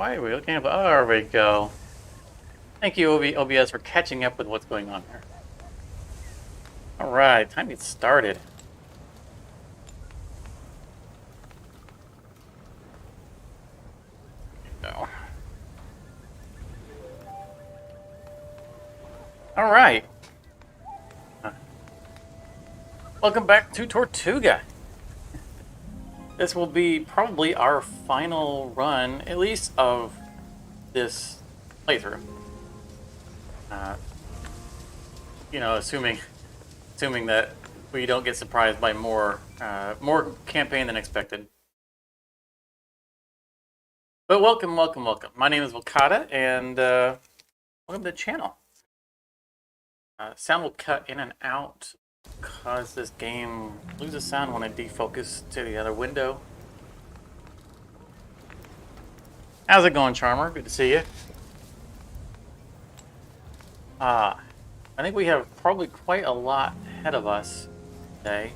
Why are we looking up? Oh, there we go. Thank you, OBS, for catching up with what's going on here. All right, time to get started. There we go. All right. Welcome back to Tortuga. This will be probably our final run, at least of this playthrough. Assuming that we don't get surprised by more campaign than expected. But welcome. My name is Wakata, and welcome to the channel. Sound will cut in and out because this game loses sound when I defocus to the other window. How's it going, Charmer? Good to see you. I think we have probably quite a lot ahead of us today.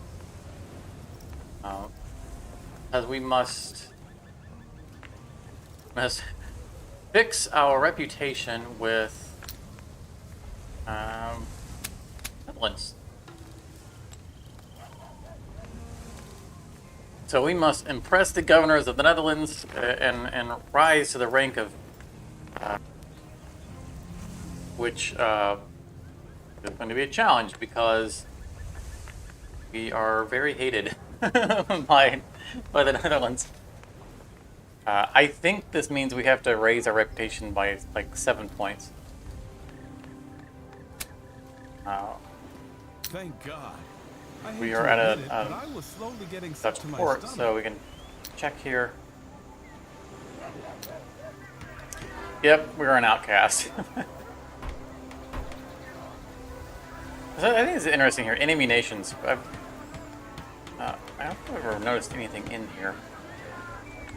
Because we must fix our reputation with Netherlands. So we must impress the governors of the Netherlands and rise to the rank of which is going to be a challenge because we are very hated by the Netherlands. I think this means we have to raise our reputation by like 7 points. Thank God. We are at a Dutch port, so we can check here. Yep, we're an outcast. So I think it's interesting here. Enemy nations. I don't think I've ever noticed anything in here.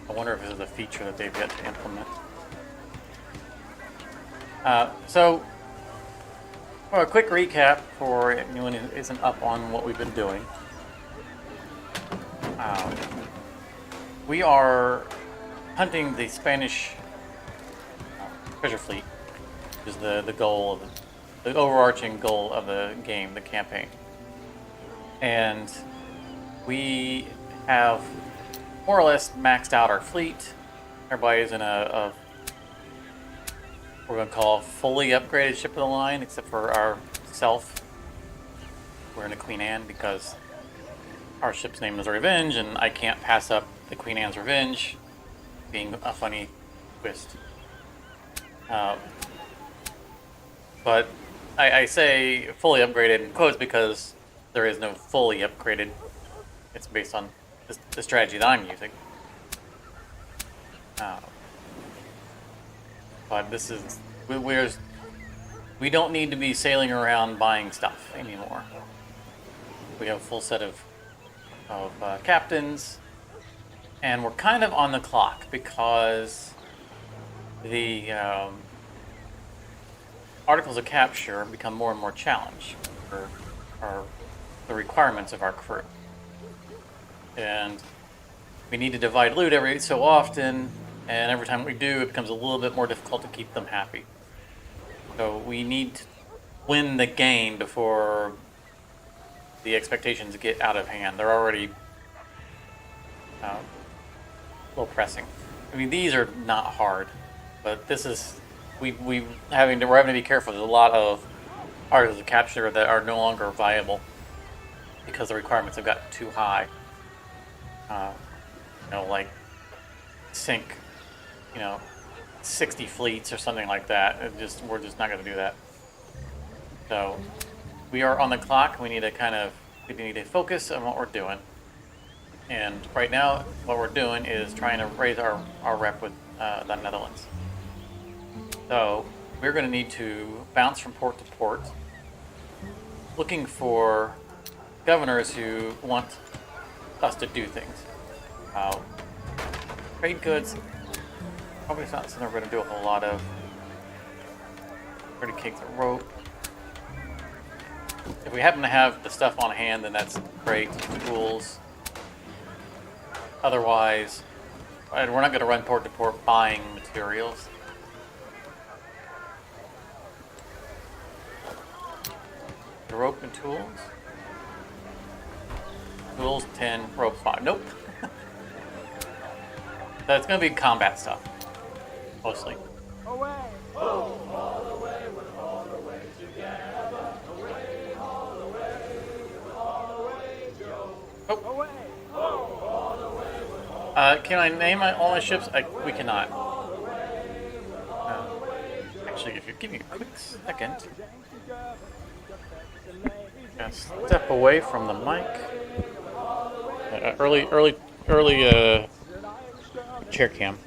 I wonder if this is a feature that they've yet to implement. So, a quick recap for anyone who isn't up on what we've been doing. We are hunting the Spanish treasure fleet, which is the goal of the overarching goal of the game, the campaign. And we have more or less maxed out our fleet. Everybody is in a we're going to call a fully upgraded ship of the line, except for ourself. We're in a Queen Anne because our ship's name is Revenge, and I can't pass up the Queen Anne's Revenge being a funny twist. But I say fully upgraded in quotes because there is no fully upgraded. It's based on the strategy that I'm using. But this is we don't need to be sailing around buying stuff anymore. We have a full set of captains, and we're kind of on the clock because the articles of capture become more and more challenged for the requirements of our crew. And we need to divide loot every so often, and every time we do, it becomes a little bit more difficult to keep them happy. So we need to win the game before the expectations get out of hand. They're already a little pressing. I mean, these are not hard, but this is we're having to be careful. There's a lot of articles of capture that are no longer viable because the requirements have gotten too high. Like sink, 60 fleets or something like that. We're just not going to do that. So we are on the clock. We need to focus on what we're doing. And right now, what we're doing is trying to raise our rep with the Netherlands. So we're going to need to bounce from port to port, looking for governors who want us to do things. Trade goods, probably not something we're going to do a whole lot of. Pretty cake the rope. If we happen to have the stuff on hand, then that's great. Tools. Otherwise, And we're not going to run port to port buying materials. The rope and tools. Tools 10, rope 5. Nope. That's going to be combat stuff, mostly. Away! Can I name all my ships? We cannot. Actually, if you give me a quick second. Gonna step away from the mic. Early chair cam.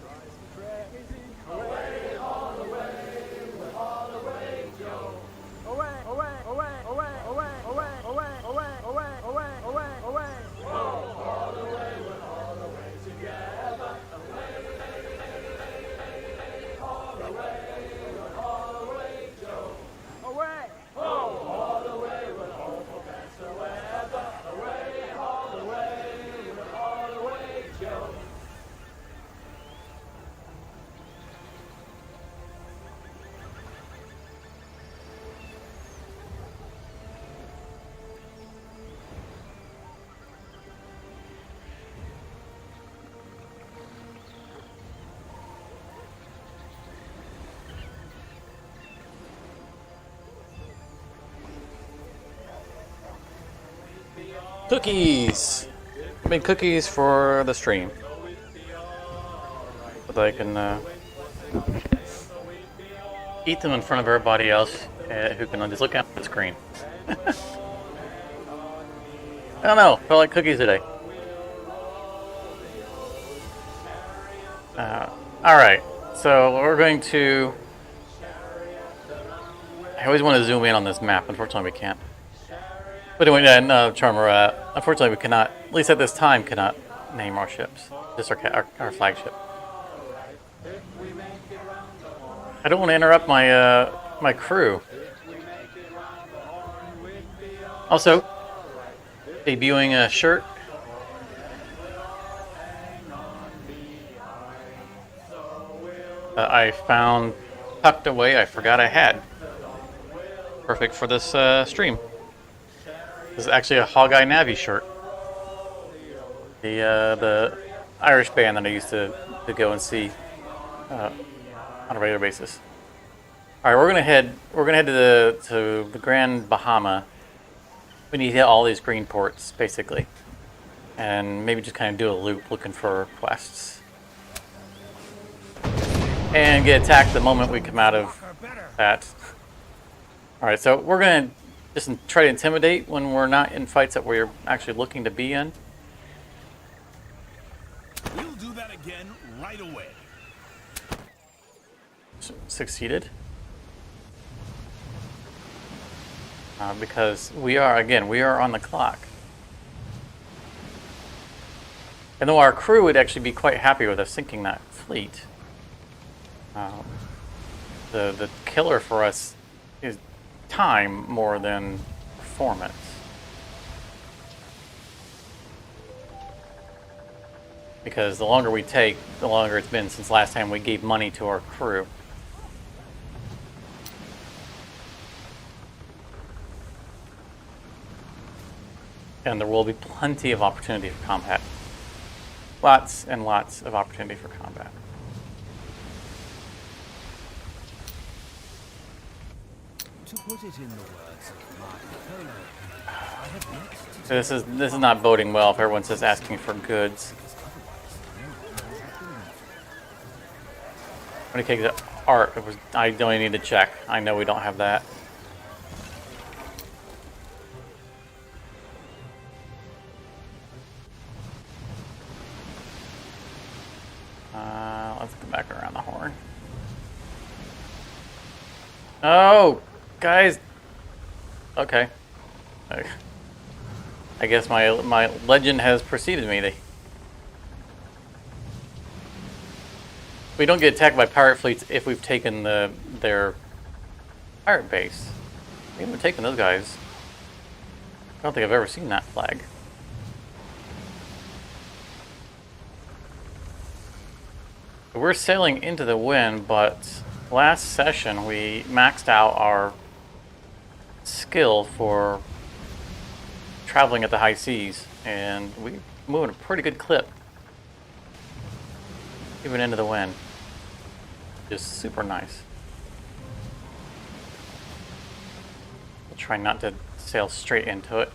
Cookies! I made cookies for the stream. So that I can eat them in front of everybody else who can just look at the screen. I don't know, felt like cookies today. Alright, so we're going to... I always want to zoom in on this map, unfortunately we can't. But anyway, no, Charmer, unfortunately we cannot, at least at this time, cannot name our ships. Just our flagship. I don't want to interrupt my my crew. Also, debuting a shirt. I found tucked away, I forgot I had. Perfect for this stream. This is actually a Hog-Eye Navy shirt. The Irish band that I used to go and see on a regular basis. All right, we're gonna head to the Grand Bahama. We need to hit all these green ports basically, and maybe just kind of do a loop looking for quests, and get attacked the moment we come out of that. All right, so we're gonna just try to intimidate when we're not in fights that we're actually looking to be in. We'll do that again right away. Succeeded. Because we are on the clock. And though our crew would actually be quite happy with us sinking that fleet, the killer for us is time more than performance. Because the longer we take, the longer it's been since last time we gave money to our crew. And there will be plenty of opportunity for combat. Lots and lots of opportunity for combat. To put it in the words of Marco Polo, I have yet to This is not boding well if everyone's just asking for goods. When it came to art, I don't even need to check. I know we don't have that. Let's go back around the horn. Oh, guys. Okay. I guess my legend has preceded me. We don't get attacked by pirate fleets if we've taken their pirate base. We haven't taken those guys. I don't think I've ever seen that flag. We're sailing into the wind, but last session we maxed out our skill for traveling at the high seas, and we moving a pretty good clip, even into the wind. Just super nice. We'll try not to sail straight into it.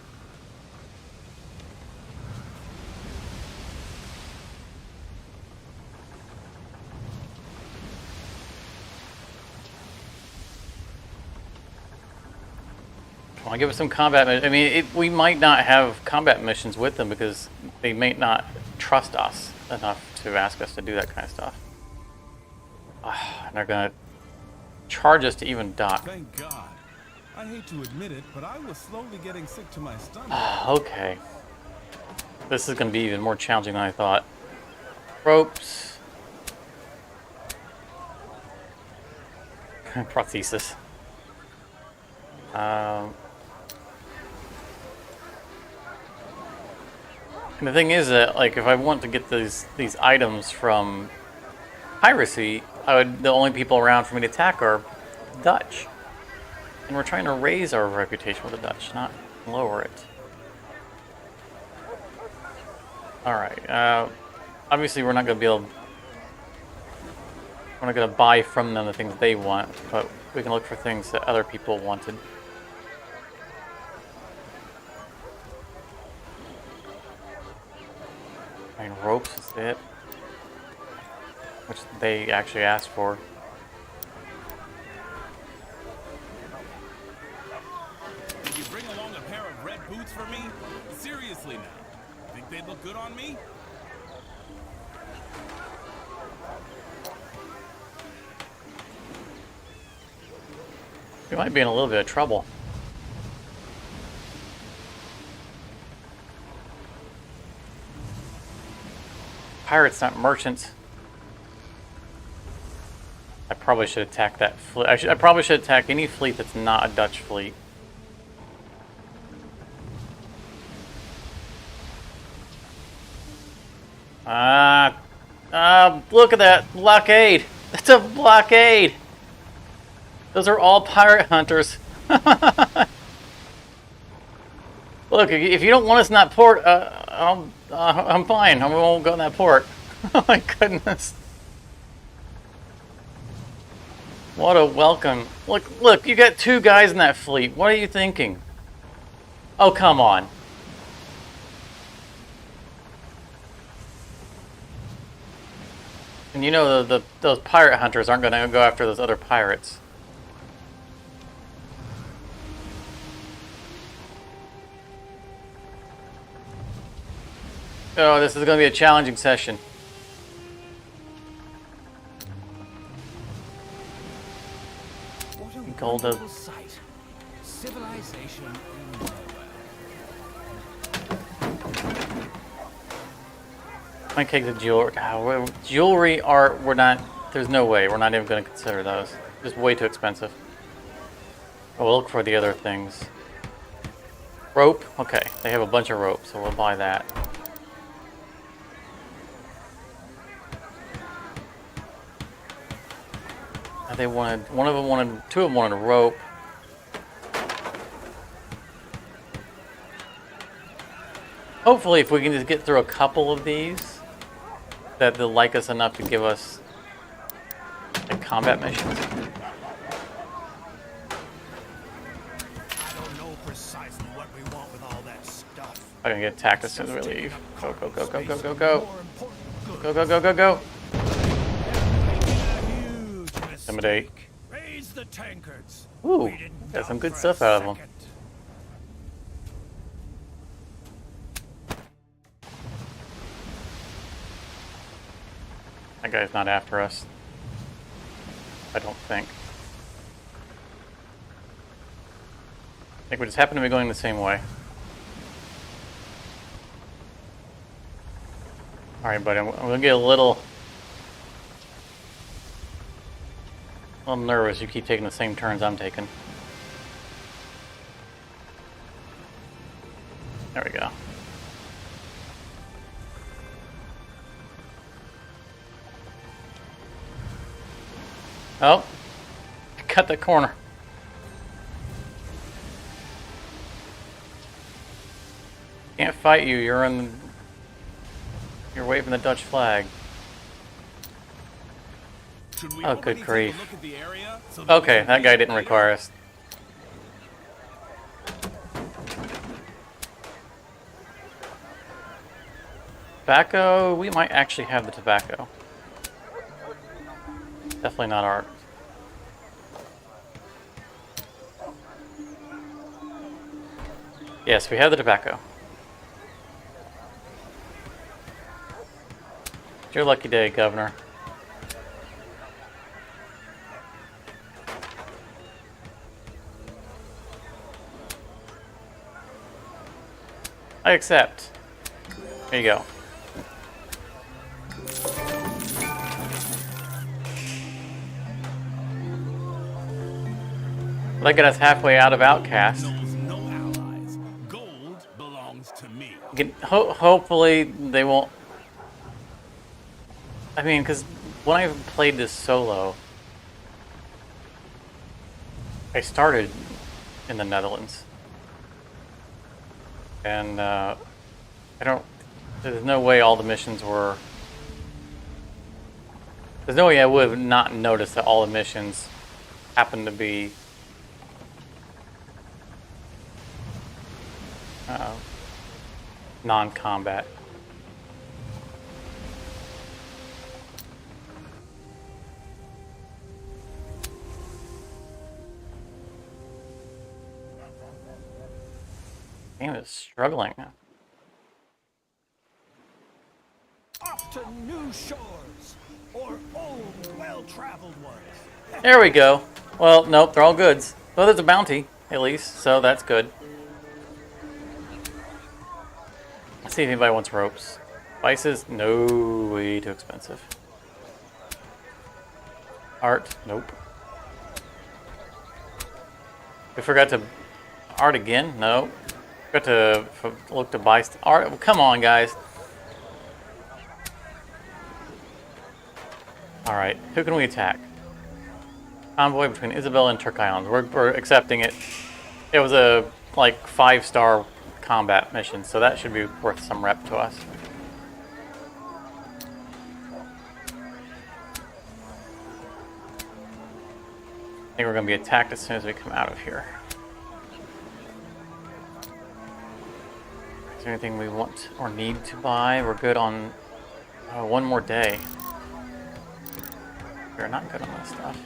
Come on, give us some combat. I mean, we might not have combat missions with them because they may not trust us enough to ask us to do that kind of stuff. And they're gonna charge us to even dock. Thank God. I hate to admit it, but I was slowly getting sick to my stomach. Okay. This is gonna be even more challenging than I thought. Ropes. Prosthesis. And the thing is that, like, if I want to get these items from piracy, the only people around for me to attack are Dutch. And we're trying to raise our reputation with the Dutch, not lower it. Alright, obviously we're not going to be able... We're not going to buy from them the things they want, but we can look for things that other people wanted. I mean, ropes is it, which they actually asked for. Did you bring along a pair of red boots for me? Seriously now, think they'd look good on me? We might be in a little bit of trouble. Pirates, not merchants. I probably should attack that fleet. I probably should attack any fleet that's not a Dutch fleet. Look at that blockade. It's a blockade. Those are all pirate hunters. Look, if you don't want us in that port, I'm fine. I won't go in that port. Oh my goodness. What a welcome. Look, you got 2 guys in that fleet. What are you thinking? Oh, come on. And you know those pirate hunters aren't going to go after those other pirates. Oh, this is going to be a challenging session. What a Gold wonderful sight. Civilization in nowhere. My cake of jewelry. Jewelry, art, we're not... There's no way. We're not even going to consider those. Just way too expensive. We'll look for the other things. Rope? Okay, they have a bunch of rope, so we'll buy that. They wanted, two of them wanted a rope. Hopefully, if we can just get through a couple of these, that they'll like us enough to give us like combat missions. I don't know precisely what we want with all that stuff. I'm gonna get attacked as soon as we leave. Go, go, go, go, go, go, go. Go, go, go, go, go. Intimidate. Raise the tankards. Ooh, got some good stuff out of them. That guy's not after us. I don't think. I think we just happen to be going the same way. Alright, buddy, I'm gonna get a little nervous. You keep taking the same turns I'm taking. There we go. Oh, cut the corner. Can't fight you. You're waving the Dutch flag. Should we Oh, good already take a grief. look at the area so that we Okay, can that guy leave didn't later? require us. Tobacco? We might actually have the tobacco. Definitely not art. Yes, we have the tobacco. It's your lucky day, Governor. I accept. Here you go. Will that get us halfway out of Outcast? Knows no allies. Gold belongs to me. Hopefully they won't. I mean, because when I played this solo, I started in the Netherlands. And there's no way all the missions were. There's no way I would have not noticed that all the missions happened to be non-combat. Game is struggling. Off to new shores, or old, well-traveled ones. There we go. Well, nope, they're all goods. Well, there's a bounty, at least, so that's good. Let's see if anybody wants ropes. Spices? No, way too expensive. Art? Nope. We forgot to... Art again? No. Forgot to look to buy... Art? Well, come on, guys. Alright, who can we attack? Convoy between Isabel and Turk Islands. We're accepting it. It was a, like, 5-star combat mission, so that should be worth some rep to us. I think we're going to be attacked as soon as we come out of here. Is there anything we want or need to buy? We're good on one more day. We're not good on this stuff.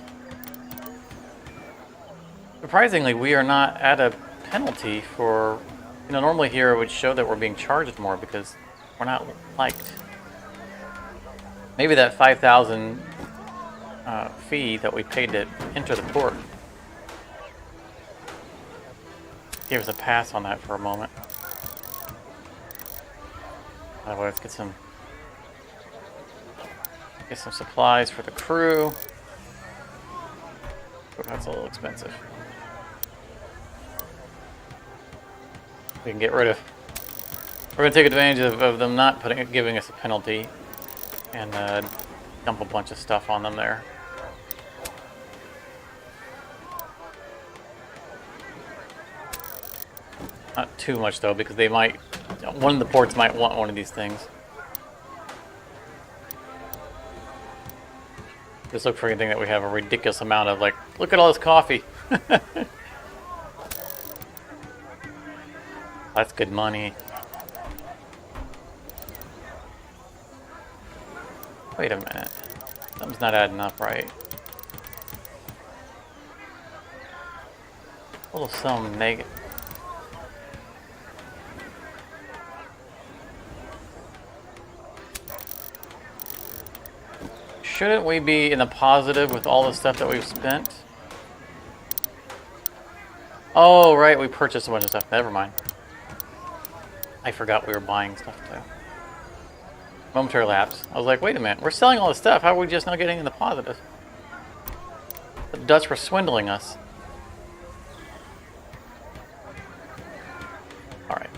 Surprisingly, we are not at a penalty for... You know, normally here it would show that we're being charged more because we're not liked. Maybe that 5,000 fee that we paid to enter the port gave us a pass on that for a moment. Otherwise, let's get some supplies for the crew. Oh, that's a little expensive. We can get rid of. We're gonna take advantage of them not giving us a penalty, and dump a bunch of stuff on them there. Not too much though, because they might. One of the ports might want one of these things. Just look for anything that we have a ridiculous amount of. Like, look at all this coffee. That's good money. Wait a minute. Something's not adding up right. A little some negative. Shouldn't we be in the positive with all the stuff that we've spent? Oh, right, we purchased a bunch of stuff. Never mind. I forgot we were buying stuff too. Momentary lapse. I was like, wait a minute, we're selling all this stuff. How are we just not getting in the positive? The Dutch were swindling us. Alright.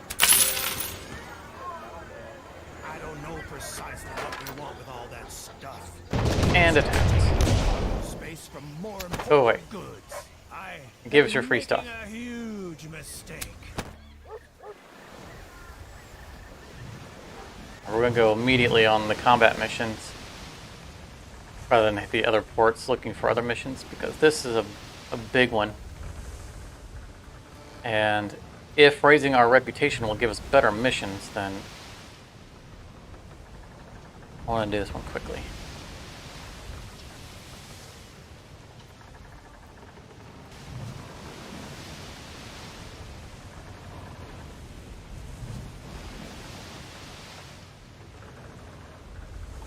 I don't know for precisely what we want with all that stuff. And attack. Space from more important Oh, wait. goods. I Give us am your free stuff. making a huge mistake. We're going to go immediately on the combat missions rather than hit the other ports looking for other missions, because this is a big one. And if raising our reputation will give us better missions, then I want to do this one quickly.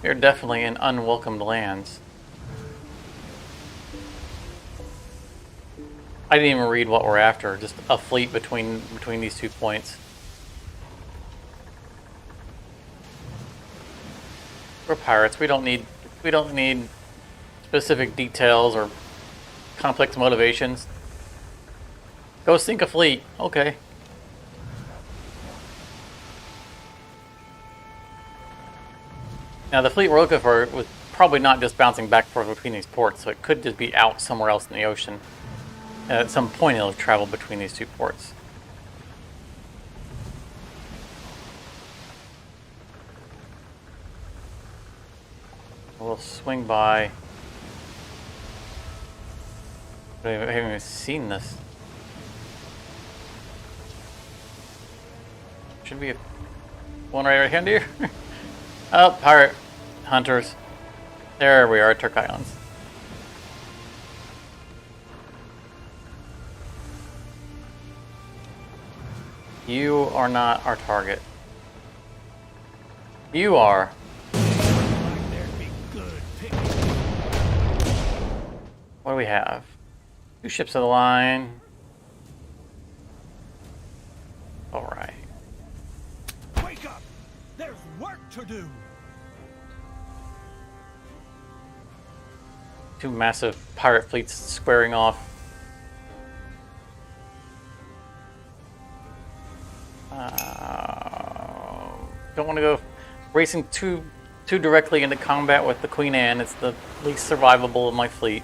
You're definitely in unwelcomed lands. I didn't even read what we're after, just a fleet between these 2 points. We're pirates. We don't need specific details or complex motivations. Go sink a fleet. Okay. Now the fleet we're looking for was probably not just bouncing back and forth between these ports, so it could just be out somewhere else in the ocean. And at some point it'll travel between these 2 ports. We'll swing by. I haven't even seen this. Should be one right hand here. Oh, pirate hunters. There we are, Turk Islands. You are not our target. You are. There'd be good picking. What do we have? 2 ships of the line. Alright. Wake up! There's work to do. 2 massive pirate fleets squaring off. Don't want to go racing too directly into combat with the Queen Anne. It's the least survivable of my fleet.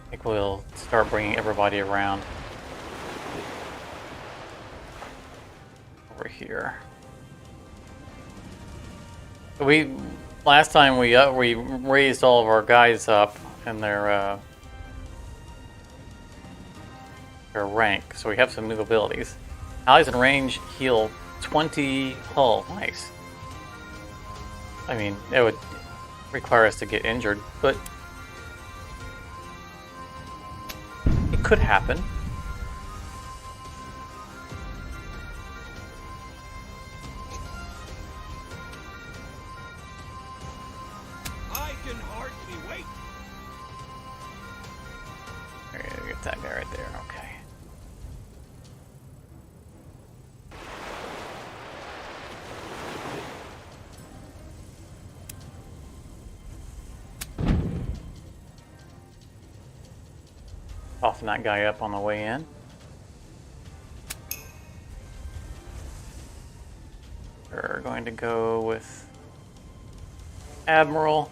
I think we'll start bringing everybody around over here. Last time we raised all of our guys up in their rank, so we have some new abilities. Allies in range heal 20 hull. Nice. I mean, it would require us to get injured, but it could happen. I can hardly wait. Okay, get that guy right there. Okay. Soften that guy up on the way in. We're going to go with Admiral.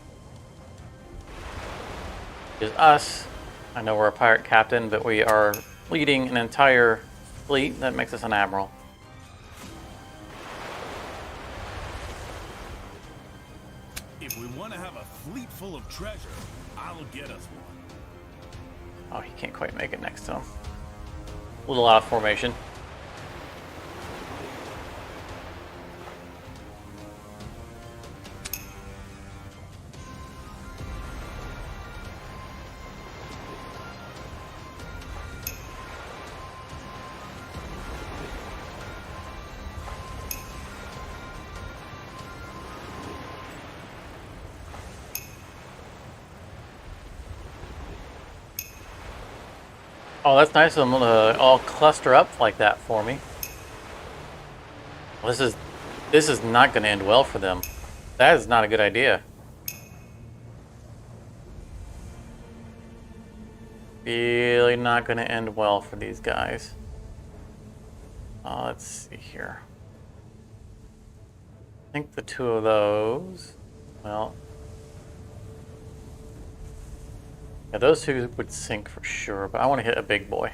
Is us. I know we're a pirate captain, but we are leading an entire fleet. That makes us an admiral. If we want to have a fleet full of treasure, I'll get us one. Oh, he can't quite make it next to him. A little out of formation. Oh, that's nice of them to all cluster up like that for me. Well, this is not going to end well for them. That is not a good idea. really not going to end well for these guys. Let's see here. I think the two of those, well, yeah, those two would sink for sure, but I want to hit a big boy.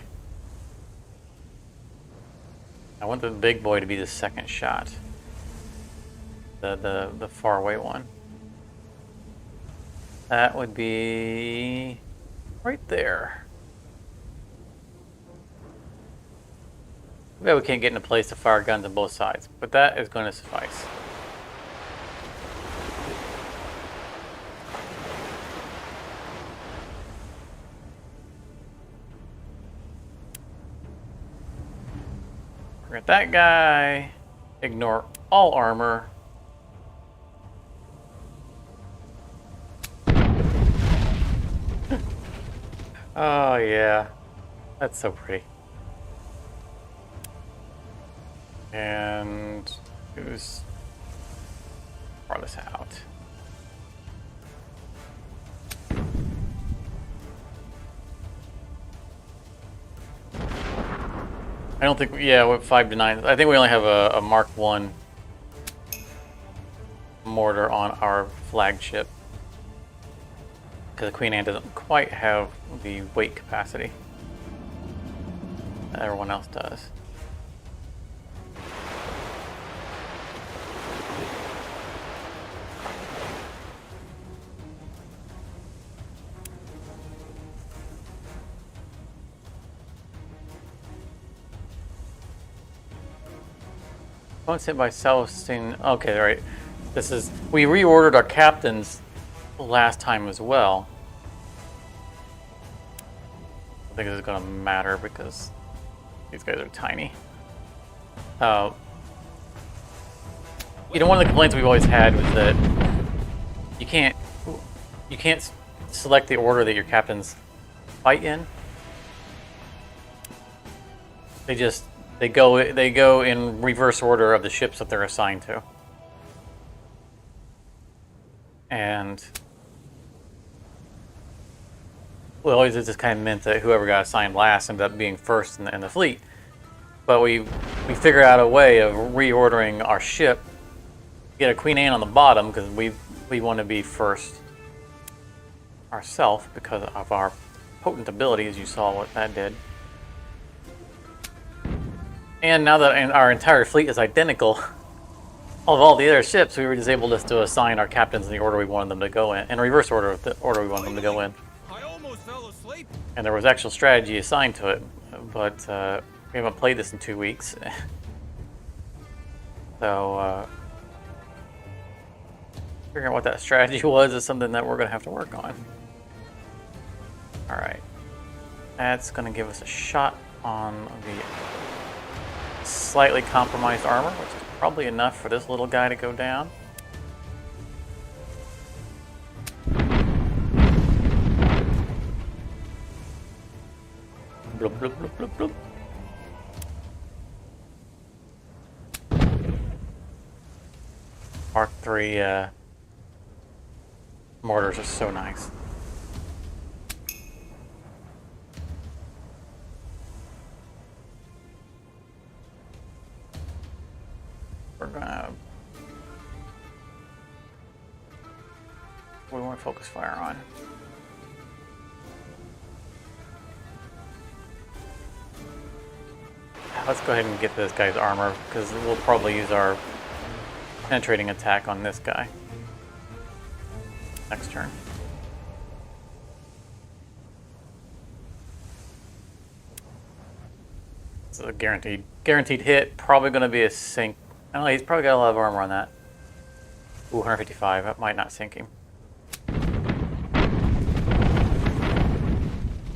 I want the big boy to be the second shot. The far away one. That would be right there. Maybe we can't get into place to fire guns on both sides, but that is going to suffice. Forget that guy. Ignore all armor. Oh yeah, that's so pretty. And who's brought us out? I don't think, yeah, we're 5 to 9. I think we only have a Mark 1 mortar on our flagship. Because the Queen Anne doesn't quite have the weight capacity that everyone else does. Once hit by self-sustaining. Okay, right. This is, we reordered our captains last time as well. I think this is going to matter because these guys are tiny. You know, one of the complaints we've always had was that you can't select the order that your captains fight in. They go in reverse order of the ships that they're assigned to. And well, always it just kind of meant that whoever got assigned last ended up being first in the fleet. But we figured out a way of reordering our ship, get a Queen Anne on the bottom because we want to be first ourselves because of our potent abilities. You saw what that did. And now that our entire fleet is identical, all the other ships, we were just able to assign our captains in the order we wanted them to go in reverse order of the order we wanted them to go in. I almost fell asleep. And there was actual strategy assigned to it, but we haven't played this in 2 weeks. So figuring out what that strategy was is something that we're going to have to work on. Alright. That's going to give us a shot on the slightly compromised armor, which is probably enough for this little guy to go down. Bloop, bloop, bloop, bloop, bloop. Mark III mortars are so nice. We're gonna... we want to focus fire on. Let's go ahead and get this guy's armor, because we'll probably use our penetrating attack on this guy next turn. This is a guaranteed hit. Probably going to be a sink. I don't know, he's probably got a lot of armor on that. Ooh, 155. That might not sink him.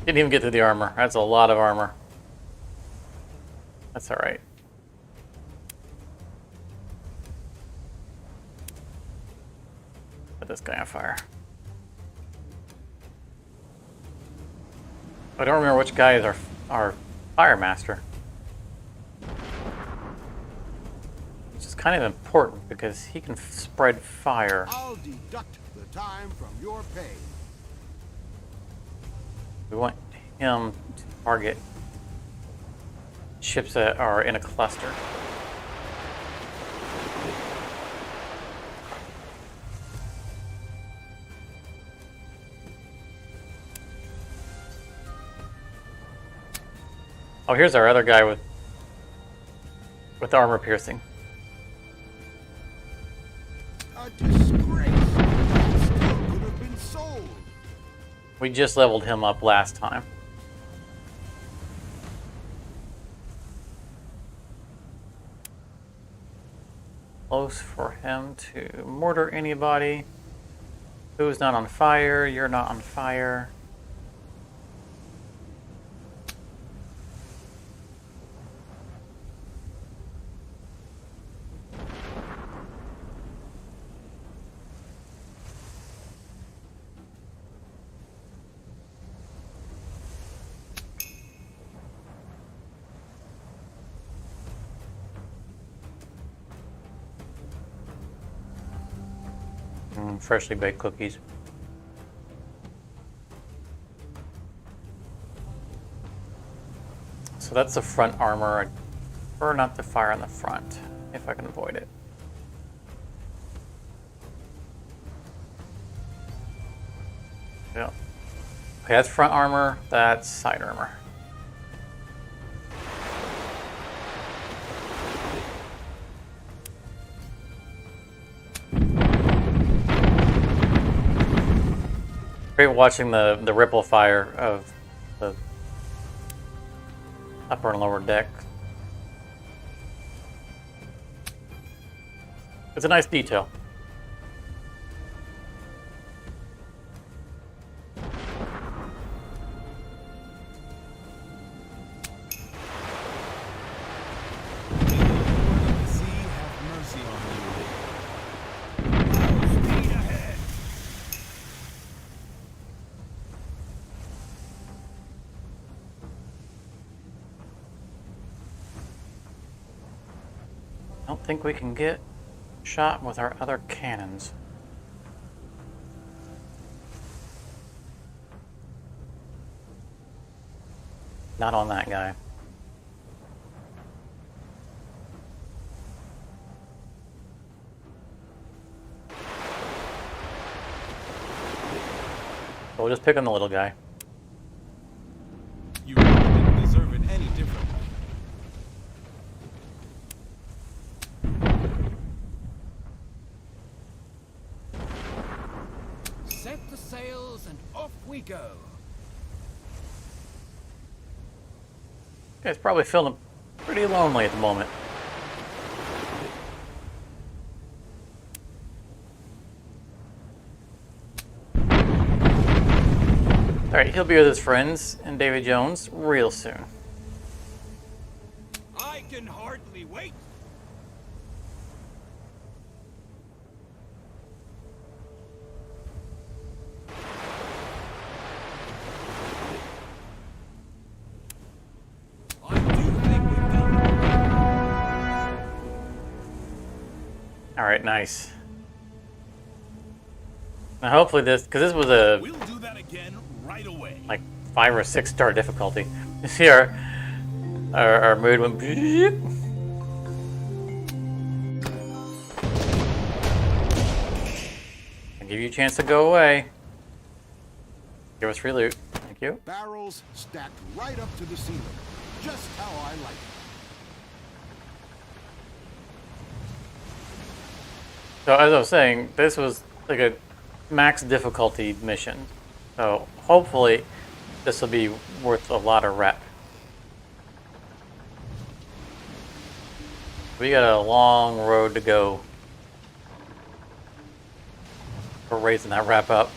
Didn't even get to the armor. That's a lot of armor. That's alright. Put this guy on fire. I don't remember which guy is our fire master. Which is kind of important because he can spread fire. I'll deduct the time from your pay. We want him to target ships that are in a cluster. Oh, here's our other guy with armor piercing. A disgrace. That still could have been sold. We just leveled him up last time. Close for him to mortar anybody. Who's not on fire? You're not on fire. Freshly baked cookies. So that's the front armor. I prefer not to fire on the front if I can avoid it. Yeah. Okay, that's front armor. That's side armor. Great watching the ripple fire of the upper and lower deck. It's a nice detail. I don't think we can get shot with our other cannons. Not on that guy. So we'll just pick on the little guy. You really didn't deserve it any differently. Set the sails and off we go. Guy's probably feeling pretty lonely at the moment. Alright, he'll be with his friends and Davy Jones real soon. I can hardly wait. I do think we've done it. Alright, nice. Now hopefully this, because this was a We'll do that again right away. like 5 or 6 star difficulty. You see our mood went beep. I'll give you a chance to go away. Give us free loot. Thank you. Barrels stacked right up to the ceiling. Just how I like it. So as I was saying, this was like a max difficulty mission. So hopefully this will be worth a lot of rep. We got a long road to go for raising that rep up.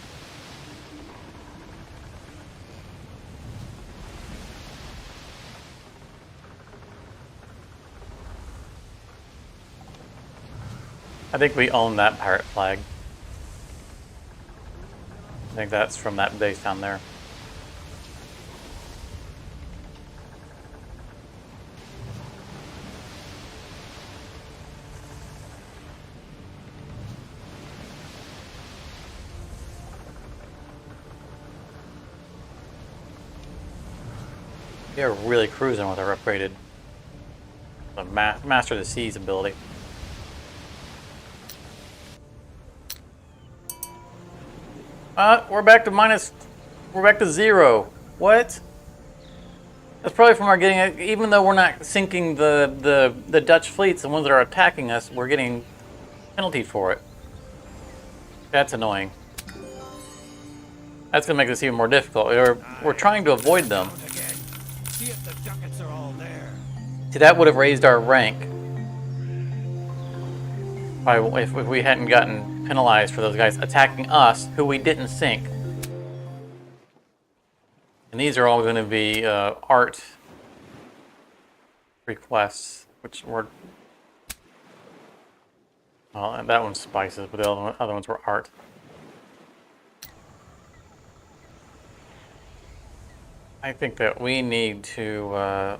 I think we own that pirate flag. I think that's from that base down there. We are really cruising with our upgraded Master of the Seas ability. We're back to we're back to 0. What? That's probably from our getting, even though we're not sinking the Dutch fleets, the ones that are attacking us, we're getting penalty for it. That's annoying. That's gonna make this even more difficult. We're trying to avoid them. See if the ducats are all there. See, that would have raised our rank if we hadn't gotten penalized for those guys attacking us, who we didn't sink. And these are all going to be art requests, which were... Well, and that one's spices, but the other ones were art. I think that we need to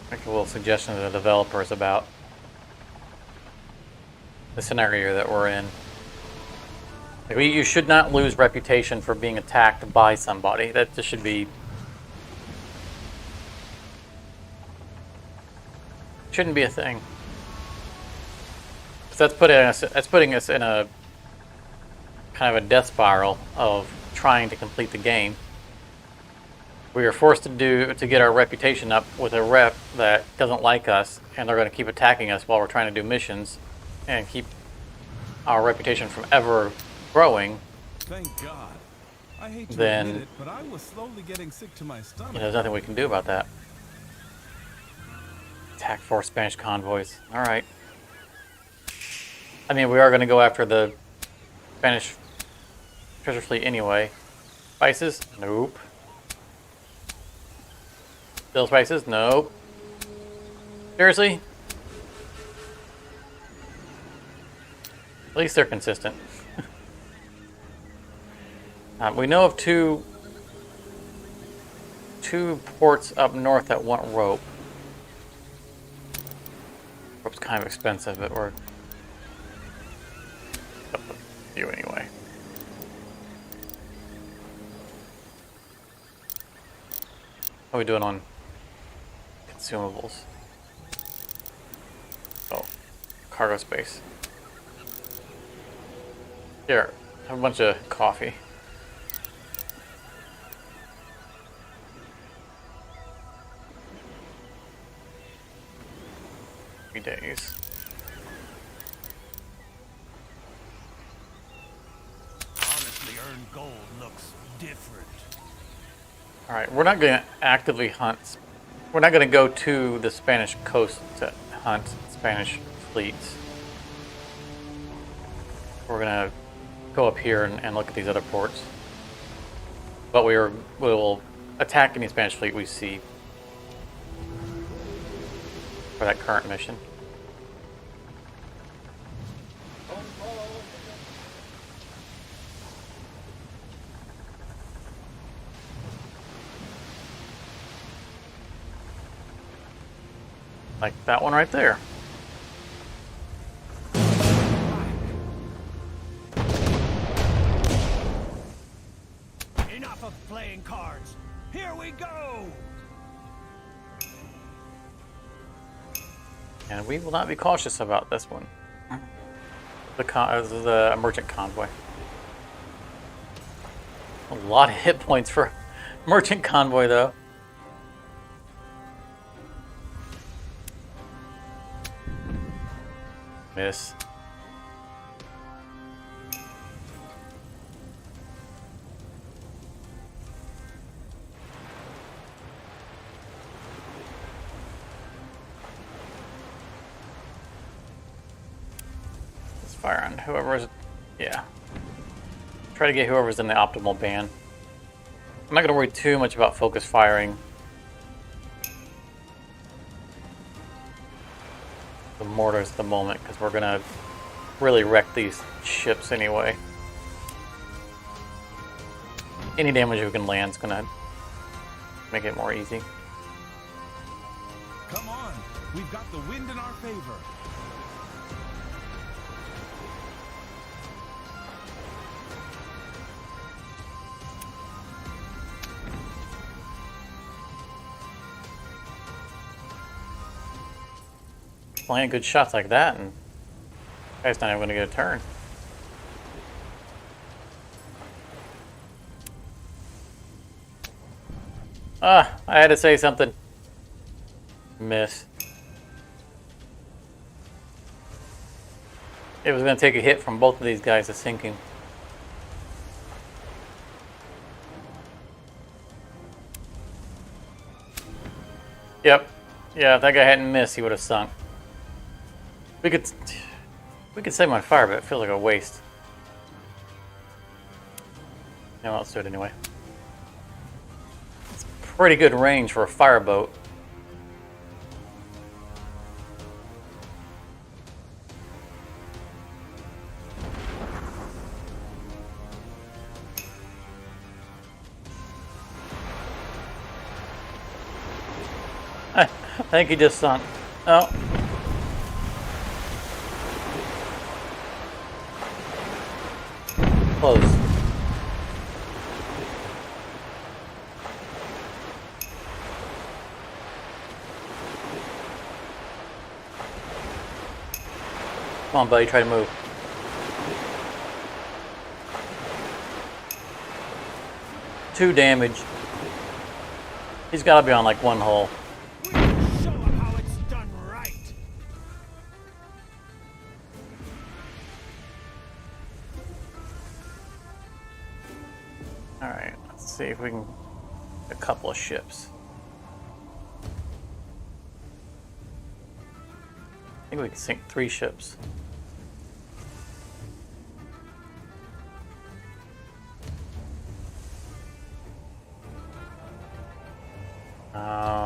make a little suggestion to the developers about the scenario that we're in. Like, you should not lose reputation for being attacked by somebody. That just should be... shouldn't be a thing. So that's putting us in a kind of a death spiral of trying to complete the game. We are forced to get our reputation up with a rep that doesn't like us, and they're going to keep attacking us while we're trying to do missions and keep our reputation from ever growing. Thank God. I hate to Then admit it, but I was slowly getting sick to my stomach. there's nothing we can do about that. Attack 4 Spanish convoys. All right. I mean, we are going to go after the Spanish treasure fleet anyway. Spices? Nope. Still spices? Nope. Seriously? At least they're consistent. We know of two ports up north that want rope. Rope's kind of expensive, but we're up a few anyway. How are we doing on consumables? Oh, cargo space. Here, have a bunch of coffee. 3 days. Honestly, earned gold looks different. Alright, we're not going to actively hunt. We're not going to go to the Spanish coast to hunt Spanish fleets. We're going to go up here and look at these other ports. But we will attack any Spanish fleet we see for that current mission. Like that one right there. Enough of playing cards. Here we go. And we will not be cautious about this one. The merchant convoy. A lot of hit points for merchant convoy, though. Miss. Let's fire on whoever's... Yeah. Try to get whoever's in the optimal band. I'm not going to worry too much about focus firing. The mortars at the moment, because we're gonna really wreck these ships anyway. Any damage we can land is gonna make it more easy. Come on, we've got the wind in our favor. playing good shots like that, and guy's not even going to get a turn. Ah, I had to say something. Miss. It was going to take a hit from both of these guys to sinking. Yep. Yeah, if that guy hadn't missed, he would have sunk. We could set him on fire, but it feels like a waste. No, let's do it anyway. It's pretty good range for a fireboat. I think he just sunk. Oh. Close. Come on, buddy, try to move. Two damage. He's got to be on like one hull. Show 'em how it's done right. All right, let's see if we can get a couple of ships. I think we can sink 3 ships.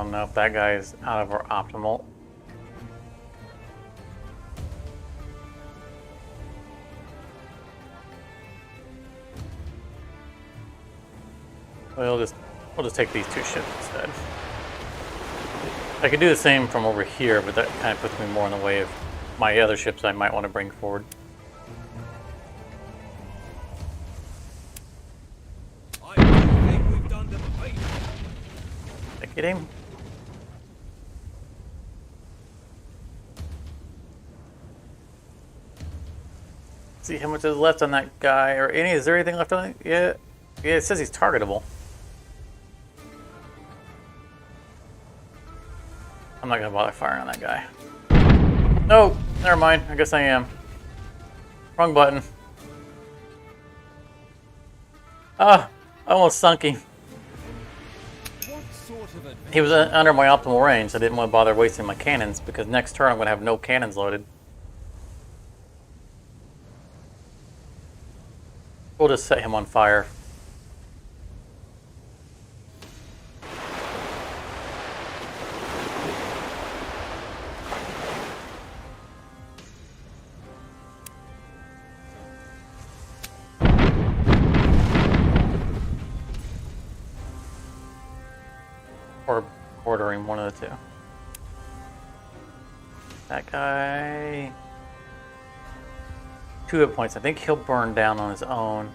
No, if that guy is out of our optimal. We'll just take these 2 ships instead. I could do the same from over here, but that kind of puts me more in the way of my other ships I might want to bring forward. I don't think we've done them a favor. Did I get him? See how much is left on that guy, or any? Is there anything left on it? Yeah, yeah. It says he's targetable. I'm not gonna bother firing on that guy. No, never mind. I guess I am. Wrong button. Ah, I almost sunk him. What sort of adventure? He was under my optimal range, so I didn't want to bother wasting my cannons, because next turn I'm gonna have no cannons loaded. We'll just set him on fire. Or ordering one of the 2. That guy... 2 hit points. I think he'll burn down on his own.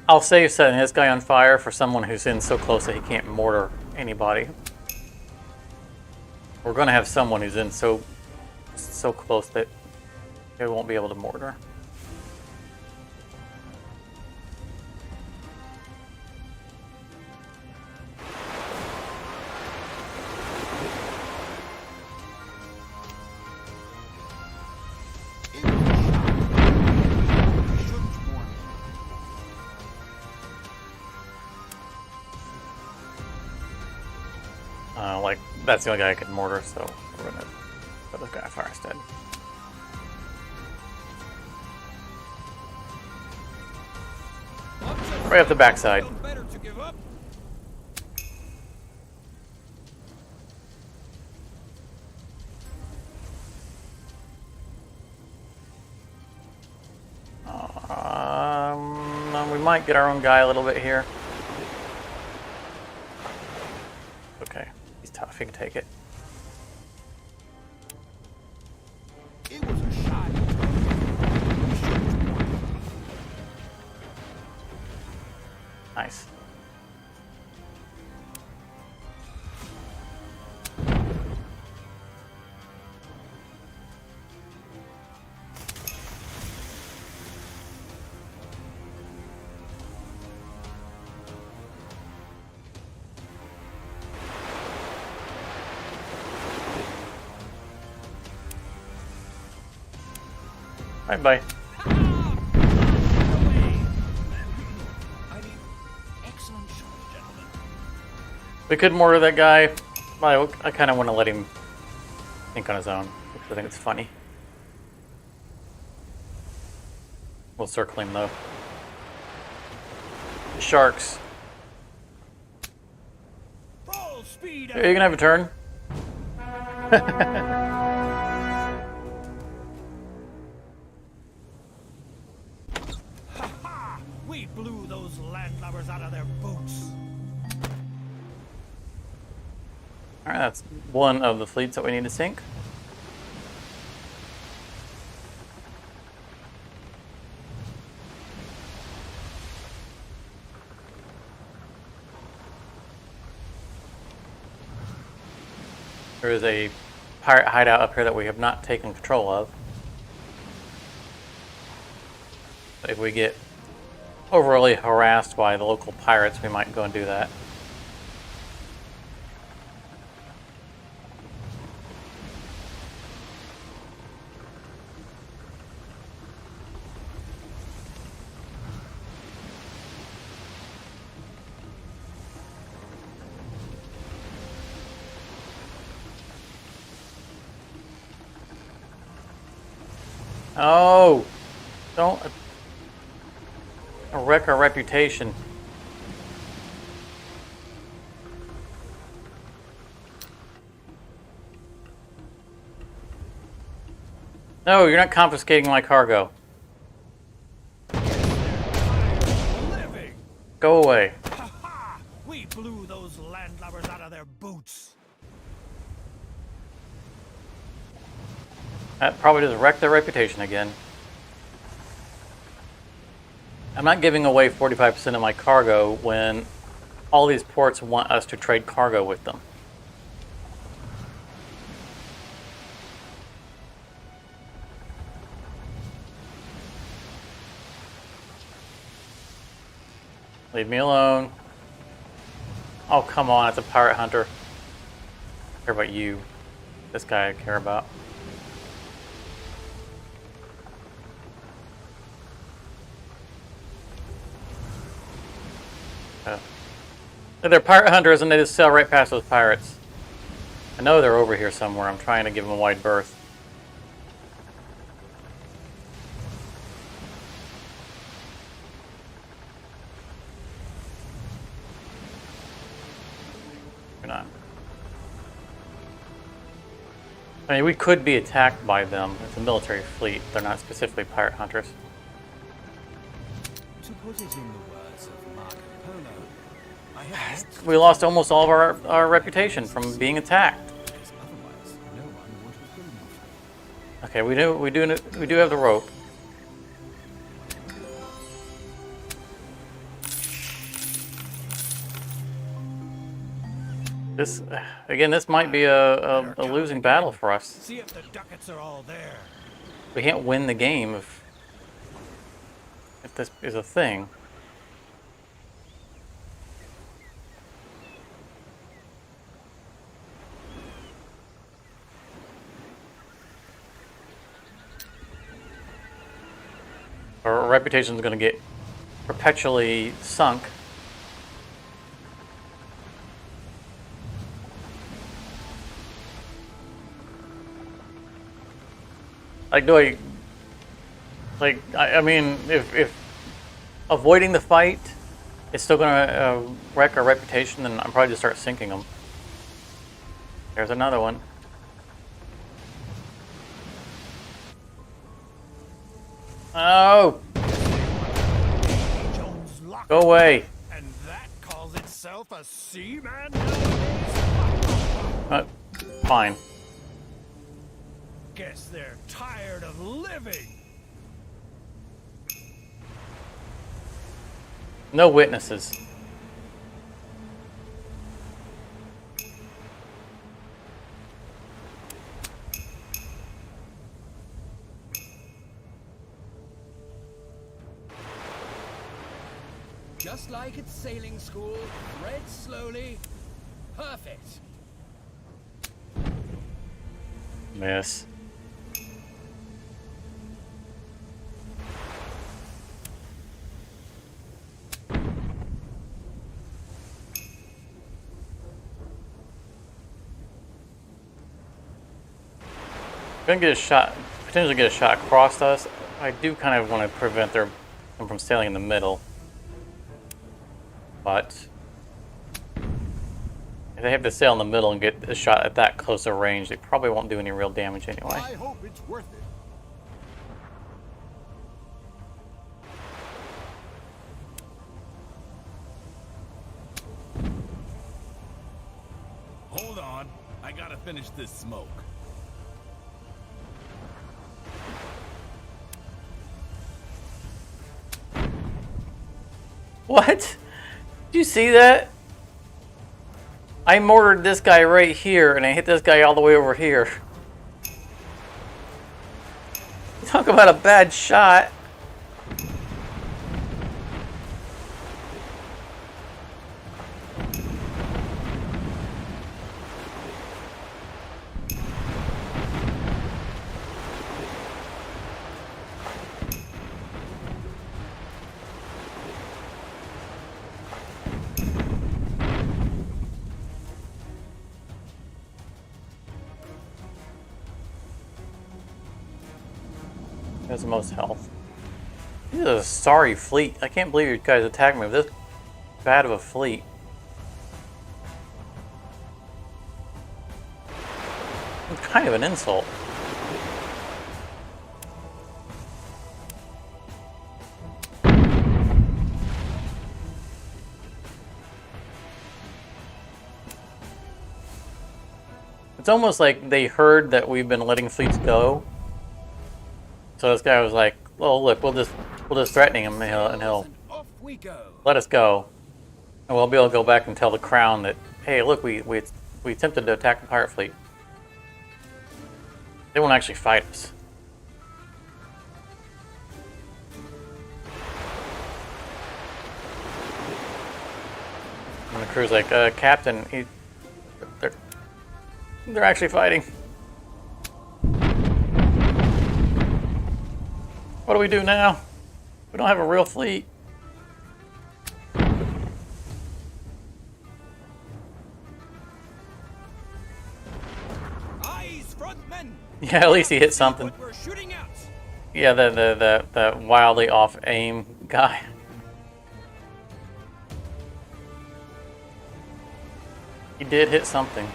I'll save setting this guy on fire for someone who's in so close that he can't mortar anybody. We're going to have someone who's in so close that they won't be able to mortar. Like, that's the only guy I could mortar, so we're gonna put this guy on fire instead. Right up the backside. Better to give up. We might get our own guy a little bit here. Okay, he's tough. He can take it. It was a shot. Bye-bye. Excellent shot, gentlemen. We could mortar that guy. I kind of want to let him think on his own, because I think it's funny. We'll circle him, though. The sharks. Full speed. Are you gonna have a turn? Ha! We blew those landlubbers out of their boots. Alright, that's one of the fleets that we need to sink. There is a pirate hideout up here that we have not taken control of. If we get overly harassed by the local pirates, we might go and do that. Oh, don't wreck our reputation. No, you're not confiscating my cargo. Living. Go away. Ha ha! We blew those landlubbers out of their boots. That probably just wrecked their reputation again. I'm not giving away 45% of my cargo when all these ports want us to trade cargo with them. Leave me alone. Oh, come on, it's a pirate hunter. I care about you. This guy I care about. They're pirate hunters and they just sail right past those pirates. I know they're over here somewhere. I'm trying to give them a wide berth. You're not. I mean, we could be attacked by them. It's a military fleet. They're not specifically pirate hunters. To put it in the words of Marco Polo, I have We lost almost all of our reputation from being attacked. because otherwise no one would have believed me. Okay, we do have the rope. This again, this might be a losing battle for us. See if the ducats are all there. We can't win the game if this is a thing. Our reputation is going to get perpetually sunk. Like, I mean, if avoiding the fight is still going to wreck our reputation, then I'm probably just start sinking them. There's another one. Oh! Jones locked Go away. and that calls itself a seaman? Fine. Guess they're tired of living. No witnesses. Just like at sailing school, thread slowly. Perfect. Miss. gonna get a shot, potentially get a shot across us. I do kind of want to prevent them from sailing in the middle. But if they have to sail in the middle and get a shot at that close a range, they probably won't do any real damage anyway. I hope it's worth it. Hold on. I gotta finish this smoke. What? Did you see that? I mortared this guy right here, and I hit this guy all the way over here. Talk about a bad shot. Has the most health. This is a sorry fleet. I can't believe you guys attacked me with this bad of a fleet. It's kind of an insult. It's almost like they heard that we've been letting fleets go. So this guy was like, "Well, look, we'll just threatening him, and he'll Off we go. let us go, and we'll be able to go back and tell the crown that, hey, look, we attempted to attack the pirate fleet. They won't actually fight us." And the crew's like, "Captain, they're actually fighting. What do we do now? We don't have a real fleet." Eyes, frontmen. Yeah, at least he hit something. What we're shooting at. Yeah, the wildly off aim guy. He did hit something.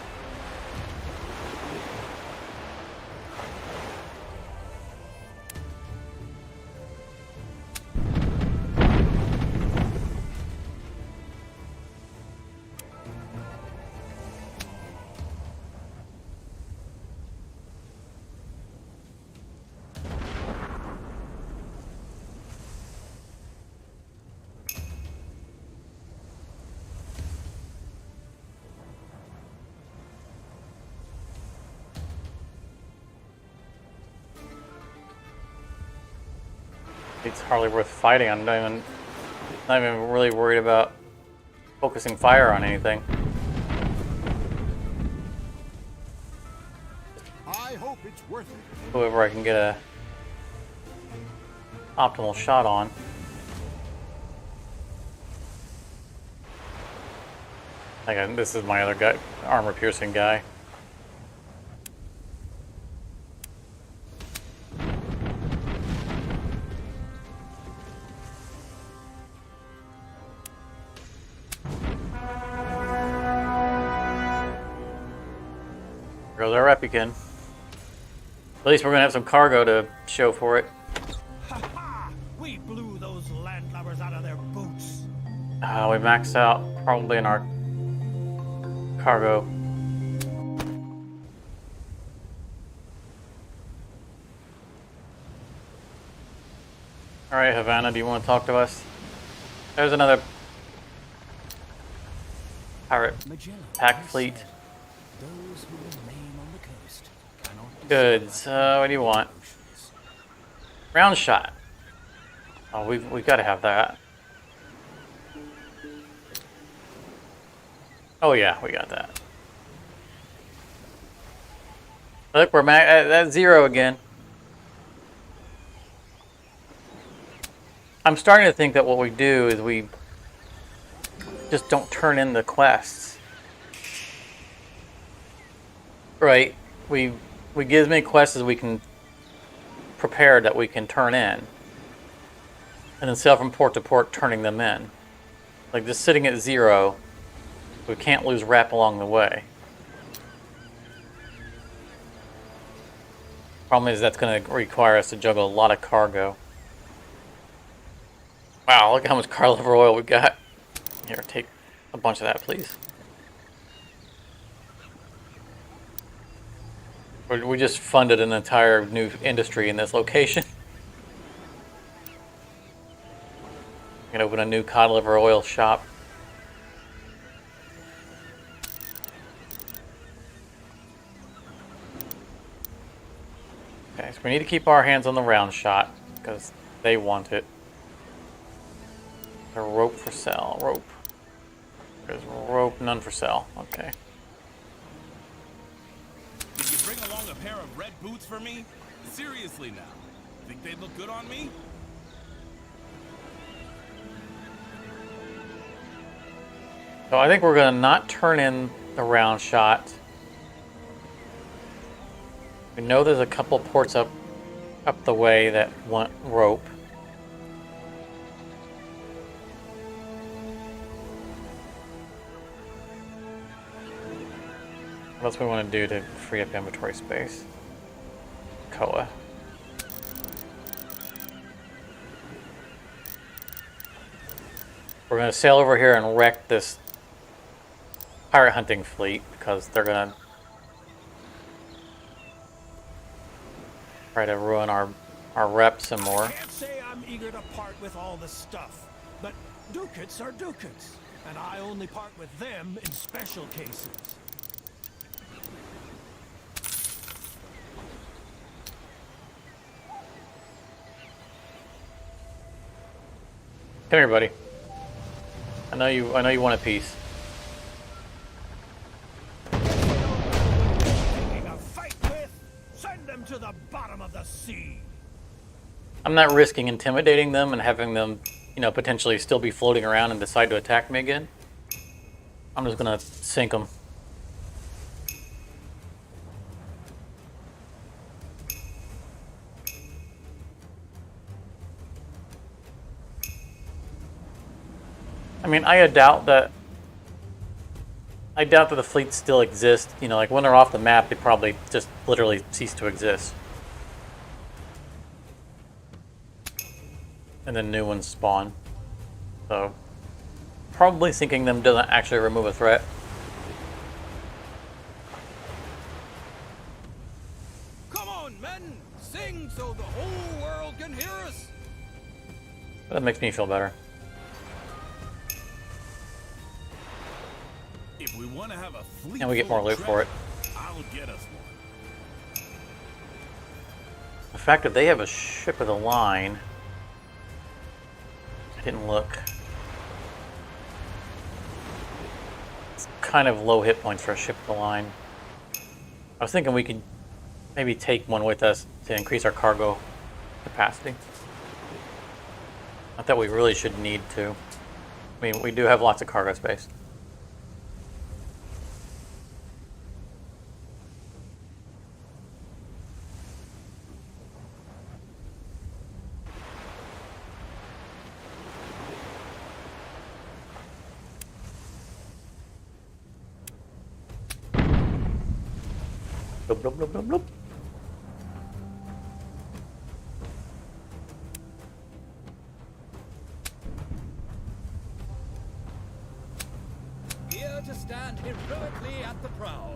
It's hardly worth fighting. I'm not even really worried about focusing fire on anything. I hope it's worth it. Whoever I can get a optimal shot on. This is my other guy, armor piercing guy. Goes our rep again. At least we're gonna have some cargo to show for it. Ha ha! We blew those landlubbers out of their boots. We maxed out probably in our cargo. All right, Havana, do you want to talk to us? There's another pirate Magellan pack has fleet. said, "Those who remain on the coast cannot Goods. What do you want? Round shot. Oh, we've got to have that. Oh yeah, we got that. Look, we're at 0 again. I'm starting to think that what we do is we just don't turn in the quests. Right? We we get as many quests as we can prepare that we can turn in, and then sail from port to port, turning them in. Like just sitting at 0, we can't lose rep along the way. Problem is that's going to require us to juggle a lot of cargo. Wow, look at how much car liver oil we got. Here, take a bunch of that, please. We just funded an entire new industry in this location. We can open a new cod liver oil shop. Okay, so we need to keep our hands on the round shot because they want it. A rope for sale. Rope. There's rope, none for sale. Okay. Did you bring along a pair of red boots for me? Seriously now. Think they'd look good on me? So I think we're going to not turn in the round shot. We know there's a couple ports up the way that want rope. What else we want to do to free up inventory space? Koa. We're going to sail over here and wreck this pirate hunting fleet because they're going to try to ruin our rep some more. I can't say I'm eager to part with all the stuff, but ducats are ducats, and I only part with them in special cases. Come here, buddy. I know you want a piece. Taking a fight with? Send them to the bottom of the sea. I'm not risking intimidating them and having them, you know, potentially still be floating around and decide to attack me again. I'm just gonna sink them. I mean, I doubt that the fleet still exists. You know, like when they're off the map, they probably just literally cease to exist. And then new ones spawn. So, probably sinking them doesn't actually remove a threat. Come on, men! Sing so the whole world can hear us! That makes me feel better. If we want to have a fleet And we get more full of loot for it. treasure, I'll get us one. The fact that they have a ship of the line, I didn't look. It's kind of low hit points for a ship of the line. I was thinking we could maybe take one with us to increase our cargo capacity. Not that we really should need to. I mean, we do have lots of cargo space. Bloop, bloop, bloop, bloop, bloop. Here to stand heroically at the prow.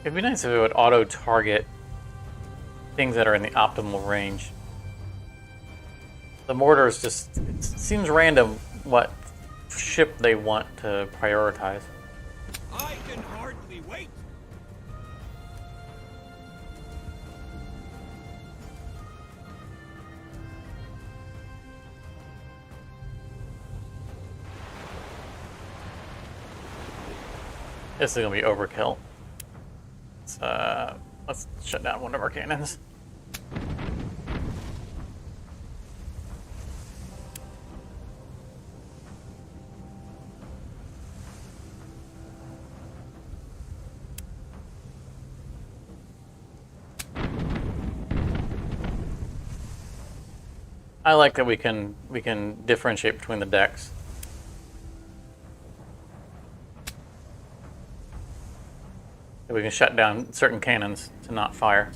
It'd be nice if it would auto-target things that are in the optimal range. The mortars just, it seems random what ship they want to prioritize. I can hardly wait. This is gonna be overkill. Let's shut down one of our cannons. I like that we can differentiate between the decks. We can shut down certain cannons to not fire.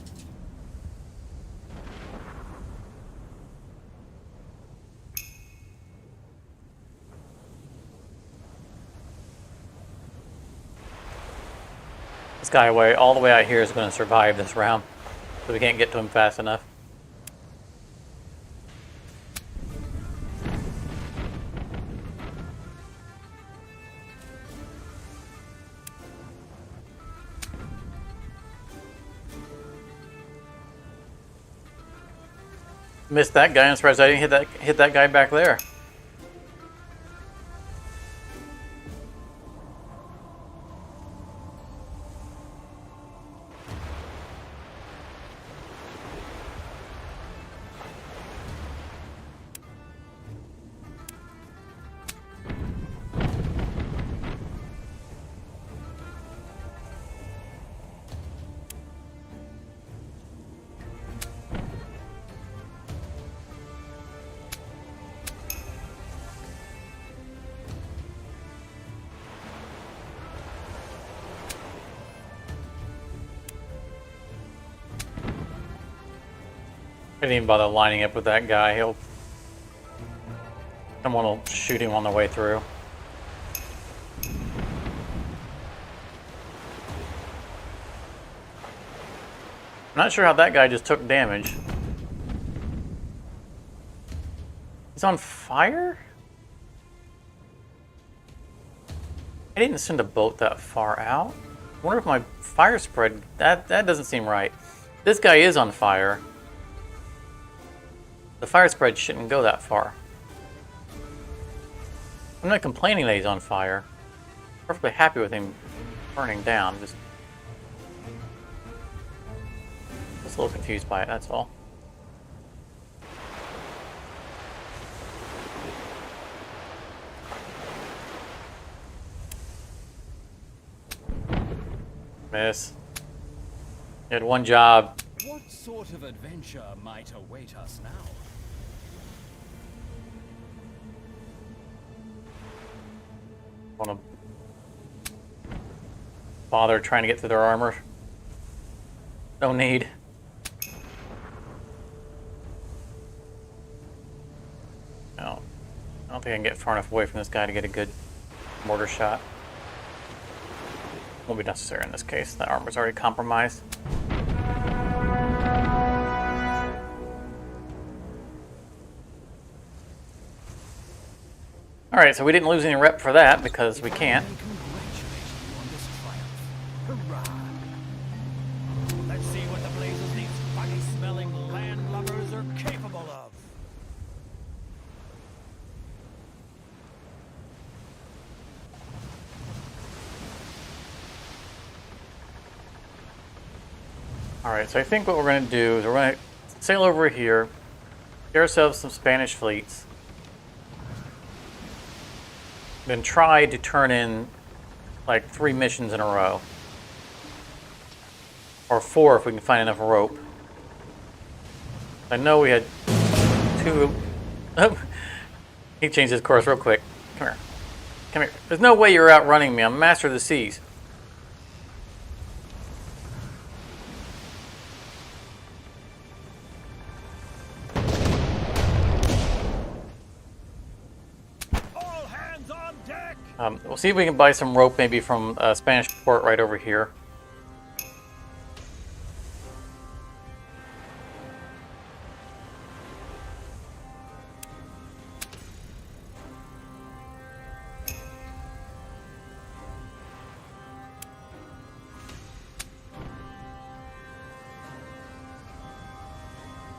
This guy all the way out here is going to survive this round, so we can't get to him fast enough. Missed that guy. I'm surprised I didn't hit that guy back there. I didn't even bother lining up with that guy. Someone will shoot him on the way through. I'm not sure how that guy just took damage. He's on fire? I didn't send a boat that far out. I wonder if my fire spread... That doesn't seem right. This guy is on fire. The fire spread shouldn't go that far. I'm not complaining that he's on fire. Perfectly happy with him burning down. Just a little confused by it, that's all. Miss. You had one job. What sort of adventure might await us now? Want to bother trying to get through their armor? No need. No, I don't think I can get far enough away from this guy to get a good mortar shot. Won't be necessary in this case. That armor's already compromised. Alright, so we didn't lose any rep for that because we can't. Let's see what the blazes these funny-smelling landlubbers are capable of. Alright, so I think what we're going to do is we're going to sail over here, get ourselves some Spanish fleets, then try to turn in like 3 missions in a row. Or 4 if we can find enough rope. I know we had 2... Oh, he changed his course real quick. Come here. Come here. There's no way you're outrunning me. I'm master of the seas. We'll see if we can buy some rope maybe from a Spanish port right over here.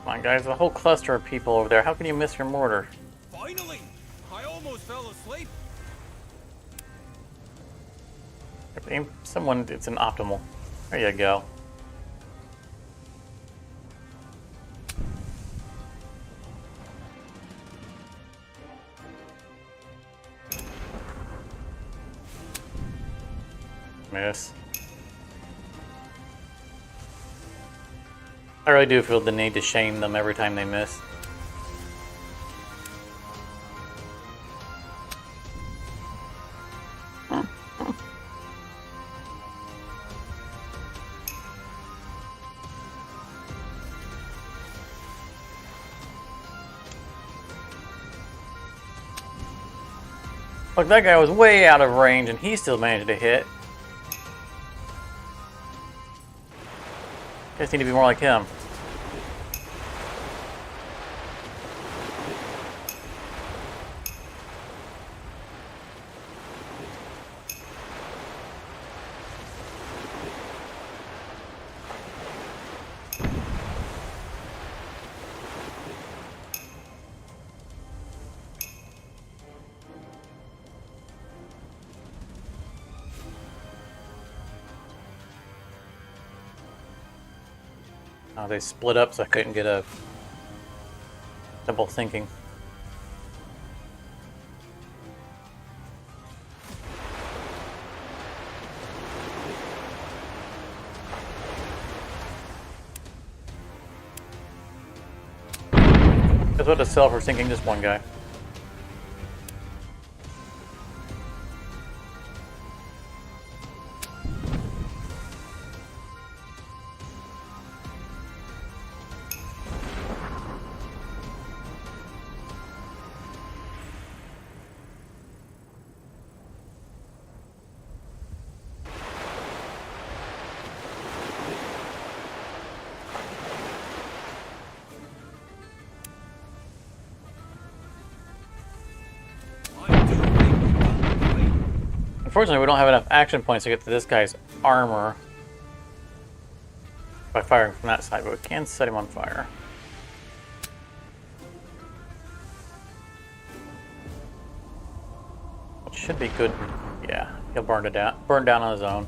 Come on guys, a whole cluster of people over there. How can you miss your mortar? Finally! I almost fell asleep. Aim someone, it's an optimal. There you go. Miss. I really do feel the need to shame them every time they miss. Look, that guy was way out of range and he still managed to hit. Guys need to be more like him. They split up, so I couldn't get a double thinking. That's what to sell for sinking just one guy. Unfortunately, we don't have enough action points to get to this guy's armor by firing from that side, but we can set him on fire. Which should be good. Yeah, he'll burn down on his own.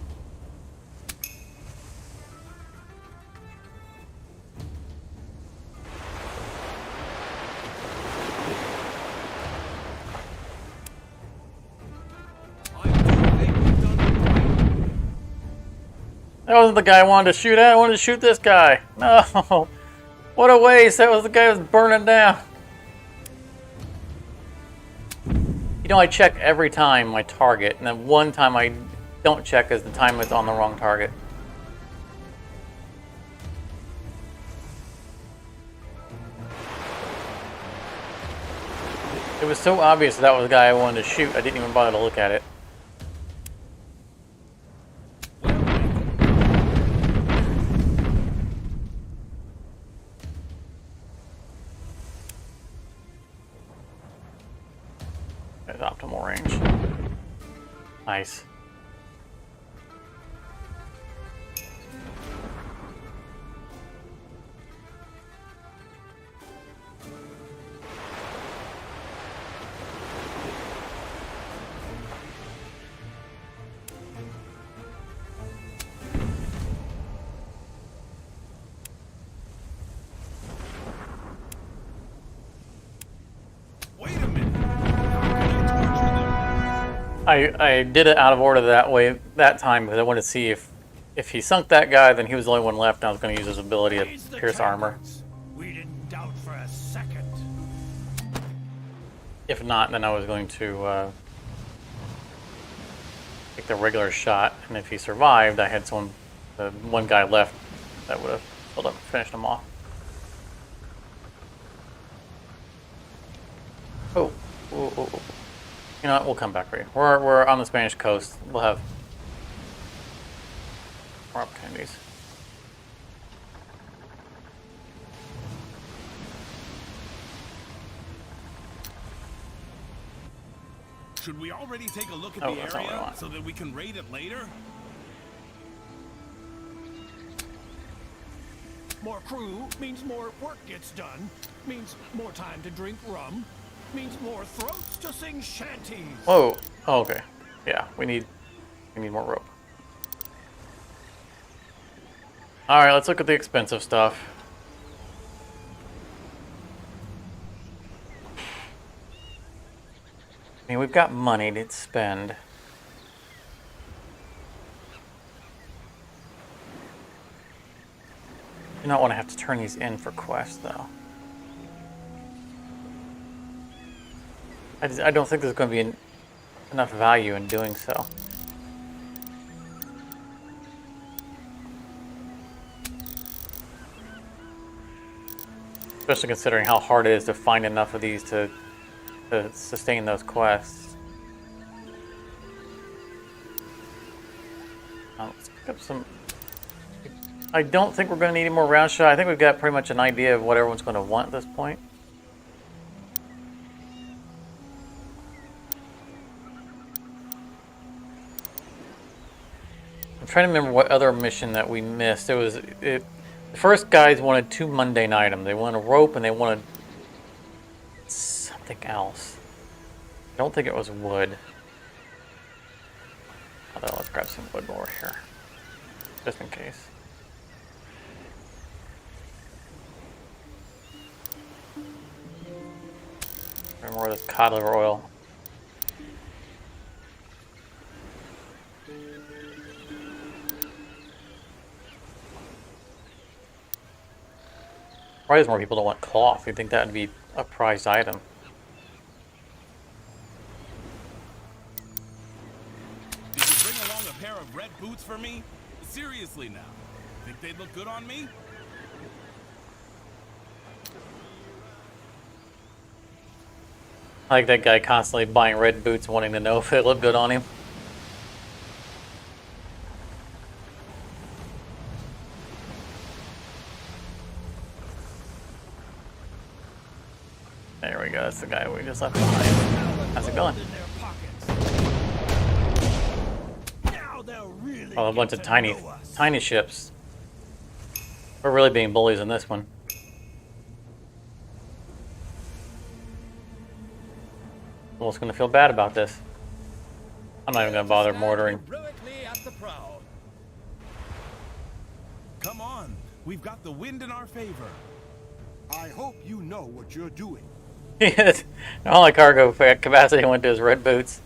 That wasn't the guy I wanted to shoot at. I wanted to shoot this guy. No. What a waste. That was the guy who was burning down. You know, I check every time my target, and then one time I don't check is the time it's on the wrong target. It was so obvious that was the guy I wanted to shoot, I didn't even bother to look at it. Optimal range. Nice. I did it out of order that way that time because I wanted to see if he sunk that guy, then he was the only one left, and I was going to use his ability to pierce armor. We didn't doubt for a second. If not, then I was going to take the regular shot, and if he survived, I had one guy left that would have filled up and finished him off. Oh. You know what? We'll come back for you. We're on the Spanish coast. We'll have more opportunities. Should we already take a look at Oh, the that's not what I area want. so that we can raid it later? More crew means more work gets done, means more time to drink rum, means more throats to sing shanties. Whoa. Oh, okay. Yeah, we need more rope. Alright, let's look at the expensive stuff. I mean, we've got money to spend. You don't want to have to turn these in for quests, though. I don't think there's going to be enough value in doing so. Especially considering how hard it is to find enough of these to sustain those quests. Let's pick up some... I don't think we're going to need any more round shot. I think we've got pretty much an idea of what everyone's going to want at this point. I'm trying to remember what other mission that we missed. The first guys wanted 2 mundane items. They wanted a rope and they wanted something else. I don't think it was wood. Although, let's grab some wood while we're here, just in case. More of this cod liver oil. Why does more people don't want cloth? You'd think that would be a prized item. Did you bring along a pair of red boots for me? Seriously now. Think they'd look good on me? I like that guy constantly buying red boots, wanting to know if they look good on him. There we go, that's the guy we just left behind. How's it going? Oh, a bunch of tiny ships. We're really being bullies in this one. Almost gonna feel bad about this. I'm not even gonna bother mortaring. Come on, we've got the wind in our favor. I hope you know what you're doing. All the cargo capacity went to his red boots.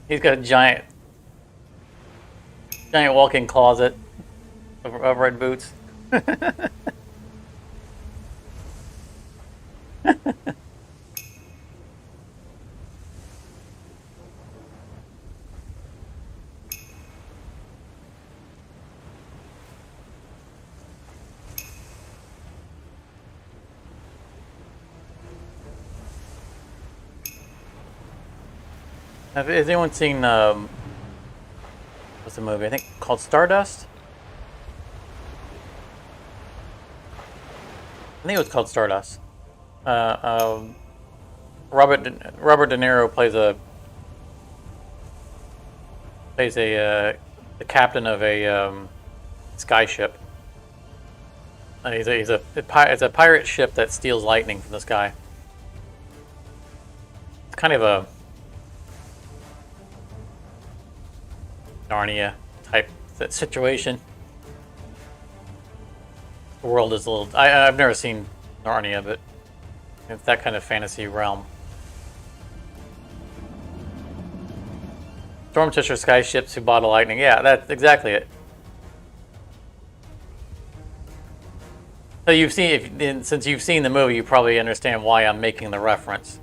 He's got a giant walk-in closet of red boots. Has anyone seen what's the movie? I think called Stardust. I think it was called Stardust. Robert De Niro plays the captain of a sky ship. It's a pirate ship that steals lightning from the sky. It's kind of a Narnia type situation. The world is a little... I've never seen Narnia, but it's that kind of fantasy realm. Stormchester sky ships who bottle lightning. Yeah, that's exactly it. So you've seen, since you've seen the movie, you probably understand why I'm making the reference.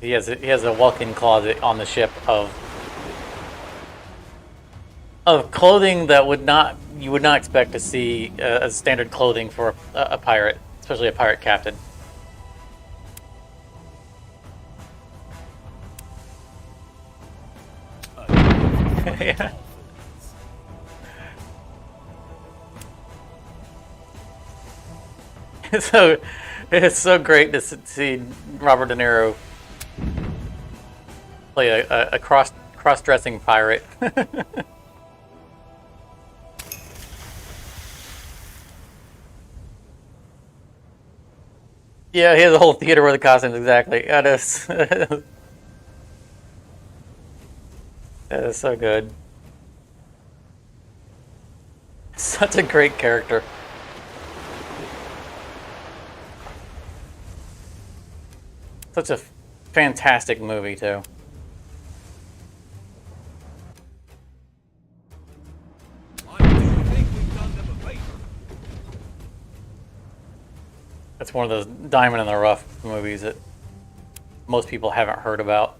He has a walk-in closet on the ship of clothing that you would not expect to see as standard clothing for a pirate, especially a pirate captain. Yeah. It's so great to see Robert De Niro play a cross-dressing pirate. Yeah, he has a whole theater with the costumes, exactly. That is, that is so good. Such a great character. Such a fantastic movie, too. I do think we've done them a favor. It's one of those diamond in the rough movies that most people haven't heard about.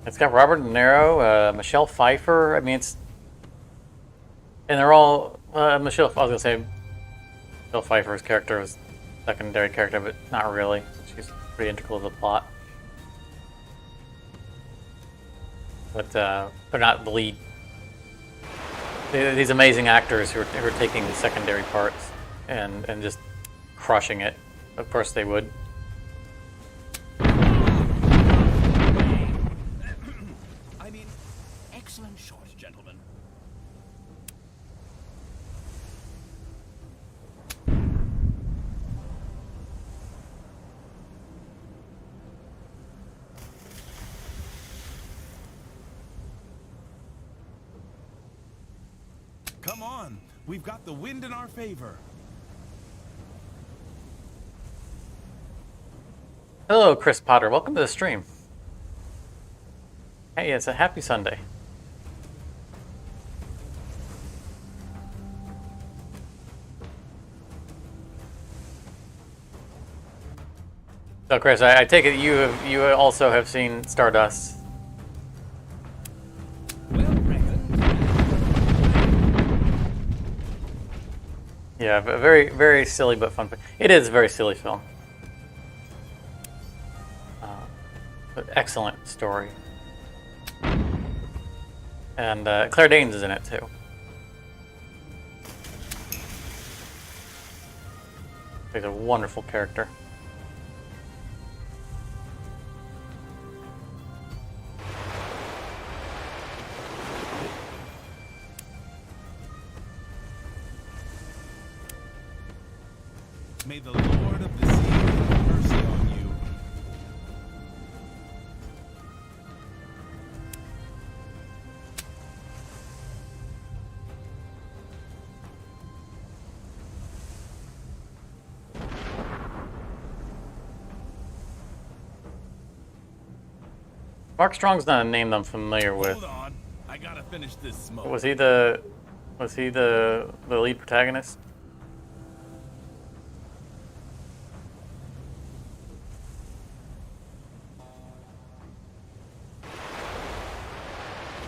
It's got Robert De Niro, Michelle Pfeiffer. I mean, it's... And they're all... I was going to say Michelle Pfeiffer's character was a secondary character, but not really. She's pretty integral to the plot. But they're not the lead. These amazing actors who are taking secondary parts and just crushing it. Of course they would. I mean, excellent shot, gentlemen. Come on, we've got the wind in our favor. Hello, Chris Potter. Welcome to the stream. Hey, it's a happy Sunday. So, Chris, I take it you also have seen Stardust. Well reckoned. Yeah, a very, very silly but fun. It is a very silly film. But excellent story. And Claire Danes is in it too. She's a wonderful character. May the Lord of the Sea have mercy on you. Mark Strong's not a name I'm familiar with. Hold on, I gotta finish this smoke. Was he the lead protagonist?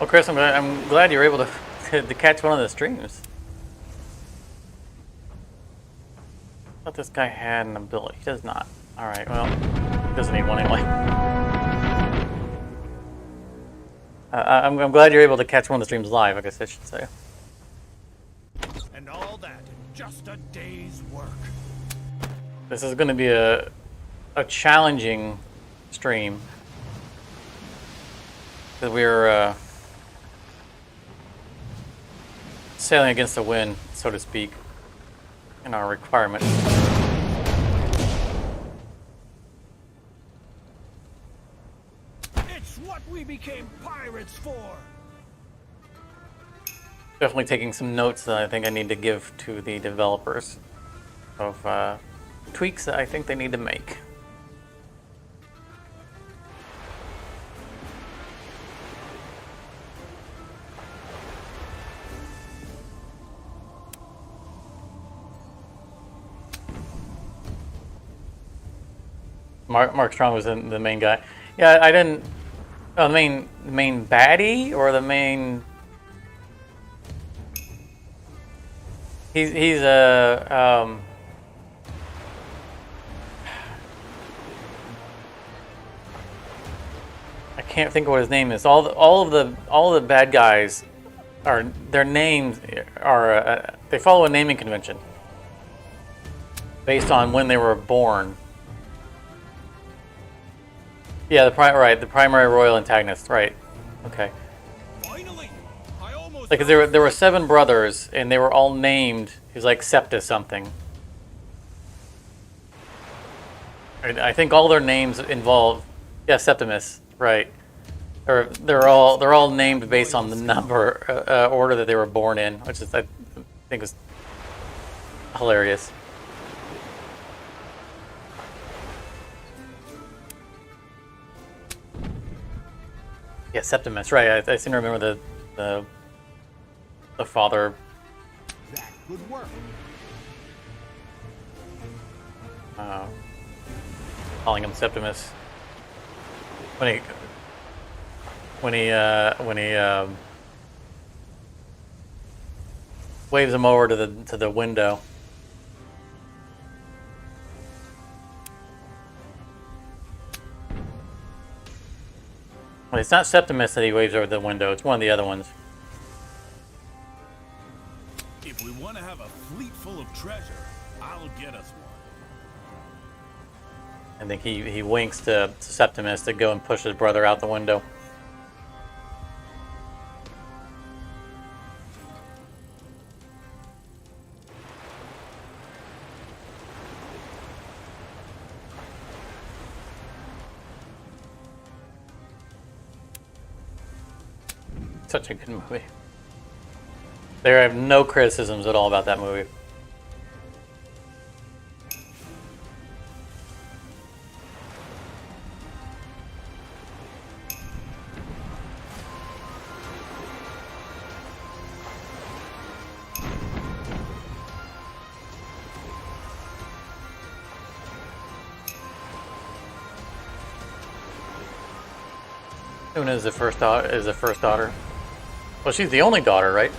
Well, Chris, I'm glad you were able to catch one of the streams. I thought this guy had an ability. He does not. All right. Well, he doesn't need one anyway. I'm glad you're able to catch one of the streams live, I guess I should say. And all that in just a day's work. This is going to be a challenging stream. Because we're sailing against the wind, so to speak, in our requirements. It's what we became pirates for. Definitely taking some notes that I think I need to give to the developers of tweaks that I think they need to make. Mark Strong was the main guy. Yeah, I didn't. Oh, the main baddie or the main. He's a I can't think of what his name is. All of the bad guys are their names are they follow a naming convention based on when they were born. Yeah, the primary royal antagonist, right? Okay. Finally, I almost. Like there were 7 brothers, and they were all named. He was like Septa something. I think all their names involve, yeah, Septimus, right? Or they're all named based on the number order that they were born in, which is I think is hilarious. Yeah, Septimus, right? I seem to remember the father. That could work. Calling him Septimus when he waves him over to the window. Well, it's not Septimus that he waves over the window. It's one of the other ones. If we want to have a fleet full of treasure, I'll get us one. I think he winks to Septimus to go and push his brother out the window. Such a good movie. There, I have no criticisms at all about that movie. Una is the first daughter. Well, she's the only daughter, right?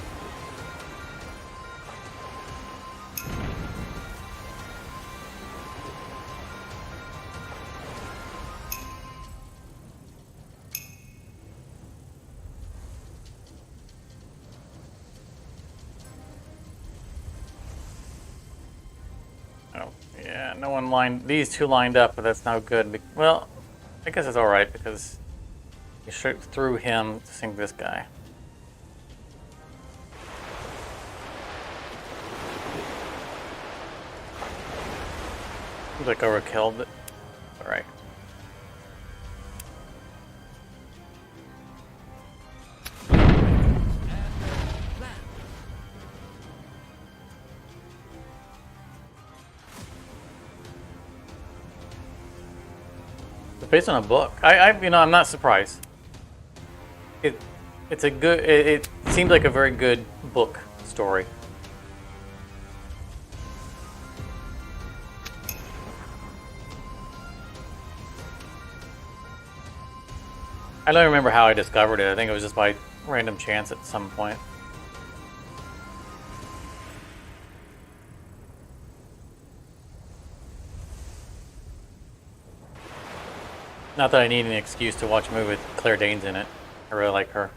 Oh, yeah, no one lined, these two lined up, but that's not good. Well, I guess it's alright because you shoot through him to sink this guy. Seems like overkill, but alright. It's based on a book. I'm not surprised. It's a good. It seems like a very good book story. I don't remember how I discovered it. I think it was just by random chance at some point. Not that I need an excuse to watch a movie with Claire Danes in it. I really like her.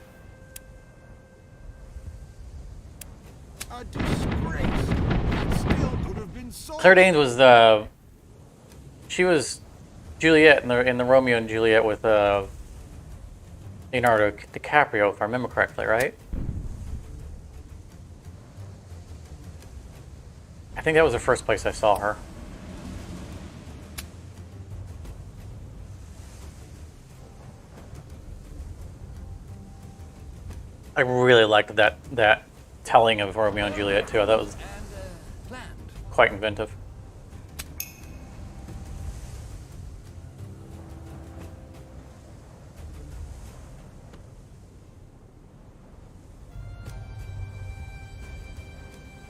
A disgrace. That still could have been sold. Claire Danes was she was Juliet in the Romeo and Juliet with Leonardo DiCaprio, if I remember correctly, right? I think that was the first place I saw her. I really liked that telling of Romeo and Juliet too. That was quite inventive.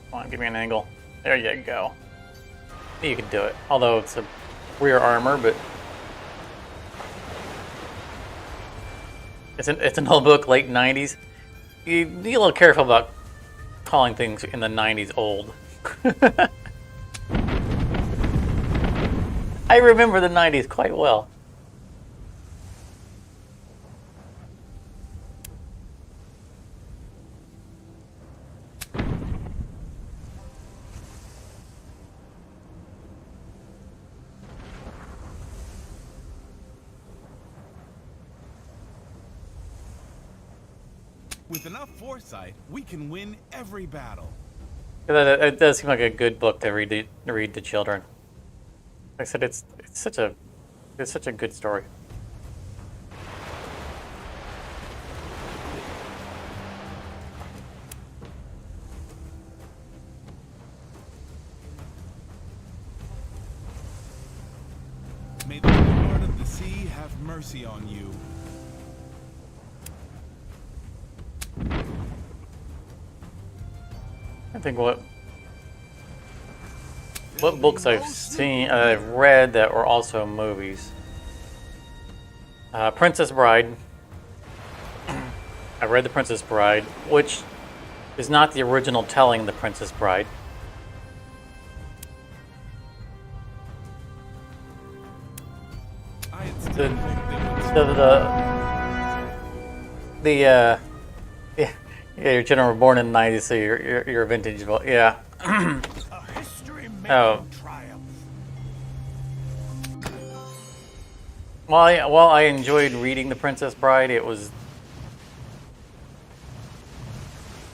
Come on, give me an angle. There you go. You can do it. Although it's a rear armor, but it's an old book, late 90s. You need a little careful about calling things in the 90s old. I remember the 90s quite well. With enough foresight, we can win every battle. It does seem like a good book to read to children. Like I said, it's It's such a good story. May the Lord of the Sea have mercy on you. I think what books I've read that were also movies. Princess Bride. I read The Princess Bride, which is not the original telling of The Princess Bride. I had The still hoped they would yeah, your children were born in the 90s, so you're a vintage. Yeah. A history-making Oh. triumph. While I enjoyed reading The Princess Bride, it was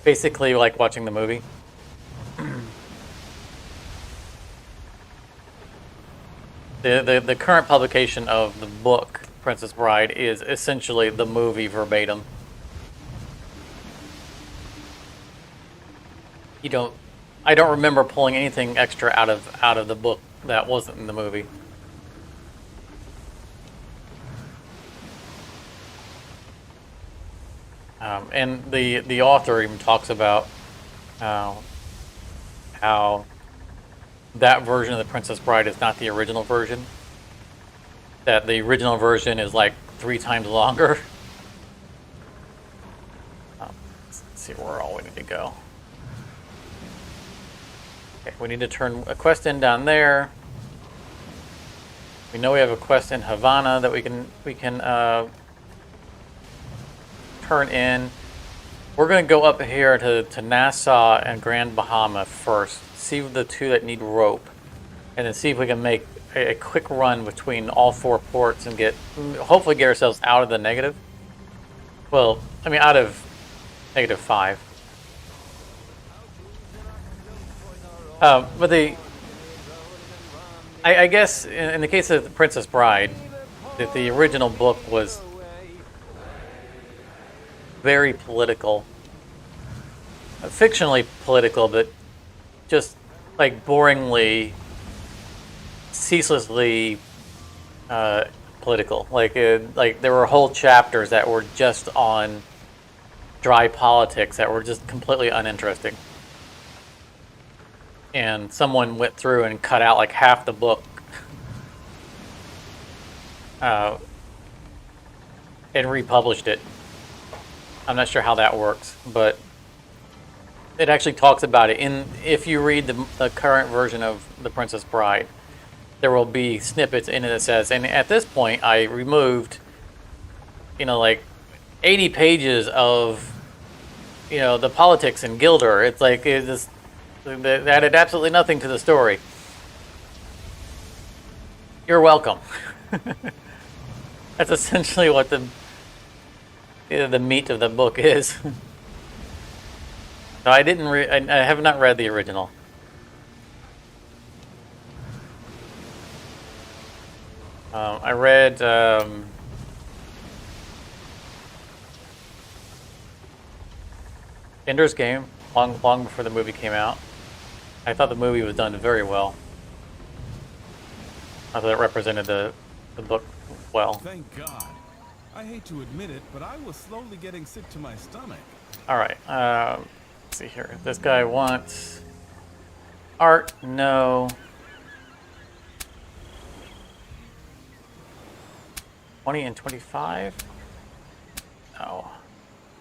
basically like watching the movie. The current publication of the book Princess Bride is essentially the movie verbatim. I don't remember pulling anything extra out of the book that wasn't in the movie. And the author even talks about how that version of The Princess Bride is not the original version. That the original version is like 3 times longer. Let's see where all we need to go. Okay, we need to turn a quest in down there. We know we have a quest in Havana that we can turn in. We're going to go up here to Nassau and Grand Bahama first. See the 2 that need rope, and then see if we can make a quick run between all 4 ports and hopefully get ourselves out of the negative. Well, I mean out of -5. But I guess in the case of The Princess Bride, that the original book was very political, fictionally political, but just like boringly, ceaselessly political. Like there were whole chapters that were just on dry politics that were just completely uninteresting. And someone went through and cut out like half the book and republished it. I'm not sure how that works, but it actually talks about it. If you read the current version of The Princess Bride, there will be snippets in it that says, and at this point I removed, like 80 pages of, the politics in Gilder. It's like, that added absolutely nothing to the story. You're welcome. That's essentially what the meat of the book is. So I have not read the original. I read Ender's Game long before the movie came out. I thought the movie was done very well. I thought it represented the book well. Thank God. I hate to admit it, but I was slowly getting sick to my stomach. All right. Let's see here. This guy wants art. No. 20 and 25. No.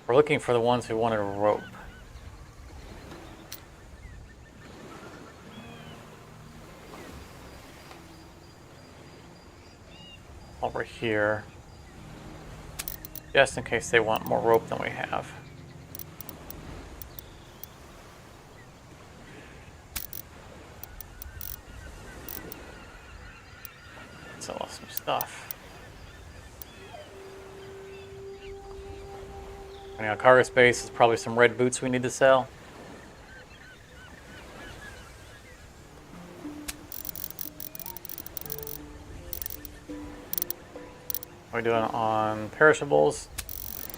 We're looking for the ones who wanted a rope. Over here, just in case they want more rope than we have. Sell us some stuff. Running out of cargo space is probably some red boots we need to sell. What are we doing on perishables?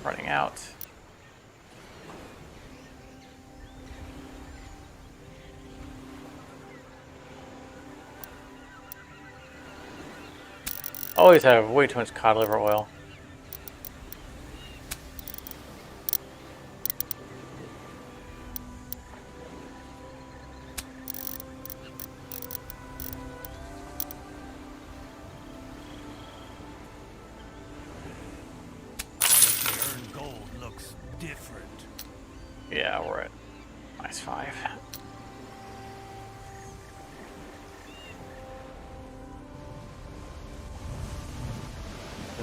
Running out. Always have way too much cod liver oil. The earned gold looks different. Yeah, we're at -5.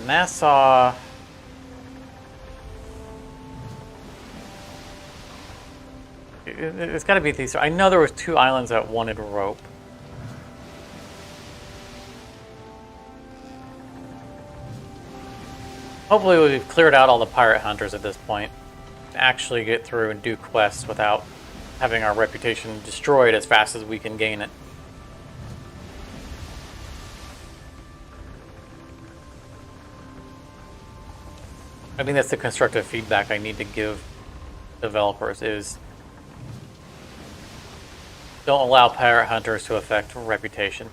Nassau. It's got to be these. I know there was 2 islands that wanted rope. Hopefully we've cleared out all the pirate hunters at this point. Actually get through and do quests without having our reputation destroyed as fast as we can gain it. I think that's the constructive feedback I need to give developers is don't allow pirate hunters to affect reputation.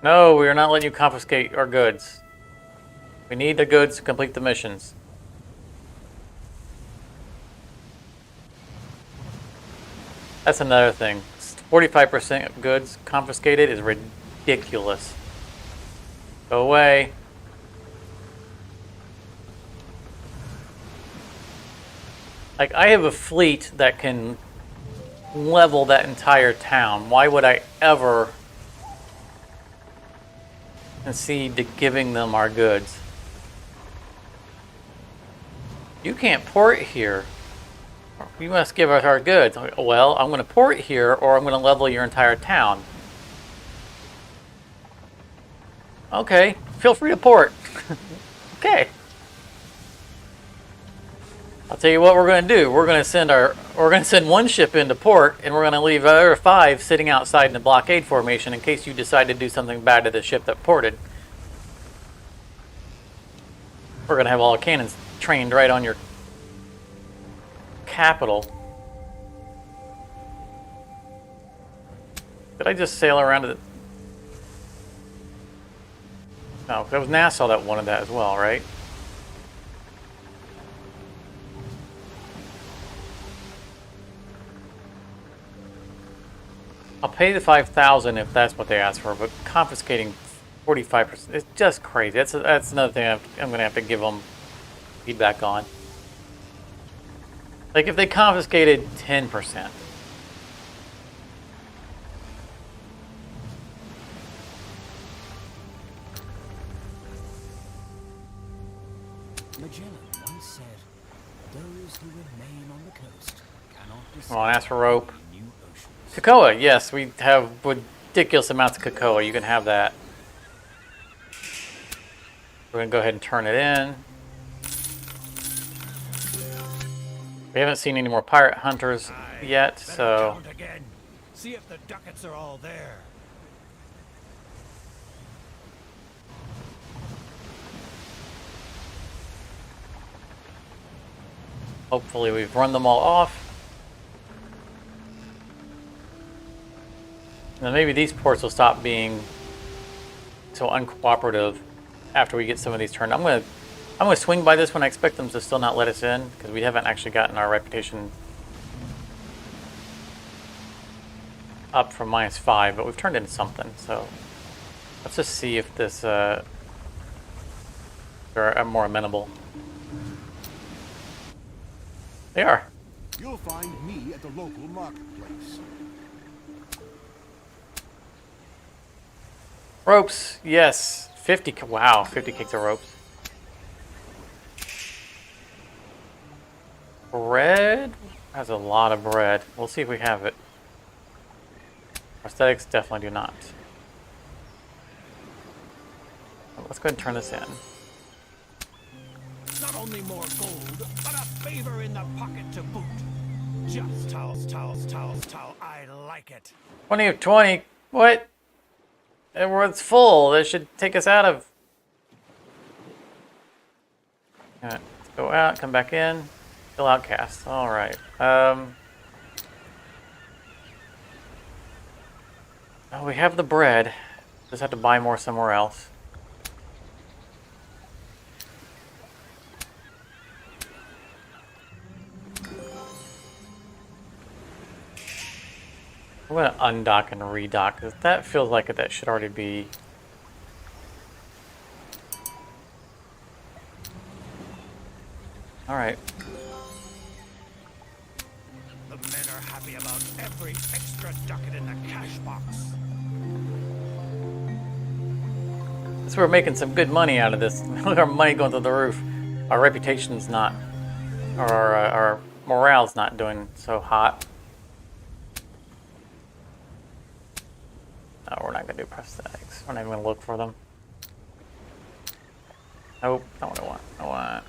No, we are not letting you confiscate our goods. We need the goods to complete the missions. That's another thing. 45% of goods confiscated is ridiculous. Go away. Like, I have a fleet that can level that entire town. Why would I ever concede to giving them our goods? You can't port here. You must give us our goods. Well, I'm going to port here, or I'm going to level your entire town. Okay, feel free to port. Okay. I'll tell you what we're going to do. We're going to send 1 ship into port, and we're going to leave the other 5 sitting outside in the blockade formation in case you decide to do something bad to the ship that ported. We're going to have all the cannons trained right on your capital. Did I just sail around to the... No, that was Nassau that wanted that as well, right? I'll pay the 5,000 if that's what they ask for, but confiscating 45%, it's just crazy. That's another thing I'm going to have to give them feedback on. Like, if they confiscated 10%. Magellan once said, "Those who remain on the coast cannot Come on, ask for rope. new oceans." Cocoa, yes, we have ridiculous amounts of cocoa. You can have that. We're going to go ahead and turn it in. We haven't seen any more pirate hunters yet, Better so... count again. See if the ducats are all there. Hopefully we've run them all off. And then maybe these ports will stop being so uncooperative after we get some of these turned. I'm gonna swing by this one. I expect them to still not let us in because we haven't actually gotten our reputation up from -5, but we've turned into something. So let's just see if this they're more amenable. They are. You'll find me at the local marketplace. Ropes, yes. 50, wow, 50 cakes of ropes. Bread? Has a lot of bread. We'll see if we have it. Prosthetics definitely do not. Let's go ahead and turn this in. only more gold, but a favor in the pocket to boot. Just towels. I like it. 20 of 20. What? Everyone's full. That should take us out of. Alright, let's go out, come back in. Still outcast. Alright. Oh, we have the bread. Just have to buy more somewhere else. I'm gonna undock and redock because that feels like that should already be. All right. The men are happy about every extra ducat in the cash box. So we're making some good money out of this. Look at our money going through the roof. Our reputation's not, or our morale's not doing so hot. No, we're not gonna do prosthetics. We're not even gonna look for them. Nope, not what I want. I want.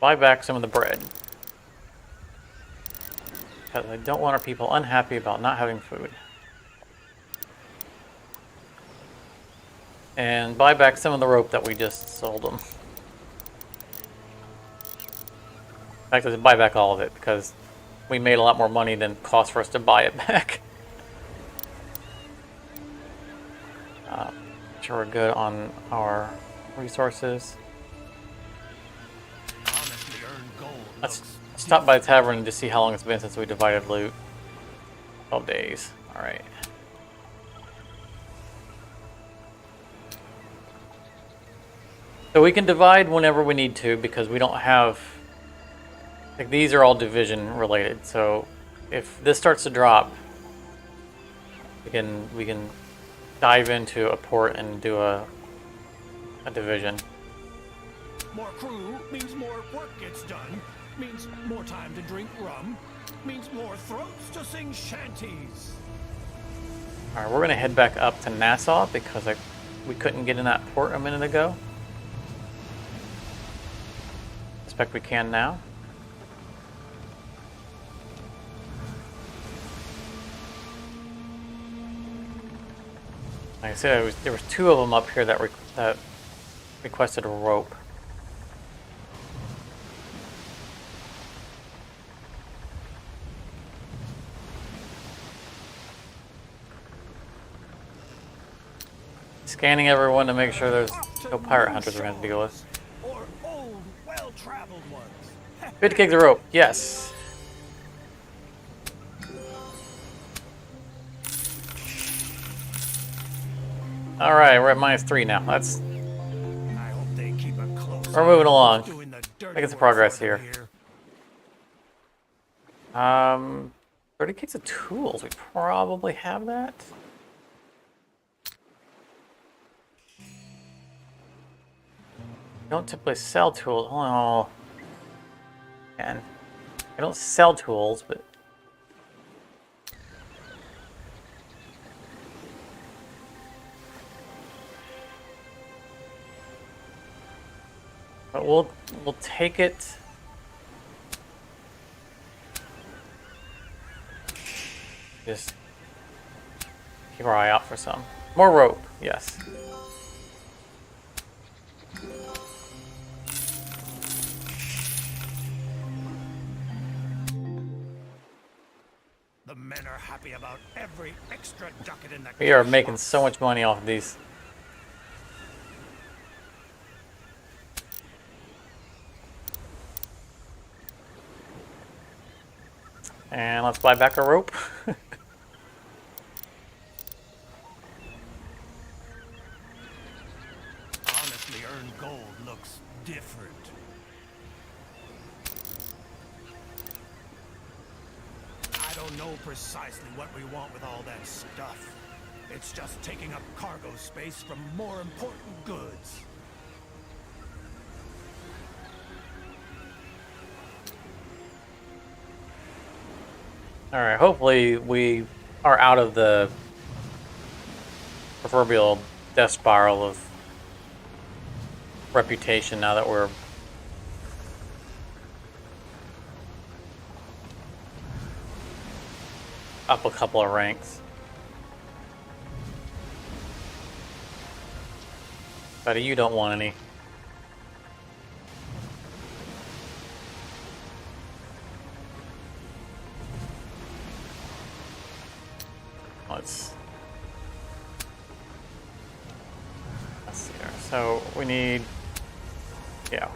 Buy back some of the bread. Because I don't want our people unhappy about not having food. And buy back some of the rope that we just sold them. In fact, let's buy back all of it because we made a lot more money than it cost for us to buy it back. Sure we're good on our resources. Honestly earned gold. Let's stop by the tavern to see how long it's been since we divided loot. 12 days. Alright. So we can divide whenever we need to because we don't have... Like, these are all division related, so if this starts to drop, we can dive into a port and do a division. More crew means more work gets done, means more time to drink rum, means more throats to sing shanties. Alright, we're gonna head back up to Nassau because we couldn't get in that port a minute ago. Expect we can now. Like I said, there was two of them up here that requested a rope. Scanning everyone to make sure there's no pirate hunters we're going to deal with. Or old, well-traveled ones. 50 gigs of rope, yes. All right, we're at -3 now. I hope they keep a close We're moving eye along. doing the dirty Making some work progress for here. them 30 gigs of tools. We probably have that. I don't typically sell tools. Oh, and I don't sell tools, but we'll take it. Just keep our eye out for some more rope. Yes. The men are happy about every extra ducat in the We are cash making box. so much money off of these. And let's buy back a rope. Honestly earned gold looks different. I don't know precisely what we want with all that stuff. It's just taking up cargo space from more important goods. Alright, hopefully we are out of the proverbial death spiral of reputation now that we're up a couple of ranks. Buddy, you don't want any. Let's see here. So we need, yeah.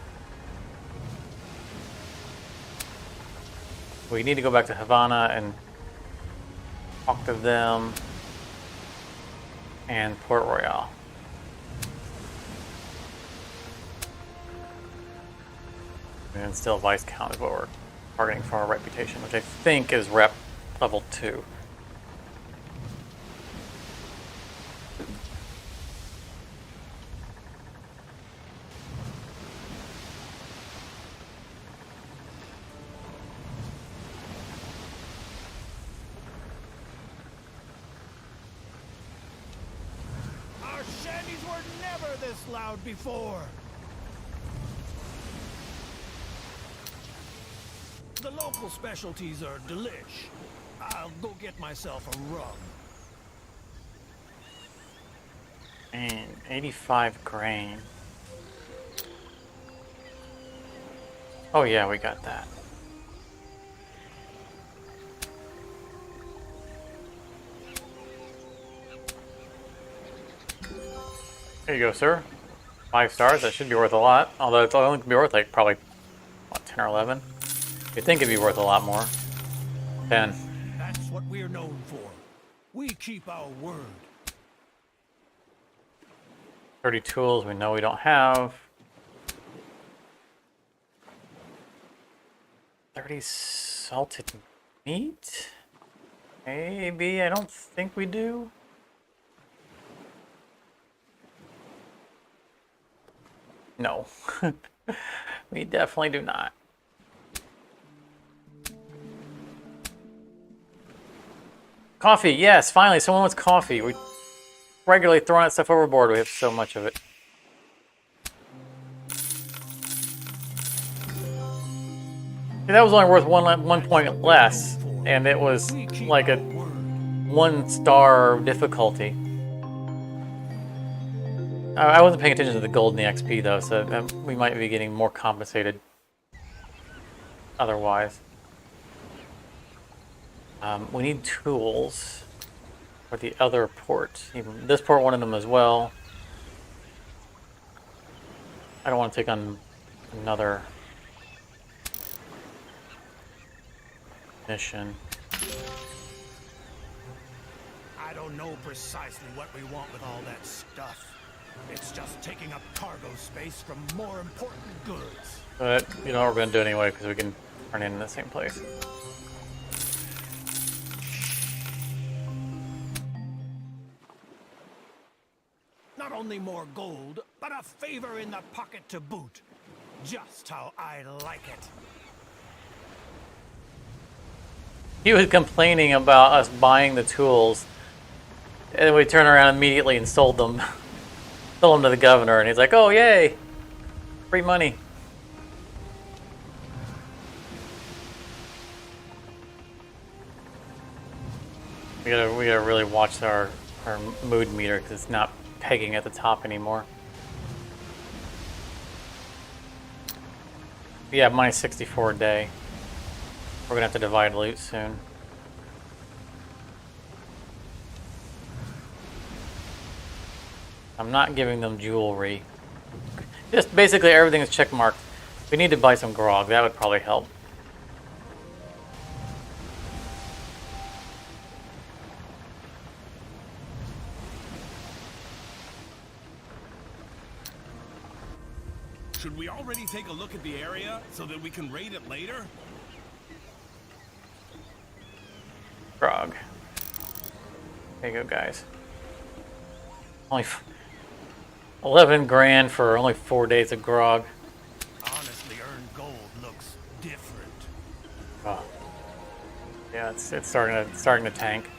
We need to go back to Havana and talk to them and Port Royal. And still vice count is what we're targeting for our reputation, which I think is rep level 2. Our shanties were never this loud before. The local specialties are delish. I'll go get myself a rum. And 85 grain. Oh yeah, we got that. There you go, sir. 5 stars, that should be worth a lot. Although it's only going to be worth like probably, what, 10 or 11? You'd think it'd be worth a lot more. 10. That's what we're known for. We keep our word. 30 tools we know we don't have. 30 salted meat? Maybe, I don't think we do. No. We definitely do not. Coffee, yes, finally, someone wants coffee. We regularly throw that stuff overboard. We have so much of it. See, that was only worth one point less, and it was like a 1-star difficulty. I wasn't paying attention to the gold and the XP though, so we might be getting more compensated otherwise. We need tools for the other port. Even this port wanted them as well. I don't want to take on another mission. I don't know precisely what we want with all that stuff. It's just taking up cargo space from more important goods. But you know what we're going to do anyway, because we can turn it in the same place. Not only more gold, but a favor in the pocket to boot. Just how I like it. He was complaining about us buying the tools, and then we turned around immediately and sold them. Sold them to the governor, and he's like, "Oh, yay! Free money." We gotta really watch our mood meter because it's not pegging at the top anymore. Yeah, minus 64 a day. We're gonna have to divide loot soon. I'm not giving them jewelry. Just basically everything is checkmarked. We need to buy some grog. That would probably help. Should we already take a look at the area so that we can raid it later? Grog. There you go, guys. Only 11 grand for only 4 days of grog. Honestly, earned gold looks different. Oh. Yeah, it's starting to tank.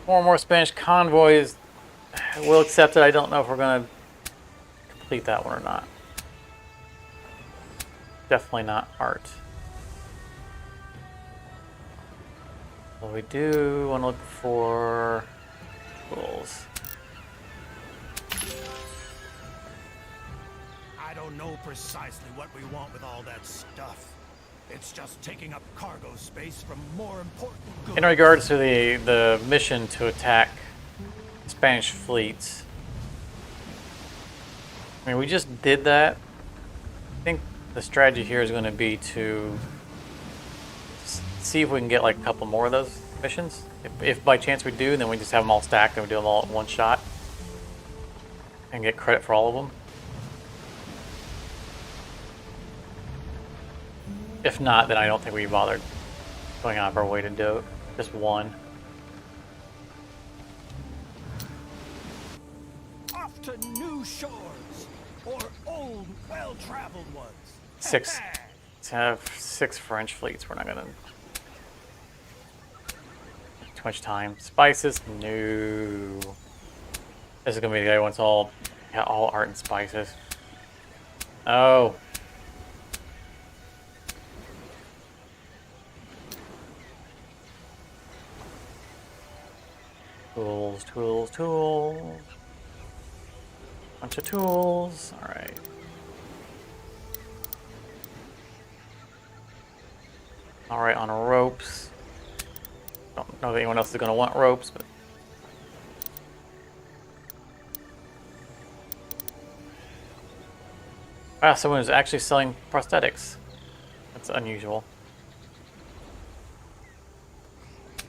More and more Spanish convoys. We'll accept it. I don't know if we're going to complete that one or not. Definitely not art. Well, we do want to look for tools. I don't know precisely what we want with all that stuff. It's just taking up cargo space from more important goods. In regards to the mission to attack Spanish fleets, I mean, we just did that. I think the strategy here is going to be to see if we can get like a couple more of those missions. If by chance we do, then we just have them all stacked and we do them all at one shot and get credit for all of them. If not, then I don't think we bothered going out of our way to do it. Just one. Off to new shores, or old, well-traveled ones. Six. To have 6 French fleets, we're not gonna. Too much time. Spices, no. This is gonna be the other one. It's all, yeah, all art and spices. Oh. Tools, tools, tools. Bunch of tools. All right. All right, on ropes. Don't know that anyone else is going to want ropes, but someone is actually selling prosthetics. That's unusual.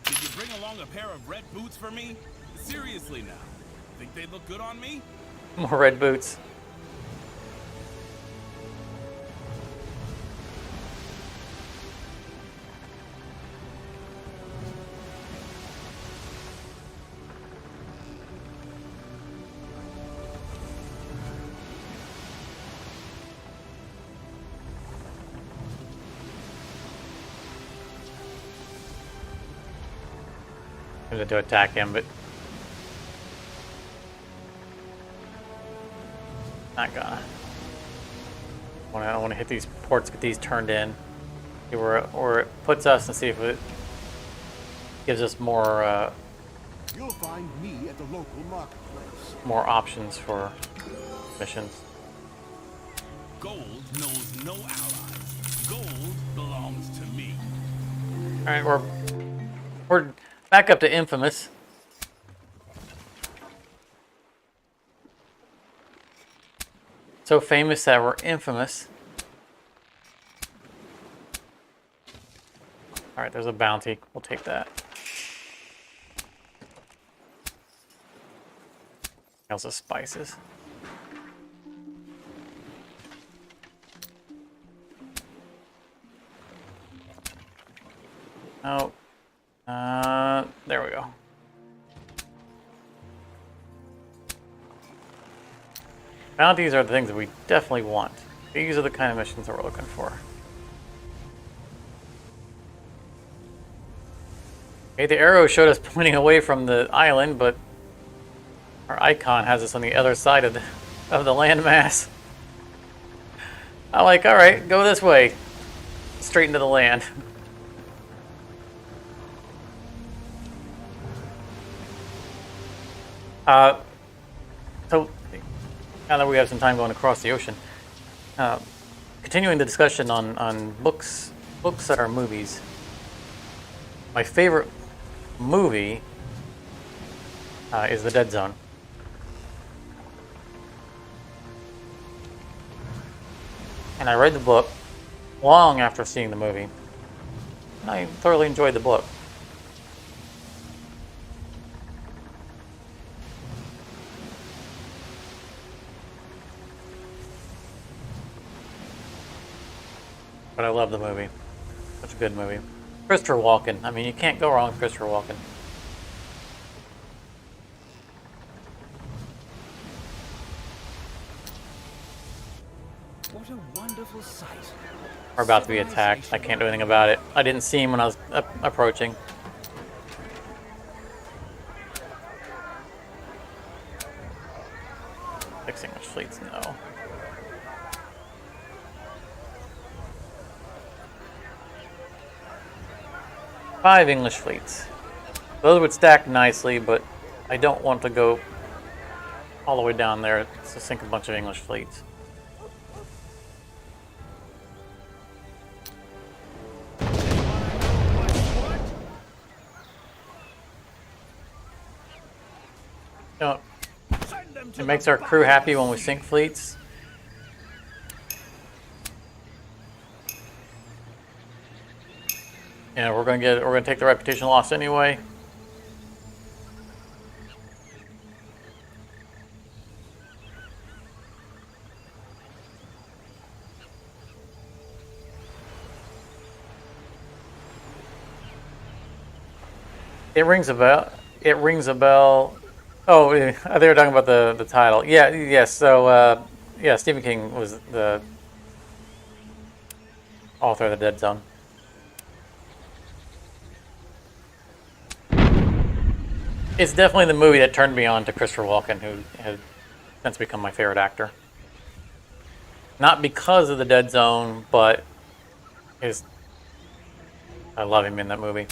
Did you bring along a pair of red boots for me? Seriously now. Think they'd look good on me? More red boots. To attack him, but not gonna. I want to hit these ports, get these turned in, see where it puts us, and see if it gives us more You'll find me at the local marketplace. more options for missions. Gold knows no allies. Gold belongs to me. All right, we're back up to Infamous. So famous that we're infamous. All right, there's a bounty. We'll take that. Also spices. Oh. There we go. Bounties are the things that we definitely want. These are the kind of missions that we're looking for. Okay, the arrow showed us pointing away from the island, but our icon has us on the other side of the landmass. I'm like, all right, go this way, straight into the land. So now that we have some time going across the ocean, continuing the discussion on books that are movies. My favorite movie is The Dead Zone. And I read the book long after seeing the movie. And I thoroughly enjoyed the book. But I love the movie. Such a good movie. Christopher Walken. I mean, you can't go wrong with Christopher Walken. What a wonderful sight. We're about to be attacked. I can't do anything about it. I didn't see him when I was approaching. 5 English fleets. Those would stack nicely, but I don't want to go all the way down there to sink a bunch of English fleets. You know, it makes our crew happy when we sink fleets. Yeah, we're gonna take the reputation loss anyway. It rings a bell. It rings a bell. Oh, they were talking about the title. Yeah, yes. So, yeah, Stephen King was the author of The Dead Zone. It's definitely the movie that turned me on to Christopher Walken, who has since become my favorite actor. Not because of The Dead Zone, but I love him in that movie.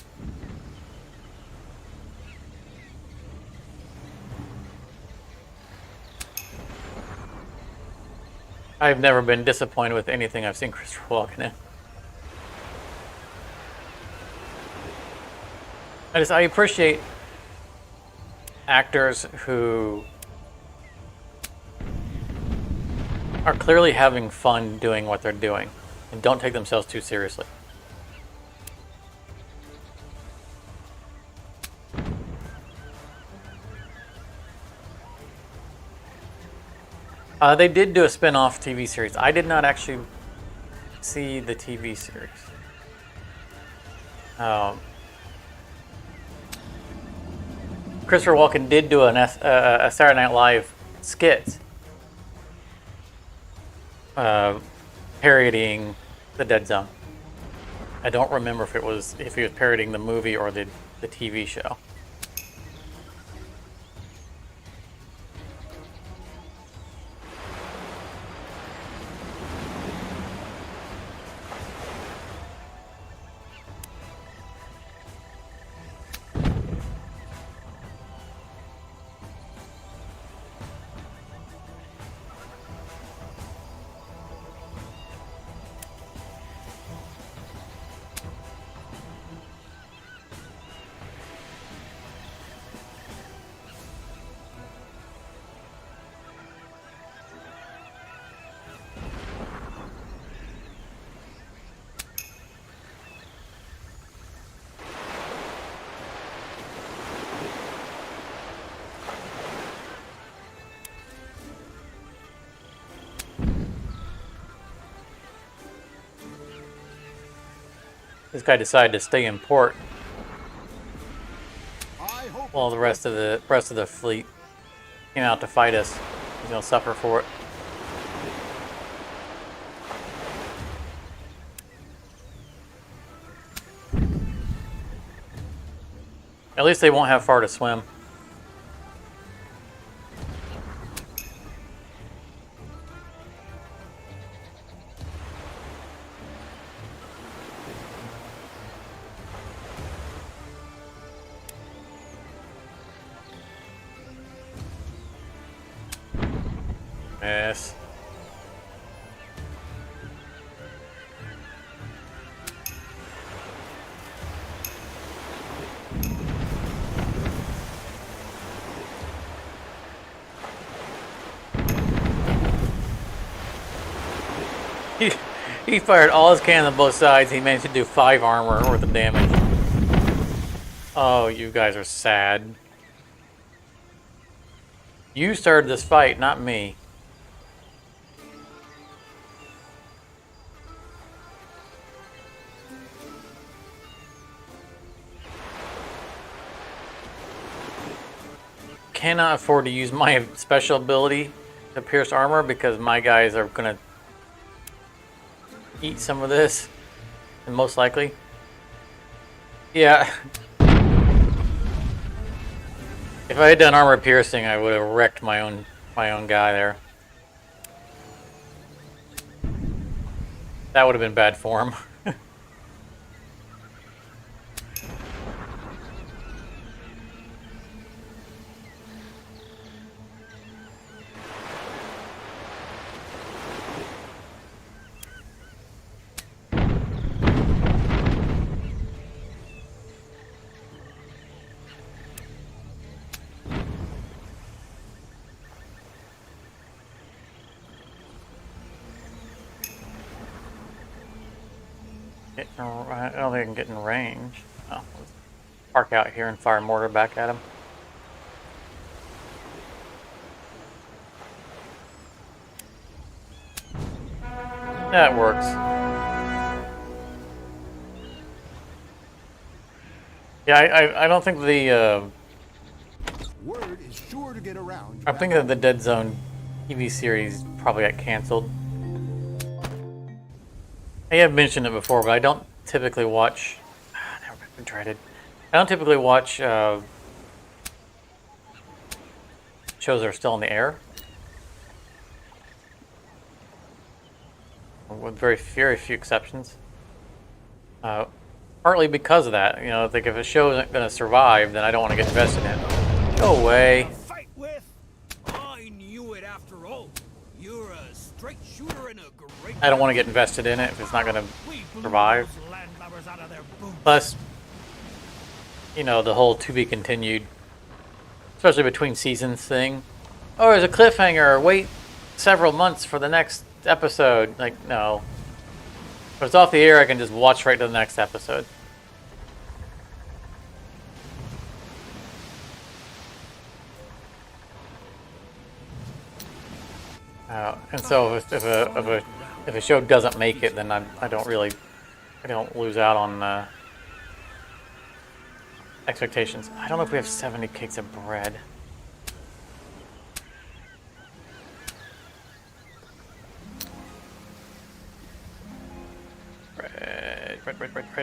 I've never been disappointed with anything I've seen Christopher Walken in. I appreciate actors who are clearly having fun doing what they're doing and don't take themselves too seriously. They did do a spin-off TV series. I did not actually see the TV series. Christopher Walken did do a Saturday Night Live skit parodying The Dead Zone. I don't remember if he was parodying the movie or the TV show. This guy decided to stay in port while the rest of the fleet came out to fight us. He's gonna suffer for it. At least they won't have far to swim. Yes. He fired all his cannons on both sides. He managed to do 5 armor worth of damage. Oh, you guys are sad. You started this fight, not me. Cannot afford to use my special ability to pierce armor because my guys are gonna eat some of this, and most likely. Yeah. If I had done armor piercing, I would have wrecked my own guy there. That would have been bad form. I don't think I can get in range. Oh, let's park out here and fire mortar back at him. That works. Yeah, I don't think the Word is sure to get around. I'm thinking that the Dead Zone TV series probably got canceled. I have mentioned it before, but I don't typically watch. Never been dreaded. I don't typically watch shows that are still in the air, with very few exceptions. Partly because of that, you know, like if a show isn't going to survive, then I don't want to get invested in it. Go away. Fight with? I knew it after all. You're a straight shooter and a great. I don't want to get invested in it if it's not going to We blew survive. those landlubbers out of their boots. Plus, you know, the whole to be continued, especially between seasons thing. Oh, there's a cliffhanger. Wait several months for the next episode. Like, no. If it's off the air, I can just watch right to the next episode. And so if a show doesn't make it, then I don't lose out on expectations. I don't know if we have 70 cakes of bread.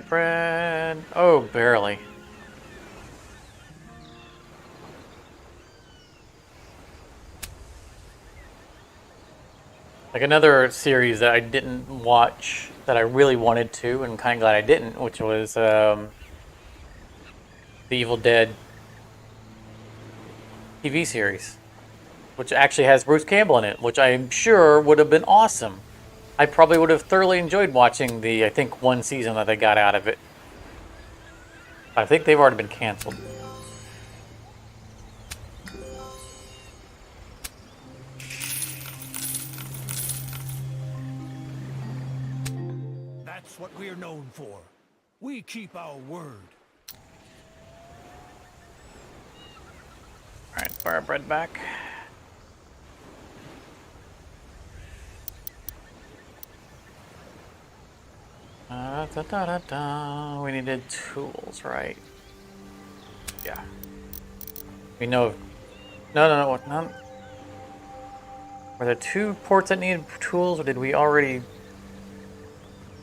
Bread. Oh, barely. Like another series that I didn't watch that I really wanted to, and kind of glad I didn't, which was the Evil Dead TV series, which actually has Bruce Campbell in it, which I'm sure would have been awesome. I probably would have thoroughly enjoyed watching the, I think, one season that they got out of it. I think they've already been canceled. That's what we're known for. We keep our word. Alright, fire bread back. We needed tools, right? Yeah. We know. No. None. Were there two ports that needed tools, or did we already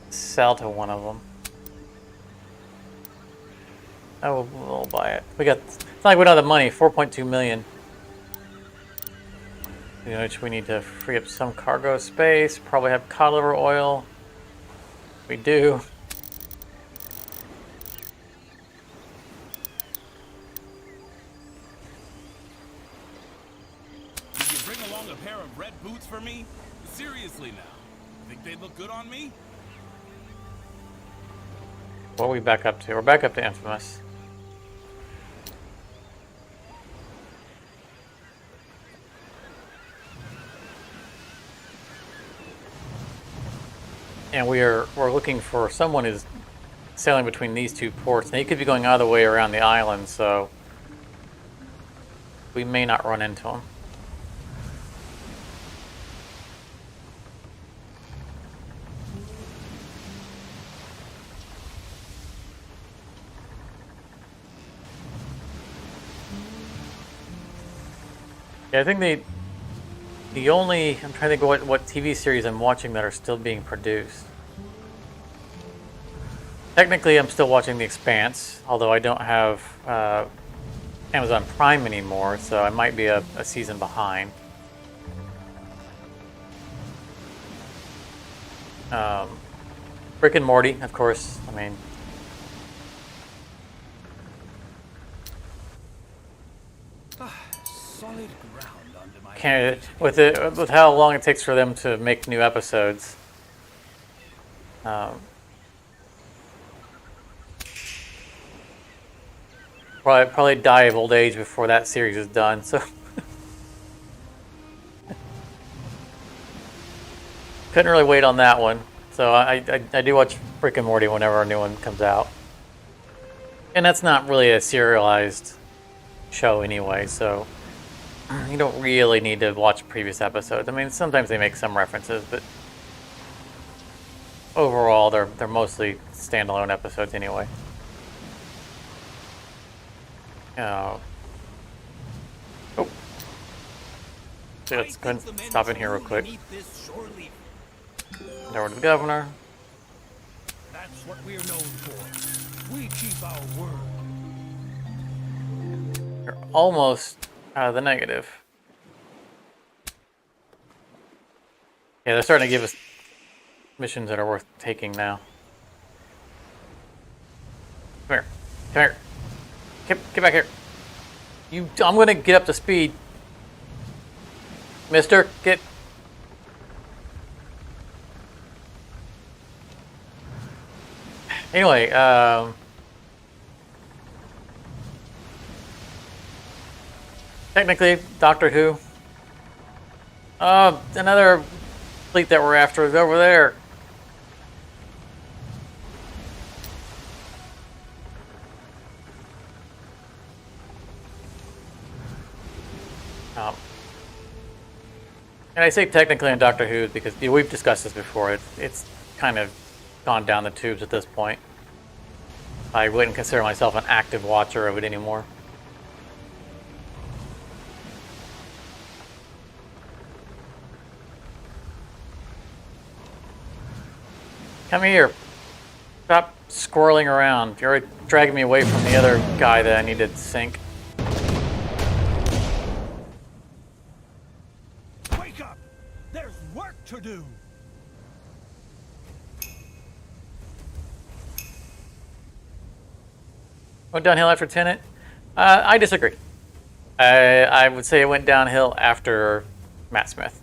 sell to one of them? Oh, we'll buy it. We got. It's not like we don't have the money. 4.2 million. In which we need to free up some cargo space. Probably have cod liver oil. We do. Did you bring along a pair of red boots for me? Seriously now. Think they look good on me? What are we back up to? We're back up to Infamous. And we're looking for someone who's sailing between these two ports. And he could be going either way around the island, so we may not run into him. Yeah, I think the only, I'm trying to think of what TV series I'm watching that are still being produced. Technically, I'm still watching The Expanse, although I don't have Amazon Prime anymore, so I might be a season behind. Rick and Morty, of course. I mean, Solid ground under my can't with how long it takes for them to make new episodes. Probably die of old age before that series is done. So couldn't really wait on that one. So I do watch Rick and Morty whenever a new one comes out. And that's not really a serialized show anyway, so you don't really need to watch previous episodes. I mean, sometimes they make some references, but overall they're mostly standalone episodes anyway. Oh. So let's go ahead and stop in here real quick. Over to the governor. That's what we're known for. We keep our word. You're almost out of the negative. Yeah, they're starting to give us missions that are worth taking now. Come here. Come here. Get back here. I'm gonna get up to speed. Mister, get. Anyway, technically, Doctor Who. Another fleet that we're after is over there. And I say technically in Doctor Who because we've discussed this before. It's kind of gone down the tubes at this point. I wouldn't consider myself an active watcher of it anymore. Come here. Stop squirreling around. You're dragging me away from the other guy that I needed to sink. Wake up! There's work to do! Went downhill after Tenet? I disagree. I would say it went downhill after Matt Smith.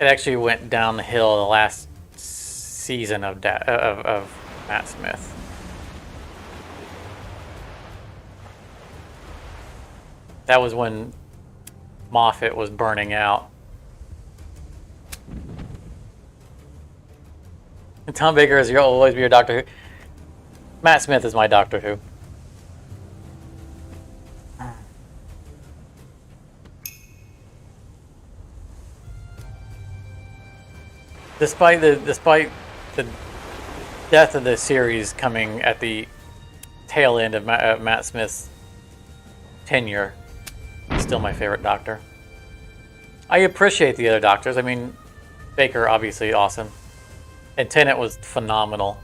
It actually went downhill the last season of Matt Smith. That was when Moffat was burning out. And Tom Baker is, you'll always be your Doctor Who. Matt Smith is my Doctor Who. Despite the death of the series coming at the tail end of Matt Smith's tenure, he's still my favorite Doctor. I appreciate the other Doctors. I mean, Baker obviously awesome, and Tennant was phenomenal.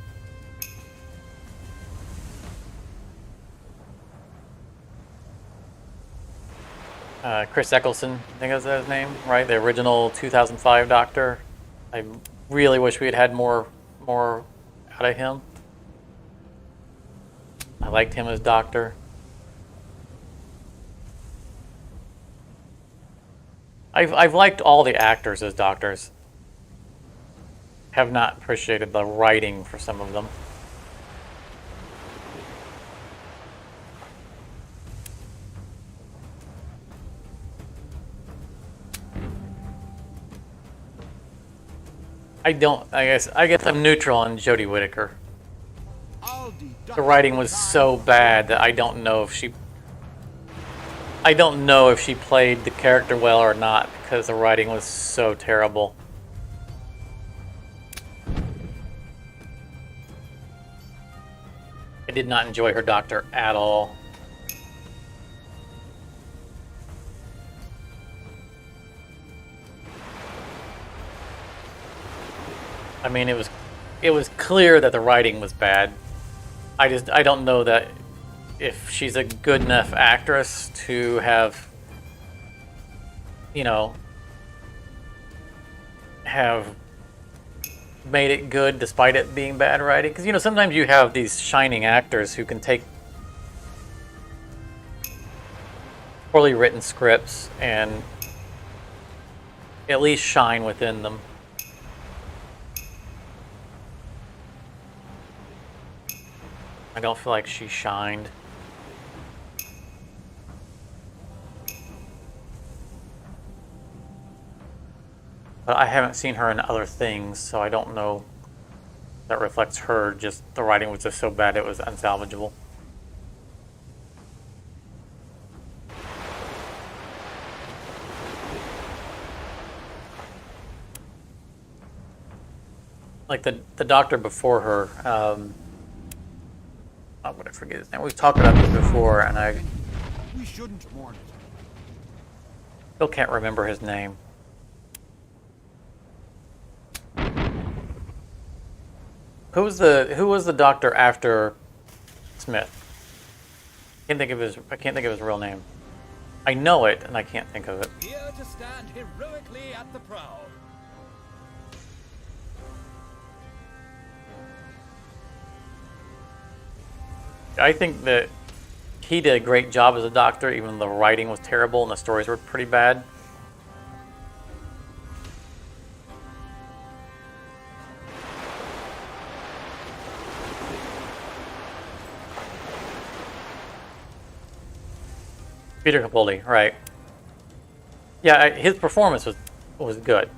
Chris Eccleston, I think that's his name, right? The original 2005 Doctor. I really wish we had had more out of him. I liked him as Doctor. I've liked all the actors as Doctors. Have not appreciated the writing for some of them. I guess I'm neutral on Jodie Whittaker. The writing was so bad that I don't know if she played the character well or not because the writing was so terrible. I did not enjoy her Doctor at all. I mean, it was clear that the writing was bad. I don't know that if she's a good enough actress to have, have made it good despite it being bad writing. Because, sometimes you have these shining actors who can take poorly written scripts and at least shine within them. I don't feel like she shined. But I haven't seen her in other things, so I don't know if that reflects her. Just the writing was just so bad it was unsalvageable. Like the doctor before her, I'm gonna forget his name. We've talked about this before, and I We shouldn't mourn it. still can't remember his name. Who was the doctor after Smith? I can't think of his real name. I know it, and I can't think of it. Here to stand heroically at the prow. I think that he did a great job as a doctor, even though the writing was terrible and the stories were pretty bad. Peter Capaldi, right? Yeah, his performance was good.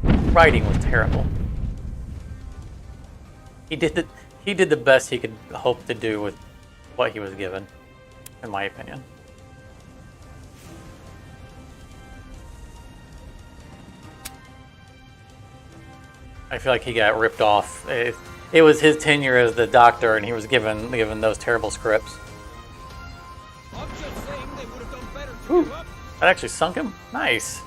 Writing was terrible. He did the best he could hope to do with what he was given, in my opinion. I feel like he got ripped off. It was his tenure as the doctor, and he was given those terrible scripts. I'm just saying they would have done better to Ooh, give up. that actually sunk him. Nice.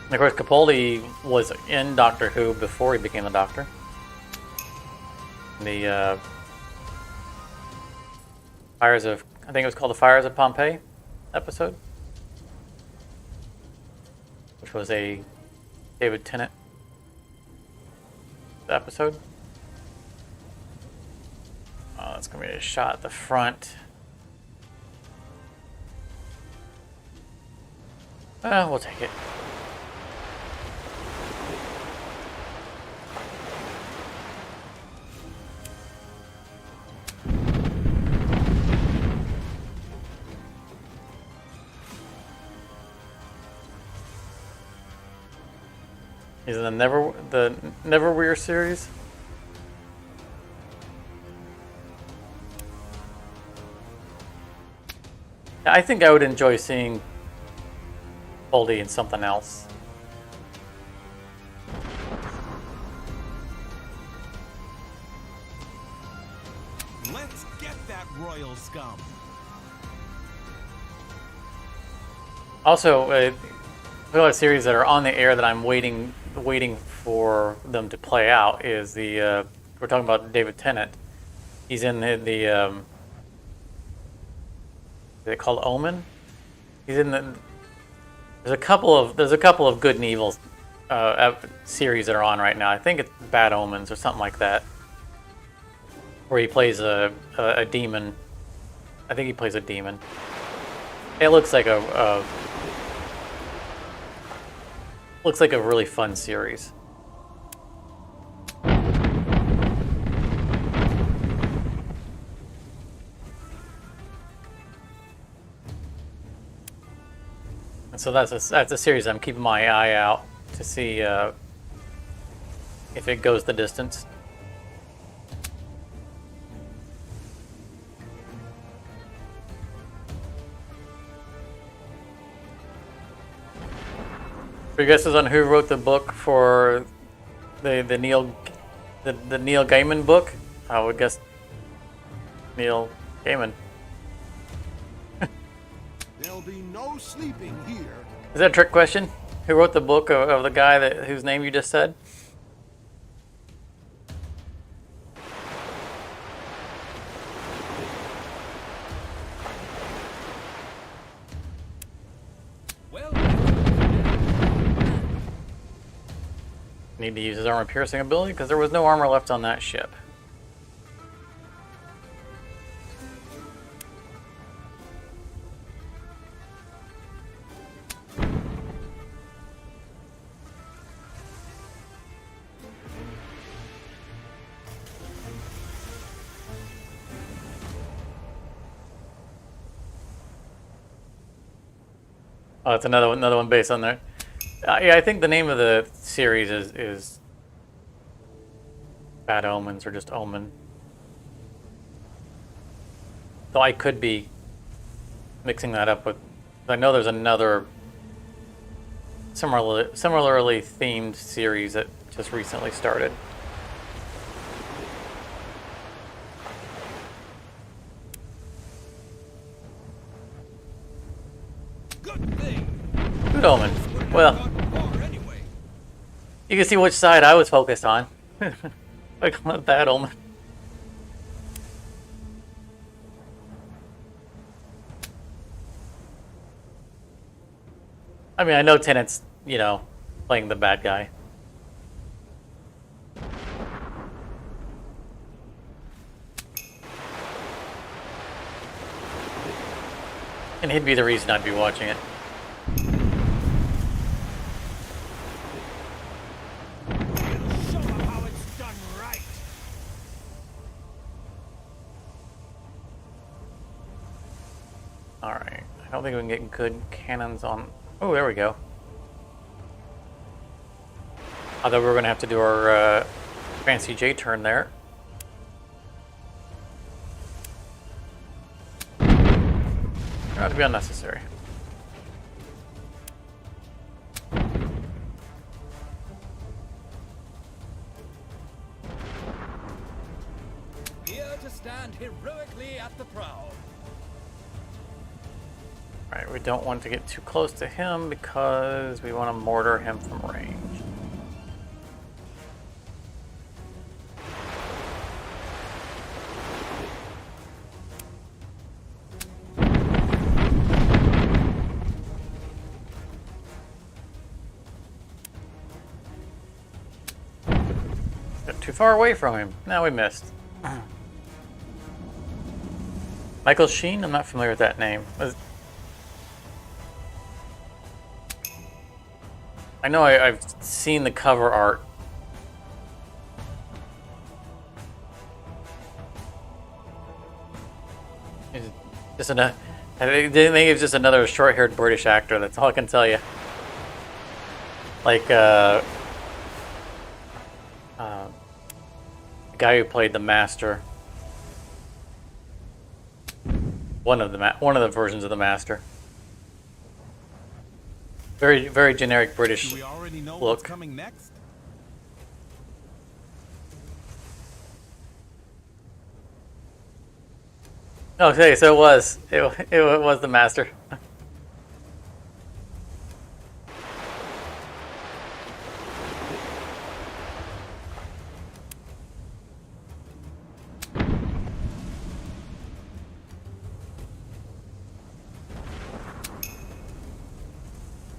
And of course, Capaldi was in Doctor Who before he became the Doctor. The Fires of, I think it was called the Fires of Pompeii episode, which was a David Tennant episode. That's gonna be a shot at the front. We'll take it. He's in the Neverwhere series. I think I would enjoy seeing Boldy in something else. Let's get that royal scum. Also, a lot of series that are on the air that I'm waiting for them to play out is the we're talking about David Tennant. He's in the is it called Omen? He's in the there's a couple of Good and Evil series that are on right now. I think it's Bad Omens or something like that, where he plays a demon. I think he plays a demon. It looks like a really fun series. And so that's a series I'm keeping my eye out to see if it goes the distance. Your guesses on who wrote the book for the Neil Gaiman book? I would guess Neil Gaiman. There'll be no sleeping here. Is that a trick question? Who wrote the book of the guy whose name you just said? Well, Need to use his armor piercing ability because there was no armor left on that ship. Oh, it's another one based on there. Yeah, I think the name of the series is Bad Omens or just Omen. Though I could be mixing that up with. I know there's another similarly themed series that just recently started. Good thing. Good Omen. Well, Anyway. you can see which side I was focused on. I call it Bad Omen. I mean, I know Tennant's, playing the bad guy. And he'd be the reason I'd be watching it. Show them how it's done right. Alright. I don't think we can get good cannons on... Oh, there we go. I thought we were going to have to do our fancy J turn there. Not to be unnecessary. Here to stand heroically at the prow. Right, we don't want to get too close to him because we want to mortar him from range. Got too far away from him. Now we missed. Michael Sheen? I'm not familiar with that name. I know I've seen the cover art. Just I think it's just another short-haired British actor. That's all I can tell you. Like the guy who played the Master. One of the versions of the Master. Very, very generic British Do we already know look. what's coming next? Okay, so it was the Master.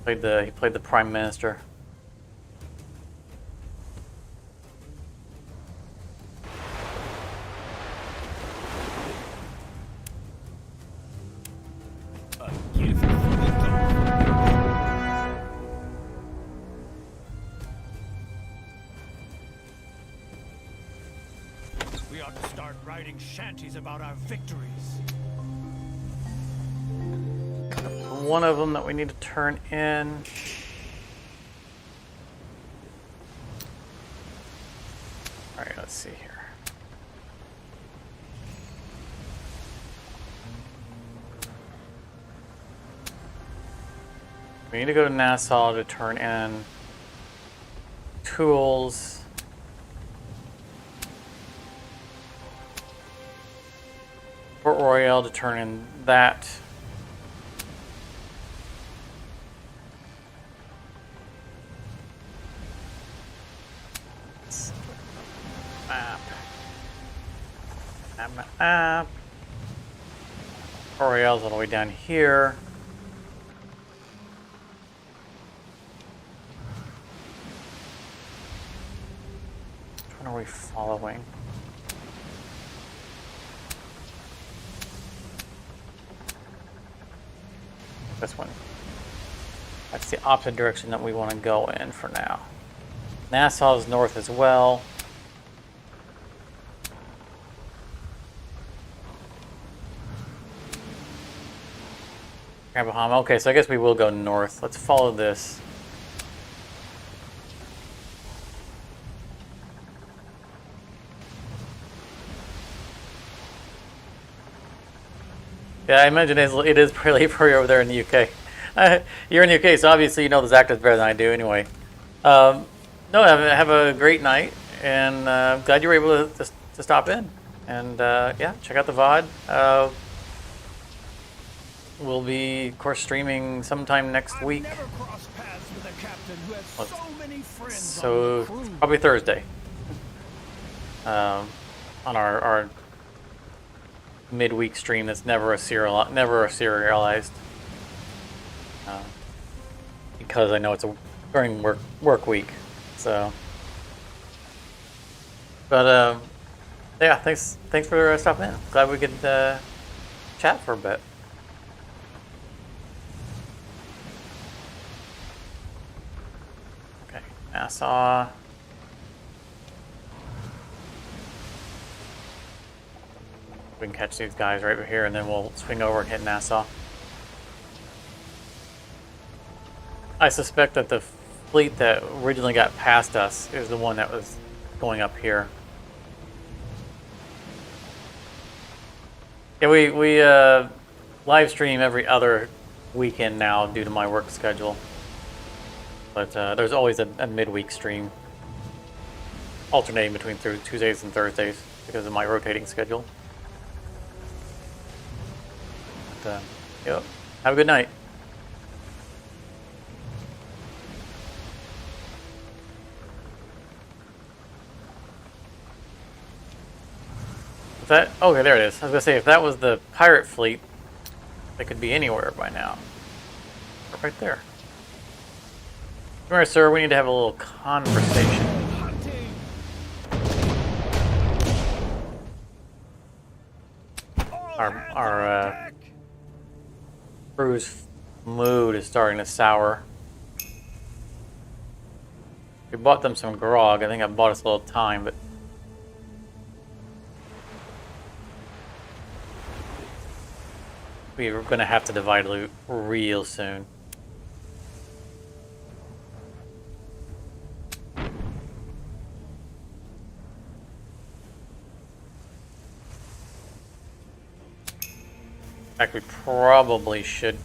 He played the Prime Minister. A gift from the goat. We ought to start writing shanties about our victories. One of them that we need to turn in. All right, let's see here. We need to go to Nassau to turn in tools. Port Royal to turn in that. Map. Royale's all the way down here. Which one are we following? This one. That's the opposite direction that we want to go in for now. Nassau's north as well. Bahama. Okay, so I guess we will go north. Let's follow this. Yeah, I imagine it is pretty late for you over there in the UK. You're in the UK, so obviously you know those actors better than I do anyway. No, have a great night, and glad you were able to stop in. And yeah, check out the VOD. We'll be, of course, streaming sometime next week. Never crossed paths with a captain who has so many friends So on the crew. probably Thursday. On our midweek stream that's never a serialized. Because I know it's a during work week. So, but yeah, thanks for stopping in. Glad we could chat for a bit. Okay, Nassau. We can catch these guys right over here, and then we'll swing over and hit Nassau. I suspect that the fleet that originally got past us is the one that was going up here. Yeah, we live stream every other weekend now due to my work schedule. But there's always a midweek stream, alternating between Tuesdays and Thursdays because of my rotating schedule. But, yep. Have a good night. Okay, there it is. I was gonna say, if that was the pirate fleet, they could be anywhere by now. Right there. Come here, sir. We need to have a little conversation. Hunting. All hands on Our deck. crew's mood is starting to sour. We bought them some grog. I think I bought us a little time, but we're gonna have to divide loot real soon. In fact, we probably should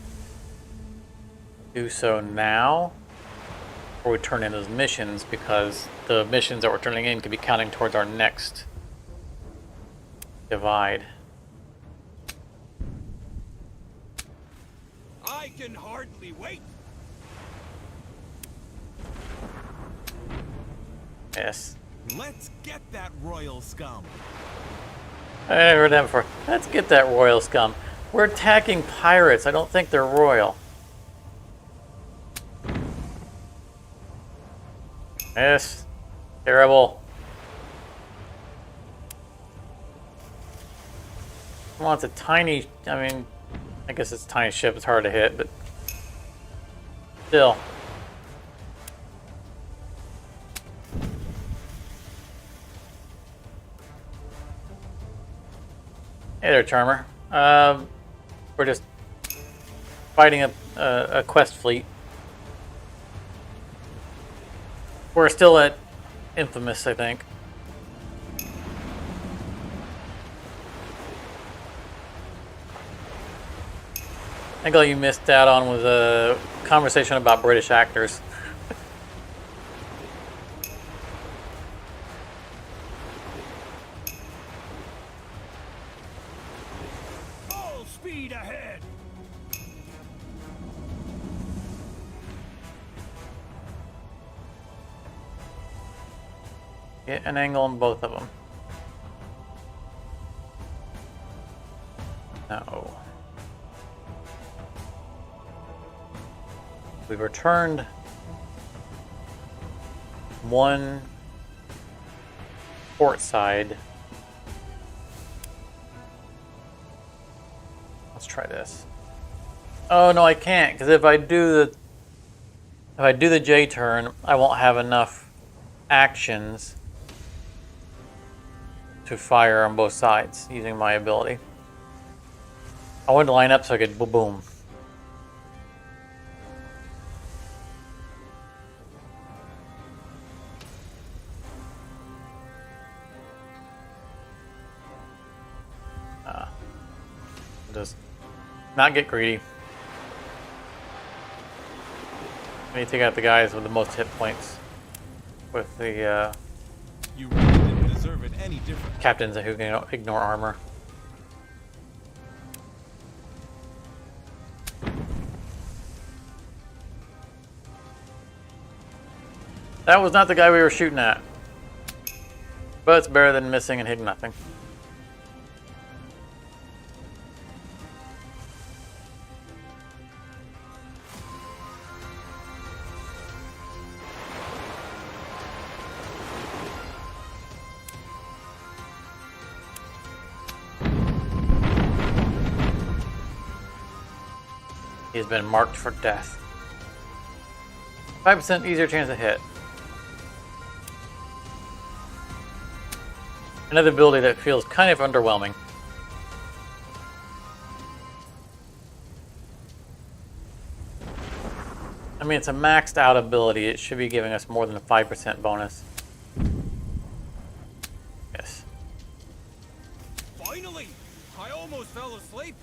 do so now, before we turn in those missions, because the missions that we're turning in could be counting towards our next divide. I can hardly wait. Yes. Let's get that royal scum. I heard that before. Let's get that royal scum. We're attacking pirates. I don't think they're royal. Yes. Terrible. Well, it's a tiny... I mean, I guess it's a tiny ship. It's hard to hit, but... still. Hey there, Charmer. We're just fighting a quest fleet. We're still at Infamous, I think. I think all you missed out on was a conversation about British actors. Full speed ahead. Get an angle on both of them. No. We've returned one port side. Let's try this. Oh no, I can't, because if I do the J turn, I won't have enough actions to fire on both sides using my ability. I wanted to line up so I could boom. Just not get greedy. We need to take out the guys with the most hit points. With the You really didn't deserve it any different. captains who can ignore armor. That was not the guy we were shooting at. But it's better than missing and hitting nothing. He's been marked for death. 5% easier chance to hit. Another ability that feels kind of underwhelming. I mean, it's a maxed out ability. It should be giving us more than a 5% bonus. Yes. Finally! I almost fell asleep.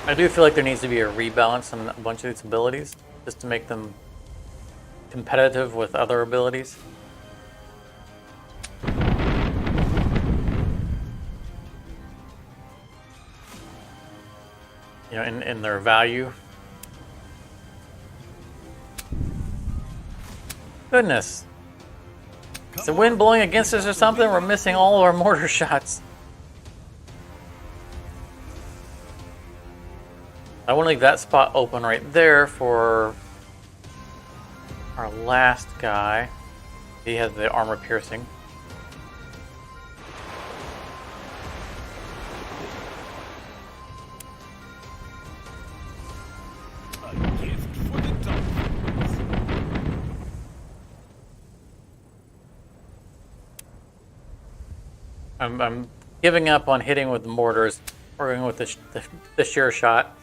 I do feel like there needs to be a rebalance on a bunch of these abilities, just to make them competitive with other abilities. You know, in their value. Goodness. Is the wind blowing against us or something? We're missing all of our mortar shots. I want to leave that spot open right there for our last guy. He has the armor piercing. A gift for the Dolphins. I'm giving up on hitting with the mortars. We're going with the sure shot.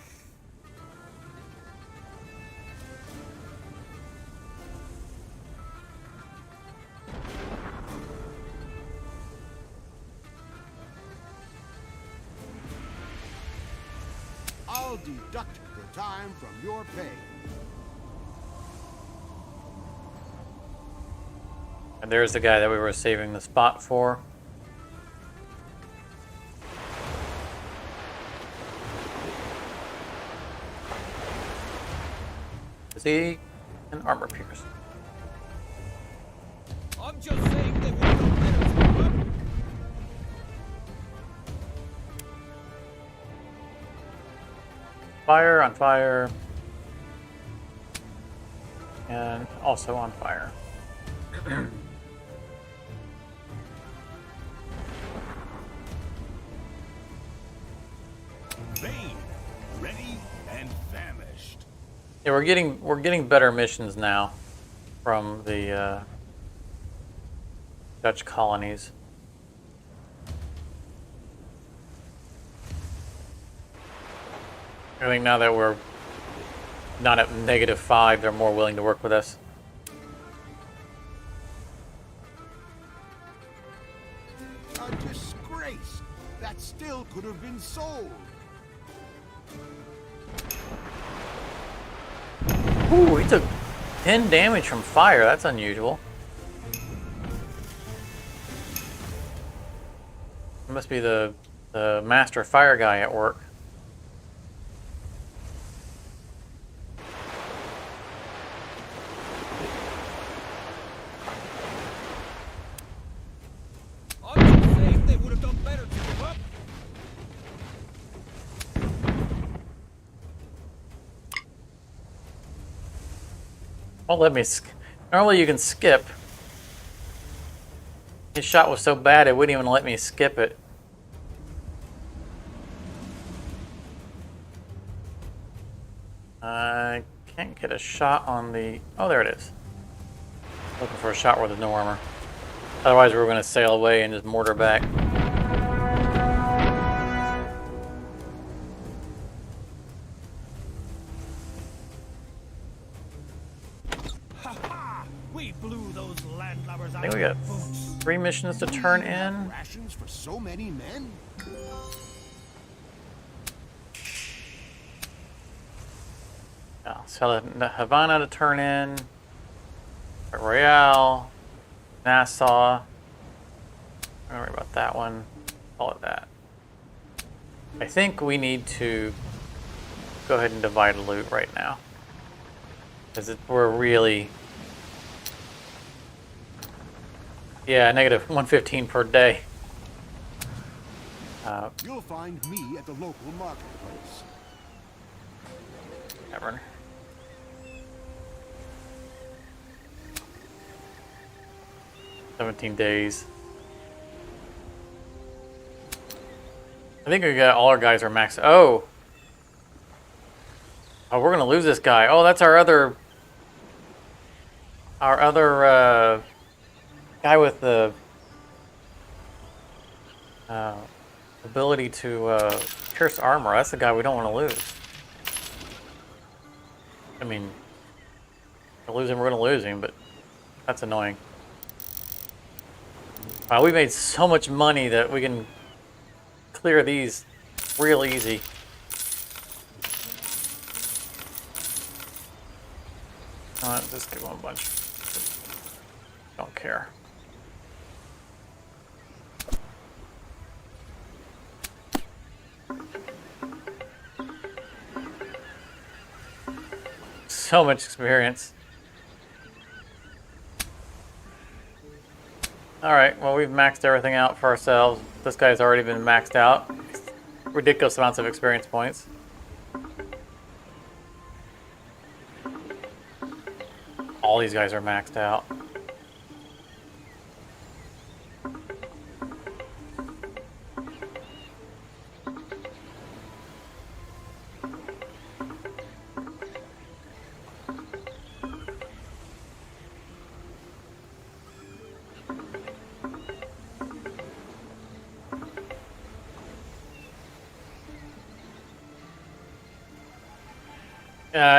I'll deduct the time from your pay. And there's the guy that we were saving the spot for. Is he an armor pierce? I'm just saying they would have done better to give up. Fire, on fire. And also on fire. Vain, ready, and famished. Yeah, we're getting better missions now from the Dutch colonies. I think now that we're not at -5, they're more willing to work with us. A disgrace! That still could have been sold. Ooh, he took 10 damage from fire. That's unusual. It must be the master fire guy at work. I'm just saying they would have done better to give up. Won't let me. Normally you can skip. His shot was so bad it wouldn't even let me skip it. I can't get a shot on the. Oh, there it is. Looking for a shot where there's no armor. Otherwise, we were going to sail away and just mortar back. Ha ha! We blew those landlubbers out think of we their got boots. 3 missions to turn We have in. rations for so many men? Yeah, so the Havana to turn in. Royale. Nassau. Don't worry about that one. All of that. I think we need to go ahead and divide loot right now. Because we're really... Yeah, negative 115 per day. You'll find me at the local marketplace. Tavern. "17 days. I think we got all our guys are maxed. Oh! Oh, we're gonna lose this guy. Oh, that's our other guy with the ability to pierce armor. That's the guy we don't want to lose. I mean, we're gonna lose him, but that's annoying. Wow, we made so much money that we can clear these real easy. Just give him a bunch. Don't care. So much experience. Alright, well, we've maxed everything out for ourselves. This guy's already been maxed out. Ridiculous amounts of experience points. All these guys are maxed out.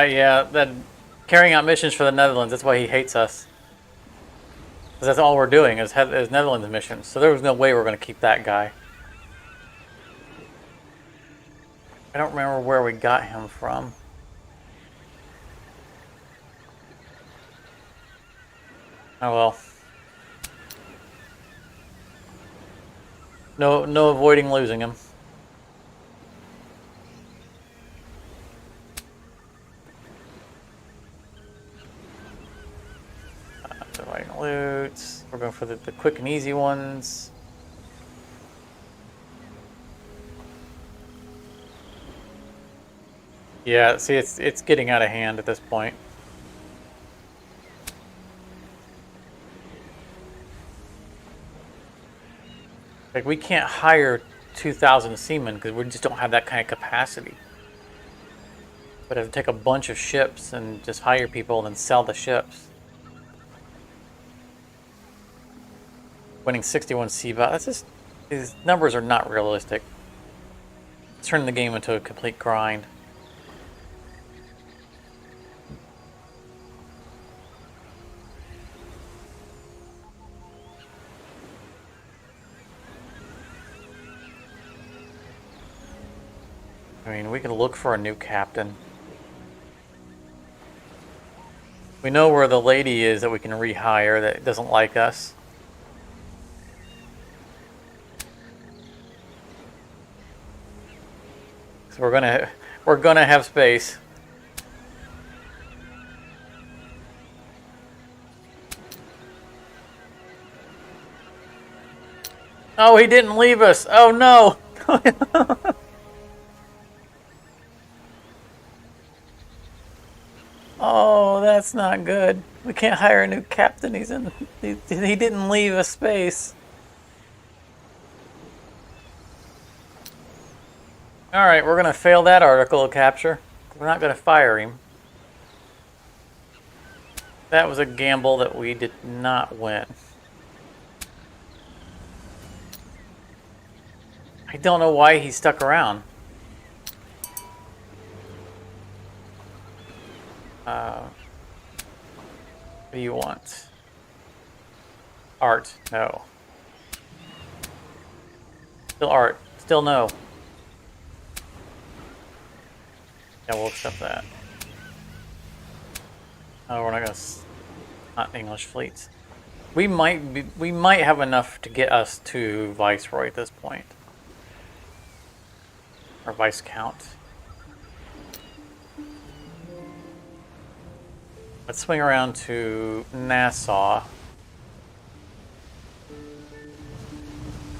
Yeah, that carrying out missions for the Netherlands. That's why he hates us. Because that's all we're doing is Netherlands missions. So there was no way we're going to keep that guy. I don't remember where we got him from. Oh well. No avoiding losing him. Dividing loot. We're going for the quick and easy ones. Yeah, see, it's getting out of hand at this point. Like, we can't hire 2,000 seamen because we just don't have that kind of capacity. But if take a bunch of ships and just hire people and then sell the ships. Winning 61 sea battles, that's just, these numbers are not realistic. It's turning the game into a complete grind. I mean, we can look for a new captain. We know where the lady is that we can rehire that doesn't like us. So we're gonna have space. Oh, he didn't leave us. Oh no. Oh, that's not good. We can't hire a new captain. He didn't leave a space. Alright, we're gonna fail that article of capture. We're not gonna fire him. That was a gamble that we did not win. I don't know why he stuck around. What do you want? Art? No. Still art. Still no. Yeah, we'll accept that. Oh, we're not gonna. Not English fleets. We might have enough to get us to Viceroy at this point. Or Viscount. Let's swing around to Nassau.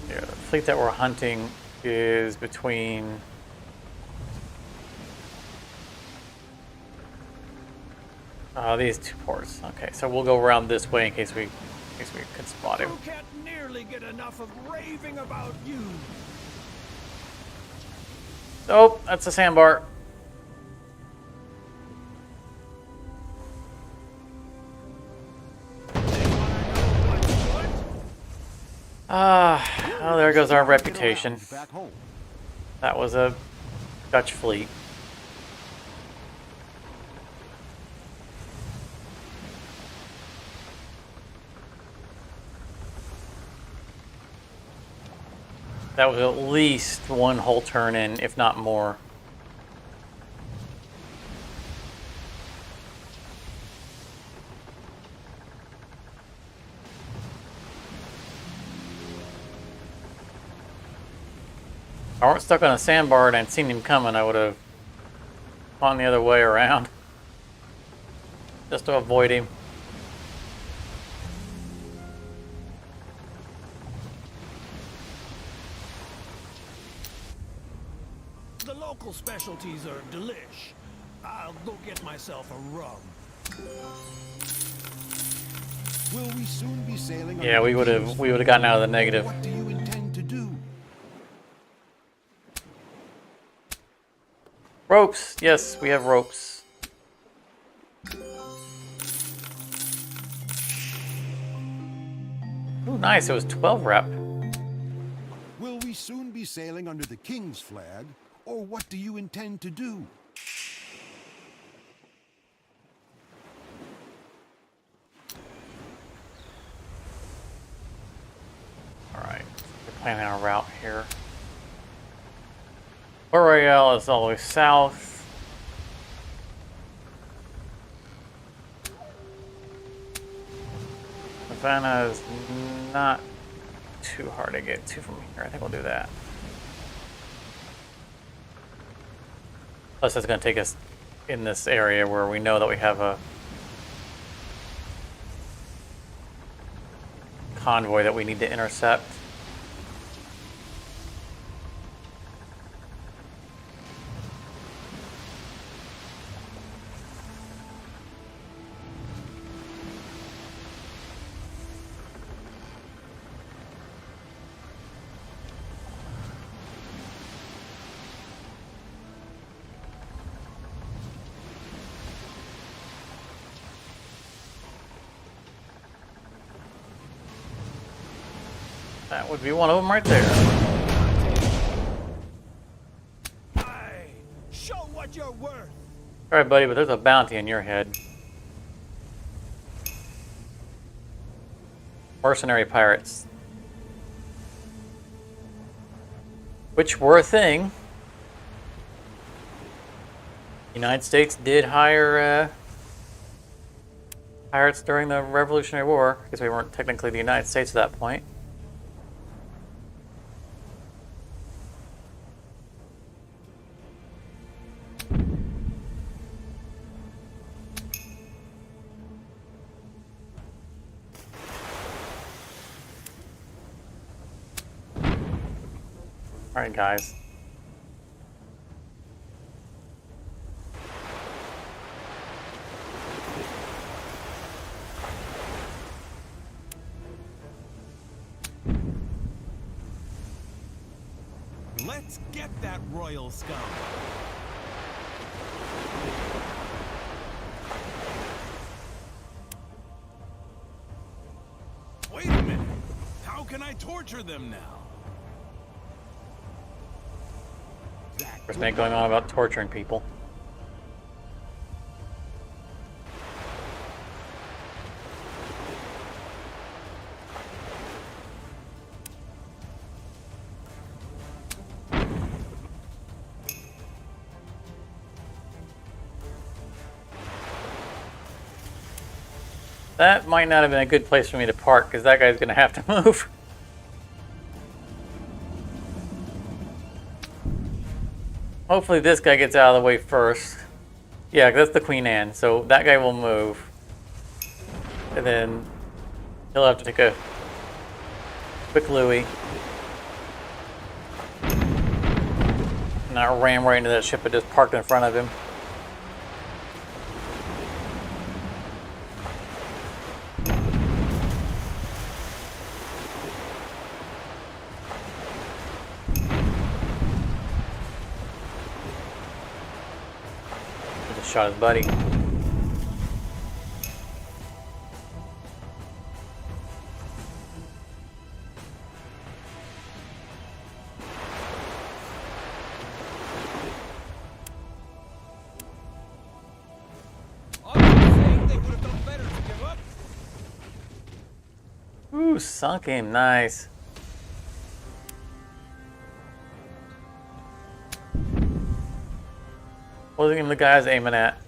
Yeah, the fleet that we're hunting is between these two ports. Okay, so we'll go around this way in case we could spot him. You can't nearly get enough of raving about you. Oh, that's a sandbar. Oh, there goes our reputation. Back home. That was a Dutch fleet. That was at least one whole turn in, if not more. If I weren't stuck on a sandbar and I'd seen him coming, I would have gone the other way around. Just to avoid him. The local specialties are delish. I'll go get myself a rum. Will we soon be sailing? Yeah, we would have gotten out of the negative. What do you intend to do? Ropes. Yes, we have ropes. Ooh, nice. It was 12 rep. Will we soon be sailing under the King's flag, or what do you intend to do? Alright, we're planning our route here. Royale is always south. Havana is not too hard to get to from here. I think we'll do that. Plus, it's going to take us in this area where we know that we have a convoy that we need to intercept. That would be one of them right there. Aye, show what you're worth. All right, buddy, but there's a bounty in your head. Mercenary pirates. Which were a thing. The United States did hire pirates during the Revolutionary War, because we weren't technically the United States at that point. Alright, guys. Let's get that royal scum. Wait a minute. How can I torture them now? There's something going on about torturing people. That might not have been a good place for me to park, because that guy's going to have to move. Hopefully this guy gets out of the way first. Yeah, that's the Queen Anne, so that guy will move. And then he'll have to take a quick Louis. And I ram right into that ship that just parked in front of him. Just shot his buddy. Ooh, sunk him, nice. Wasn't even the guy I was aiming at.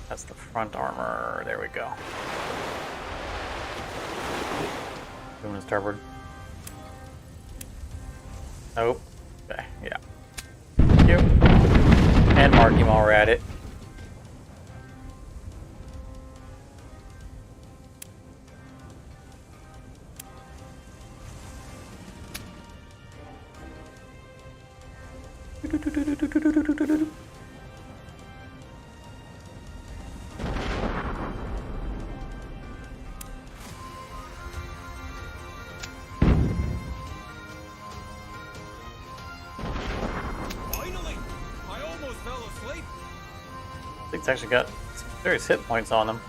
That's the front armor. There we go. Boom and starboard. Nope. Okay, yeah. Thank you. And mark him while we're at it. It's actually got some serious hit points on them.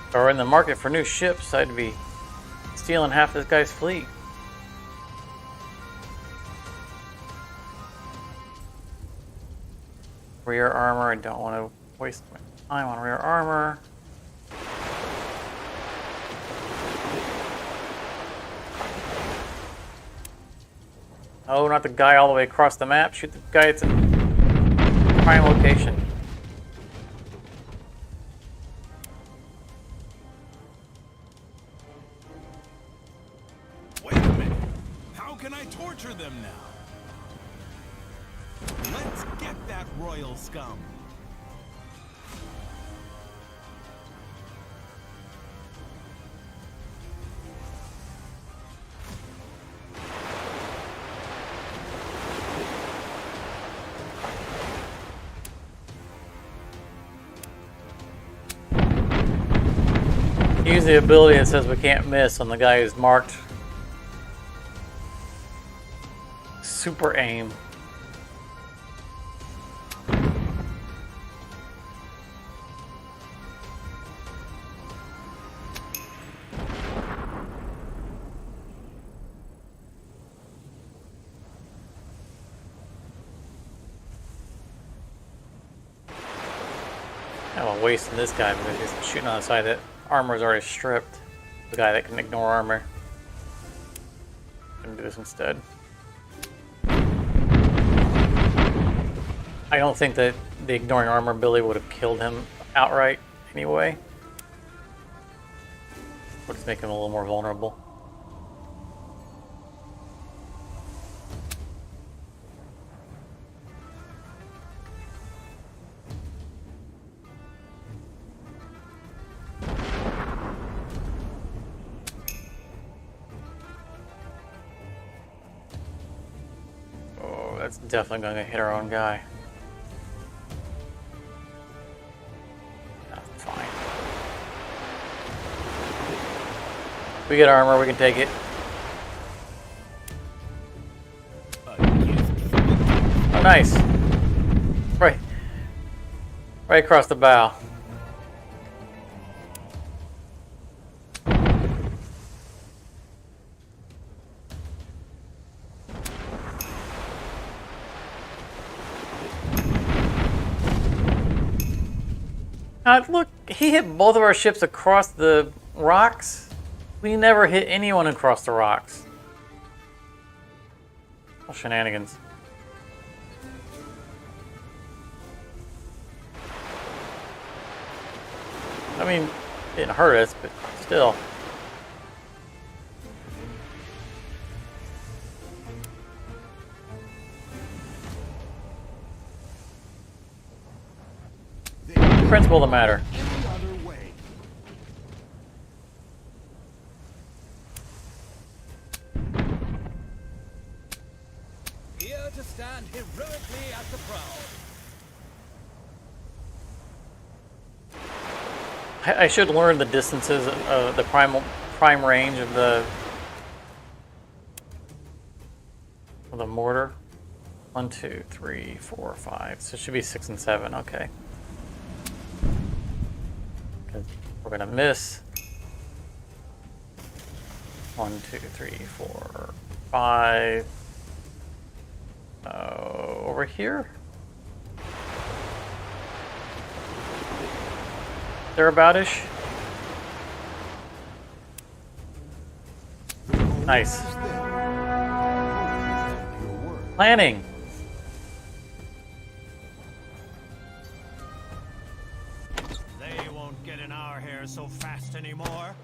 If I were in the market for new ships, I'd be stealing half this guy's fleet. Rear armor, I don't want to waste my time on rear armor. Oh, not the guy all the way across the map. Shoot the guy that's in prime location. Wait a minute. How can I torture them now? Let's get that royal scum. Use the ability that says we can't miss on the guy who's marked. Super aim. I'm wasting this guy because he's shooting on the side that armor is already stripped. The guy that can ignore armor. Gonna do this instead. I don't think that the ignoring armor ability would have killed him outright anyway. Would just make him a little more vulnerable. That's definitely going to hit our own guy. That's fine. We get armor, we can take it. Oh, nice. Right across the bow. Look, he hit both of our ships across the rocks. We never hit anyone across the rocks. Oh, shenanigans. I mean, it didn't hurt us, but still. Principle of the matter. Any other way. Here to stand heroically at the prow. I should learn the distances of the prime range of the mortar. 1, 2, 3, 4, 5. So it should be 6 and 7. Okay. We're gonna miss. 1, 2, 3, 4, 5. Over here. Thereaboutish. Nice. Planning. They won't get in our hair so fast anymore.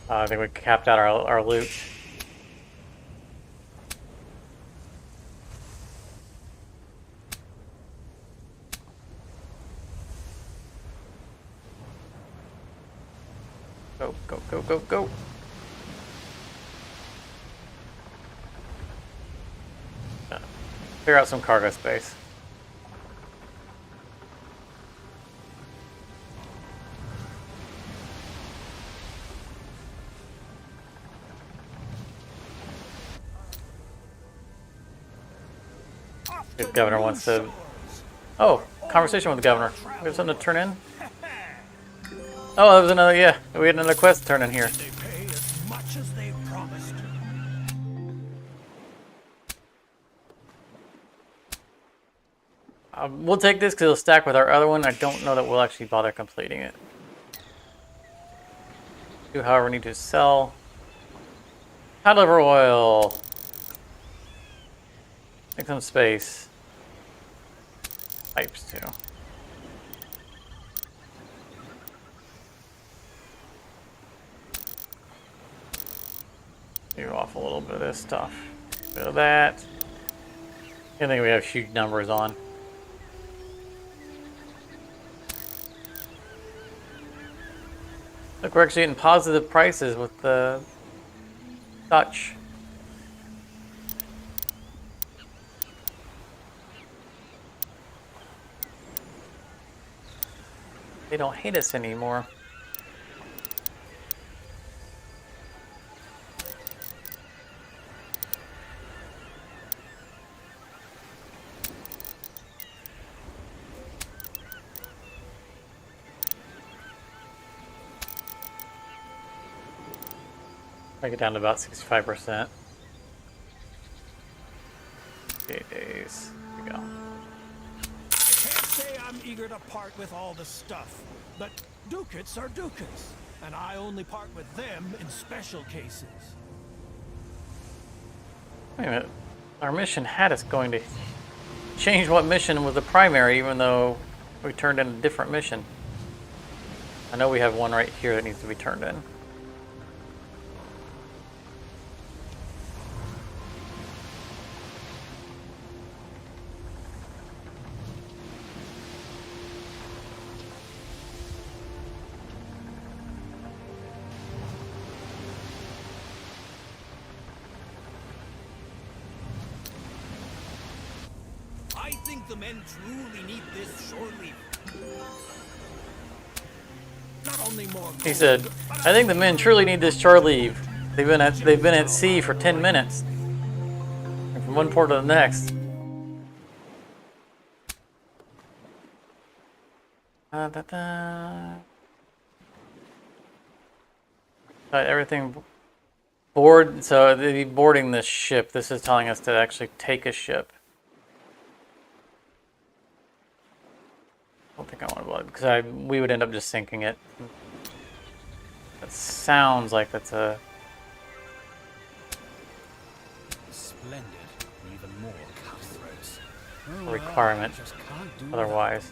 I think we capped out our loot. Go, go, go, go, go. Figure out some cargo space. The governor wants to... Oh, conversation with the governor. We have something to turn in? Oh, that was another, yeah. We had another quest to turn in here. They pay as much as they promised. We'll take this because it'll stack with our other one. I don't know that we'll actually bother completing it. Do, however, need to sell hot liver oil. Make some space. Pipes too. Do off a little bit of this stuff. A bit of that. I think we have huge numbers on. Look, we're actually getting positive prices with the Dutch. They don't hate us anymore. Break it down to about 65%. 8 days. Here we go. I can't say I'm eager to part with all the stuff, but ducats are ducats, and I only part with them in special cases. Wait a minute. Our mission had us going to change what mission was the primary, even though we turned in a different mission. I know we have one right here that needs to be turned in. I think the men truly need this shore leave. Not only more He said, "I think the men truly need this shore leave. They've been at sea for 10 minutes, and from one port to the next." Everything board. So they'd be boarding this ship. This is telling us to actually take a ship. I don't think I want to because we would end up just sinking it. That sounds like that's a Splendid. Even more cutthroats. requirement. Just can't do Otherwise.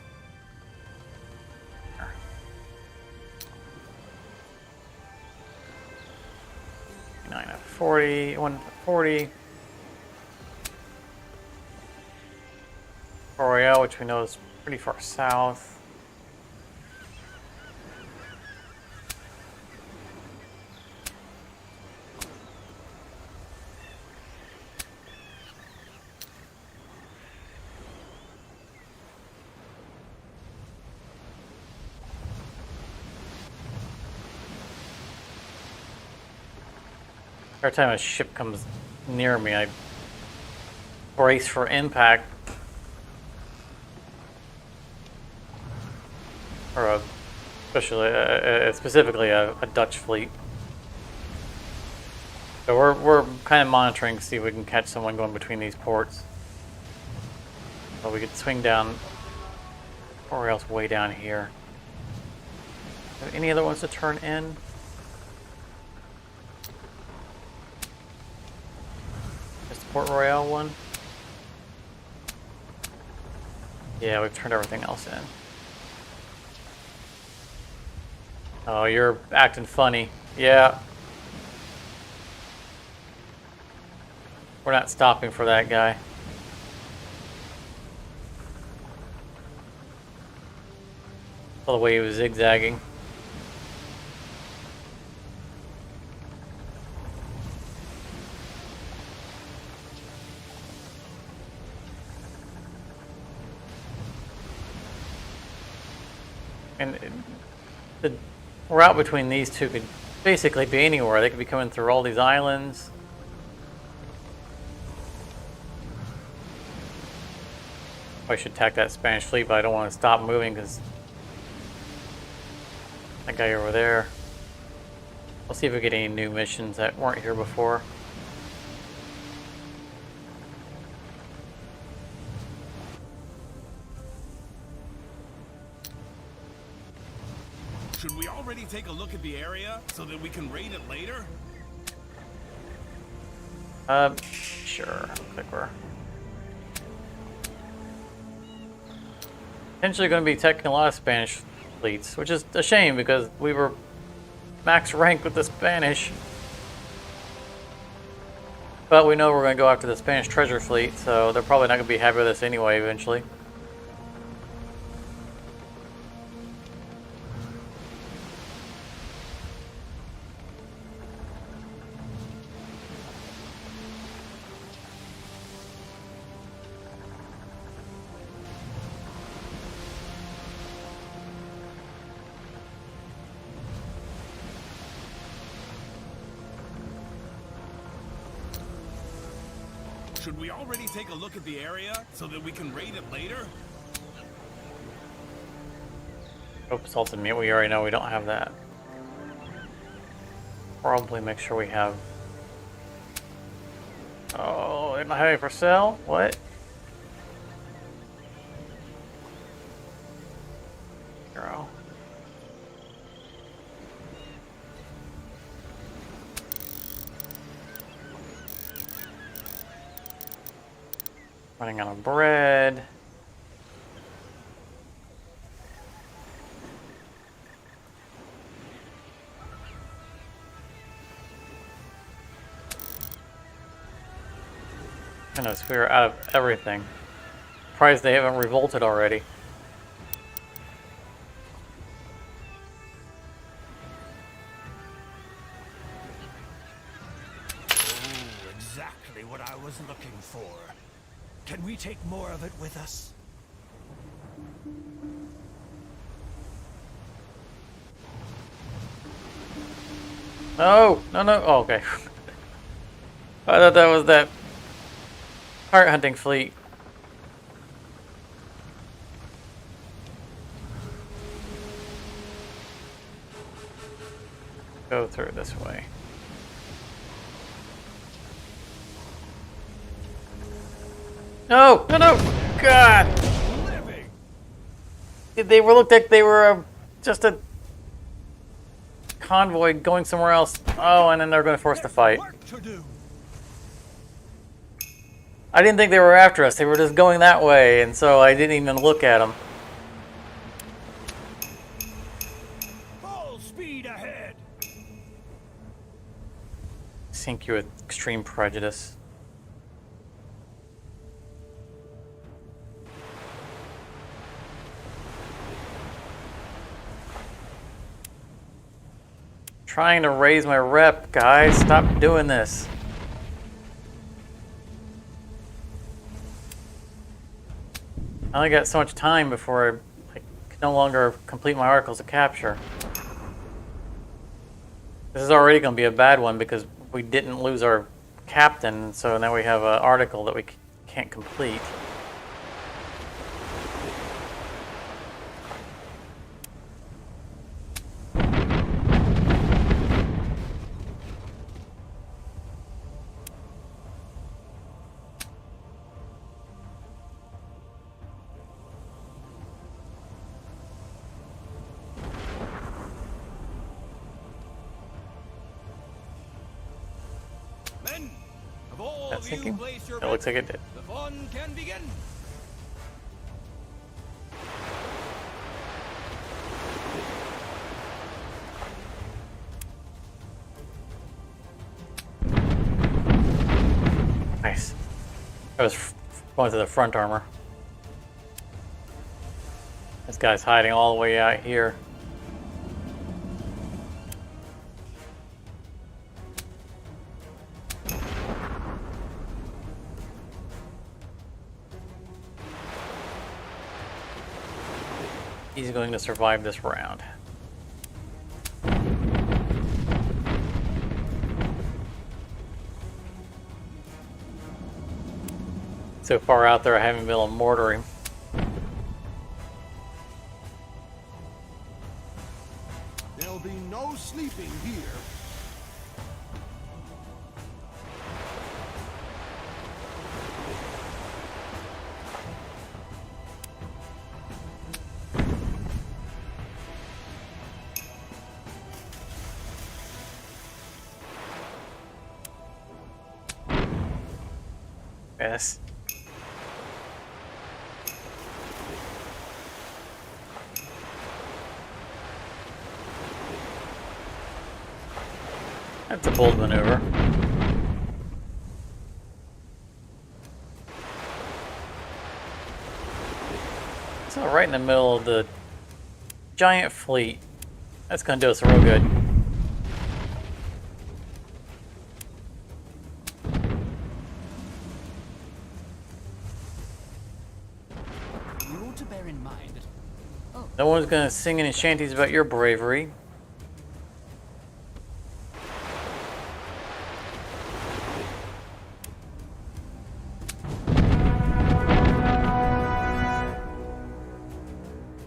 9 at 40, 1 at 40. Royale, which we know is pretty far south. Every time a ship comes near me, I brace for impact. Or specifically a Dutch fleet. So we're kind of monitoring to see if we can catch someone going between these ports. So we could swing down, or else way down here. Are there any other ones to turn in? Just the Port Royale one? Yeah, we've turned everything else in. Oh, you're acting funny. Yeah. We're not stopping for that guy. All the way he was zigzagging. And the route between these two could basically be anywhere. They could be coming through all these islands. I should attack that Spanish fleet, but I don't want to stop moving because that guy over there. We'll see if we get any new missions that weren't here before. Should we already take a look at the area so that we can raid it later? Sure. Looks like we're potentially going to be taking a lot of Spanish fleets, which is a shame because we were max rank with the Spanish. But we know we're going to go after the Spanish treasure fleet, so they're probably not going to be happy with us anyway eventually. Should we already take a look at the area so that we can raid it later? Hope salted meat, we already know we don't have that. Probably make sure we have... Oh, they're not having for sale? What? Girl. Running out of bread. Goodness, we are out of everything. Surprised they haven't revolted already. Oh, exactly what I was looking for. Can we take more of it with us? No, no, no. Oh, okay. I thought that was that pirate hunting fleet. Go through this way. No, no, no! God! Living. They were looked like they were just a convoy going somewhere else. Oh, and then they're going to force the fight. Work to do. I didn't think they were after us. They were just going that way, and so I didn't even look at them. Full speed ahead. Sink you with extreme prejudice. Trying to raise my rep, guys. Stop doing this. I only got so much time before I can no longer complete my articles of capture. This is already going to be a bad one because we didn't lose our captain, so now we have an article that we can't complete. Men, of all That's of you sinking? place your It looks like it did. The fun can begin. Nice. I was going to the front armor. This guy's hiding all the way out here. He's going to survive this round. So far out there, I haven't been able to mortar him. There'll be no sleeping here. Yes. That's a bold maneuver. So right in the middle of the giant fleet. That's gonna do us real good. You ought to bear in mind that No one's gonna sing any shanties about your bravery.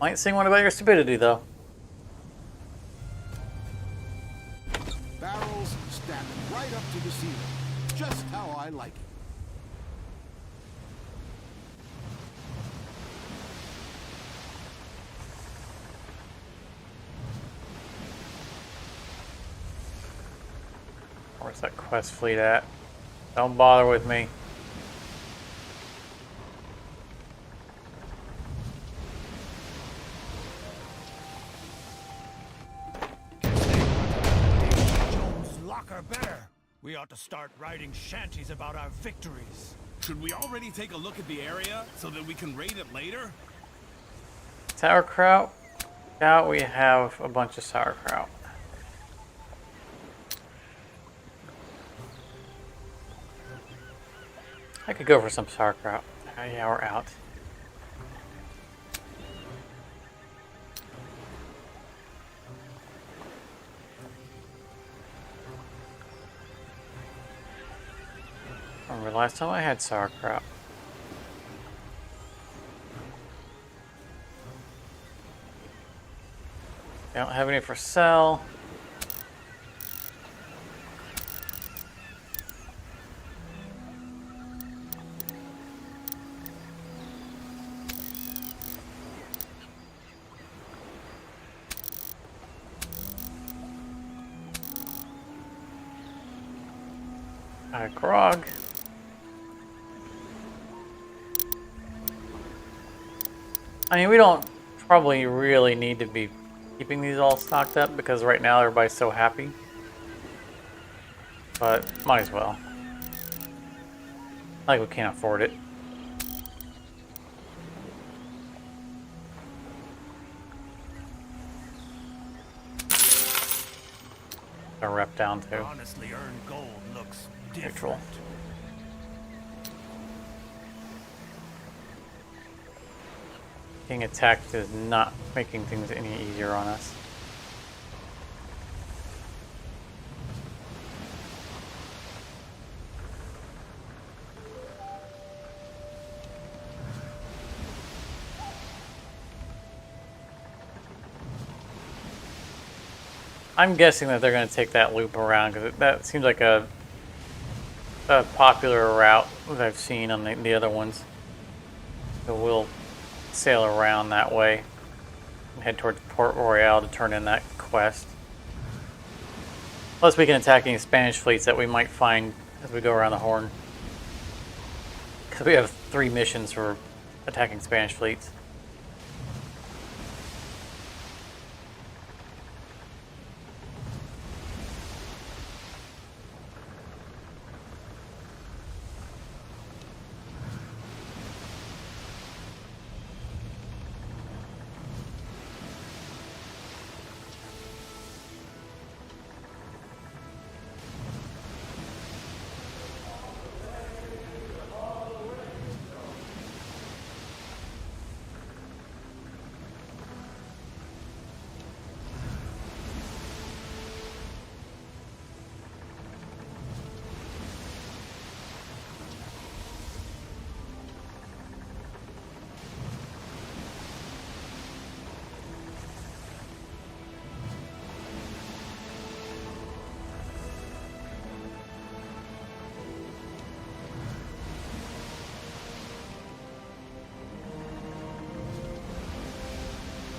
Might sing one about your stupidity, though. Barrels stacked right up to the ceiling. Just how I like it. Where's that quest fleet at? Don't bother with me. Jones locker better. We ought to start writing shanties about our victories. Should we already take a look at the area so that we can raid it later? Sauerkraut? Now we have a bunch of sauerkraut. I could go for some sauerkraut. Oh, yeah, we're out. I remember last time I had sauerkraut. I don't have any for sale. Grog. I mean, we don't probably really need to be keeping these all stocked up because right now everybody's so happy. But might as well. Like we can't afford it. A rep down too. Honestly, earned gold looks Neutral. different. Being attacked is not making things any easier on us. I'm guessing that they're going to take that loop around because that seems like a popular route that I've seen on the other ones. So we'll sail around that way and head towards Port Royale to turn in that quest. Plus we can attack any Spanish fleets that we might find as we go around the Horn. Because we have 3 missions for attacking Spanish fleets.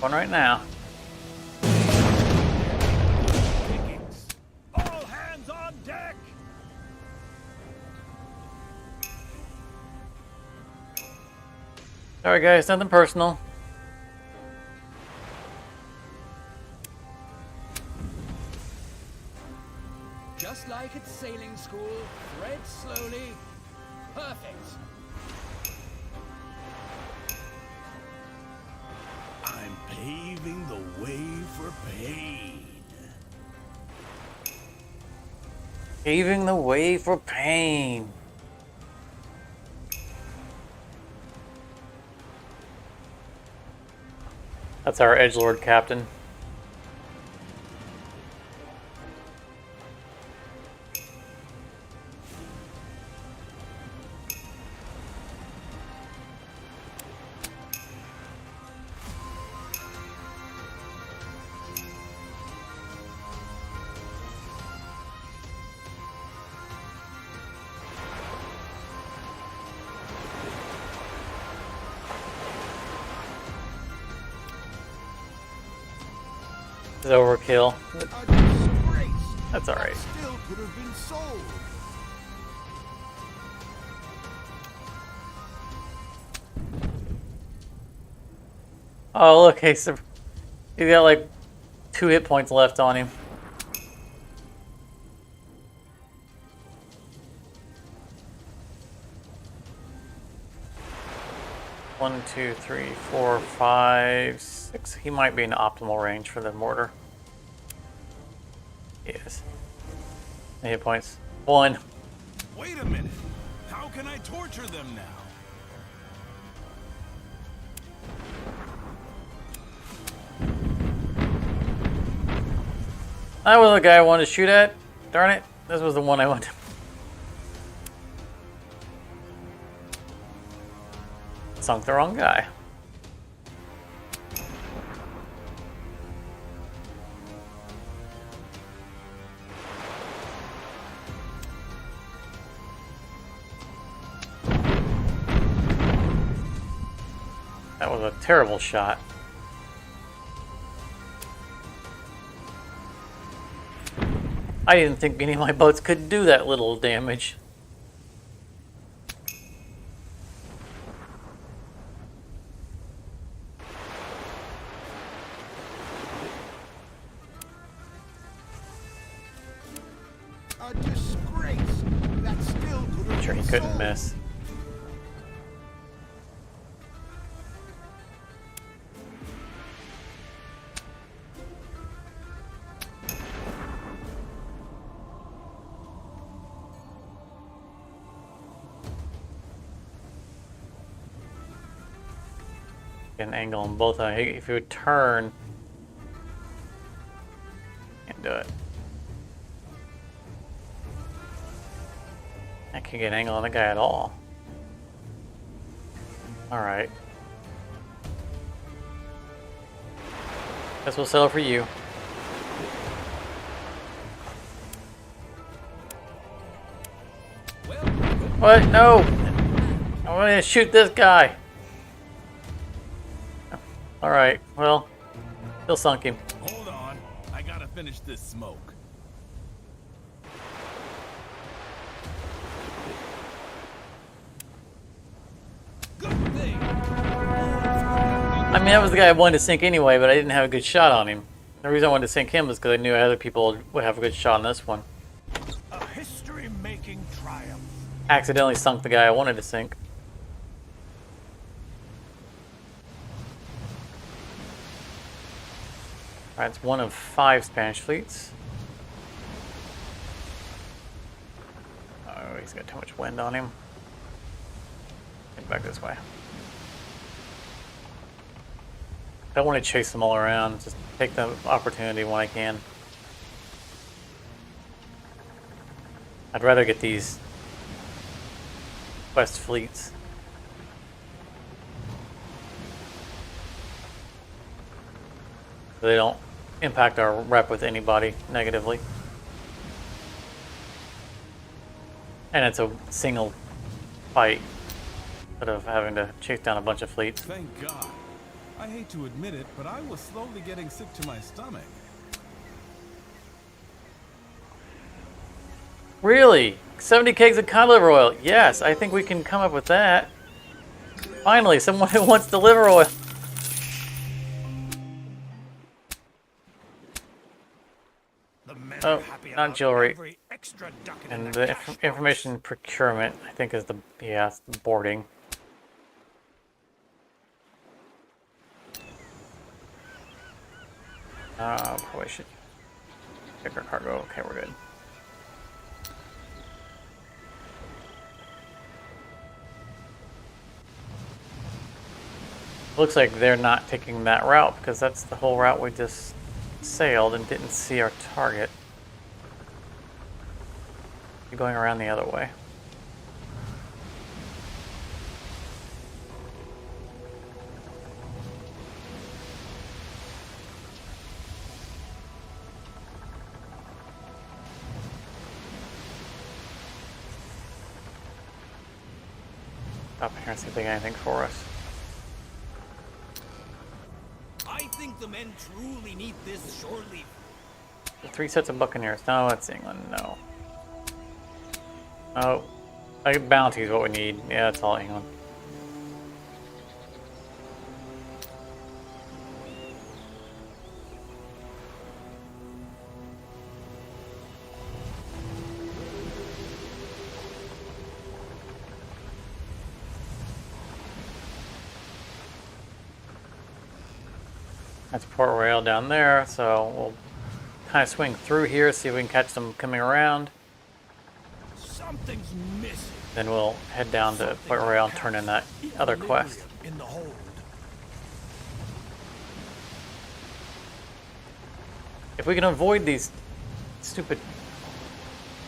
One right now. Pickings. All hands on deck! Sorry guys, nothing personal. Just like at sailing school, thread slowly. Perfect. I'm paving the way for pain. Paving the way for pain. That's our edgelord captain. It's overkill. A disgrace. That's alright. Still could have been sold. Oh look, he's got like 2 hit points left on him. One, two, three, four, five, six. He might be in optimal range for the mortar. He is. Any hit points? 1. Wait a minute. How can I torture them now? That was the guy I wanted to shoot at. Darn it. This was the one I wanted. Sunk the wrong guy. That was a terrible shot. I didn't think any of my boats could do that little damage. couldn't miss. Get an angle on both of them. If you would turn, can't do it. I can't get an angle on the guy at all. Alright. Guess we'll settle for you. What? No! I want to shoot this guy! Alright, well, still sunk him. Hold on. I gotta finish this smoke. Good thing. I mean, that was the guy I wanted to sink anyway, but I didn't have a good shot on him. The reason I wanted to sink him was because I knew other people would have a good shot on this one. A history-making triumph. Accidentally sunk the guy I wanted to sink. Alright, it's one of 5 Spanish fleets. Oh, he's got too much wind on him. Get back this way. I don't want to chase them all around, just take the opportunity when I can. I'd rather get these west fleets. So they don't impact our rep with anybody negatively. And it's a single fight instead of having to chase down a bunch of fleets. Thank God. I hate to admit it, but I was slowly getting sick to my stomach. Really? 70 kegs of cod liver oil. Yes, I think we can come up with that. Finally, someone who wants the liver oil. The men Oh, are happy not about jewelry. every extra ducat in And their the cash box. information procurement, I think, is the, yeah, it's the boarding. Probably should check our cargo. Okay, we're good. Looks like they're not taking that route because that's the whole route we just sailed and didn't see our target. You're going around the other way. Stop here and see if they got anything for us. I think the men truly need this shore leave. 3 sets of buccaneers. No, that's England. No. Oh, bounty is what we need. Yeah, that's all England. That's Port Royal down there, so we'll kind of swing through here, see if we can catch them coming around. Something's missing. Then we'll head down to Port Royal and turn in that other quest. In the hold. If we can avoid these stupid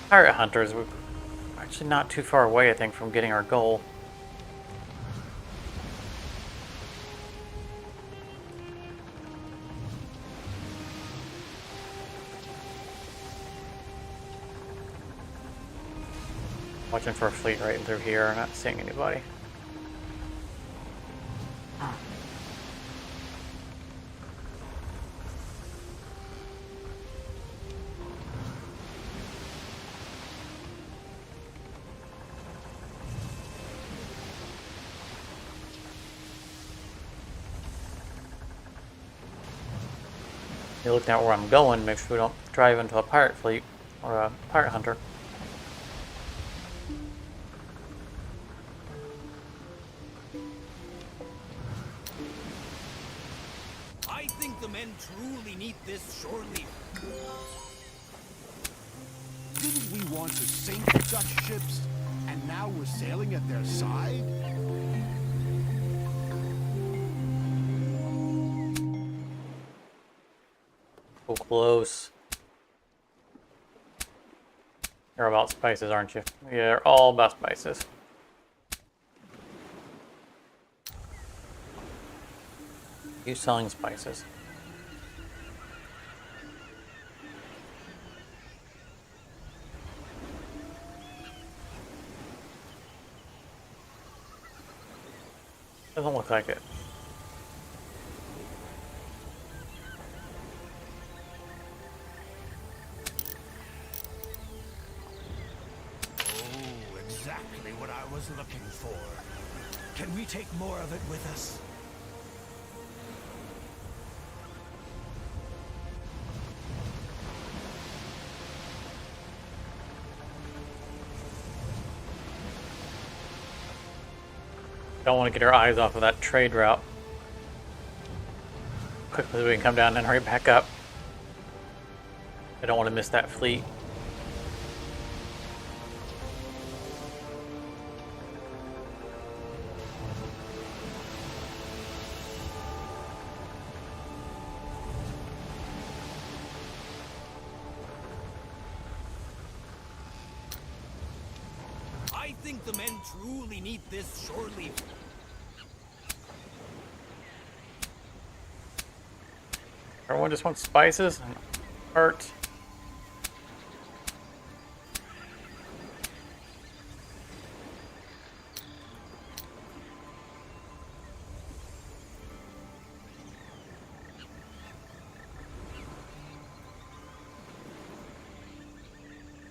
pirate hunters, we're actually not too far away, I think, from getting our goal. Watching for a fleet right through here, not seeing anybody. You're looking at where I'm going, make sure we don't drive into a pirate fleet or a pirate hunter. men truly need this shore leave? Didn't we want to sink Dutch ships, and now we're sailing at their side? So close. You're about spices, aren't you? Yeah, they're all about spices. You selling spices? Doesn't look like it. Oh, exactly what I was looking for. Can we take more of it with us? Don't want to get our eyes off of that trade route. Quickly so we can come down and hurry back up. I don't want to miss that fleet. I think the men truly need this shore leave. Everyone just wants spices and art.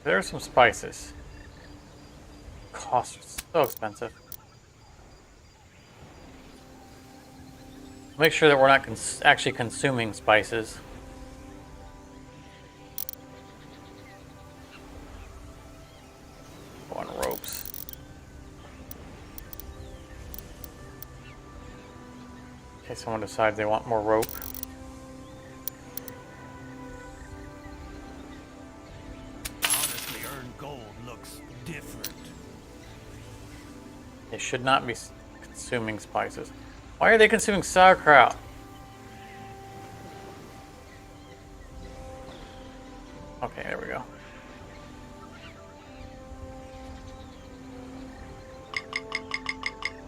There's some spices. Cost so expensive. Make sure that we're not actually consuming spices. Go on ropes. In case someone decides they want more rope. Honestly, earned gold looks different. They should not be consuming spices. Why are they consuming sauerkraut? Okay, there we go.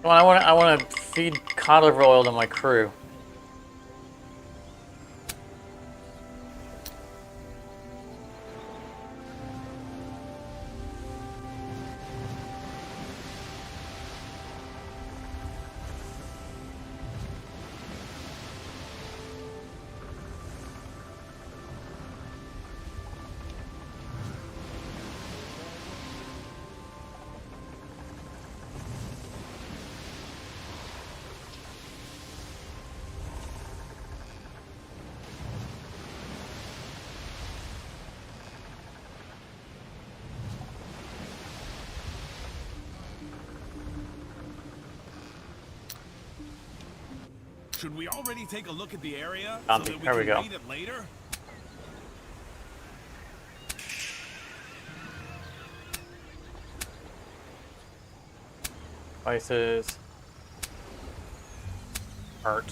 Well, I want to feed cod liver oil to my crew. Should we already take a look at the area so Bounty, that we there we can go. read it later? Spices. Art.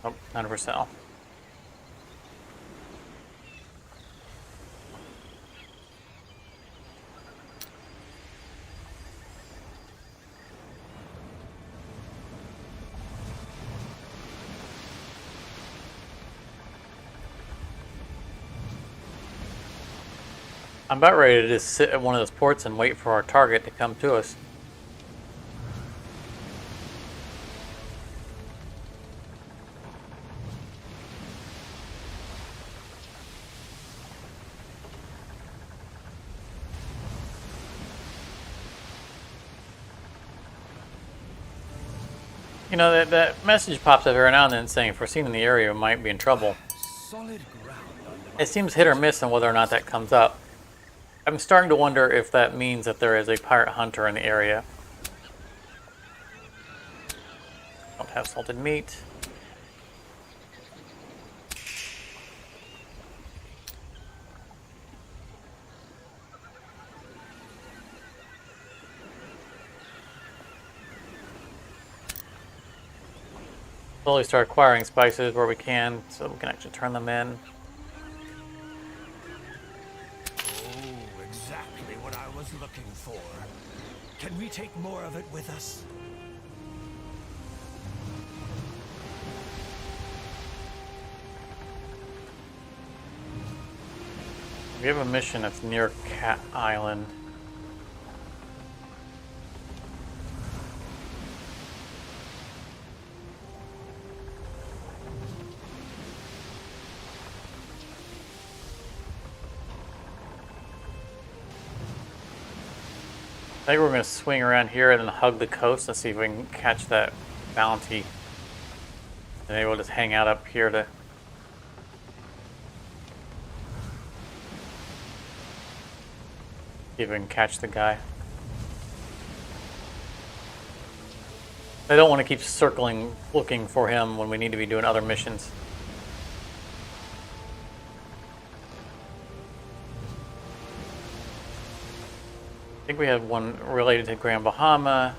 Oh, none for sale. I'm about ready to just sit at one of those ports and wait for our target to come to us. You know, that message pops up every now and then saying if we're seen in the area, we might be in trouble. Solid ground under my It seems hit or miss on whether or not that comes up. I'm starting to wonder if that means that there is a pirate hunter in the area, Don't have salted meat. Slowly start acquiring spices where we can, so we can actually turn them in. Oh, exactly what I was looking for. Can we take more of it with us? We have a mission that's near Cat Island. I think we're going to swing around here and then hug the coast and see if we can catch that bounty. And maybe we'll just hang out up here to see if we can catch the guy. I don't want to keep circling looking for him when we need to be doing other missions. I think we have one related to Grand Bahama.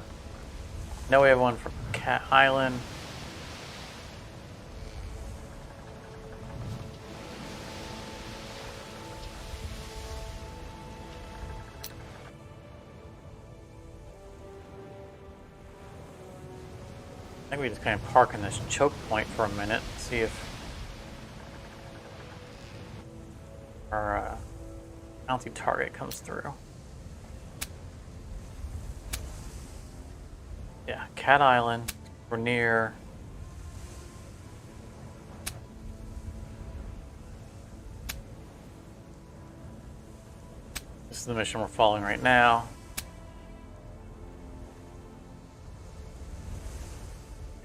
Now we have one for Cat Island. I think we just kind of park in this choke point for a minute, see if our bounty target comes through. Yeah, Cat Island. We're near. This is the mission we're following right now.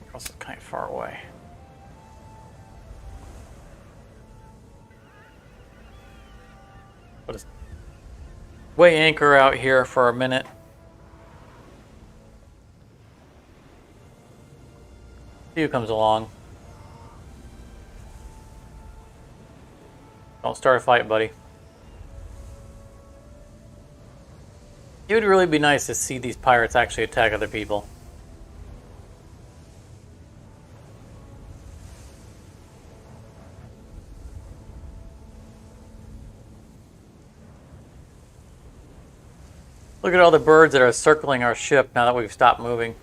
Across is kind of far away. We'll just weigh anchor out here for a minute. See who comes along. Don't start a fight, buddy. It would really be nice to see these pirates actually attack other people. Look at all the birds that are circling our ship now that we've stopped moving.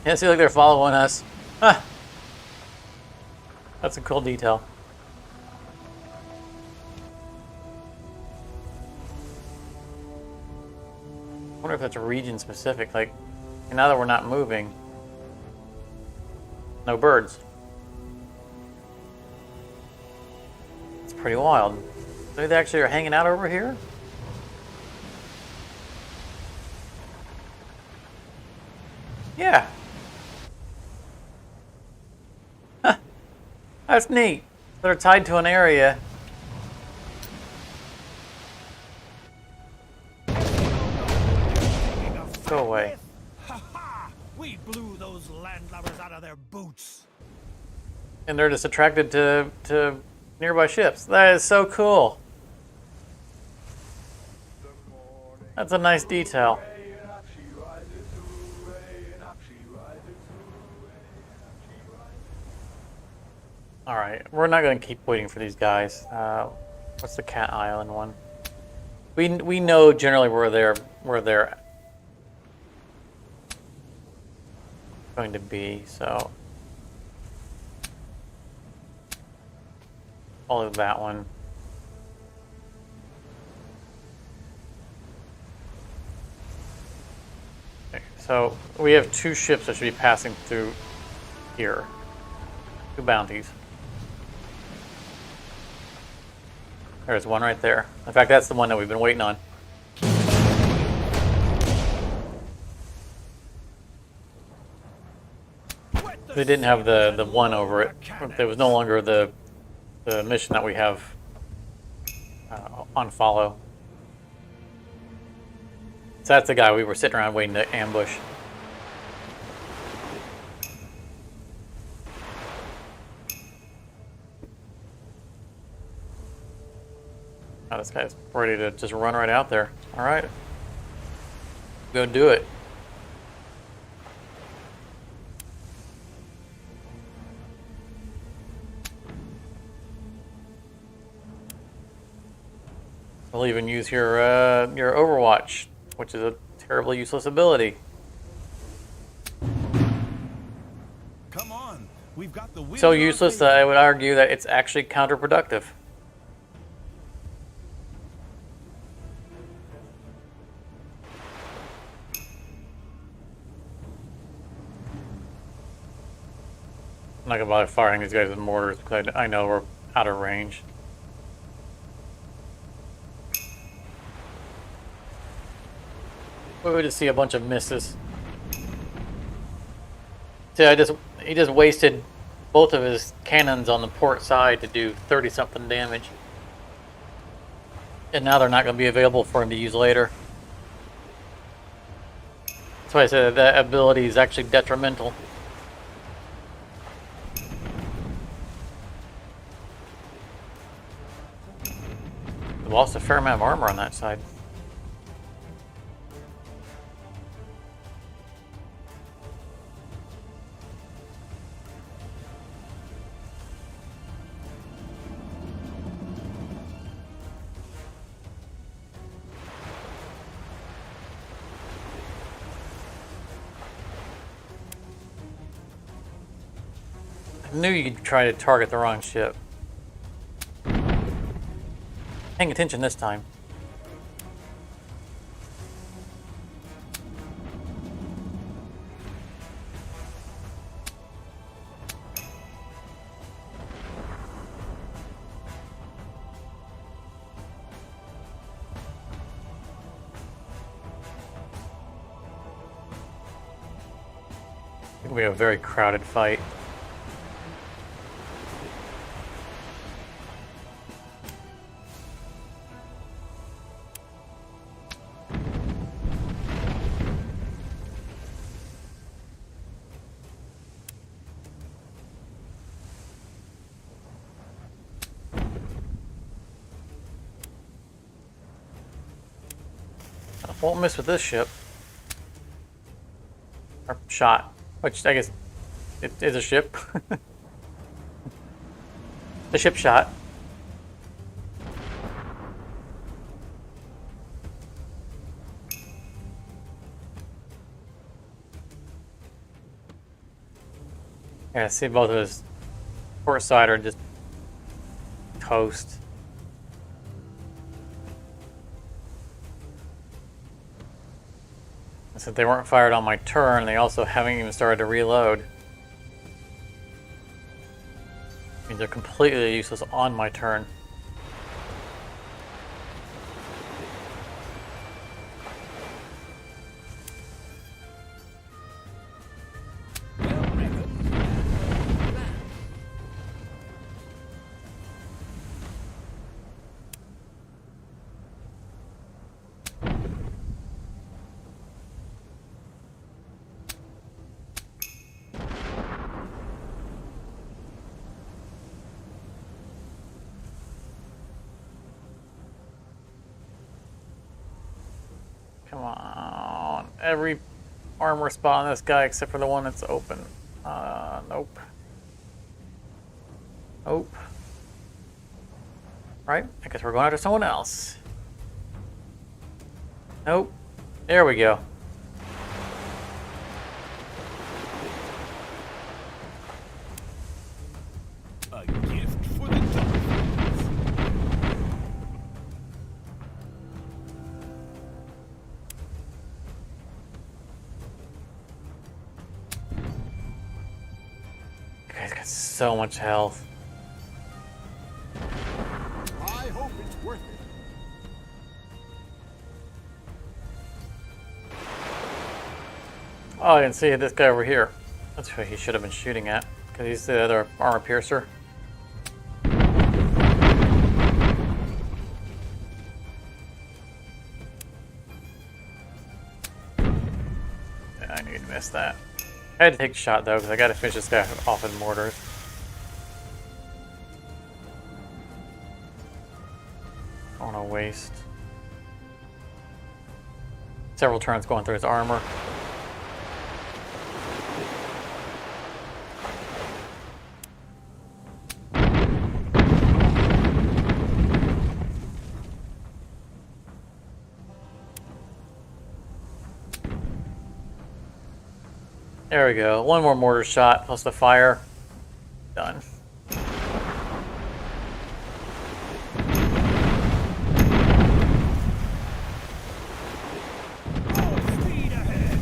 Yeah, see, like they're following us. Ah, that's a cool detail. I wonder if that's region specific. Like, now that we're not moving, no birds. It's pretty wild. So they actually are hanging out over here? Yeah. Huh. That's neat. They're tied to an area. Go away. Ha ha! We blew those landlubbers out of their boots. And they're just attracted to nearby ships. That is so cool. That's a nice detail. Alright, we're not going to keep waiting for these guys. What's the Cat Island one? We know generally where they're going to be, so follow that one. Okay, so we have two ships that should be passing through here. Two bounties. There's one right there. In fact, that's the one that we've been waiting on. They didn't have the one over it. There was no longer the mission that we have on follow. So that's the guy we were sitting around waiting to ambush. Oh, this guy's ready to just run right out there. All right. Go do it. We'll even use your Overwatch, which is a terribly useless ability. Come on, we've got the So useless that I would argue that it's actually counterproductive. I'm not gonna bother firing these guys with mortars because I know we're out of range. We would just see a bunch of misses. See, he just wasted both of his cannons on the port side to do 30-something damage. And now they're not going to be available for him to use later. That's why I said that ability is actually detrimental. We lost a fair amount of armor on that side. I knew you could try to target the wrong ship. Paying attention this time. It'll be a very crowded fight. Won't miss with this ship. Or shot. Which I guess it is a ship. The ship shot. Yeah, I see both of his port side are just toast. Since they weren't fired on my turn, they also haven't even started to reload. I mean, they're completely useless on my turn. Come on. Every armor spot on this guy except for the one that's open. Nope. Nope. Right? I guess we're going after someone else. Nope. There we go. A gift for the Dolphins. Guy's got so much health. I hope it's worth it. Oh, I can see this guy over here. That's who he should have been shooting at, because he's the other armor piercer. Yeah, I knew you'd miss that. I had to take a shot though, because I got to finish this guy off in mortars. I don't want to waste several turns going through his armor. There we go. One more mortar shot plus the fire. Done. Speed ahead.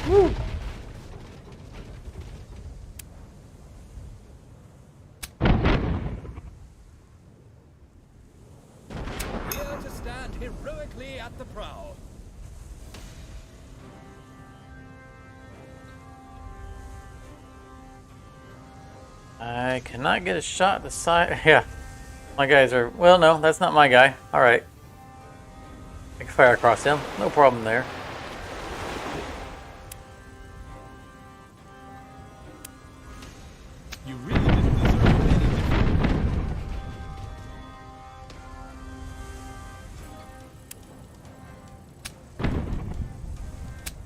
Woo. Here to stand heroically at the prow. I cannot get a shot at the side. Yeah. My guys are... Well, no, that's not my guy. Alright. I can fire across him. No problem there. You really didn't deserve anything.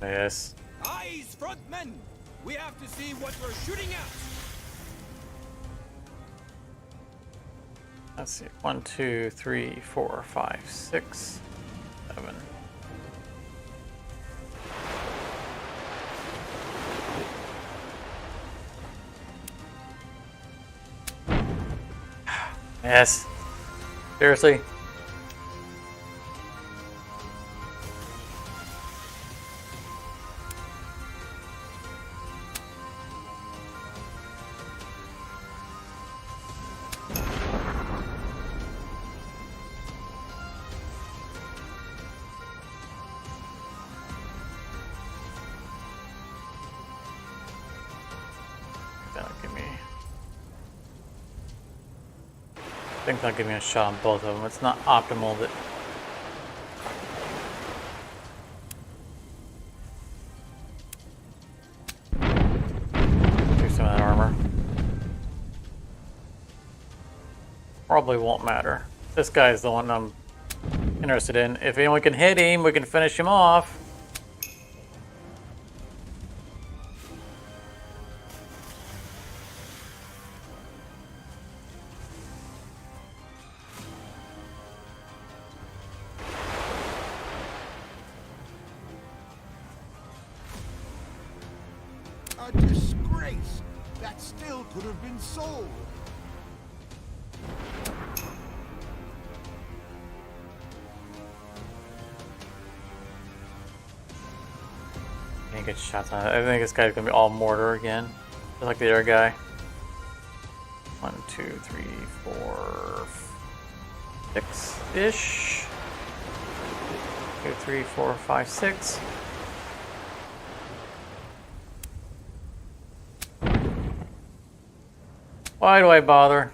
Yes. Eyes, front men. We have to see what we're shooting at. Let's see. 1, 2, 3, 4, 5, 6, 7. Yes. Seriously? That'll give me... I think that'll give me a shot on both of them. It's not optimal that... Do some of that armor. Probably won't matter. This guy's the one I'm interested in. If anyone can hit him, we can finish him off. A disgrace! That still could have been sold. Can't get shots on it. I think this guy's gonna be all mortar again. Just like the other guy. 1, 2, 3, 4, 6-ish. 2, 3, 4, 5, 6. Why do I bother?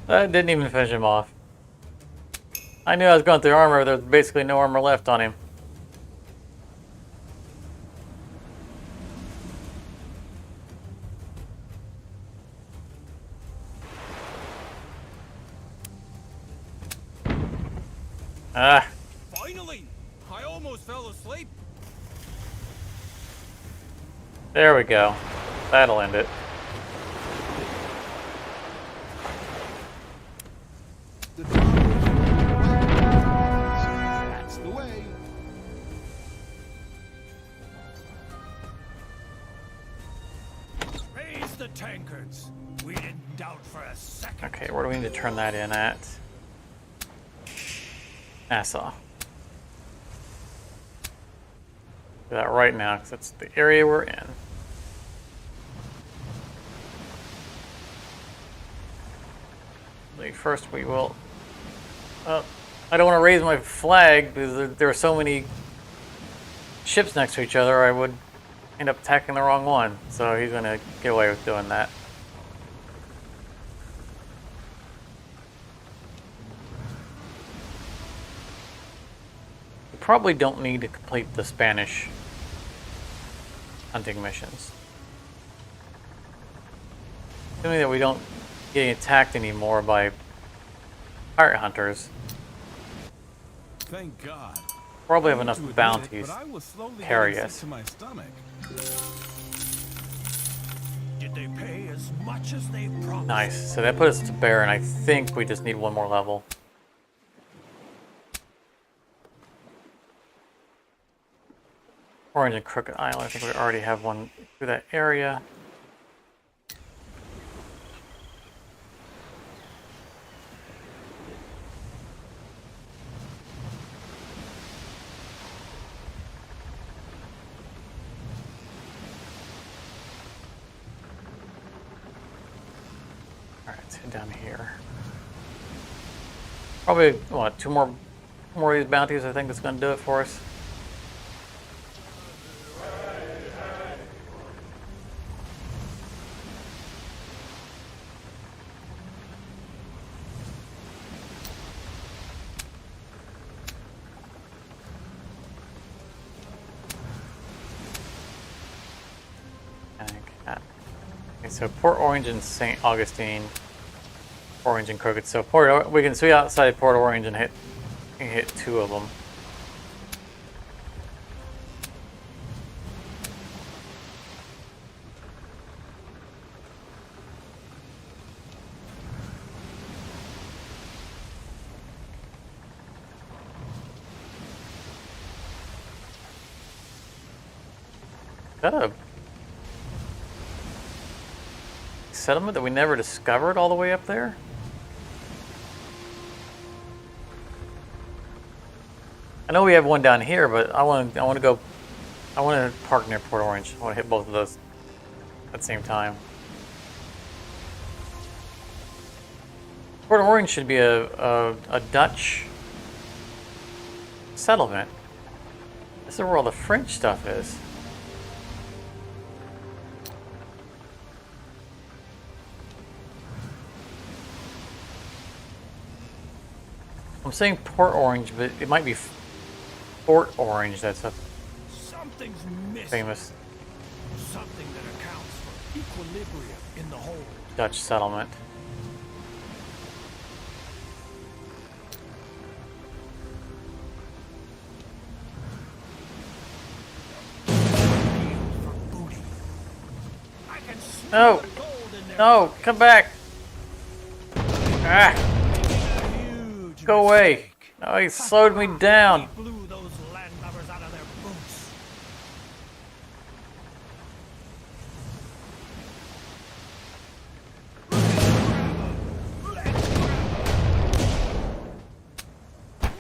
That didn't even finish him off. I knew I was going through armor, there's basically no armor left on him. Ah, Finally! I almost fell asleep. there we go. That'll end it. The That's the way. Raise the tankards. We didn't doubt for a second. Okay, where do we need to turn that in at? Nassau. Do that right now, because that's the area we're in. First we will... I don't want to raise my flag because there are so many ships next to each other, I would end up attacking the wrong one. So he's going to get away with doing that. We probably don't need to complete the Spanish hunting missions. Assuming that we don't get attacked anymore by pirate hunters. Thank God. Probably have I hate enough to admit bounties it, but I was slowly to carry getting us. sick to my stomach. Did they pay as much as they promised? Nice. So that put us to bear, and I think we just need one more level. Orange and Crooked Island. I think we already have one through that area. Alright, head down here. Probably, what, two more of these bounties, I think that's going to do it for us. Okay, so Port Orange and St. Augustine, Orange and Crooked. So we can see outside Port Orange and hit two of them. Is that a settlement that we never discovered all the way up there? I know we have one down here, but I want to park near Port Orange. I want to hit both of those at the same time. Port Orange should be a Dutch settlement. This is where all the French stuff is. I'm saying Port Orange, but it might be Fort Orange. That's a Something's missing. famous Something that accounts for equilibrium in the whole. Dutch settlement. For booty. I can smell No, the gold in there. no, come back! Ah, Huge go away! mistake. Oh, he slowed me down. We blew those landlubbers out of their boots.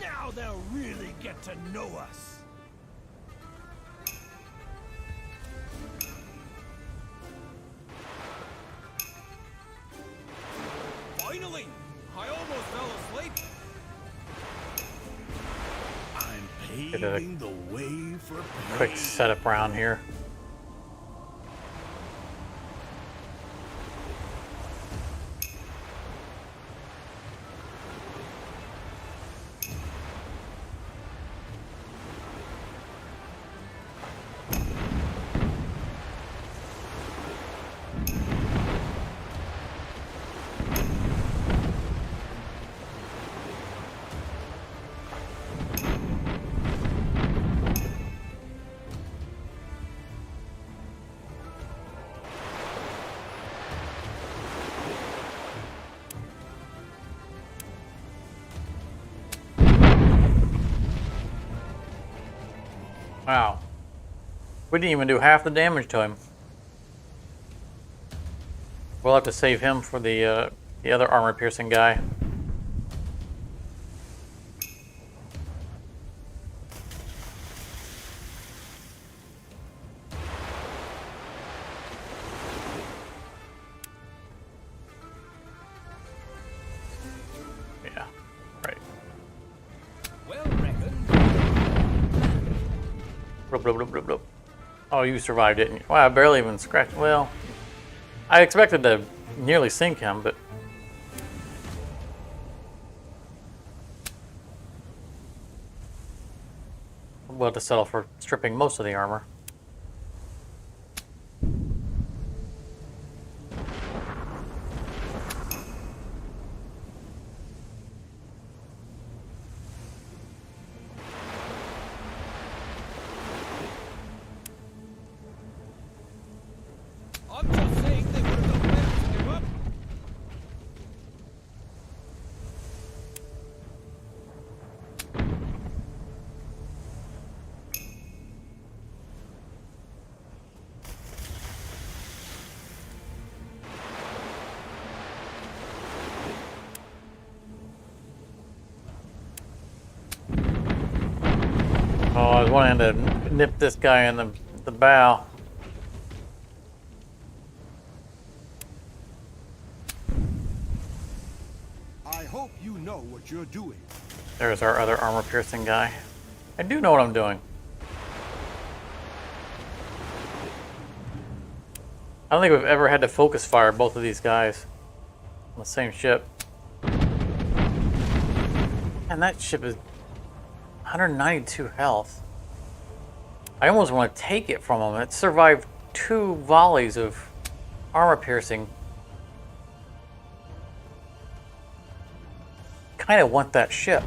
Now they'll really get to know us. Finally! I almost fell asleep. I'm Get a paving the way for quick pain. setup round here. Wow. We didn't even do half the damage to him. We'll have to save him for the other armor-piercing guy. Yeah, right. Well reckoned. Blub, blub, blub, blub, blub. Oh, you survived, didn't you? Wow, I barely even scratched. Well, I expected to nearly sink him, but we'll have to settle for stripping most of the armor. I'm just saying they would have done better to give up. Oh, I was wanting to nip this guy in the bow. I hope you know what you're doing. There's our other armor-piercing guy. I do know what I'm doing. I don't think we've ever had to focus fire both of these guys on the same ship. And that ship is 192 health. I almost want to take it from him. It survived 2 volleys of armor-piercing. Kind of want that ship.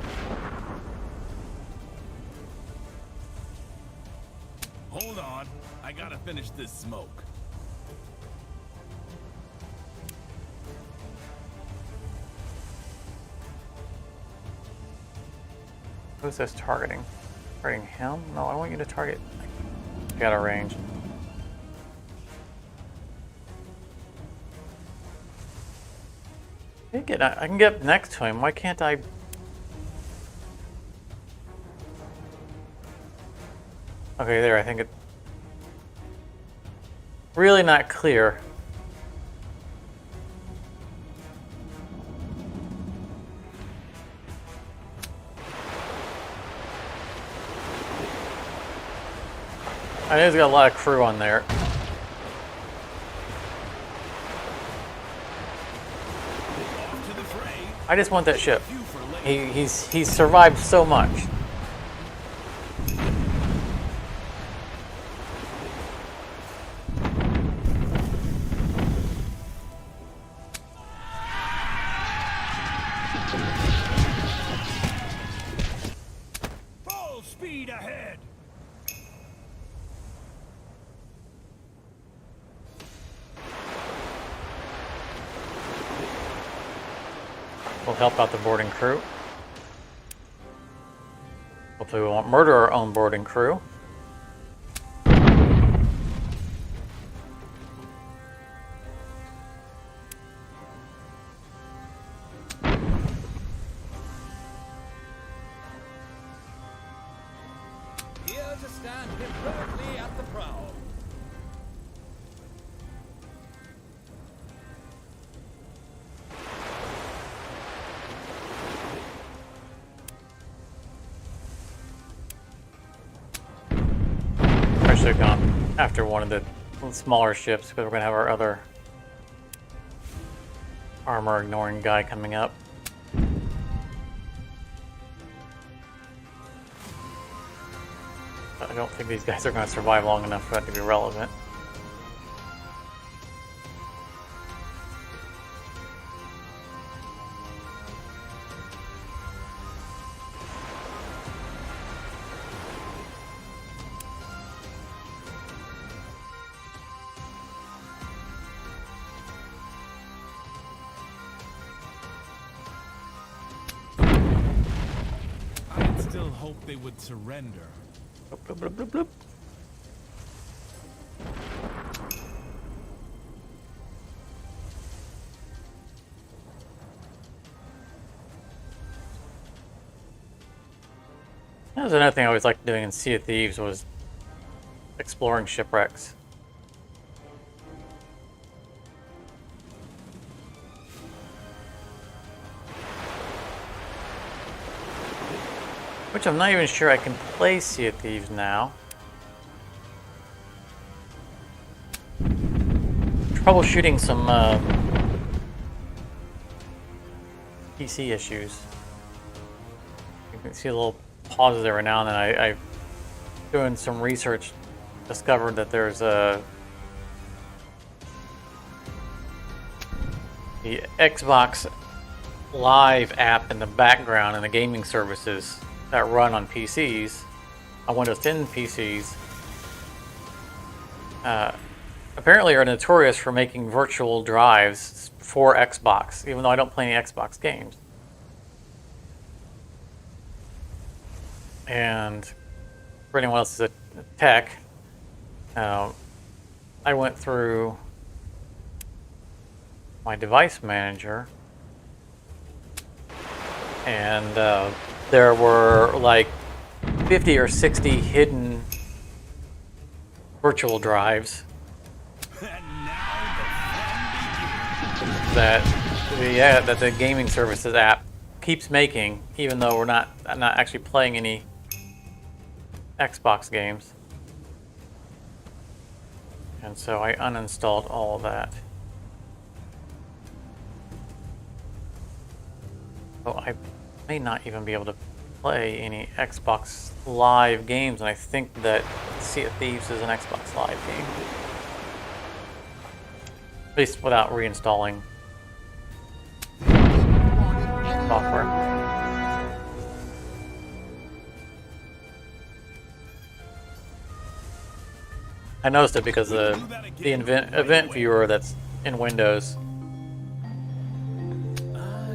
Hold on. I gotta finish this smoke. Who's this targeting? Targeting him? No, I want you to target. Got a range. I can get next to him. Why can't I? Okay, there. I think it. Really not clear. I know he's got a lot of crew on there. Off to the fray. I just want that ship. You for late. He's survived so much. Full speed ahead. We'll help out the boarding crew. Hopefully we won't murder our own boarding crew. Here to stand heroically at the prow. I should have gone after one of the smaller ships because we're going to have our other armor ignoring guy coming up. I don't think these guys are going to survive long enough for that to be relevant. I'd still hope they would surrender. Bloop, bloop, bloop, bloop. That was another thing I always liked doing in Sea of Thieves was exploring shipwrecks. Which I'm not even sure I can play Sea of Thieves now. Troubleshooting some PC issues. You can see a little pauses every now and then. I doing some research, discovered that there's the Xbox Live app in the background in the gaming services that run on PCs, on Windows 10 PCs. Apparently are notorious for making virtual drives for Xbox, even though I don't play any Xbox games. And for anyone else who's a tech, I went through my device manager, and there were like 50 or 60 hidden virtual drives that the gaming services app keeps making, even though I'm not actually playing any Xbox games. And so I uninstalled all of that. So I may not even be able to play any Xbox Live games, and I think that Sea of Thieves is an Xbox Live game. At least without reinstalling software. I noticed it because the event viewer that's in Windows.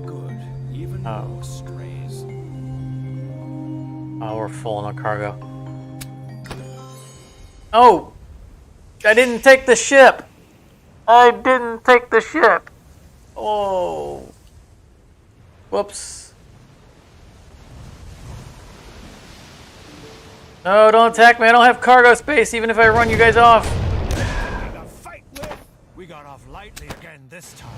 Good. Even more strays. Oh, we're full on cargo. Oh! I didn't take the ship! I didn't take the ship! Oh. Whoops. No, don't attack me. I don't have cargo space, even if I run you guys off. To fight with. We got off lightly again this time.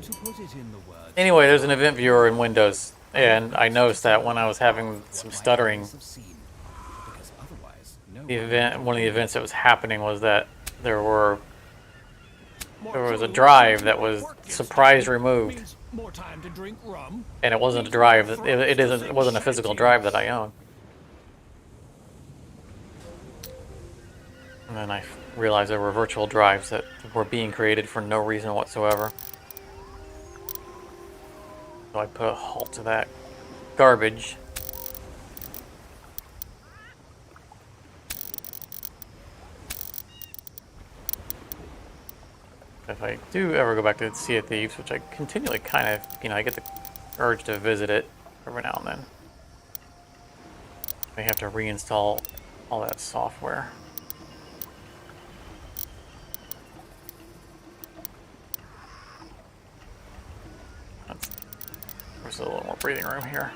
To put it in the words. Anyway, there's an event viewer in Windows, and I noticed that when I was having some stuttering, Because otherwise, no one of the events that was happening was that there was a drive that was surprise removed, Means more time to drink rum. and it wasn't a drive. It wasn't a physical drive that I own. And then I realized there were virtual drives that were being created for no reason whatsoever. So I put a halt to that garbage. If I do ever go back to Sea of Thieves, which I continually kind of, I get the urge to visit it every now and then, I have to reinstall all that software. There's a little more breathing room here.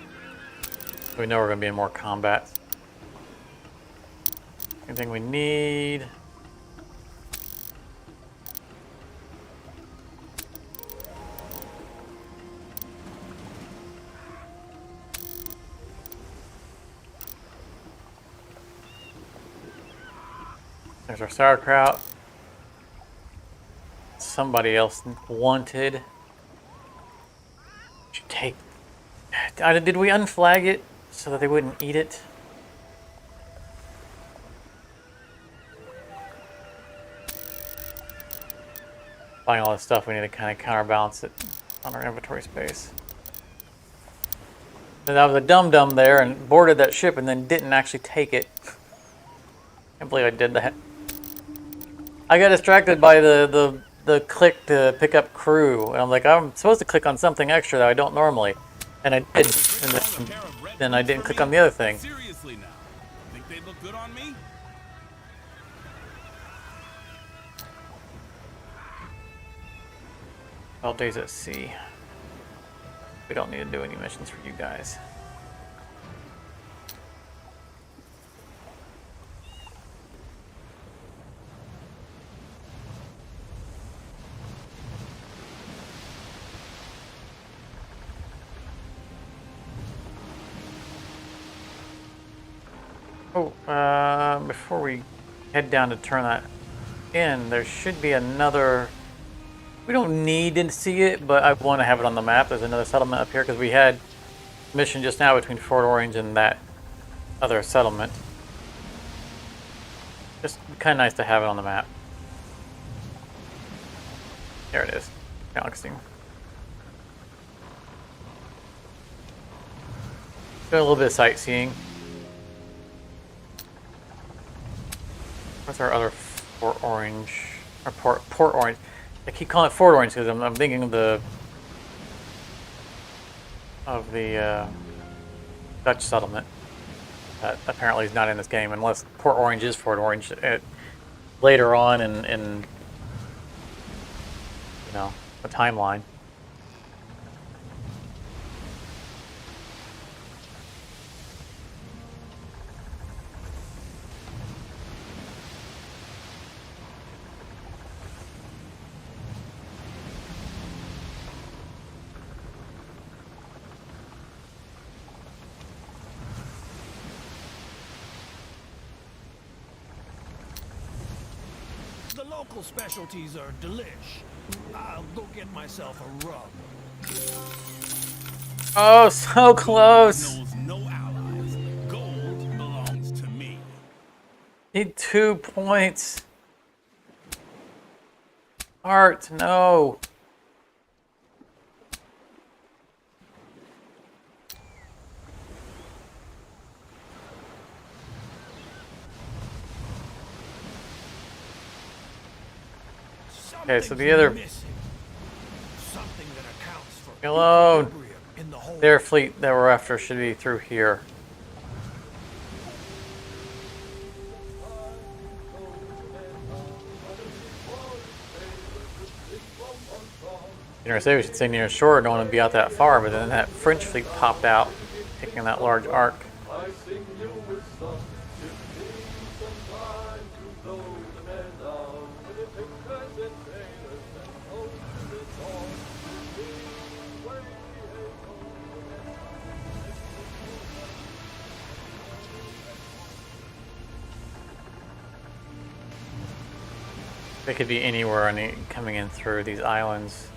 We know we're going to be in more combat. Anything we need? There's our sauerkraut. Somebody else wanted. Should take. Did we unflag it so that they wouldn't eat it? Buying all this stuff, we need to kind of counterbalance it on our inventory space. And I was a dum-dum there and boarded that ship and then didn't actually take it. Can't believe I did that. I got distracted by the click to pick up crew, and I'm like, I'm supposed to click on something extra that I don't normally, and I did, and then I didn't click on the other thing. Seriously now, think they'd look good on me? 12 days at sea. We don't need to do any missions for you guys. Oh, before we head down to turn that in, there should be another... We don't need to see it, but I want to have it on the map. There's another settlement up here because we had a mission just now between Fort Orange and that other settlement. Just kind of nice to have it on the map. There it is. Galaxy. Doing a little bit of sightseeing. What's our other Fort Orange? Or Port Orange. I keep calling it Fort Orange because I'm thinking of the Dutch settlement that apparently is not in this game, unless Port Orange is Fort Orange later on in you know, the timeline. The local specialties are delish. I'll go get myself a rub. Oh, so close! Knows no allies. Gold belongs to me. Need 2 points. Art, no. Okay, so the other... Something that accounts for Alone. equilibrium in the whole. Their fleet that we're after should be through here. You know, say we should stay near shore. Don't want to be out that far, but then that French fleet popped out, taking that large arc. They could be anywhere coming in through these islands.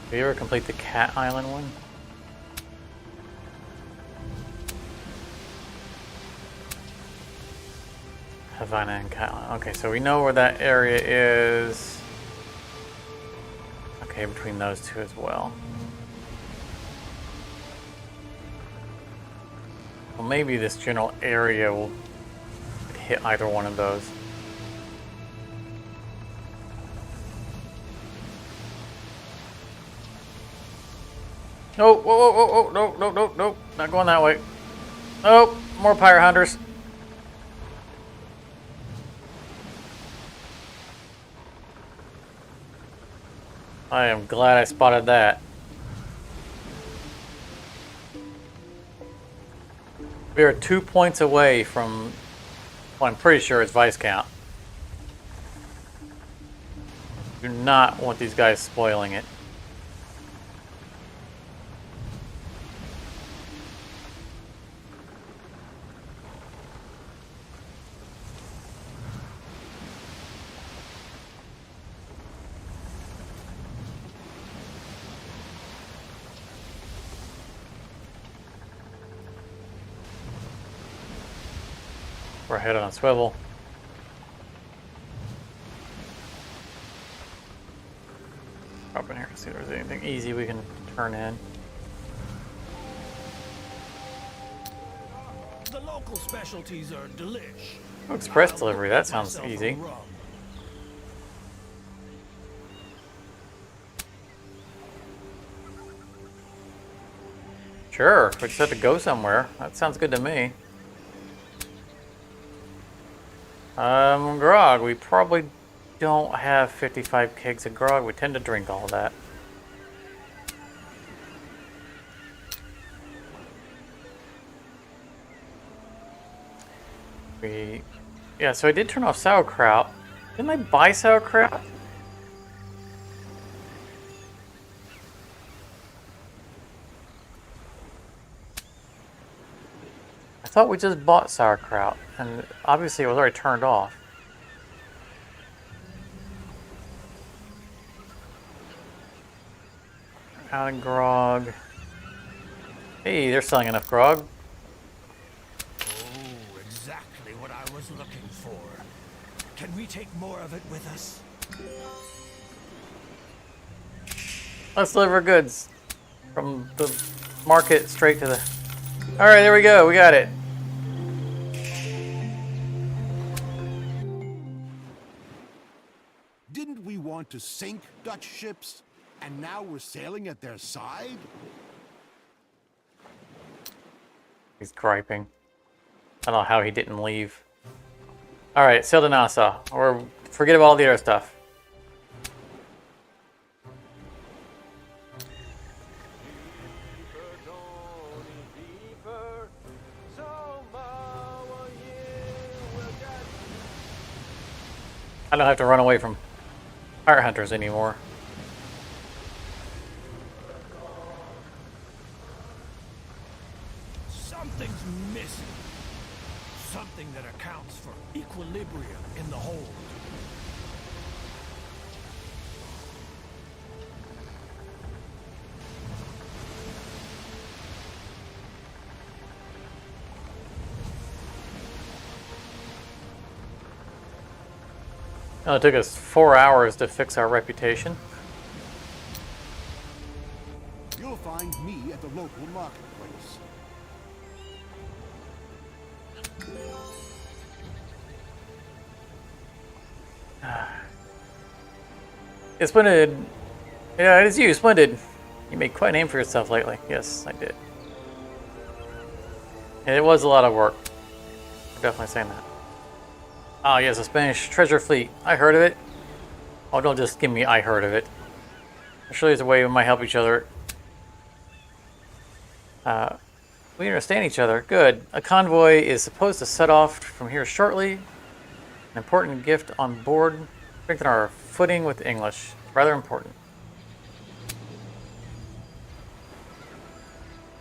Did you ever complete the Cat Island one? Havana and Cat Island. Okay, so we know where that area is. Okay, between those two as well. Well, maybe this general area will hit either one of those. No, whoa, whoa, whoa, whoa, no, no, no, no, not going that way. Oh, more pirate hunters. I am glad I spotted that. We are 2 points away from, well, I'm pretty sure it's Viscount. Do not want these guys spoiling it. We're headed on a swivel. Up in here to see if there's anything easy we can turn in. The local specialties are delish. Oh, express delivery, that sounds easy. Sure, we just have to go somewhere. That sounds good to me. Grog. We probably don't have 55 kegs of grog. We tend to drink all that. Yeah, so I did turn off sauerkraut. Didn't I buy sauerkraut? I thought we just bought sauerkraut, and obviously it was already turned off. Out of grog. Hey, they're selling enough grog. Oh, exactly what I was looking for. Can we take more of it with us? Let's deliver goods from the market straight to the... Alright, there we go. We got it. Didn't we want to sink Dutch ships? And now we're sailing at their side? He's griping. I don't know how he didn't leave. Alright, sail to Nassau. Or forget about all the other stuff. I don't have to run away from pirate hunters anymore. Something's missing. Something that accounts for equilibrium in the hold. Oh, it took us 4 hours to fix our reputation. You'll find me at the local marketplace. It's Splendid. Yeah, it is you, Splendid. You made quite a name for yourself lately. Yes, I did. And it was a lot of work. I'm definitely saying that. Ah, yes, a Spanish treasure fleet. I heard of it. Oh, don't just give me I heard of it. Surely there's a way we might help each other. We understand each other. Good. A convoy is supposed to set off from here shortly. An important gift on board. Strengthen our footing with English. Rather important.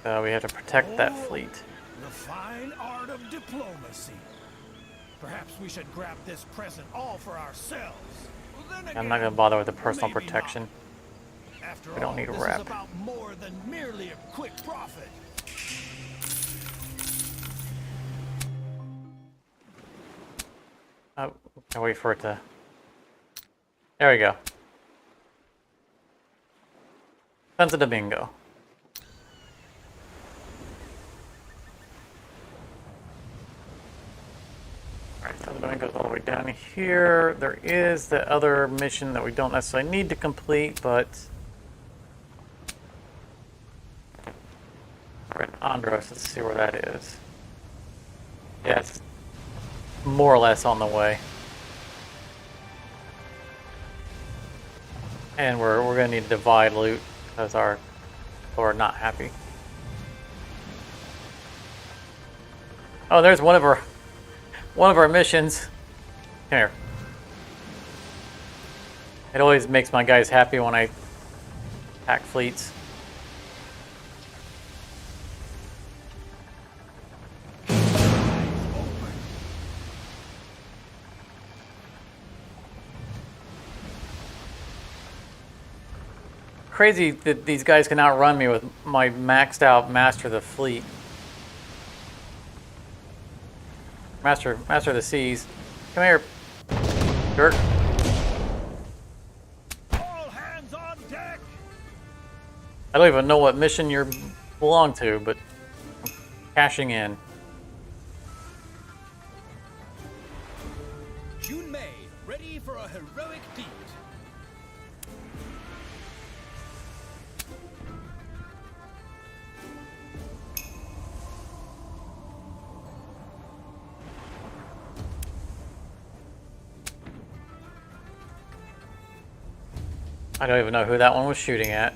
So we have to protect that fleet. The fine art of diplomacy. Perhaps we should grab this present all for ourselves. Well, then again, I'm not going to bother with the personal maybe protection. not. After We don't all, need a this wrap. is about more than merely a quick profit. Oh, I'll wait for it to... There we go. Santo Domingo. Alright, Santo Domingo goes all the way down here. There is the other mission that we don't necessarily need to complete, but... Alright, Andros, let's see where that is. Yeah, it's more or less on the way. And we're gonna need to divide loot because our people are not happy. Oh, there's one of our missions. Come here. It always makes my guys happy when I attack fleets. Crazy that these guys can outrun me with my maxed out Master of the Fleet. Master of the Seas. Come here, jerk. All hands on deck. I don't even know what mission you belong to, but I'm cashing in. June May, ready for a heroic deed. I don't even know who that one was shooting at.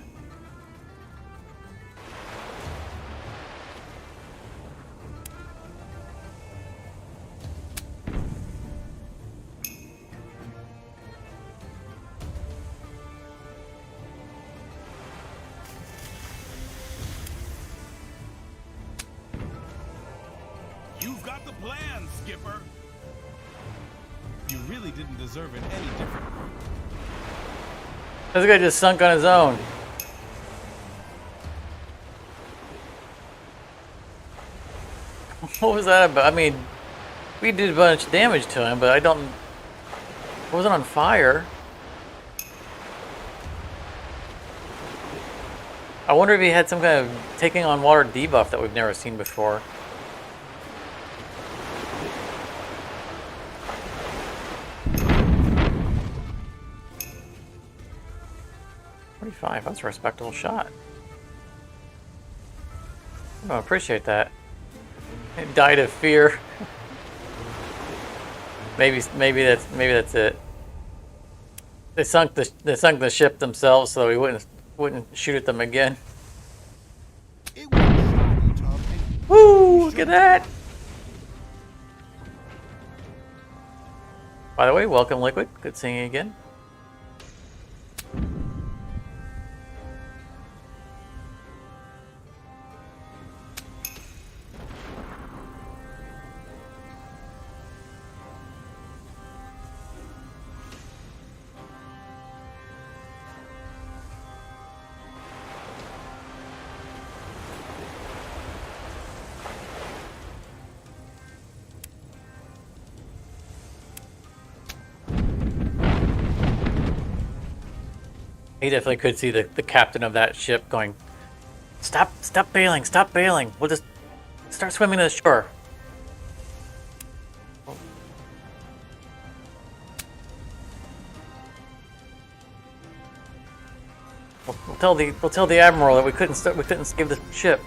You've got the plan, Skipper. You really didn't deserve it any differently. This guy just sunk on his own. What was that about? I mean, we did a bunch of damage to him, but I don't... It wasn't on fire. I wonder if he had some kind of taking on water debuff that we've never seen before. That's a respectable shot. I don't appreciate that. It died of fear. maybe that's it. They sunk the ship themselves so we wouldn't shoot at them again. It was shoddy, Tom. and Woo! Look at that. By the way, welcome, Liquid. Good seeing you again. He definitely could see the captain of that ship going, stop bailing, stop bailing. We'll just start swimming to the shore. We'll tell the admiral that we couldn't save the ship.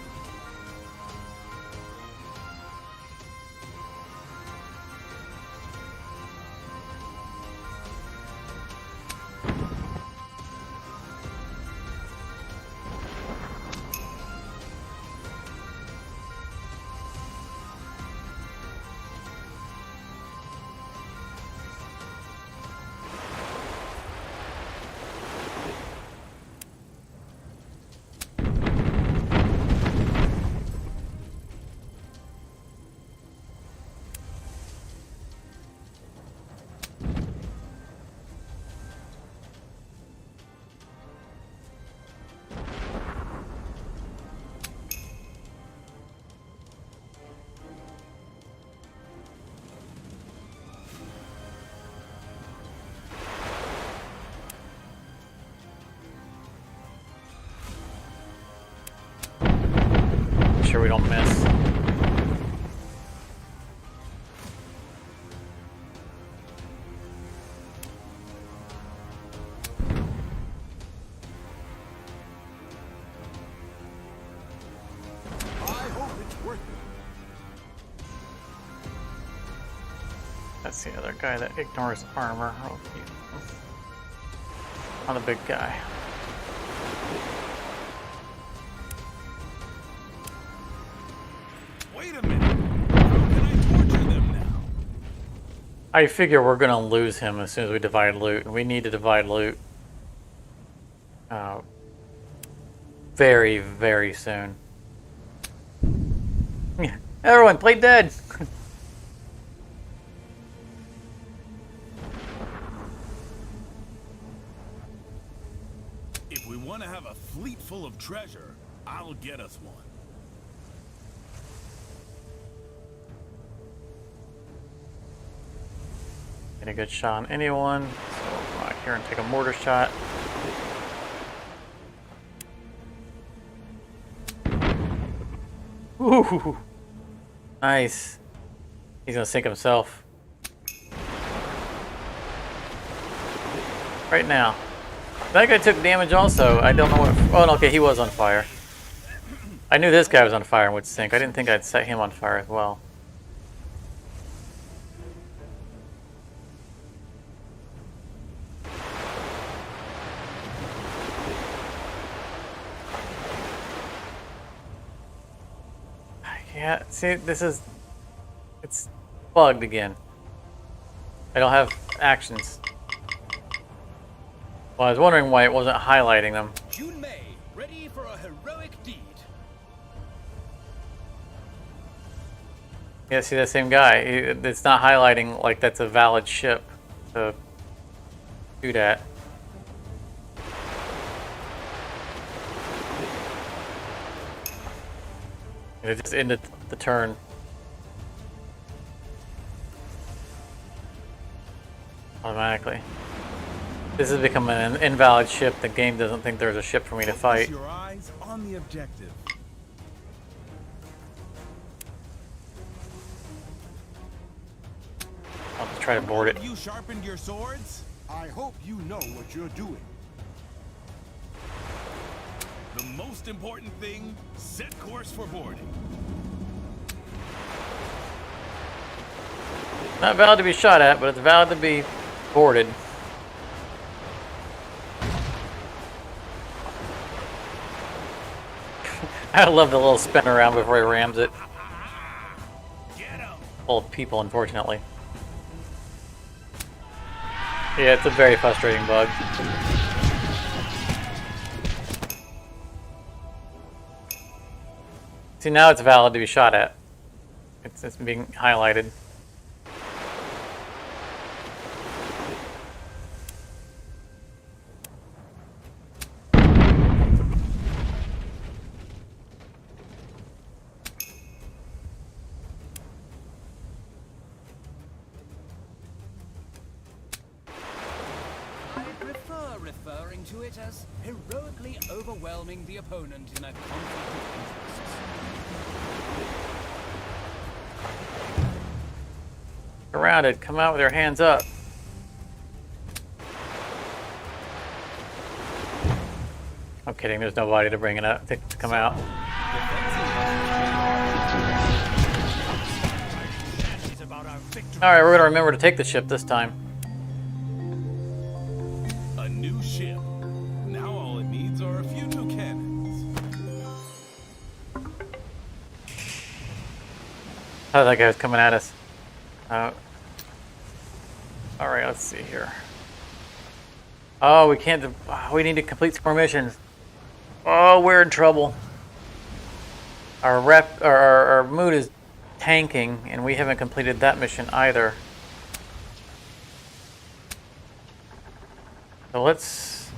Sure we don't miss. I hope it's worth it. That's the other guy that ignores armor. Oh, not a big guy. Wait a minute. How can I torture them now? I figure we're gonna lose him as soon as we divide loot, and we need to divide loot very, very soon. Everyone, play dead! If we want to have a fleet full of treasure, I'll get us one. Get a good shot on anyone. So I'll come out here and take a mortar shot. Ooh, nice. He's gonna sink himself. Right now. That guy took damage also. I don't know what. Oh, no, okay, he was on fire. I knew this guy was on fire and would sink. I didn't think I'd set him on fire as well. Yeah, see, it's bugged again. I don't have actions. Well, I was wondering why it wasn't highlighting them. June May, ready for a heroic deed. Yeah, see, that same guy. It's not highlighting like that's a valid ship to do that. And it just ended the turn. Automatically. This has become an invalid ship. The game doesn't think there's a ship for me to fight. Focus your eyes on the objective. I'll just try to board it. Have you sharpened your swords? I hope you know what you're doing. The most important thing, set course for boarding. Not valid to be shot at, but it's valid to be boarded. I love the little spin around before he rams it. Get him! Full of people, unfortunately. Yeah, it's a very frustrating bug. See, now it's valid to be shot at. It's being highlighted. I prefer referring to it as heroically overwhelming the opponent in a conflict of interests. Surrounded. Come out with your hands up. I'm kidding. There's nobody to bring it up to come out. All right, we're gonna remember to take the ship this time. A new ship. Now all it needs are a few new cannons. Oh, that guy's coming at us. All right, let's see here. Oh, we can't. We need to complete some more missions. Oh, we're in trouble. Our mood is tanking, and we haven't completed that mission either. So let's.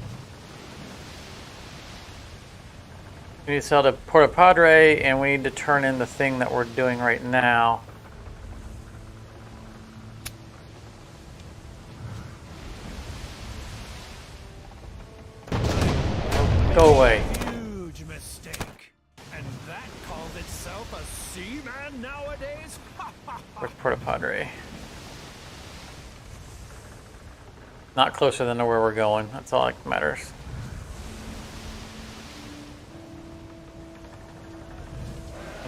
We need to sell to Porta Padre, and we need to turn in the thing that we're doing right now. Go away. Huge mistake. And that calls itself a seaman nowadays? Where's Porta Padre? Not closer than to where we're going. That's all that matters.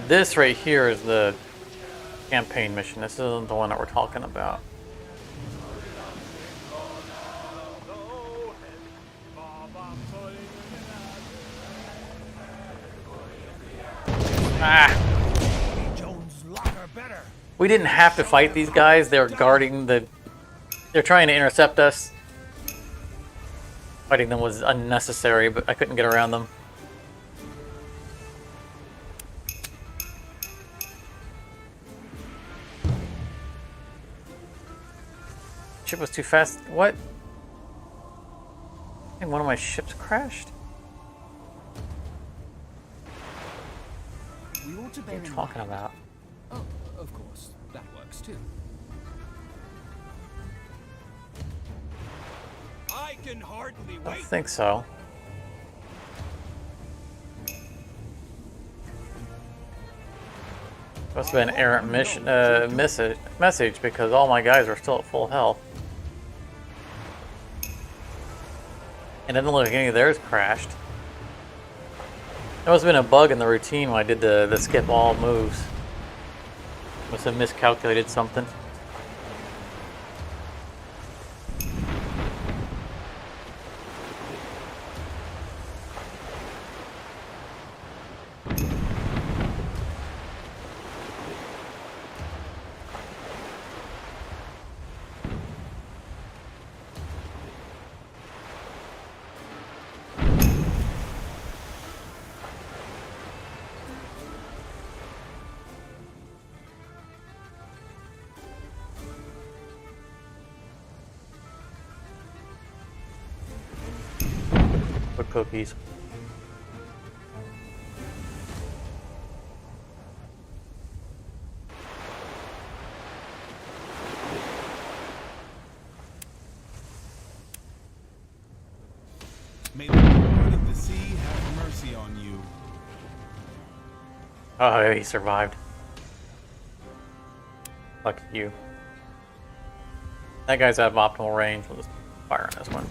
This right here is the campaign mission. This isn't the one that we're talking about. Ah! Jones locker better. We didn't have to fight these guys. They're guarding the... They're trying to intercept us. Fighting them was unnecessary, but I couldn't get around them. Ship was too fast. What? I think one of my ships crashed. We ought to What bear are you in talking mind- about? Oh, of course, that works too. I can hardly I don't wait. think so. Must have been an errant message because all my guys are still at full health. And it doesn't look like any of theirs crashed. There must have been a bug in the routine when I did the skip all moves. Must have miscalculated something. cookies. May the Lord of the sea have mercy on you. Oh, he survived. Lucky you. That guy's out of optimal range. We'll just fire on this one.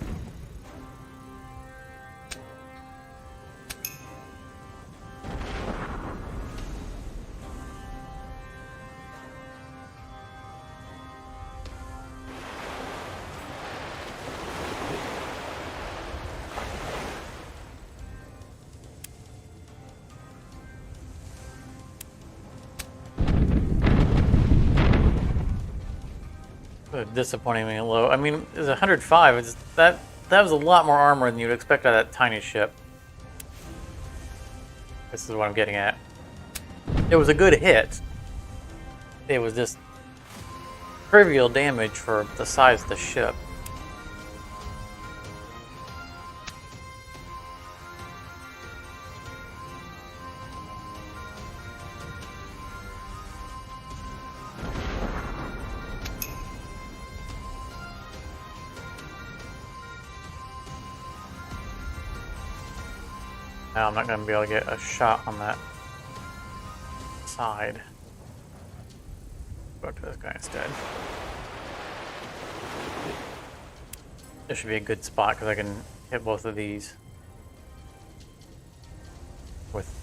Disappointingly low. I mean, it's 105. It's that was a lot more armor than you'd expect out of that tiny ship. This is what I'm getting at. It was a good hit. It was just trivial damage for the size of the ship. Now I'm not going to be able to get a shot on that side. Go to this guy instead. This should be a good spot because I can hit both of these with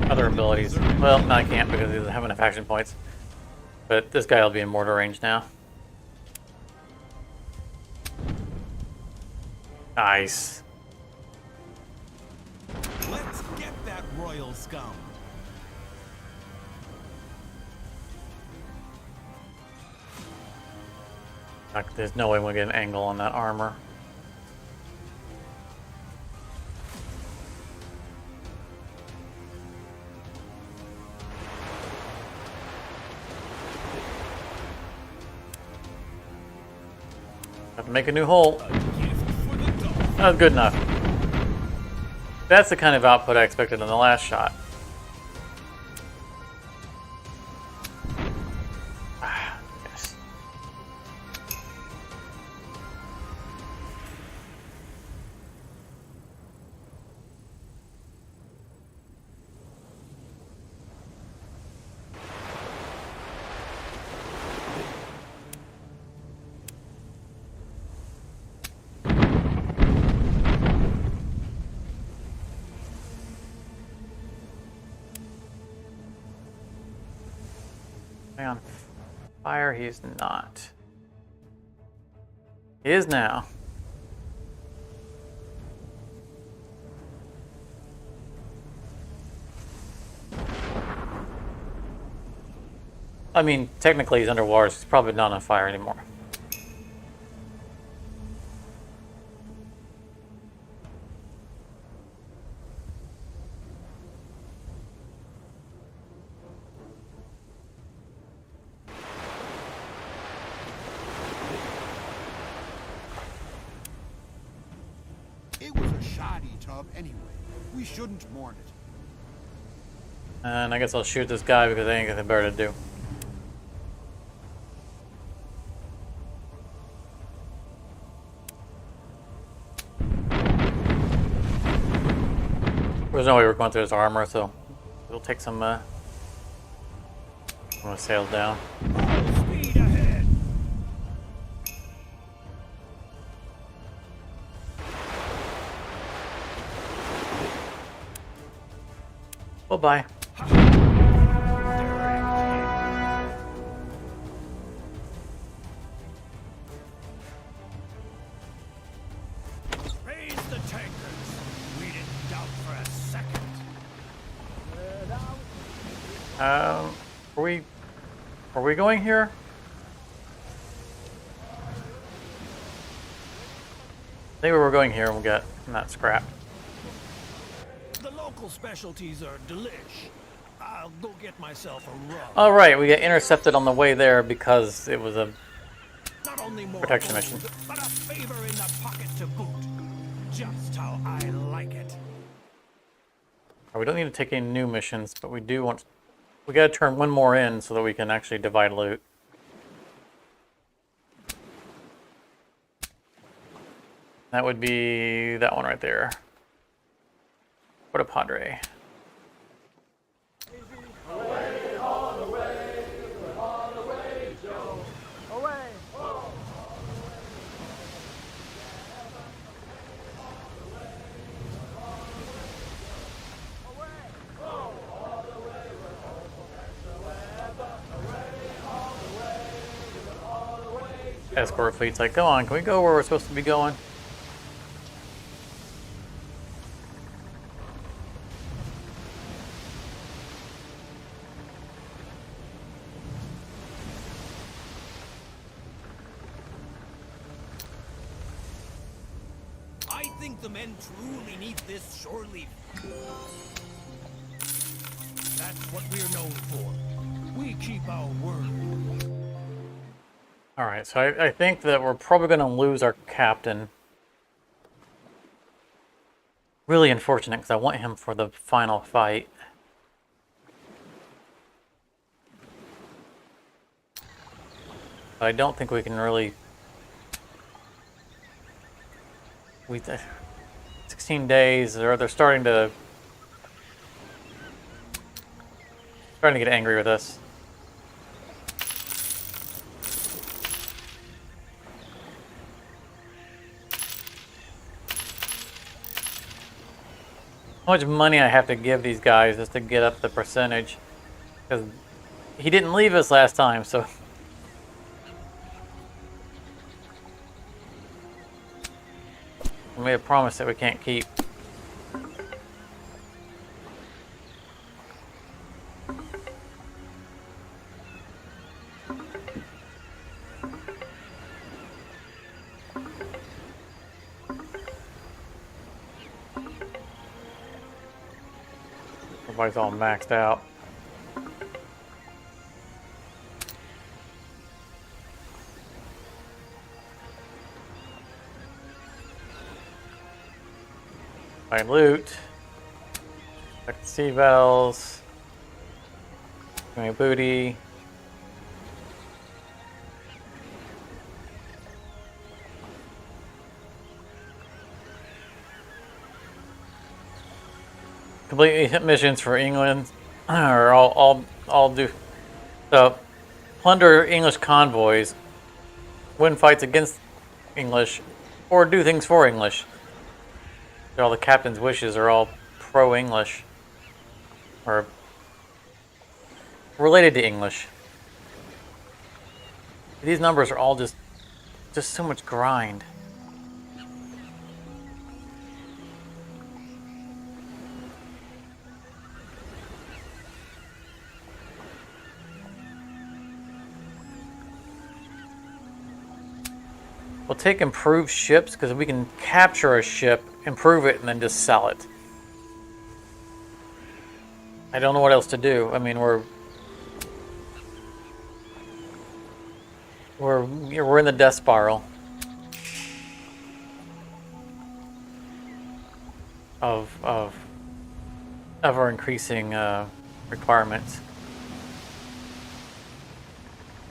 other abilities. Well, no, I can't because he doesn't have enough action points. But this guy will be in mortar range now. Nice. Let's get that royal scum. Like, there's no way we'll get an angle on that armor. Have to make a new hole. That was good enough. That's the kind of output I expected in the last shot. Ah, yes. On fire, he's not. He is now. I mean, technically he's underwater, so he's probably not on fire anymore. It was a shoddy tub anyway. We shouldn't mourn it. And I guess I'll shoot this guy because I ain't got anything better to do. There's no way we're going through his armor, so it'll take some, I'm gonna sail down. Full speed ahead. Bye-bye. Raise the tankers. We didn't doubt for a second. Are we going here? Maybe we're going here and we'll get that scrap. The local specialties are delish. I'll go get myself a rub. All right, we get intercepted on the way there because it was a Not only more protection gold, mission. but a favor in the pocket to boot. just how I like it. We don't need to take any new missions, but we do want... We gotta turn one more in so that we can actually divide loot. That would be that one right there. Puerto Padre. Escort fleet's like, come on, can we go where we're supposed to be going? I think the men truly need this shore leave. That's what we're known for. We keep our word. Alright, so I think that we're probably going to lose our captain. Really unfortunate, because I want him for the final fight. But I don't think we can really... 16 days, they're starting to get angry with us. How much money I have to give these guys just to get up the percentage. Because he didn't leave us last time, so... We made a promise that we can't keep. Everybody's all maxed out. Buy loot. Check the sea bells. My booty. Complete hit missions for England, or all do. So, plunder English convoys, win fights against English, or do things for English. All the captain's wishes are all pro-English, or related to English. These numbers are all just so much grind. We'll take improved ships because we can capture a ship, improve it, and then just sell it. I don't know what else to do. I mean, we're in the death spiral of ever increasing requirements.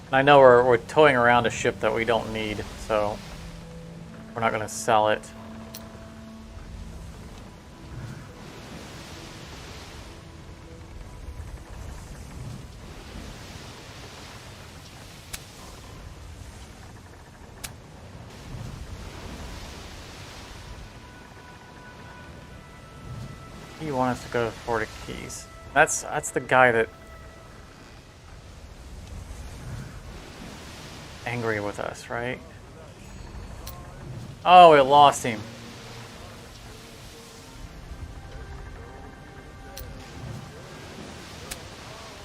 And I know we're towing around a ship that we don't need, so we're not going to sell it. You want us to go to Fort Keys? That's the guy that angry with us, right? Oh, we lost him.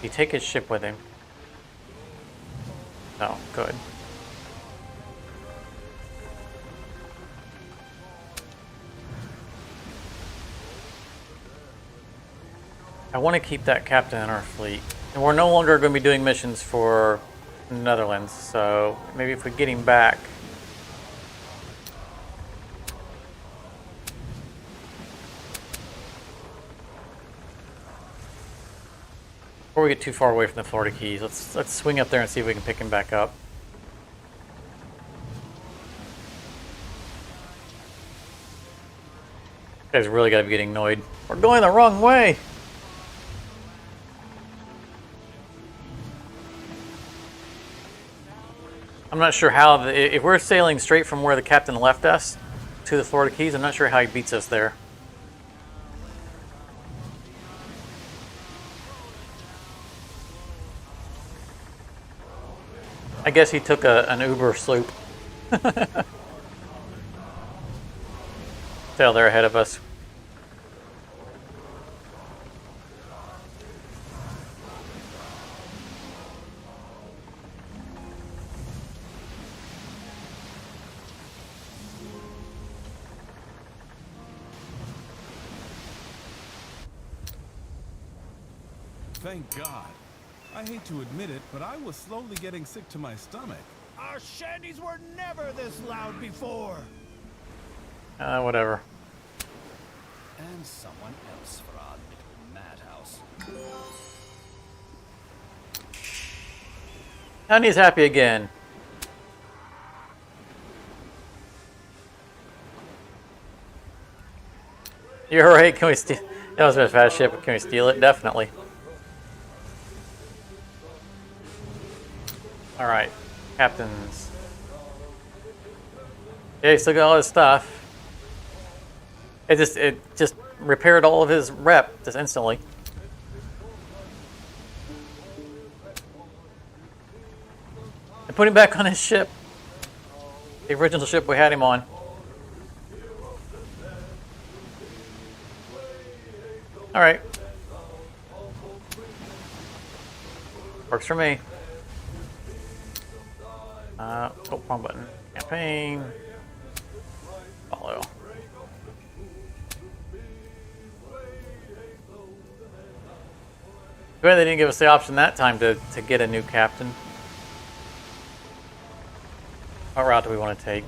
Did he take his ship with him? No, good. I want to keep that captain in our fleet. And we're no longer going to be doing missions for the Netherlands, so maybe if we get him back. Before we get too far away from the Florida Keys, let's swing up there and see if we can pick him back up. This guy's really got to be getting annoyed. We're going the wrong way! I'm not sure how, if we're sailing straight from where the captain left us to the Florida Keys, I'm not sure how he beats us there. I guess he took an Uber sloop. Sail there ahead of us. Thank God. I hate to admit it, but I was slowly getting sick to my stomach. Our shanties were never this loud before. Whatever. And someone else for our little madhouse. Honey's happy again. You're right. Can we steal? That was a fast ship. Can we steal it? Definitely. All right, captains. Yeah, he still got all his stuff. It just repaired all of his rep just instantly. And put him back on his ship. The original ship we had him on. All right. Works for me. Oh, wrong button. Campaign. Follow. Good, they didn't give us the option that time to get a new captain. What route do we want to take?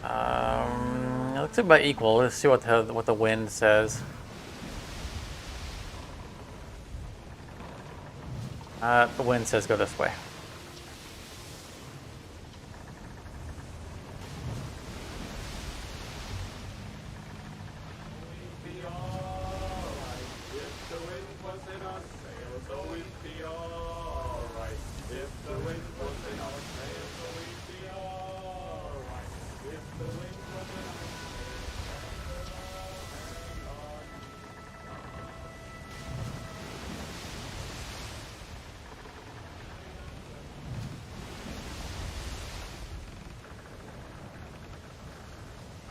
It looks about equal. Let's see what the wind says. The wind says go this way.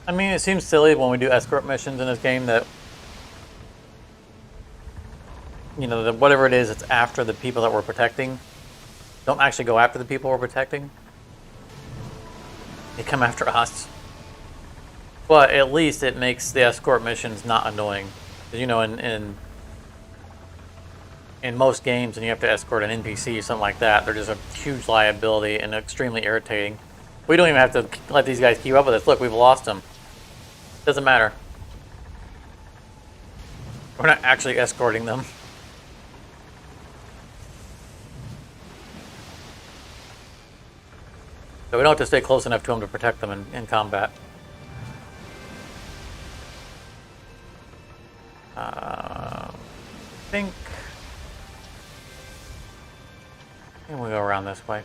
I mean, it seems silly when we do escort missions in this game that, you know, that whatever it is, it's after the people that we're protecting. Don't actually go after the people we're protecting. They come after us. But at least it makes the escort missions not annoying. You know, in most games, when you have to escort an NPC or something like that, they're just a huge liability and extremely irritating. We don't even have to let these guys keep up with us. Look, we've lost them. Doesn't matter. We're not actually escorting them. So we don't have to stay close enough to them to protect them in combat. I think we'll go around this way.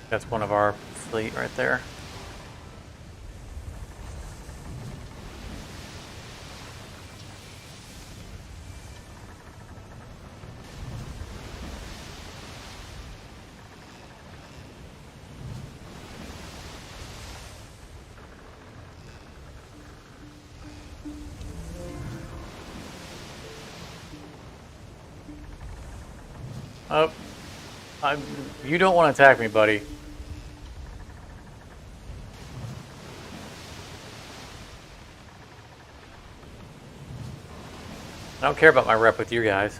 That's one of our fleet right there. Oh, you don't want to attack me, buddy. I don't care about my rep with you guys.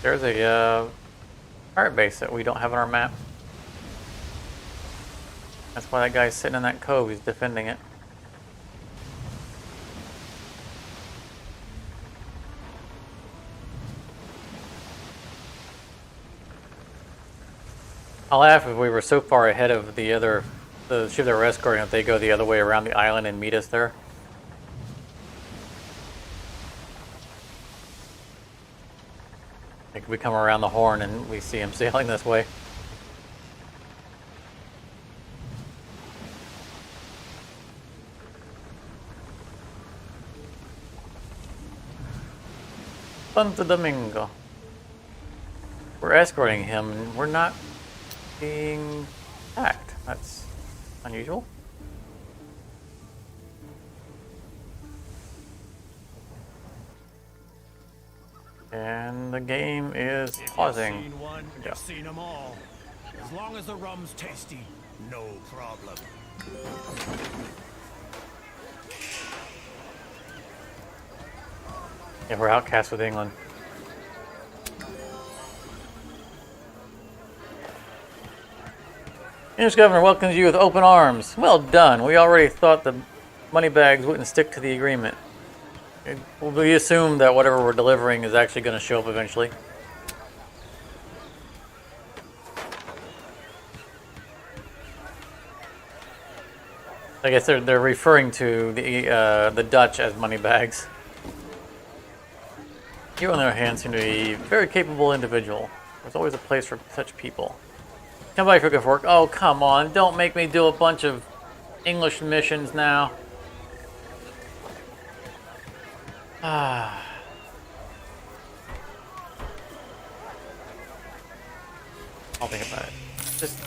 There's a pirate base that we don't have on our map. That's why that guy's sitting in that cove. He's defending it. I'll laugh if we were so far ahead of the ship that we're escorting if they go the other way around the island and meet us there. Like we come around the horn and we see him sailing this way. Santo Domingo. We're escorting him and we're not being attacked. That's unusual. And the game is pausing. If you've seen one, Yeah. you've seen them all. As long as the rum's tasty, no problem. Yeah, we're outcast with England. English governor welcomes you with open arms. Well done. We already thought the moneybags wouldn't stick to the agreement. We assume that whatever we're delivering is actually going to show up eventually. I guess they're referring to the Dutch as moneybags. You, on the other hand, seem to be a very capable individual. There's always a place for such people. Come by for good work. Oh, come on. Don't make me do a bunch of English missions now. Ah. I'll think about it. Just...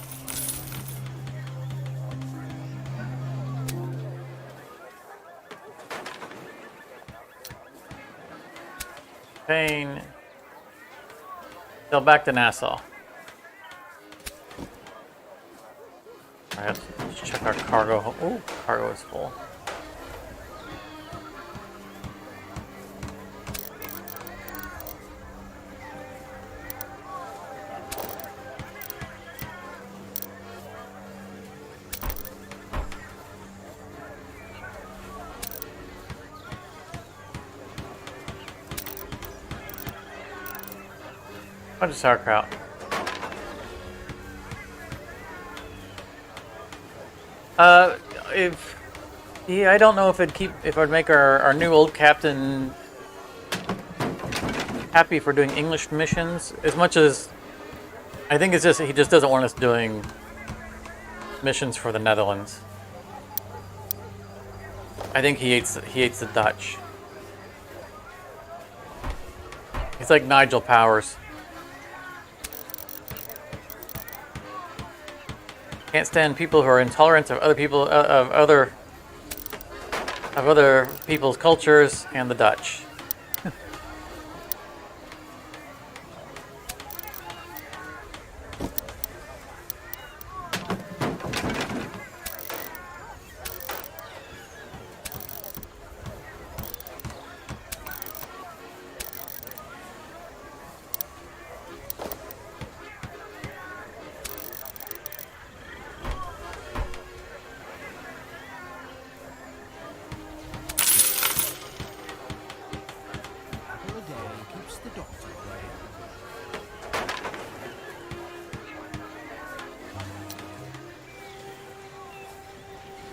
Spain. Sail back to Nassau. Alright, let's check our cargo. Oh, cargo is full. Bunch of sauerkraut. I don't know if I'd make our new old captain happy for doing English missions as much as I think it's just he just doesn't want us doing missions for the Netherlands. I think he hates the Dutch. He's like Nigel Powers. Can't stand people who are intolerant of other people of other people's cultures and the Dutch.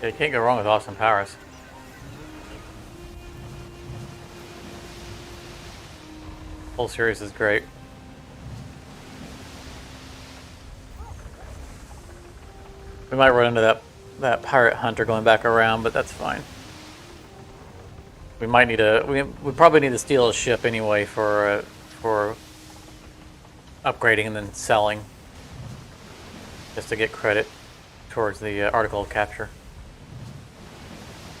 Yeah, you can't go wrong with Austin Powers. Whole series is great. We might run into that pirate hunter going back around, but that's fine. We might need we probably need to steal a ship anyway for upgrading and then selling, just to get credit towards the article of capture.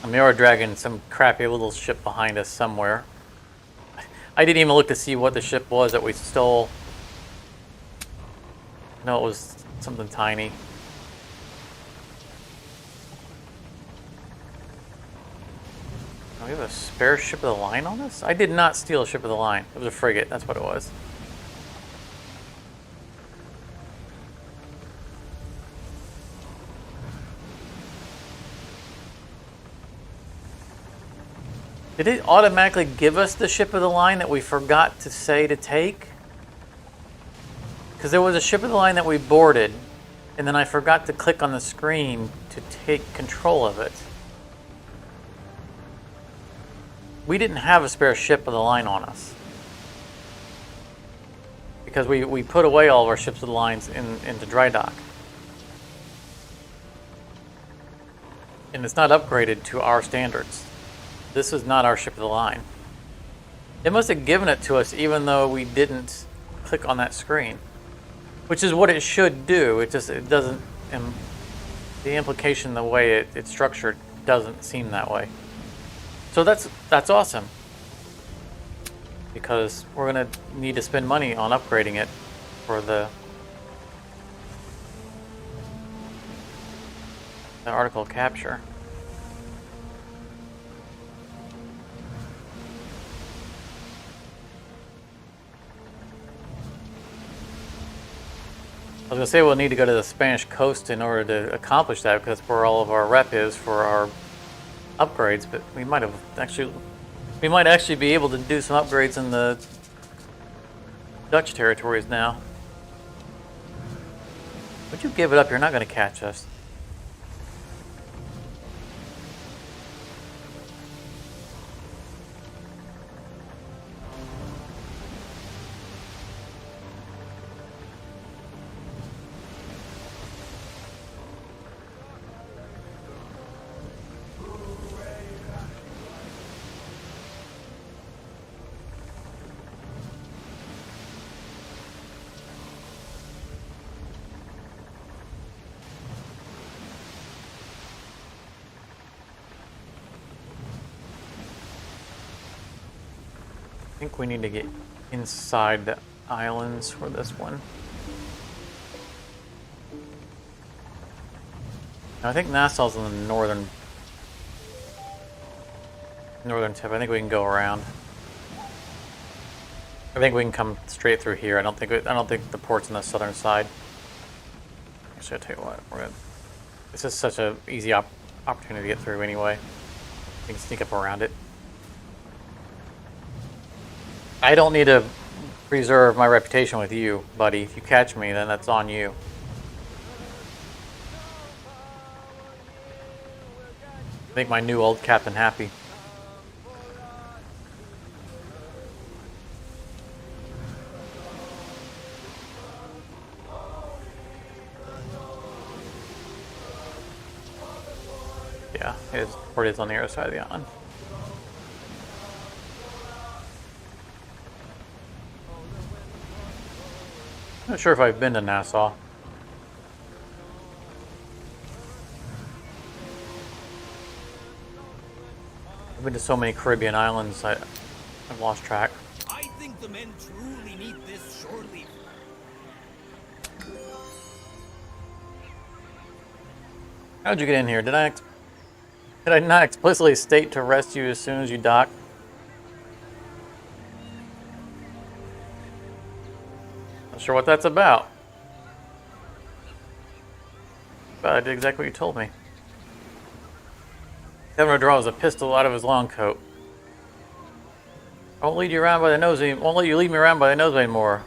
And they are dragging some crappy little ship behind us somewhere. I didn't even look to see what the ship was that we stole. No, it was something tiny. Do we have a spare ship of the line on us? I did not steal a ship of the line. It was a frigate, that's what it was. Did it automatically give us the ship of the line that we forgot to say to take? Because there was a ship of the line that we boarded, and then I forgot to click on the screen to take control of it. We didn't have a spare ship of the line on us. Because we put away all of our ships of the lines into dry dock. And it's not upgraded to our standards. This is not our ship of the line. It must have given it to us even though we didn't click on that screen. Which is what it should do. It doesn't, the implication, the way it's structured, doesn't seem that way. So that's awesome. Because we're gonna need to spend money on upgrading it for the article capture. I was gonna say we'll need to go to the Spanish coast in order to accomplish that, because that's where all of our rep is for our upgrades. But we might actually be able to do some upgrades in the Dutch territories now. Would you give it up? You're not gonna catch us. I think we need to get inside the islands for this one. I think Nassau's in the northern tip. I think we can go around. I think we can come straight through here. I don't think the port's on the southern side. Actually, I'll tell you what. This is such an easy opportunity to get through anyway. We can sneak up around it. I don't need to preserve my reputation with you, buddy. If you catch me, then that's on you. Make my new old captain happy. Yeah, his port is on the other side of the island. Not sure if I've been to Nassau. I've been to so many Caribbean islands, I've lost track. I think the men truly need this shore leave. How'd you get in here? Did I not explicitly state to arrest you as soon as you dock? Not sure what that's about. But I did exactly what you told me. Governor draws a pistol out of his long coat. I won't lead you around by the nose. Won't let you lead me around by the nose anymore.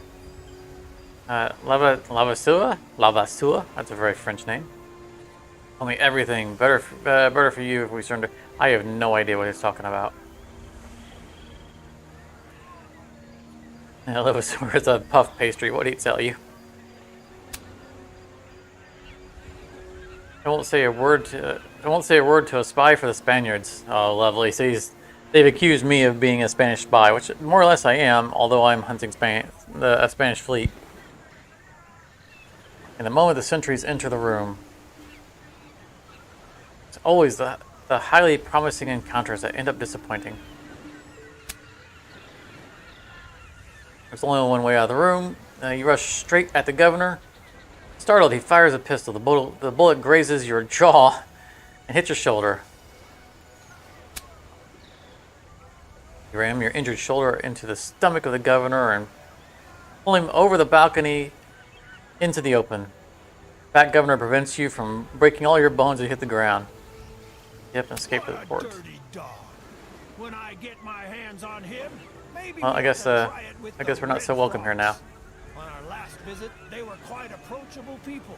Lavasua? Lavasua? That's a very French name. Tell me everything. Better for you if we surrender. I have no idea what he's talking about. Lavasua is a puff pastry. What did he tell you? I won't say a word to a spy for the Spaniards. Oh, lovely. So they've accused me of being a Spanish spy, which more or less I am, although I'm hunting a Spanish fleet. In the moment the sentries enter the room, it's always the highly promising encounters that end up disappointing. There's only one way out of the room. You rush straight at the governor. Startled, he fires a pistol. The bullet grazes your jaw and hits your shoulder. You ram your injured shoulder into the stomach of the governor and pull him over the balcony into the open. Fat governor prevents you from breaking all your bones as you hit the ground. Yep, and escape to the port. Dirty dog. when I get my hands on him. Maybe Well, we I guess ought to try it with I guess the we're not red so welcome here now. frogs. On our last visit, they were quite approachable people.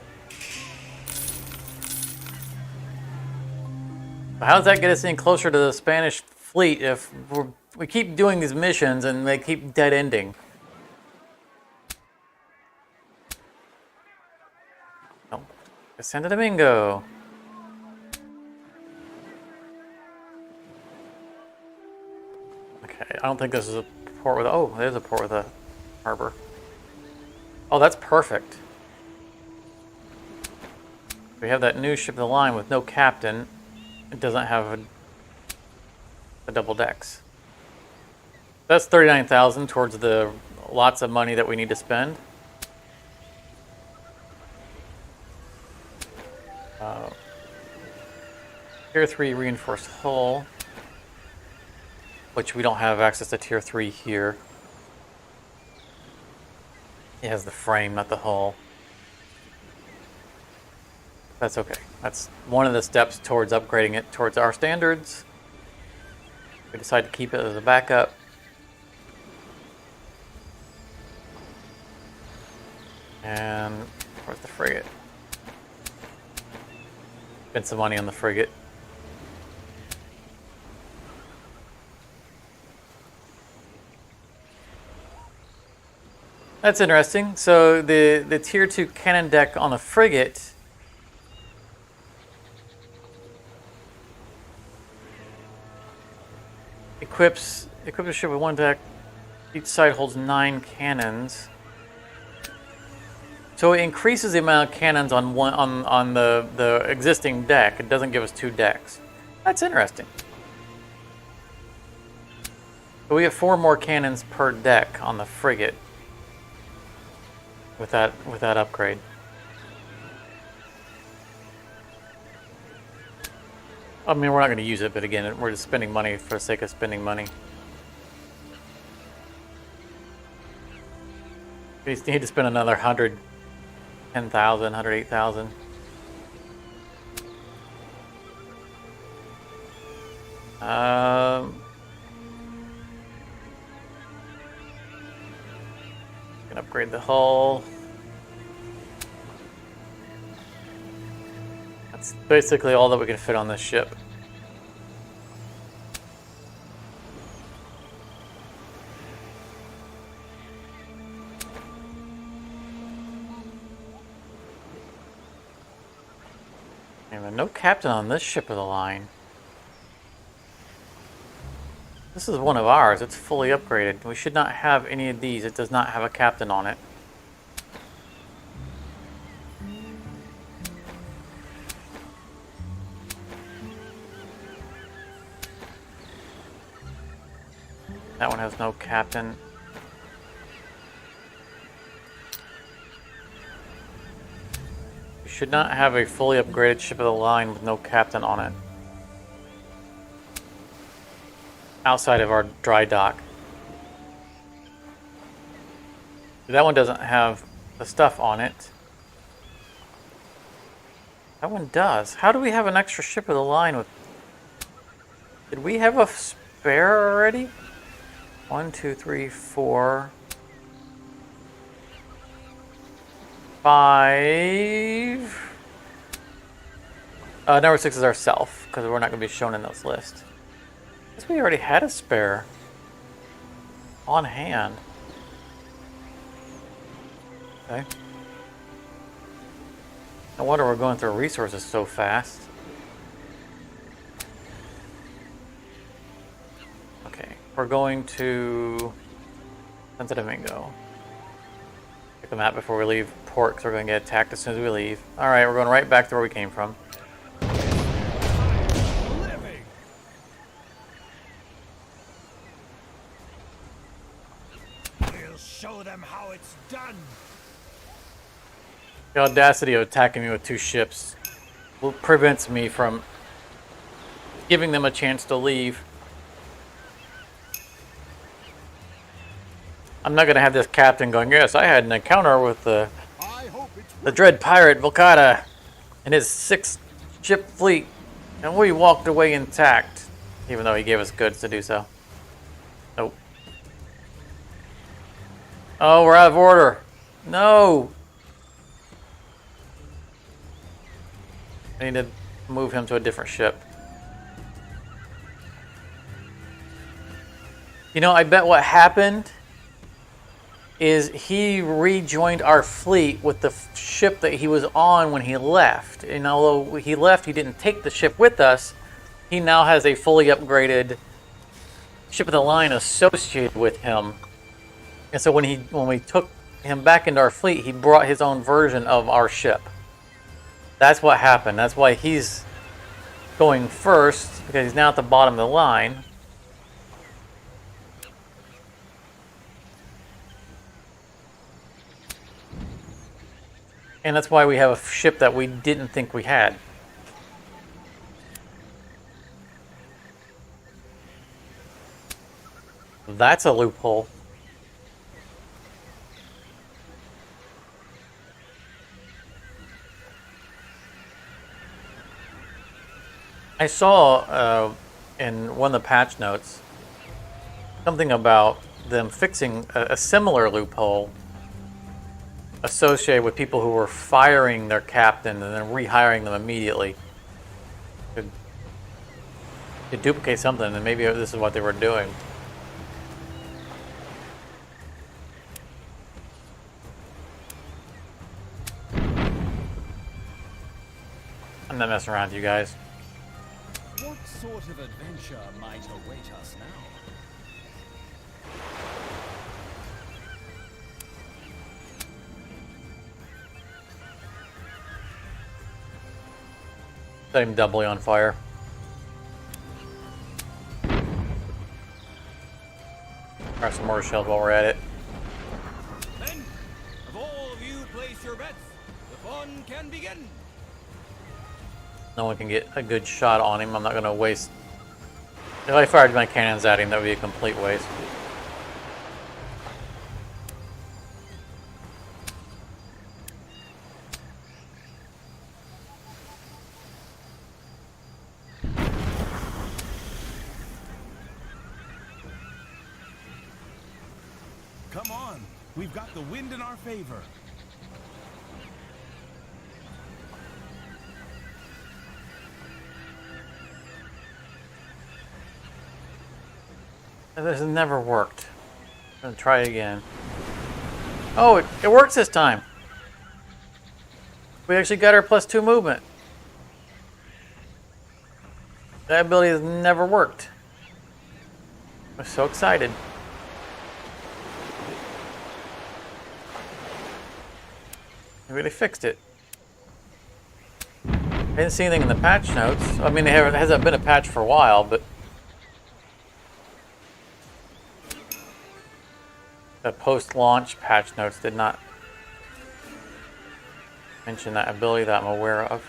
How does that get us any closer to the Spanish fleet if we keep doing these missions and they keep dead ending? Oh, Santo Domingo. Okay, I don't think this is a port with. Oh, there's a port with a harbor. Oh, that's perfect. We have that new ship of the line with no captain. It doesn't have a double decks. That's 39,000 towards the lots of money that we need to spend. Tier 3 reinforced hull, which we don't have access to Tier 3 here. It has the frame, not the hull. That's okay. That's one of the steps towards upgrading it towards our standards. We decide to keep it as a backup. And where's the frigate? Spend some money on the frigate. That's interesting. So the tier 2 cannon deck on the frigate equips a ship with one deck. Each side holds 9 cannons. So it increases the amount of cannons on the existing deck. It doesn't give us 2 decks. That's interesting. So we have 4 more cannons per deck on the frigate with that upgrade. I mean, we're not going to use it, but again, we're just spending money for the sake of spending money. We need to spend another 110,000, 108,000. Can upgrade the hull. That's basically all that we can fit on this ship. And no captain on this ship of the line. This is one of ours. It's fully upgraded. We should not have any of these. It does not have a captain on it. That one has no captain. We should not have a fully upgraded ship of the line with no captain on it. Outside of our dry dock. That one doesn't have the stuff on it. That one does. How do we have an extra ship of the line with... Did we have a spare already? 1, 2, 3, 4, 5. Number 6 is ourself, because we're not going to be shown in this list. I guess we already had a spare on hand. Okay. No wonder we're going through resources so fast. Okay, we're going to Santo Domingo. Check the map before we leave port, because we're going to get attacked as soon as we leave. Alright, we're going right back to where we came from. Living. We'll show them how it's done. The audacity of attacking me with 2 ships prevents me from giving them a chance to leave. I'm not going to have this captain going, yes, I had an encounter with the dread pirate Volcata and his 6-ship fleet, and we walked away intact. Even though he gave us goods to do so. Nope. Oh, we're out of order. No! I need to move him to a different ship. You know, I bet what happened is he rejoined our fleet with the ship that he was on when he left. And although he left, he didn't take the ship with us. He now has a fully upgraded ship of the line associated with him. And so when we took him back into our fleet, he brought his own version of our ship. That's what happened. That's why he's going first, because he's now at the bottom of the line. And that's why we have a ship that we didn't think we had. That's a loophole. I saw in one of the patch notes something about them fixing a similar loophole associated with people who were firing their captain and then rehiring them immediately. To duplicate something, and maybe this is what they were doing. I'm not messing around with you guys. What sort of adventure might await us now? Set him doubly on fire. Grab some more shells while we're at it. Then, have all of you placed your bets? The fun can begin. No one can get a good shot on him. I'm not going to waste... If I fired my cannons at him, that would be a complete waste. Come on, we've got the wind in our favor. This has never worked. I'm going to try it again. Oh, it works this time. We actually got our +2 movement. That ability has never worked. I'm so excited. Maybe they fixed it. I didn't see anything in the patch notes. I mean, it hasn't been a patch for a while, but the post-launch patch notes did not mention that ability that I'm aware of.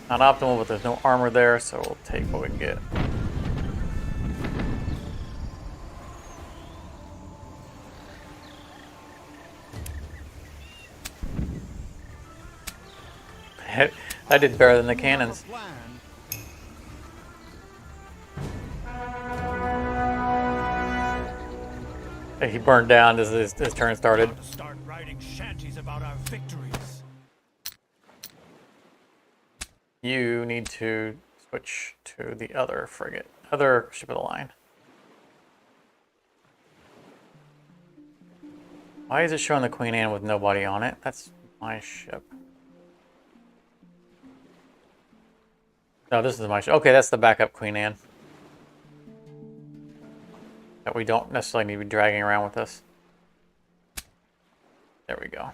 Not optimal, but there's no armor there, so we'll take what we can get. I did better than the cannons. He burned down as his turn started. To start writing shanties about our victories. You need to switch to the other frigate, other ship of the line. Why is it showing the Queen Anne with nobody on it? That's my ship. No, this is my ship. Okay, that's the backup Queen Anne. That we don't necessarily need to be dragging around with us. There we go.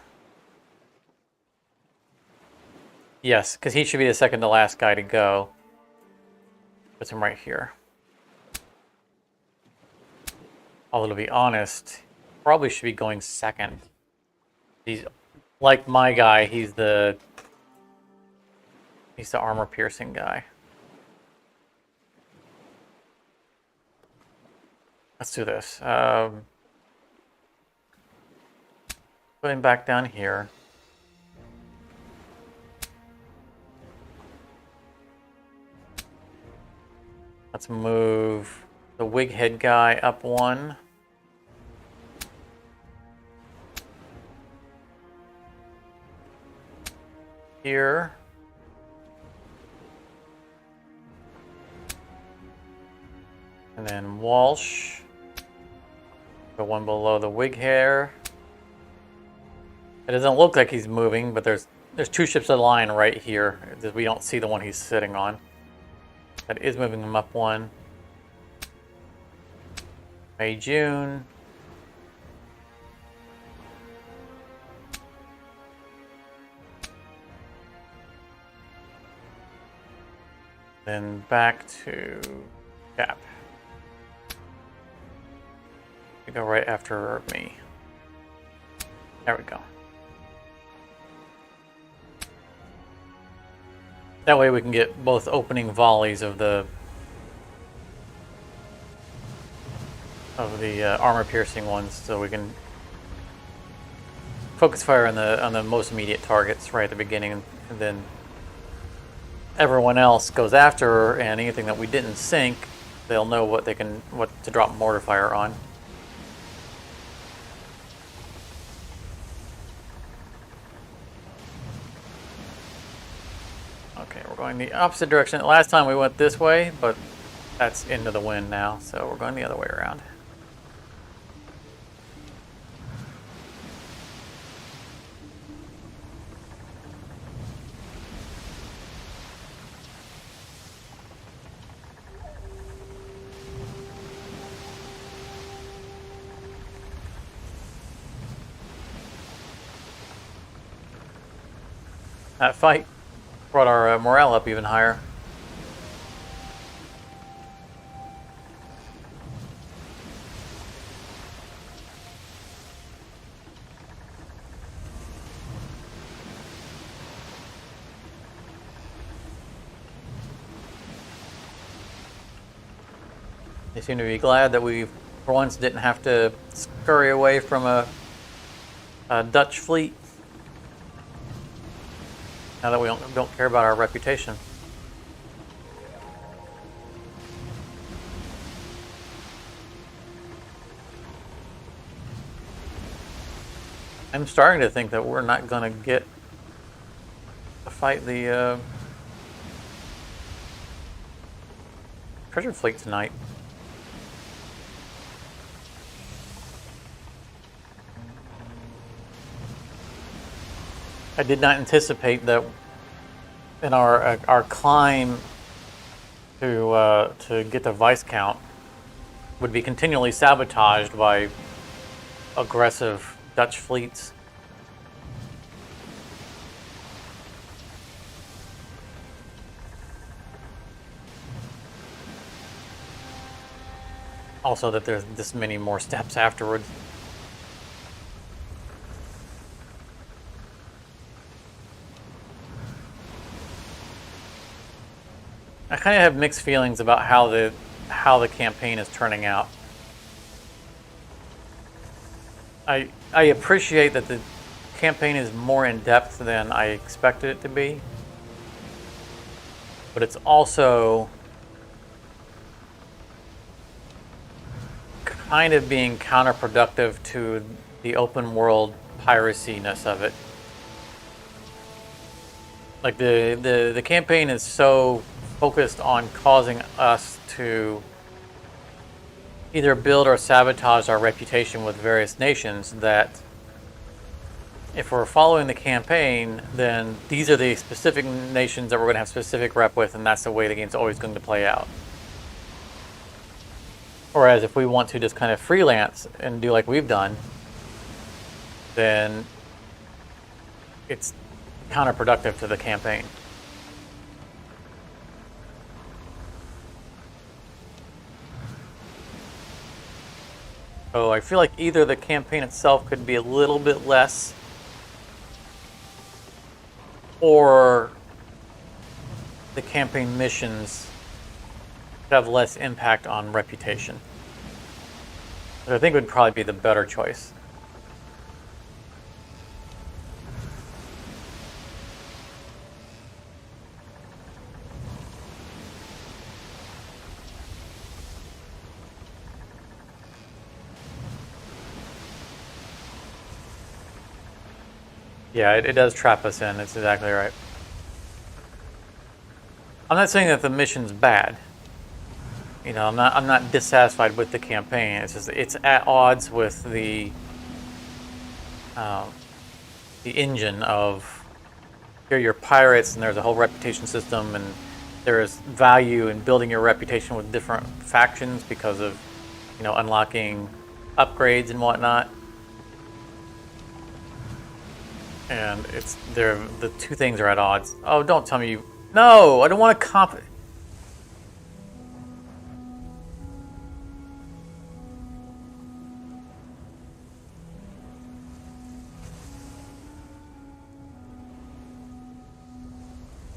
Yes, because he should be the second to last guy to go. Puts him right here. Although to be honest, probably should be going second. He's like my guy, he's the armor piercing guy. Let's do this. Put him back down here. Let's move the wig head guy up one. Here. And then Walsh. The one below the wig hair. It doesn't look like he's moving, but there's two ships of the line right here. We don't see the one he's sitting on. That is moving him up one. May, June. Then back to Cap. We go right after me. There we go. That way we can get both opening volleys of the armor-piercing ones, so we can focus fire on the most immediate targets right at the beginning, and then everyone else goes after her, and anything that we didn't sink, they'll know what to drop mortar fire on. Okay, we're going the opposite direction. Last time we went this way, but that's into the wind now, so we're going the other way around. That fight brought our morale up even higher. They seem to be glad that we, for once, didn't have to scurry away from a Dutch fleet. Now that we don't care about our reputation. I'm starting to think that we're not going to get to fight the treasure fleet tonight. I did not anticipate that in our climb to get the vice count would be continually sabotaged by aggressive Dutch fleets. Also that there's this many more steps afterwards. I kind of have mixed feelings about how the campaign is turning out. I appreciate that the campaign is more in depth than I expected it to be, but it's also kind of being counterproductive to the open world piracy-ness of it. Like the campaign is so focused on causing us to either build or sabotage our reputation with various nations that if we're following the campaign, then these are the specific nations that we're going to have specific rep with, and that's the way the game's always going to play out. Whereas if we want to just kind of freelance and do like we've done, then it's counterproductive to the campaign. So I feel like either the campaign itself could be a little bit less, or the campaign missions have less impact on reputation. But I think it would probably be the better choice. Yeah, it does trap us in. It's exactly right. I'm not saying that the mission's bad. You know, I'm not dissatisfied with the campaign. It's just it's at odds with the engine of here you're pirates and there's a whole reputation system and there is value in building your reputation with different factions because of, you know, unlocking upgrades and whatnot. And it's the two things are at odds. Oh, don't tell me you. No, I don't want to comp.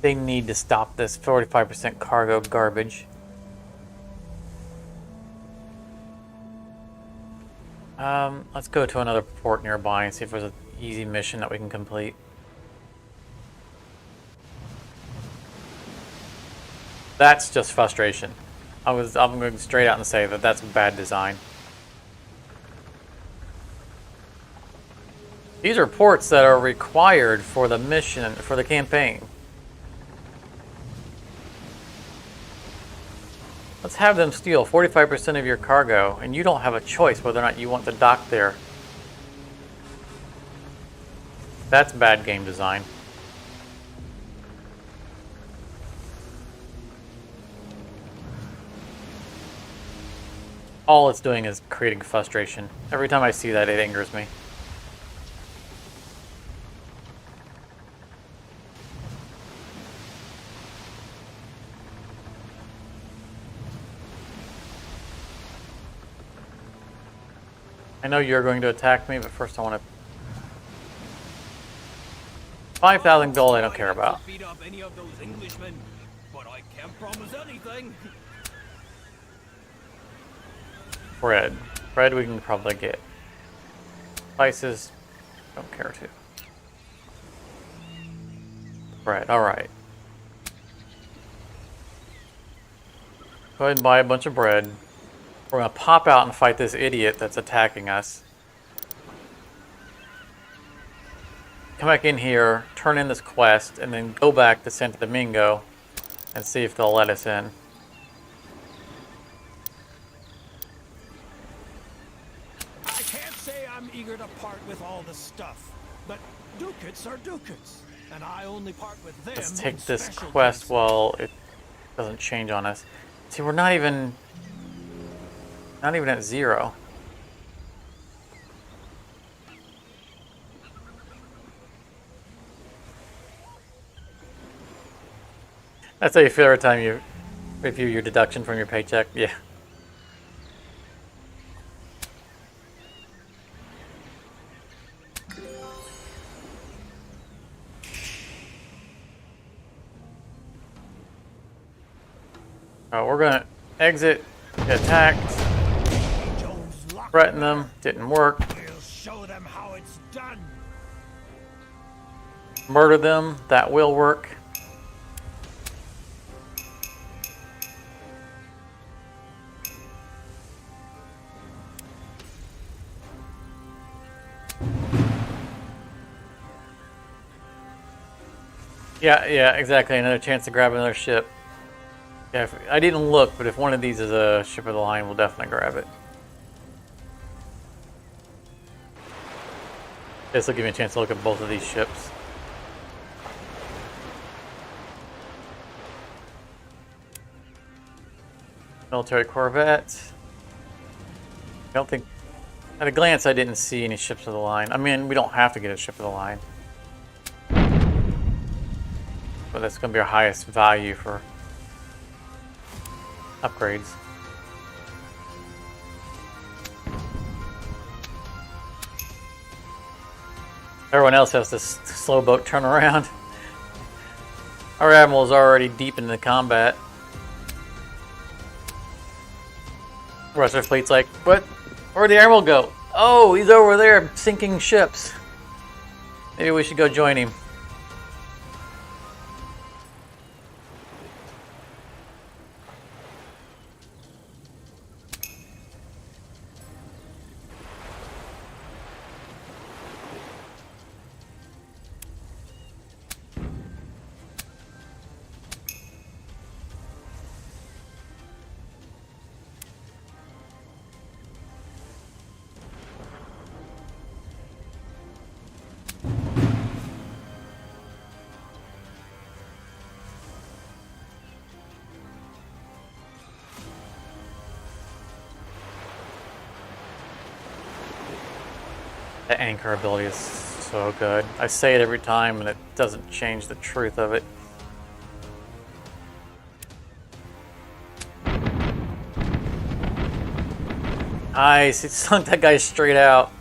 They need to stop this 45% cargo garbage. Let's go to another port nearby and see if there's an easy mission that we can complete. That's just frustration. I'm going straight out and say that that's bad design. These are ports that are required for the mission, for the campaign. Let's have them steal 45% of your cargo, and you don't have a choice whether or not you want to dock there. That's bad game design. All it's doing is creating frustration. Every time I see that, it angers me. I know you're going to attack me, but first I want to... 5,000 gold I don't care about. Beat up any of those Englishmen, but I can't promise anything. Bread. Bread we can probably get. Spices, don't care to. Bread, alright. Go ahead and buy a bunch of bread. We're going to pop out and fight this idiot that's attacking us. Come back in here, turn in this quest, and then go back to Santo Domingo and see if they'll let us in. I can't say I'm eager to part with all the stuff, but ducats are ducats, and I only part with them. Let's take in this special quest cases. while it doesn't change on us. See, we're not even at 0. That's how you feel every time you review your deduction from your paycheck. Yeah. We're gonna exit, get attacked, Jones locked threaten them, didn't work, We'll show them how it's done. murder them, that will work. Yeah, exactly. Another chance to grab another ship. Yeah, I didn't look, but if one of these is a ship of the line, we'll definitely grab it. This will give me a chance to look at both of these ships. Military corvette. I don't think... At a glance, I didn't see any ships of the line. I mean, we don't have to get a ship of the line. But that's going to be our highest value for upgrades. Everyone else has this slow boat turn around. Our admiral is already deep into combat. The rest of the fleet's like, what? Where'd the admiral go? Oh, he's over there sinking ships. Maybe we should go join him. The anchor ability is so good. I say it every time and it doesn't change the truth of it. Nice, it sunk that guy straight out.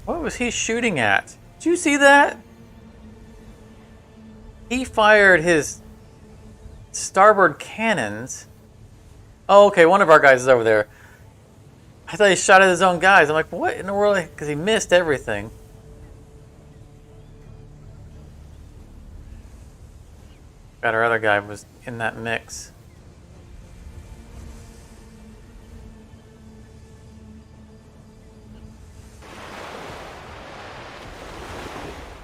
What was he shooting at? Did you see that? He fired his starboard cannons. Oh, okay, one of our guys is over there. I thought he shot at his own guys. I'm like, what in the world? Because he missed everything. God, our other guy was in that mix.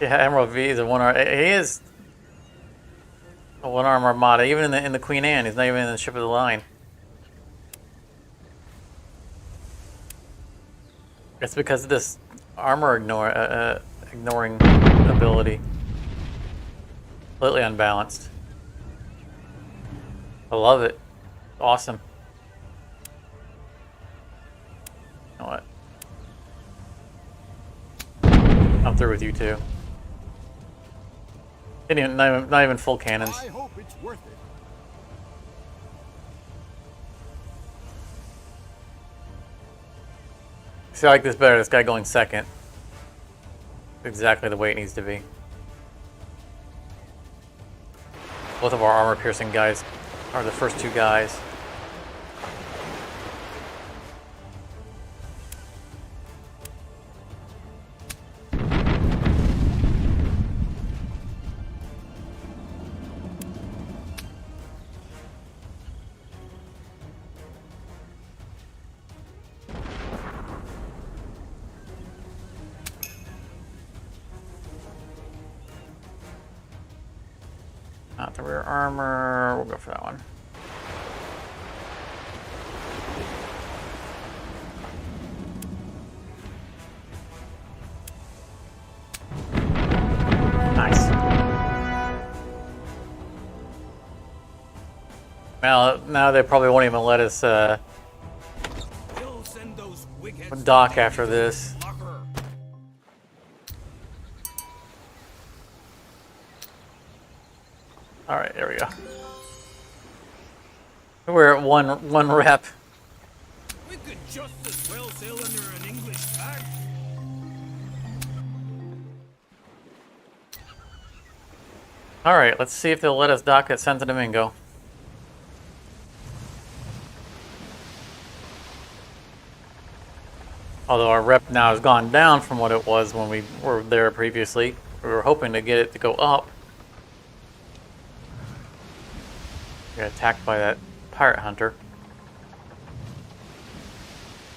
Yeah, Emerald V is a one-arm. He is a one-arm armada. Even in the Queen Anne, he's not even in the ship of the line. It's because of this armor ignoring ability. Completely unbalanced. I love it. Awesome. You know what? I'm through with you too. Not even full cannons. I hope it's worth it. See, I like this better. This guy going second. Exactly the way it needs to be. Both of our armor-piercing guys are the first two guys. Not the rear armor. We'll go for that one. Nice. Well, now they probably won't even let us They'll send those wigheads dock after this. locker. All right, there we go. We're at one rep. We could just as well sail under an English flag. All right, let's see if they'll let us dock at Santo Domingo. Although our rep now has gone down from what it was when we were there previously. We were hoping to get it to go up. We got attacked by that pirate hunter.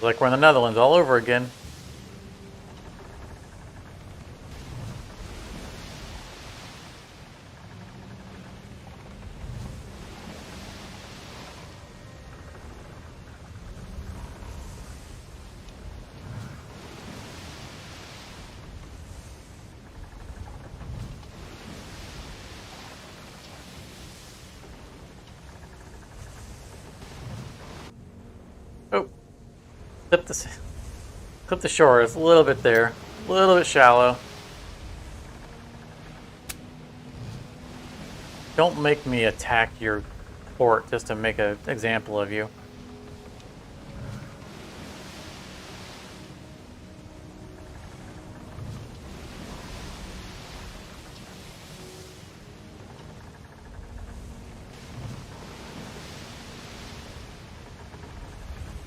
Like we're in the Netherlands all over again. Oh, clip the shore. It's a little bit there, a little bit shallow. Don't make me attack your port just to make an example of you.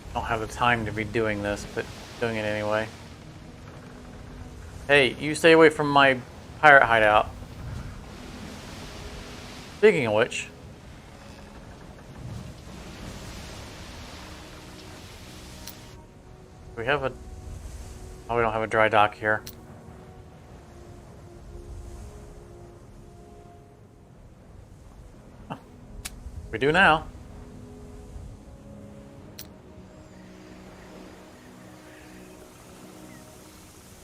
I don't have the time to be doing this, but doing it anyway. Hey, you stay away from my pirate hideout. Speaking of which, we have a Oh, we don't have a dry dock here. Huh. We do now.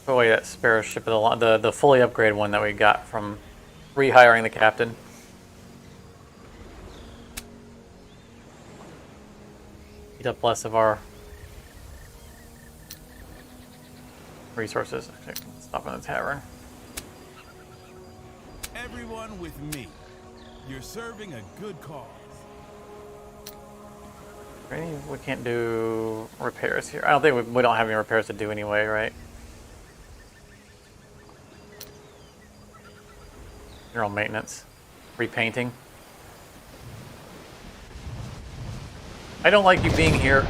Oh wait, that spare ship of the fully upgraded one that we got from rehiring the captain. Eat up less of our resources. Stop in the tavern. Everyone with me. You're serving a good cause. We can't do repairs here. I don't think we don't have any repairs to do anyway, right? General maintenance. Repainting. I don't like you being here.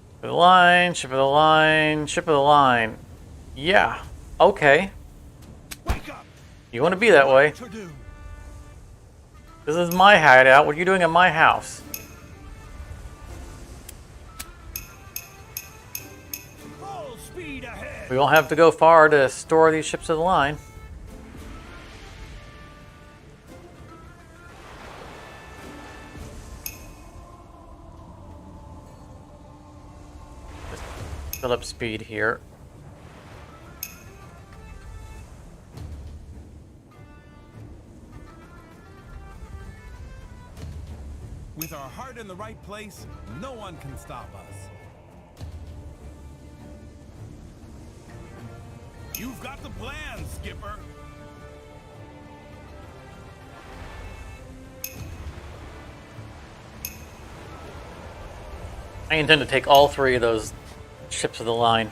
Ship of the line, ship of the line, ship of the line. Yeah. Okay. Wake up! You want to be that way. To do. This is my hideout. What are you doing at my house? Full speed ahead. We won't have to go far to store these ships of the line. Just fill up speed here. With our heart in the right place, no one can stop us. You've got the plan, Skipper. I intend to take all three of those ships of the line.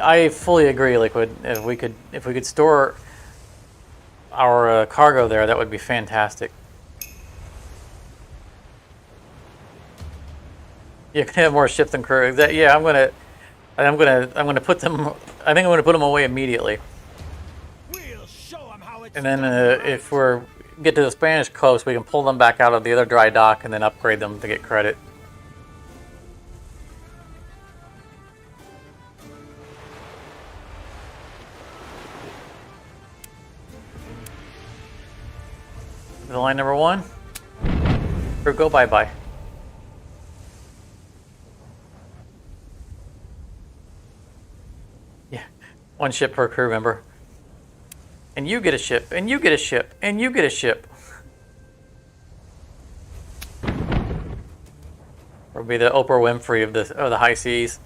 I fully agree, Liquid. If we could store our cargo there, that would be fantastic. You can have more ships and crew. Yeah, I'm gonna put them. I think I'm gonna put them away immediately. We'll show 'em how it's And then done. if we get to the Spanish coast, we can pull them back out of the other dry dock and then upgrade them to get credit. The line number one. Or go bye-bye. Yeah, one ship per crew member. And you get a ship, and you get a ship, and you get a ship. Or be the Oprah Winfrey of the high seas.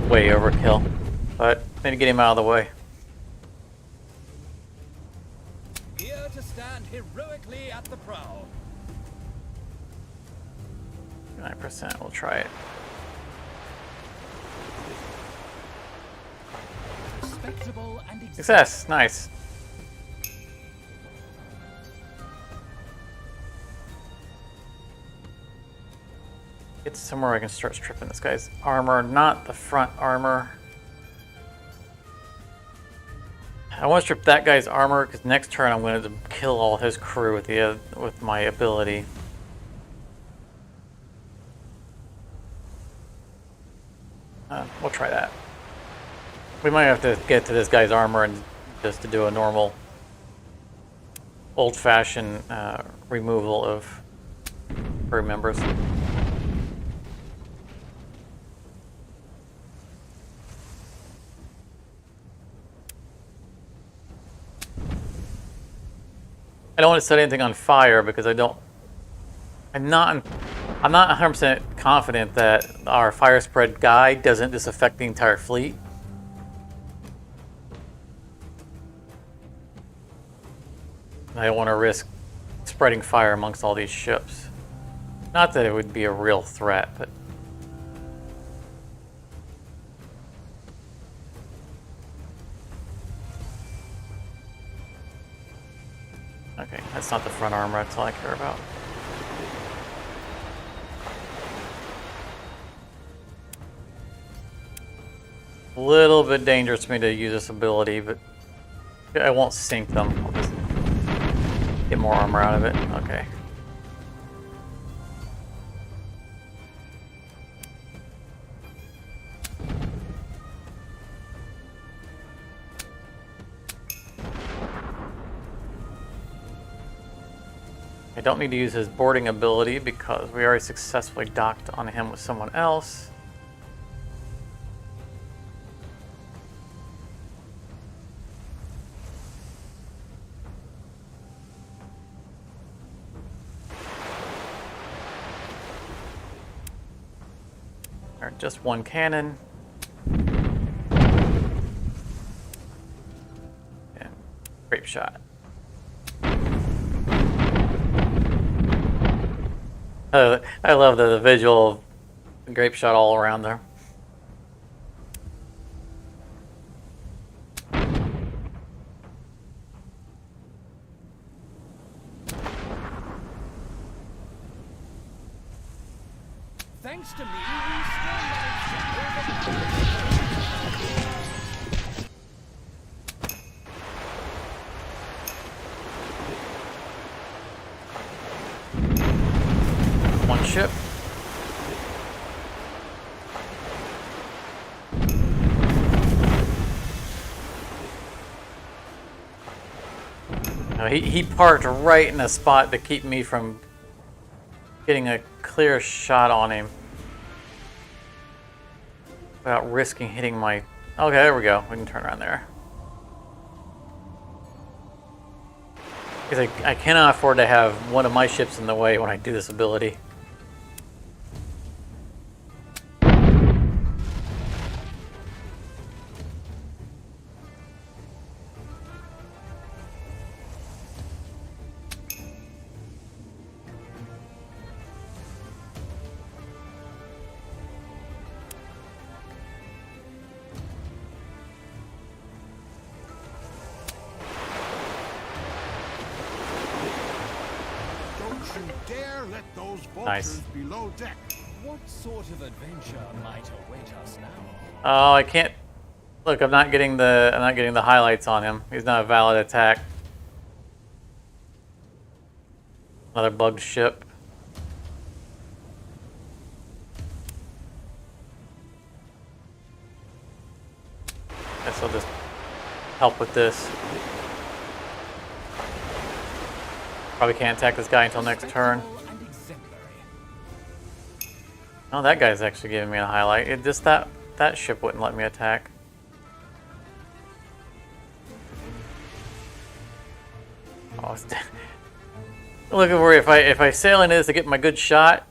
Way overkill, but maybe get him out of the way. Here to stand heroically at the prow. 9%, we'll try it. Respectable and Success, nice. Get somewhere I can start stripping this guy's armor, not the front armor. I want to strip that guy's armor because next turn I'm going to kill all his crew with my ability. We'll try that. We might have to get to this guy's armor and just to do a normal, old-fashioned removal of crew members. I don't want to set anything on fire because I'm not 100% confident that our fire spread guide doesn't just affect the entire fleet. I don't want to risk spreading fire amongst all these ships. Not that it would be a real threat, but Okay, that's not the front armor, that's all I care about. A little bit dangerous for me to use this ability, but I won't sink them. I'll just get more armor out of it. Okay. I don't need to use his boarding ability because we already successfully docked on him with someone else. Or just one cannon. And grape shot. I love the visual of the grape shot all around there. Thanks to me, we still managed to overcome. One ship. No, he parked right in a spot to keep me from getting a clear shot on him without risking hitting my... Okay, there we go. We can turn around there. Because I cannot afford to have one of my ships in the way when I do this ability. Don't you dare let those vultures Nice. below deck. What sort of adventure might await us now? Oh, I can't... Look, I'm not getting the highlights on him. He's not a valid attack. Another bugged ship. Guess I'll just help with this. Probably can't attack this guy until next turn. Respectable and exemplary. Oh, that guy's actually giving me a highlight. It just that ship wouldn't let me attack. Oh, look at where if I sail into this to get my good shot,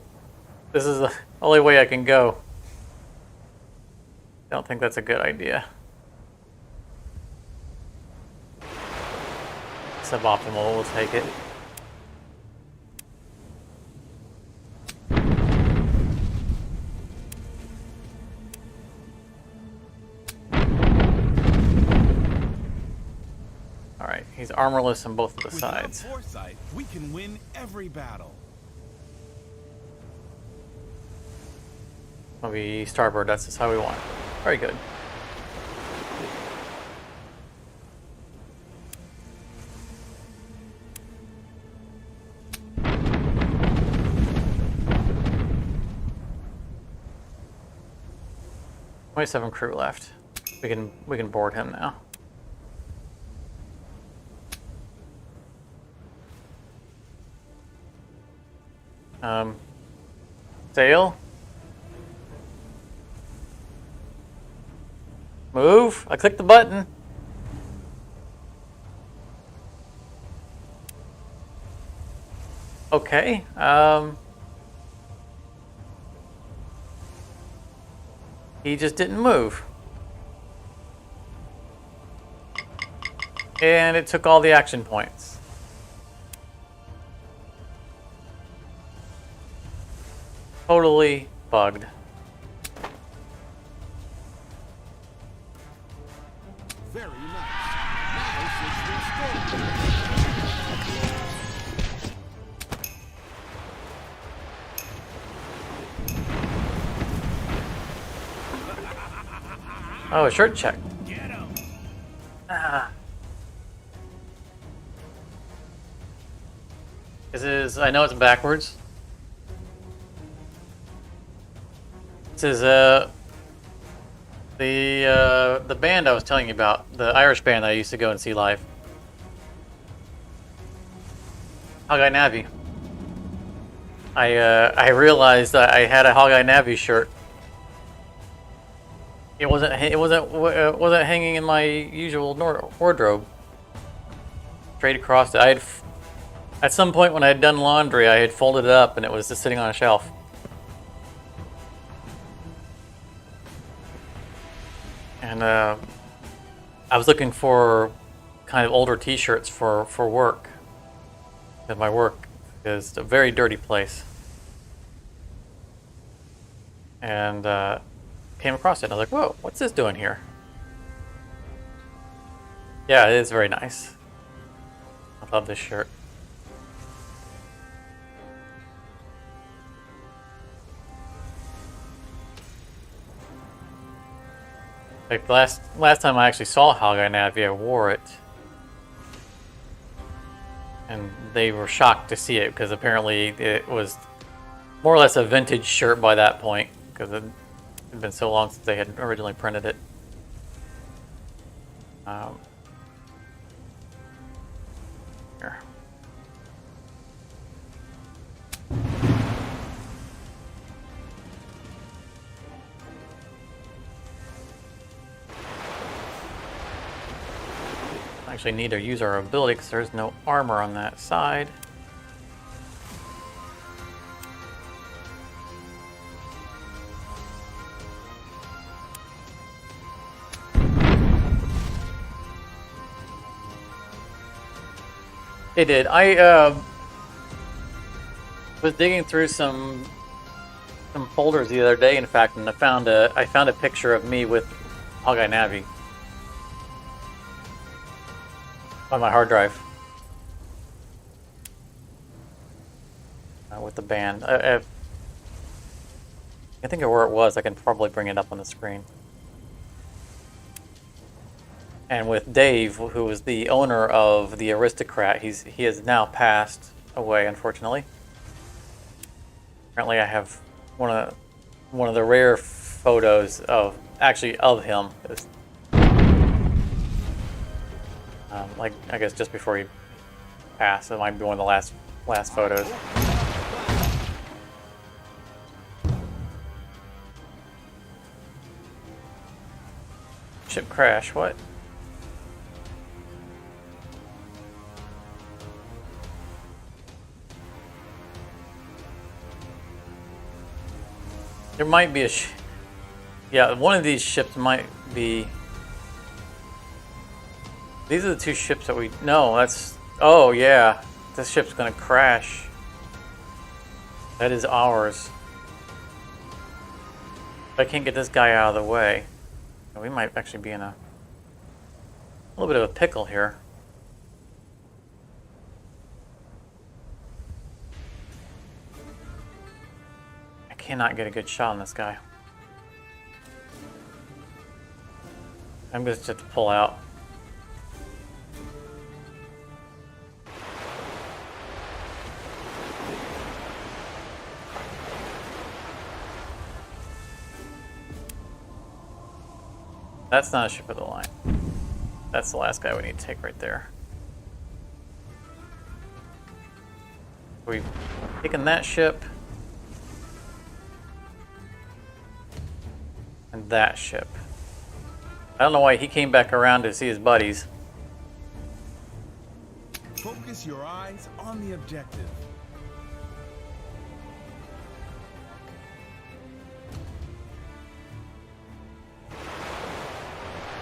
this is the only way I can go. Don't think that's a good idea. Suboptimal, we'll take it. Alright, he's armorless on both of the With sides. enough foresight, we can win every battle. Maybe starboard, that's just how we want it. Very good. Only 7 crew left. We can board him now. Sail. Move. I clicked the button. Okay. He just didn't move. And it took all the action points. Totally bugged. Very nice. Now switch to storm. Oh, a shirt check. Get him. Ah. This is, I know it's backwards. This is the band I was telling you about, the Irish band that I used to go and see live. Hogeye Navi. I realized that I had a Hogeye Navi shirt. It wasn't hanging in my usual wardrobe. Straight across it. I had, at some point when I had done laundry, I had folded it up and it was just sitting on a shelf. And I was looking for kind of older T-shirts for work. Because my work is a very dirty place. And came across it and I was like, whoa, what's this doing here? Yeah, it is very nice. I love this shirt. Like last time I actually saw Hogeye Navi, I wore it. And they were shocked to see it because apparently it was more or less a vintage shirt by that point because it had been so long since they had originally printed it. Here. Actually need to use our ability because there's no armor on that side. It did. I was digging through some folders the other day, in fact, and I found a picture of me with Hogeye Navi on my hard drive with the band. I think of where it was. I can probably bring it up on the screen. And with Dave, who was the owner of the Aristocrat, he has now passed away, unfortunately. Apparently, I have one of the rare photos of him. Like I guess just before he passed, it might be one of the last photos. Ship crash. What? There might be yeah, one of these ships might be. These are the two ships that we. No, that's. Oh yeah, this ship's gonna crash. That is ours. If I can't get this guy out of the way, we might actually be in a little bit of a pickle here. Cannot get a good shot on this guy. I'm going to have to pull out. That's not a ship of the line. That's the last guy we need to take right there. We've taken that ship. And that ship. I don't know why he came back around to see his buddies. Focus your eyes on the objective.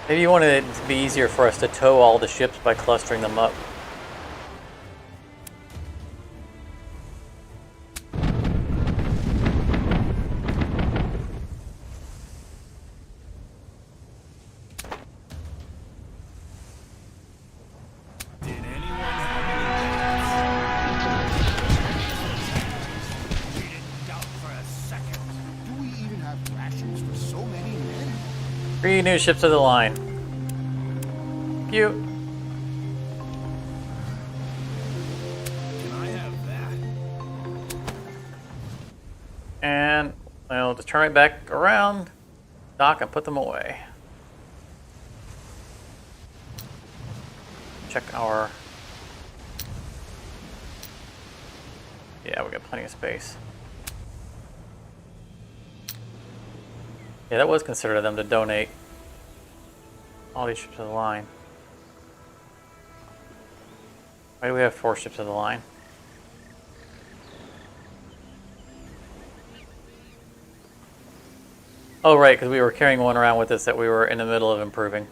Maybe you wanted it to be easier for us to tow all the ships by clustering them up. 3 new ships of the line. Cute. Can I have that? And I'll just turn right back around, dock, and put them away. Check our... Yeah, we got plenty of space. Yeah, that was considered of them to donate all these ships of the line. Why do we have 4 ships of the line? Oh, right, because we were carrying one around with us that we were in the middle of improving.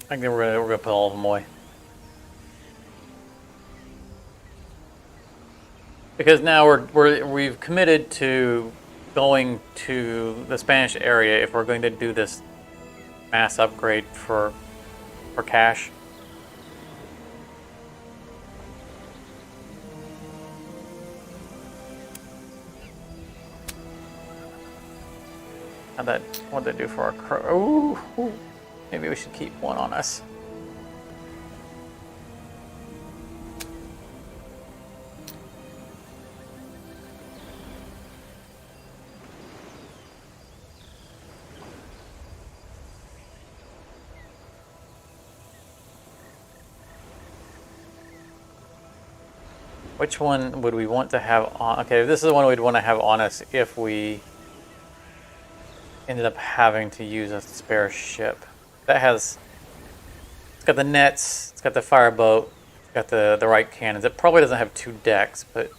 I think we're gonna put all of them away. Because now we've committed to going to the Spanish area if we're going to do this mass upgrade for cash. What'd that do for our crew? Ooh, maybe we should keep one on us. Which one would we want to have on? Okay, this is the one we'd want to have on us if we ended up having to use a spare ship. That has, it's got the nets, it's got the fireboat, it's got the right cannons. It probably doesn't have 2 decks, but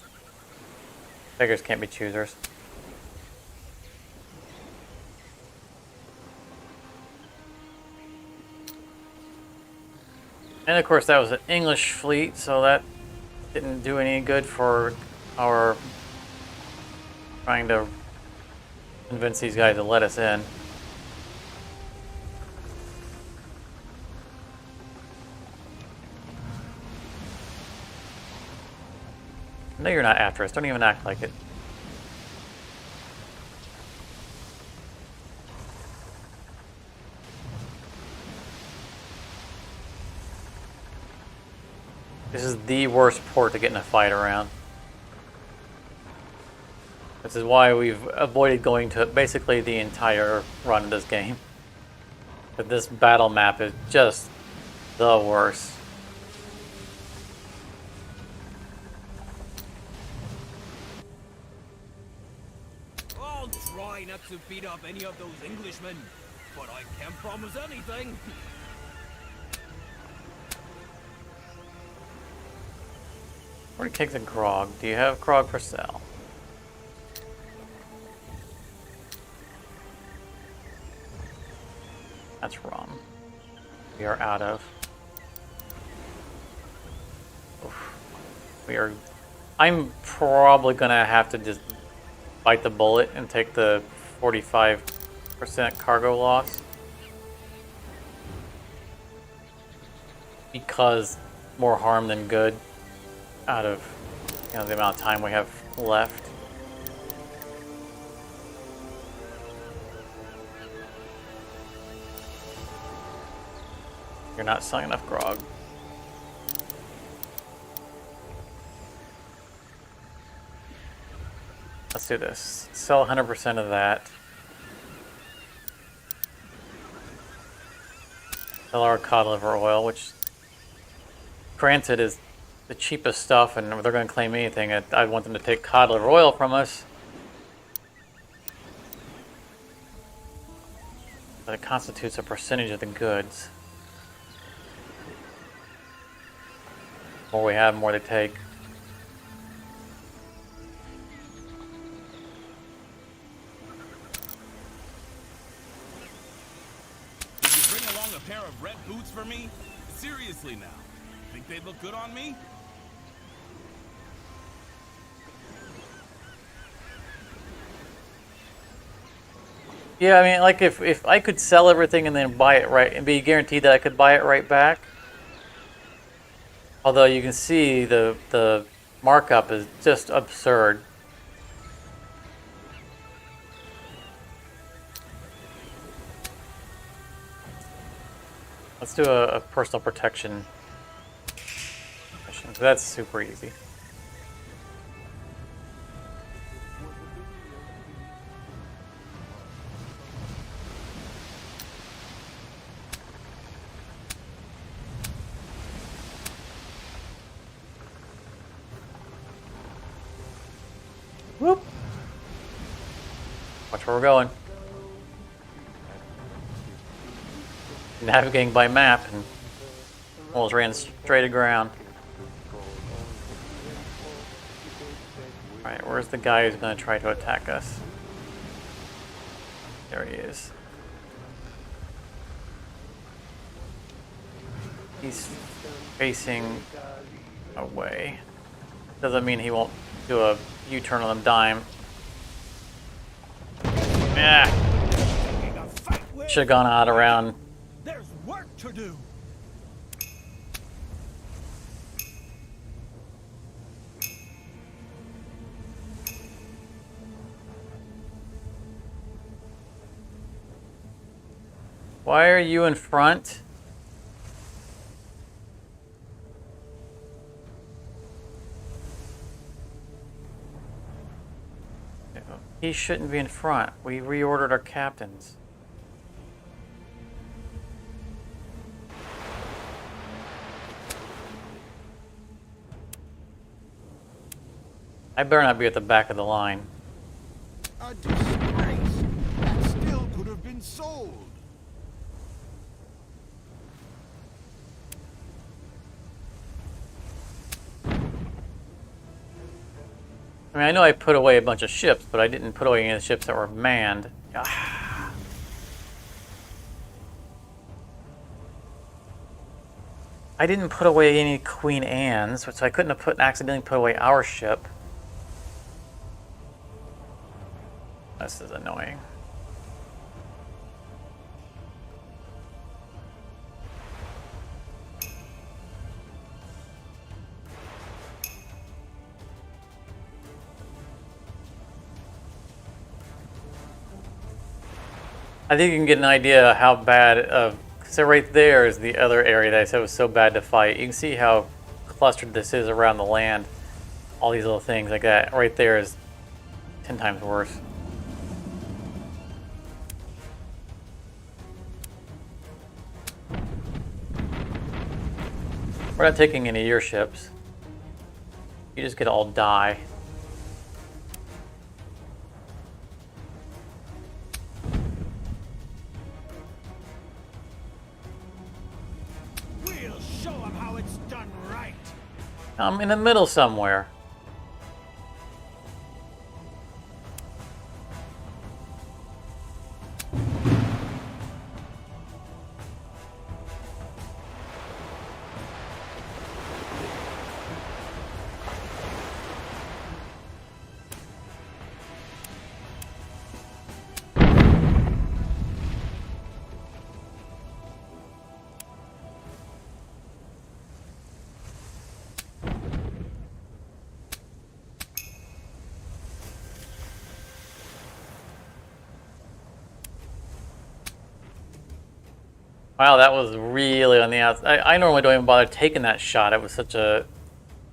beggars can't be choosers. And of course that was an English fleet, so that didn't do any good for our trying to convince these guys to let us in. No, you're not after us. Don't even act like it. This is the worst port to get in a fight around. This is why we've avoided going to basically the entire run of this game. But this battle map is just the worst. I'll try not to beat up any of those Englishmen, but I can't promise anything. 40 kegs of grog. Do you have grog for sale? That's rum. We are out of. Oof. We are. I'm probably gonna have to just bite the bullet and take the 45% cargo loss. Because more harm than good out of, you know, the amount of time we have left. You're not selling enough grog. Let's do this. Sell 100% of that. Sell our cod liver oil, which granted is the cheapest stuff, and if they're going to claim anything, I want them to take cod liver oil from us. But it constitutes a percentage of the goods. The more we have, the more they take. Did you bring along a pair of red boots for me? Seriously now. Think they'd look good on me? Yeah, I mean, like if I could sell everything and then buy it right, and be guaranteed that I could buy it right back. Although you can see the markup is just absurd. Let's do a personal protection mission. That's super easy. Whoop. Watch where we're going. Navigating by map and almost ran straight aground. Alright, where's the guy who's going to try to attack us? There he is. He's facing away. Doesn't mean he won't do a U-turn on a dime. Yeah. Should have gone out around. There's work to do. Why are you in front? He shouldn't be in front. We reordered our captains. I better not be at the back of the line. A disgrace! That still could have been sold. I mean, I know I put away a bunch of ships, but I didn't put away any of the ships that were manned. Ah. I didn't put away any Queen Anne's, so I couldn't have accidentally put away our ship. This is annoying. I think you can get an idea how bad of. So right there is the other area that I said was so bad to fight. You can see how clustered this is around the land. All these little things like that. Right there is 10 times worse. We're not taking any of your ships. You just get to all die. We'll show them how it's done right. I'm in the middle somewhere. Wow, that was really on the outside. I normally don't even bother taking that shot. It was such a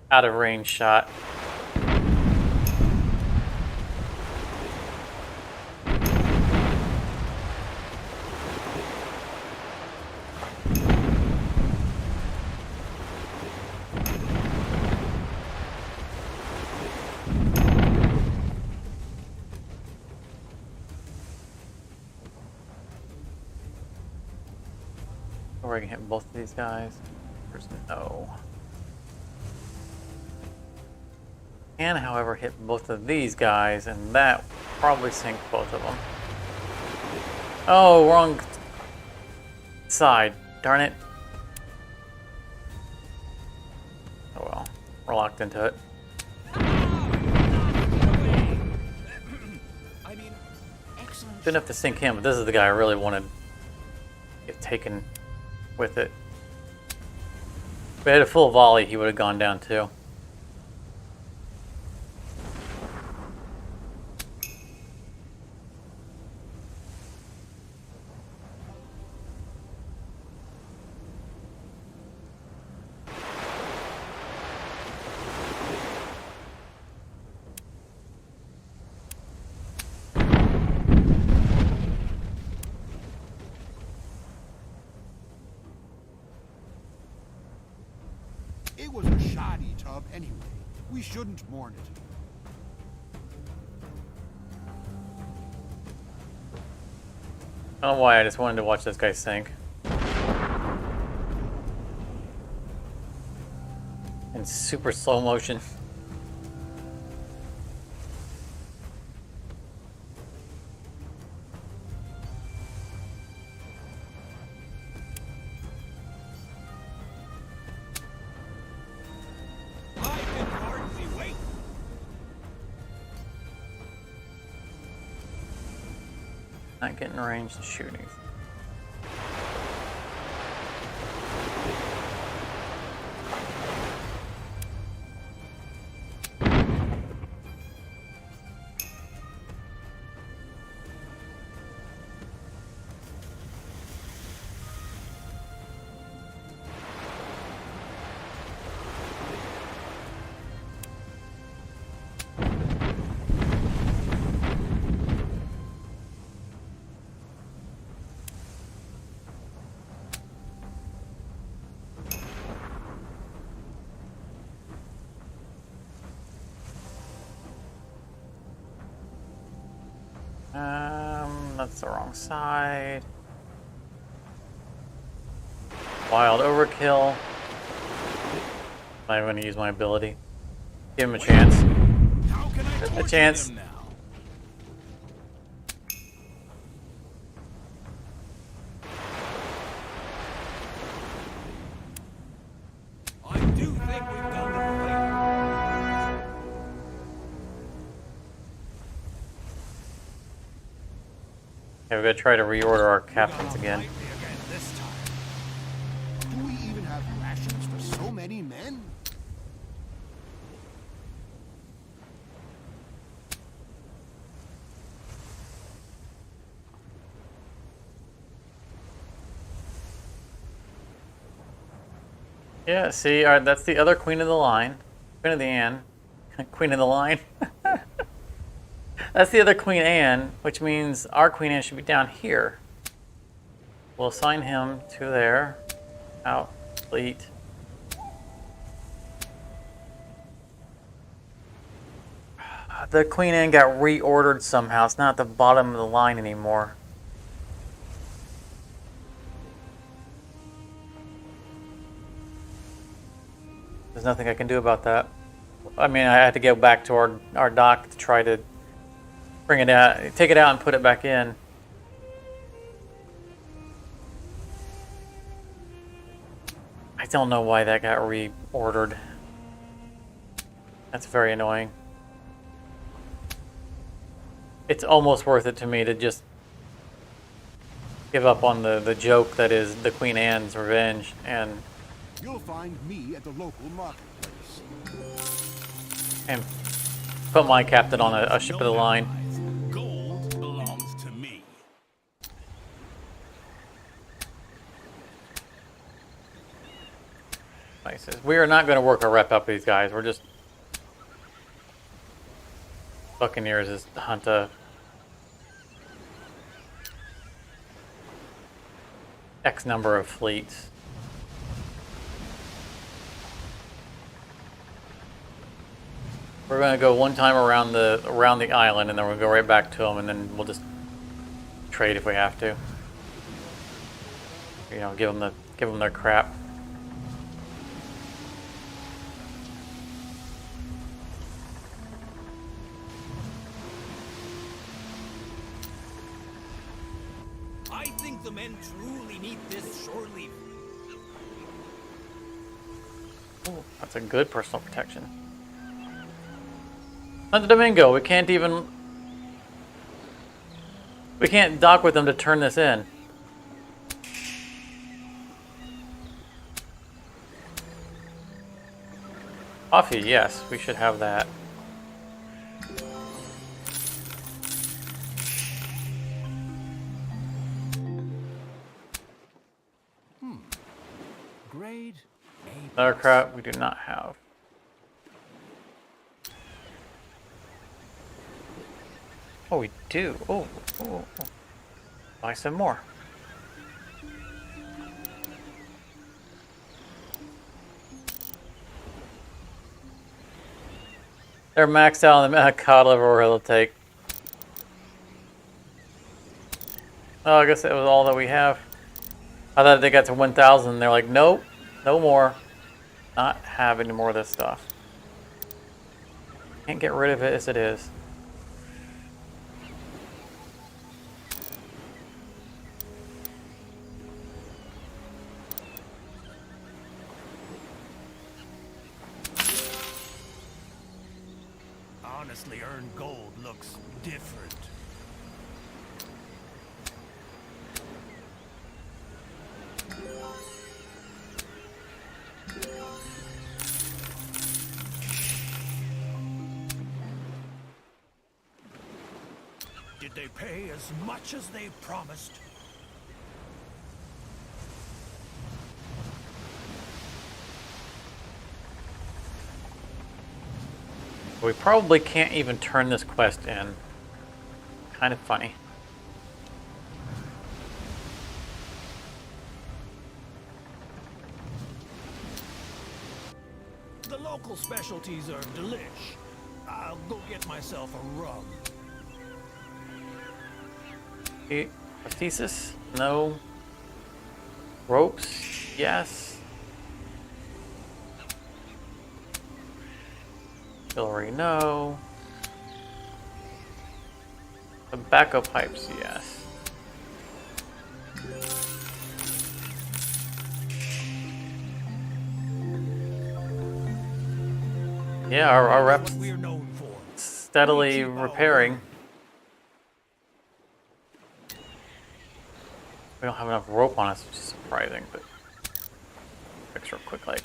out of range shot. Or I can hit both of these guys. There's no. Can, however, hit both of these guys, and that will probably sink both of them. Oh, wrong side. Darn it. Oh well. We're locked into it. I mean, excellent. Didn't have to sink him, but this is the guy I really wanted to get taken with it. If we had a full volley, he would have gone down too. shoddy tub anyway. We shouldn't mourn it. I don't know why, I just wanted to watch this guy sink. In super slow motion. Not getting range to shoot anything. That's the wrong side. Wild overkill. I'm going to use my ability. Give him a chance. How can I torture A chance. them now? I do think we've done them right. Okay, we're going to try to reorder our captains again. Lightly again this time. Do we even have rations for so many men? Yeah, see, all right, that's the other queen of the line. Queen of the Anne. Queen of the line. That's the other Queen Anne, which means our Queen Anne should be down here. We'll assign him to there. Out. Fleet. The Queen Anne got reordered somehow. It's not at the bottom of the line anymore. There's nothing I can do about that. I mean, I had to go back to our dock to try to bring it out, take it out and put it back in. I don't know why that got reordered. That's very annoying. It's almost worth it to me to just give up on the joke that is the Queen Anne's revenge and You'll find me at the local marketplace. put my captain on a ship of the line. Gold belongs to me. Nice. We are not going to work our rep up these guys. We're just Buccaneers is hunt a X number of fleets. We're going to go one time around the island, and then we'll go right back to them, and then we'll just trade if we have to. You know, give them their crap. I think the men truly need this shore leave. Ooh, that's a good personal protection. Santo Domingo, we can't dock with them to turn this in. Coffee, yes, we should have that. Grade A. Another crap we do not have. Oh, we do. Oh. Buy some more. They're maxed out on the COD level it'll take. Oh, I guess that was all that we have. I thought they got to 1,000. They're like, nope, no more. Not have any more of this stuff. Can't get rid of it as it is. Honestly, earned gold looks different. Did they pay as much as they promised? We probably can't even turn this quest in. Kind of funny. The local specialties are delish. I'll go get myself a rub. Prosthesis? No. Ropes? Yes. Artillery? No. Tobacco pipes? Yes. Yeah, our reps What we're known for. steadily repairing. We don't have enough rope on us, which is surprising, but fix real quick, like.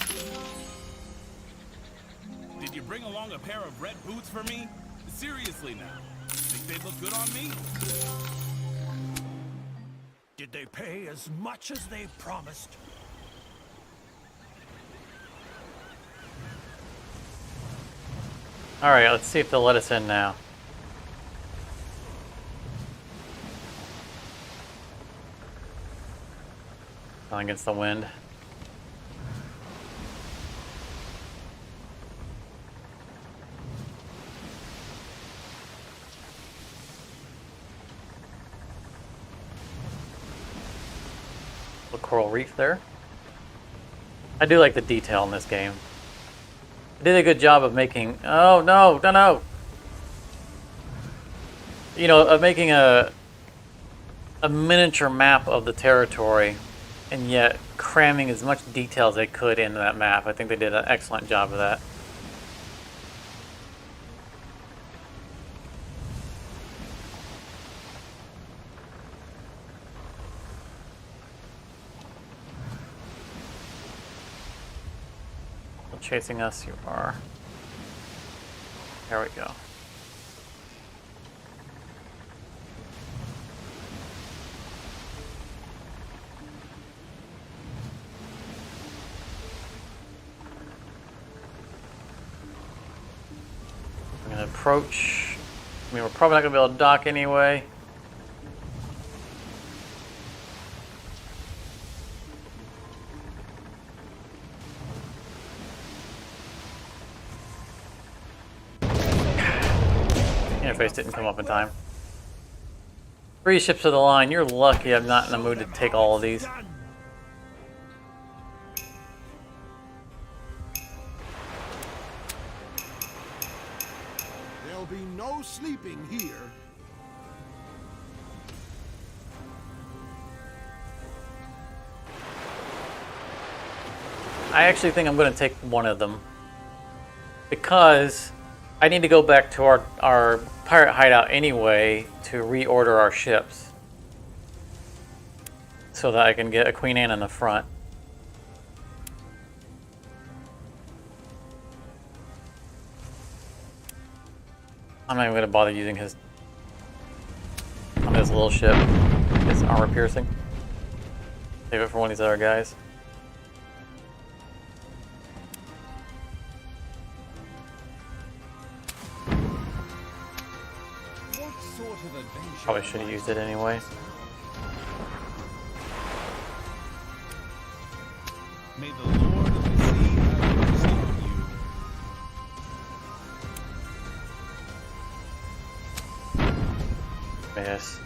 Did you bring along a pair of red boots for me? Seriously now. Think they look good on me? Did they pay as much as they promised? Alright, let's see if they'll let us in now. Going against the wind. The coral reef there. I do like the detail in this game. They did a good job of making. Oh no, no, no! You know, of making a miniature map of the territory, and yet cramming as much detail as they could into that map. I think they did an excellent job of that. Chasing us, you are. There we go. I'm gonna approach. I mean, we're probably not gonna be able to dock anyway. Interface didn't come up in time. 3 ships of the line. You're lucky I'm not in the mood to take all of these. There'll be no sleeping here. I actually think I'm going to take one of them. Because I need to go back to our pirate hideout anyway to reorder our ships. So that I can get a Queen Anne in the front. I'm not even going to bother using his on his little ship. His armor piercing. Save it for one of these other guys. Probably should have used it anyway. May the Lord of the Sea have mercy on Yes.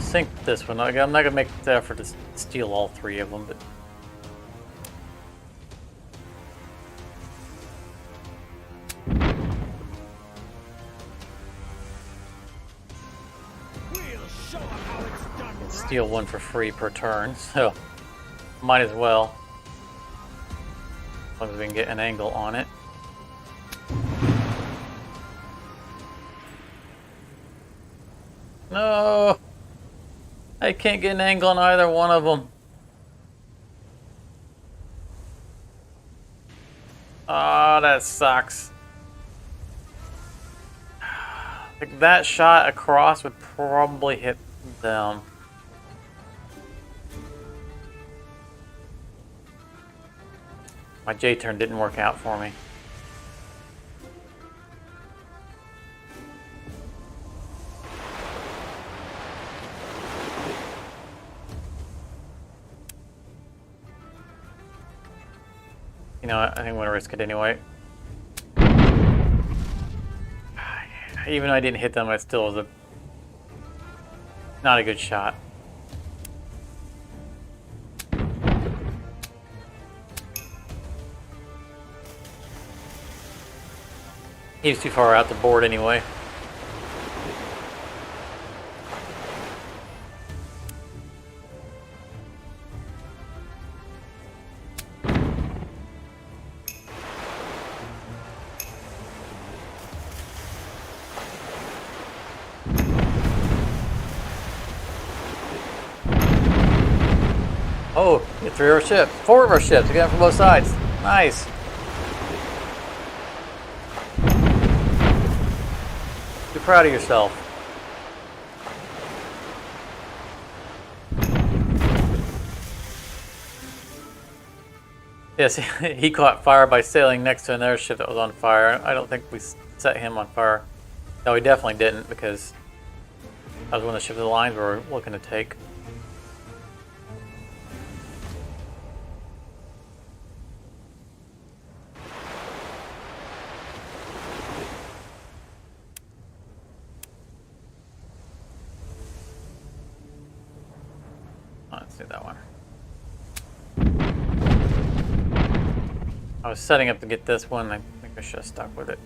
Sink this one. I'm not gonna make the effort to steal all three of them, but We'll show 'em how it's done right. steal one for free per turn, so might as well. As long as we can get an angle on it. No! I can't get an angle on either one of them. Oh, that sucks. Like that shot across would probably hit them. My J turn didn't work out for me. You know what? I think I'm gonna risk it anyway. Even though I didn't hit them, it still was not a good shot. He was too far out the board anyway. Oh, get 3 of our ships. 4 of our ships. We got them from both sides. Nice. Be proud of yourself. Yes, he caught fire by sailing next to another ship that was on fire. I don't think we set him on fire. No, we definitely didn't, because that was one of the ships of the lines we were looking to take. Let's do that one. I was setting up to get this one. I think I should have stuck with it.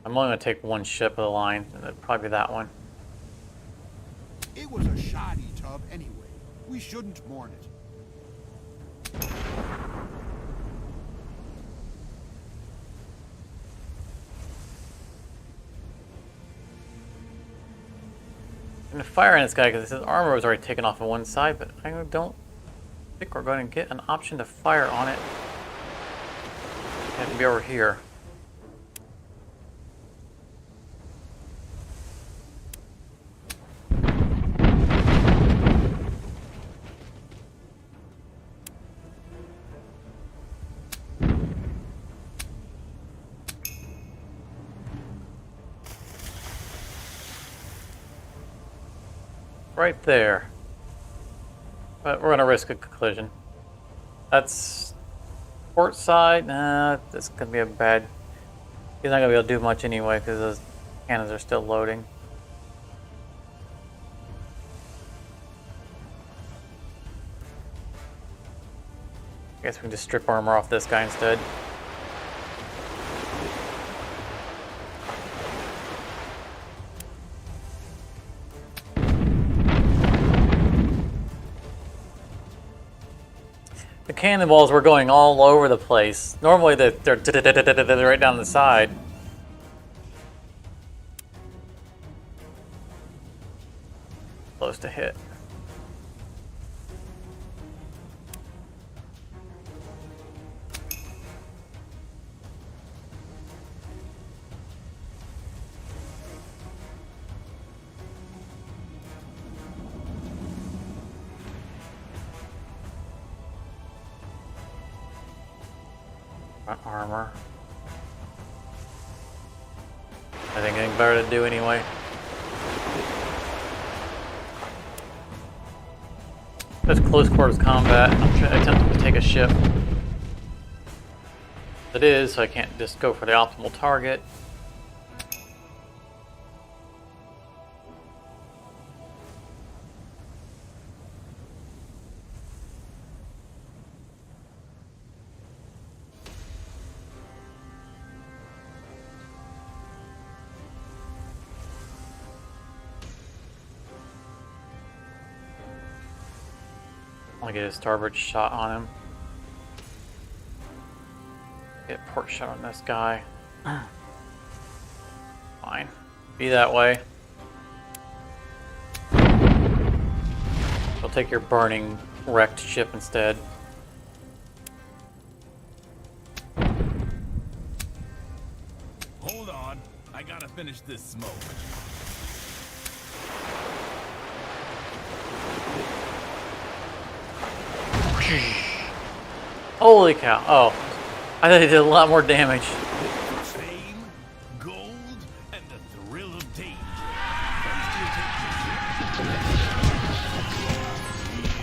I'm only going to take one ship of the line, and it'd probably be that one. It was a shoddy tub anyway. We shouldn't mourn it. I'm going to fire on this guy because his armor was already taken off on one side, but I don't think we're going to get an option to fire on it. It has to be over here. Right there. But we're going to risk a collision. That's port side. Nah, this could be a bad... He's not going to be able to do much anyway because those cannons are still loading. I guess we can just strip armor off this guy instead. The cannonballs were going all over the place. Normally they're right down the side. Close to hit. Armor. I think anything better to do anyway. That's close quarters combat. I'm attempting to take a ship. It is, so I can't just go for the optimal target. I'll get a starboard shot on him. Get a port shot on this guy. Fine. Be that way. I'll take your burning, wrecked ship instead. Hold on. I gotta finish this smoke. Holy cow. Oh. I thought he did a lot more damage. Fame, gold, and the thrill of danger. First you take the ship.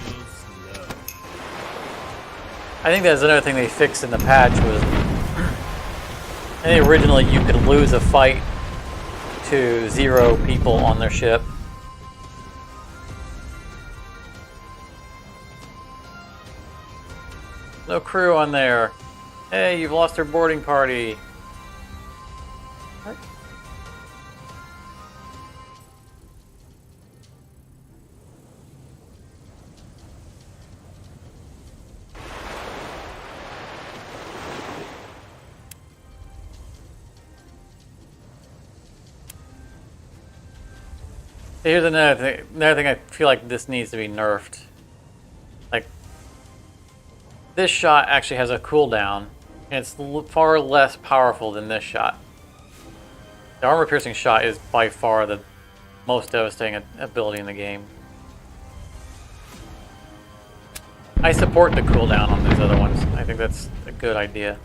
Real slow. I think that's another thing they fixed in the patch was I think originally you could lose a fight to 0 people on their ship. No crew on there. Hey, you've lost your boarding party. What? Here's another thing. Another thing I feel like this needs to be nerfed. Like, this shot actually has a cooldown, and it's far less powerful than this shot. The armor-piercing shot is by far the most devastating ability in the game. I support the cooldown on these other ones. I think that's a good idea.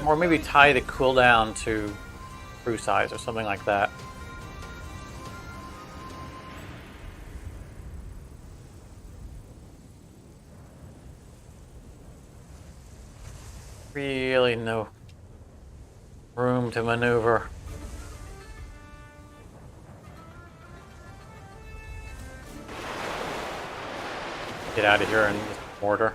Or maybe tie the cooldown to crew size or something like that. Really no room to maneuver. Get out of here and just mortar.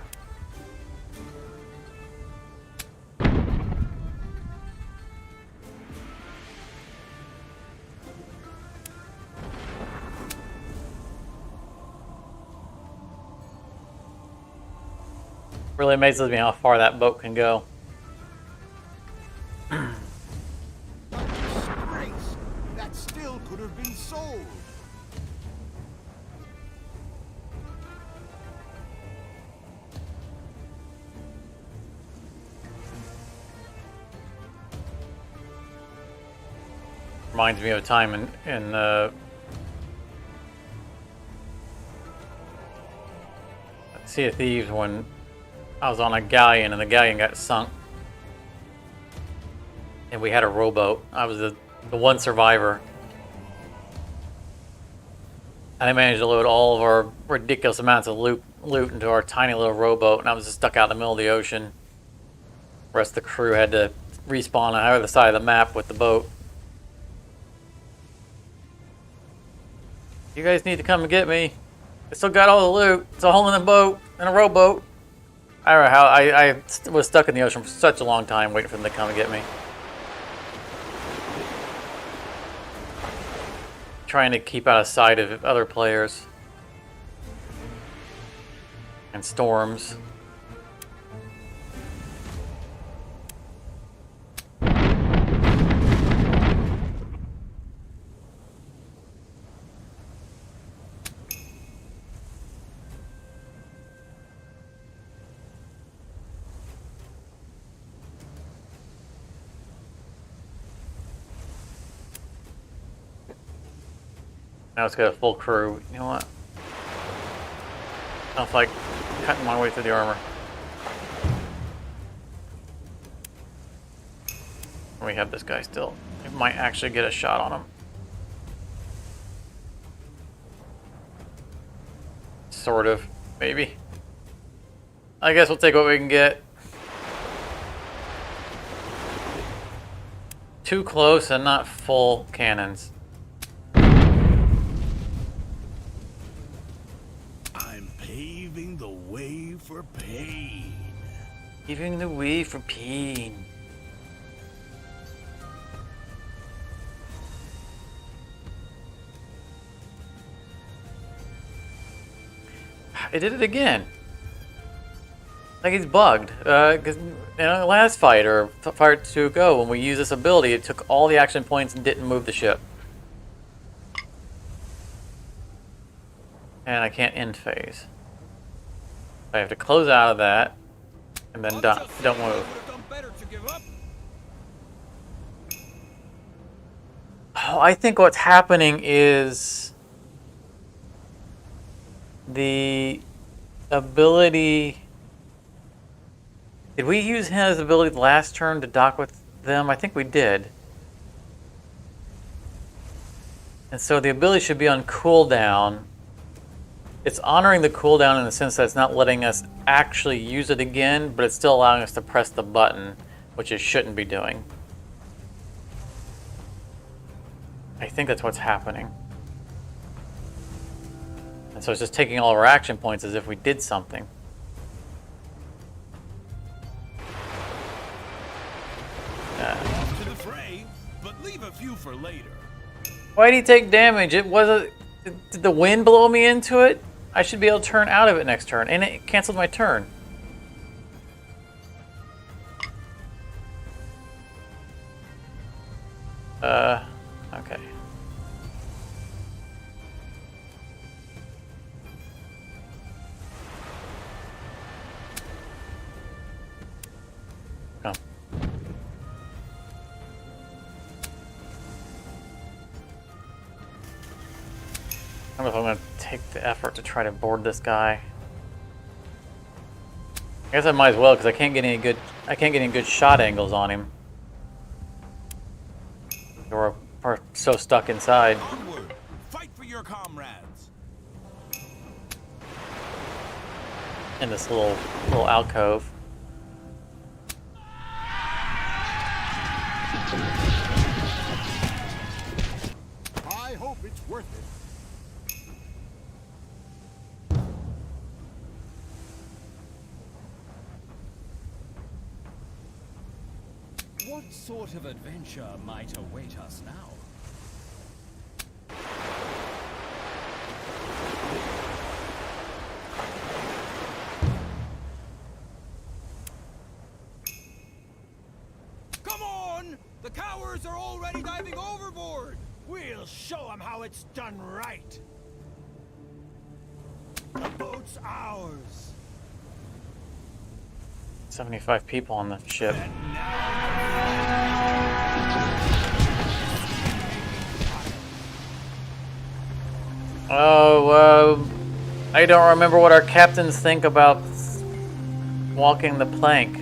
Really amazes me how far that boat can go. Disgrace! That still could have been sold. Reminds me of a time in Sea of Thieves when I was on a galleon and the galleon got sunk. And we had a rowboat. I was the one survivor. And I managed to load all of our ridiculous amounts of loot into our tiny little rowboat, and I was just stuck out in the middle of the ocean. The rest of the crew had to respawn on either side of the map with the boat. You guys need to come and get me. I still got all the loot. It's all in the boat, in a rowboat. I don't know how I was stuck in the ocean for such a long time waiting for them to come and get me. Trying to keep out of sight of other players. And storms. Now it's got a full crew. You know what? I don't feel like cutting my way through the armor. We have this guy still. We might actually get a shot on him. Sort of, maybe. I guess we'll take what we can get. Too close and not full cannons. Paving the way for pain. Paving the way for pain. It did it again. Like he's bugged. Because in the last fight, or fight 2 ago, when we used this ability, it took all the action points and didn't move the ship. And I can't end phase. I have to close out of that, and then don't move. Oh, I think what's happening is the ability. Did we use his ability the last turn to dock with them? I think we did. And so the ability should be on cooldown. It's honoring the cooldown in the sense that it's not letting us actually use it again, but it's still allowing us to press the button, which it shouldn't be doing. I think that's what's happening. And so it's just taking all of our action points as if we did something. Off to the fray, but leave a few for later. Why did he take damage? It wasn't. Did the wind blow me into it? I should be able to turn out of it next turn, and it canceled my turn. Okay. Come. I don't know if I'm going to take the effort to try to board this guy. I guess I might as well because I can't get any good shot angles on him. We're so stuck inside. Onward, fight for your comrades. In this little alcove. I hope it's worth it. What sort of adventure might await us now? Come on! The cowards are already diving overboard! We'll show them how it's done right! The boat's ours! 75 people on the ship. Oh, I don't remember what our captains think about walking the plank.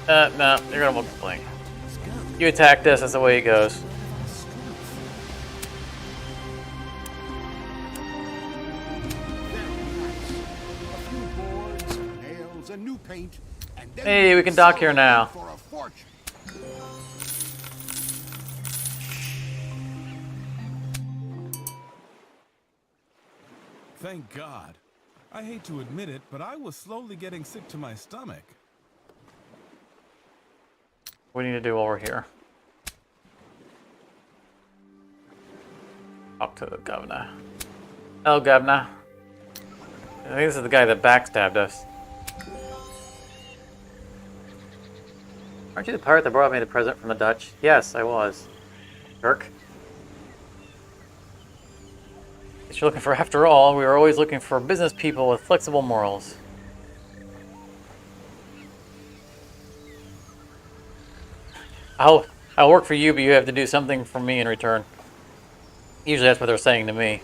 No, you're gonna walk the plank. You attacked us, that's the way it goes. Very nice. A few boards, nails, a new paint, and Then Hey, we can dock here sell now. them for a fortune. Thank God. I hate to admit it, but I was slowly getting sick to my stomach. What do we need to do over here? Talk to the governor. Hello, governor. I think this is the guy that backstabbed us. Aren't you the pirate that brought me the present from the Dutch? Yes, I was. Jerk. What you're looking for, after all, we were always looking for business people with flexible morals. I'll work for you, but you have to do something for me in return. Usually that's what they're saying to me.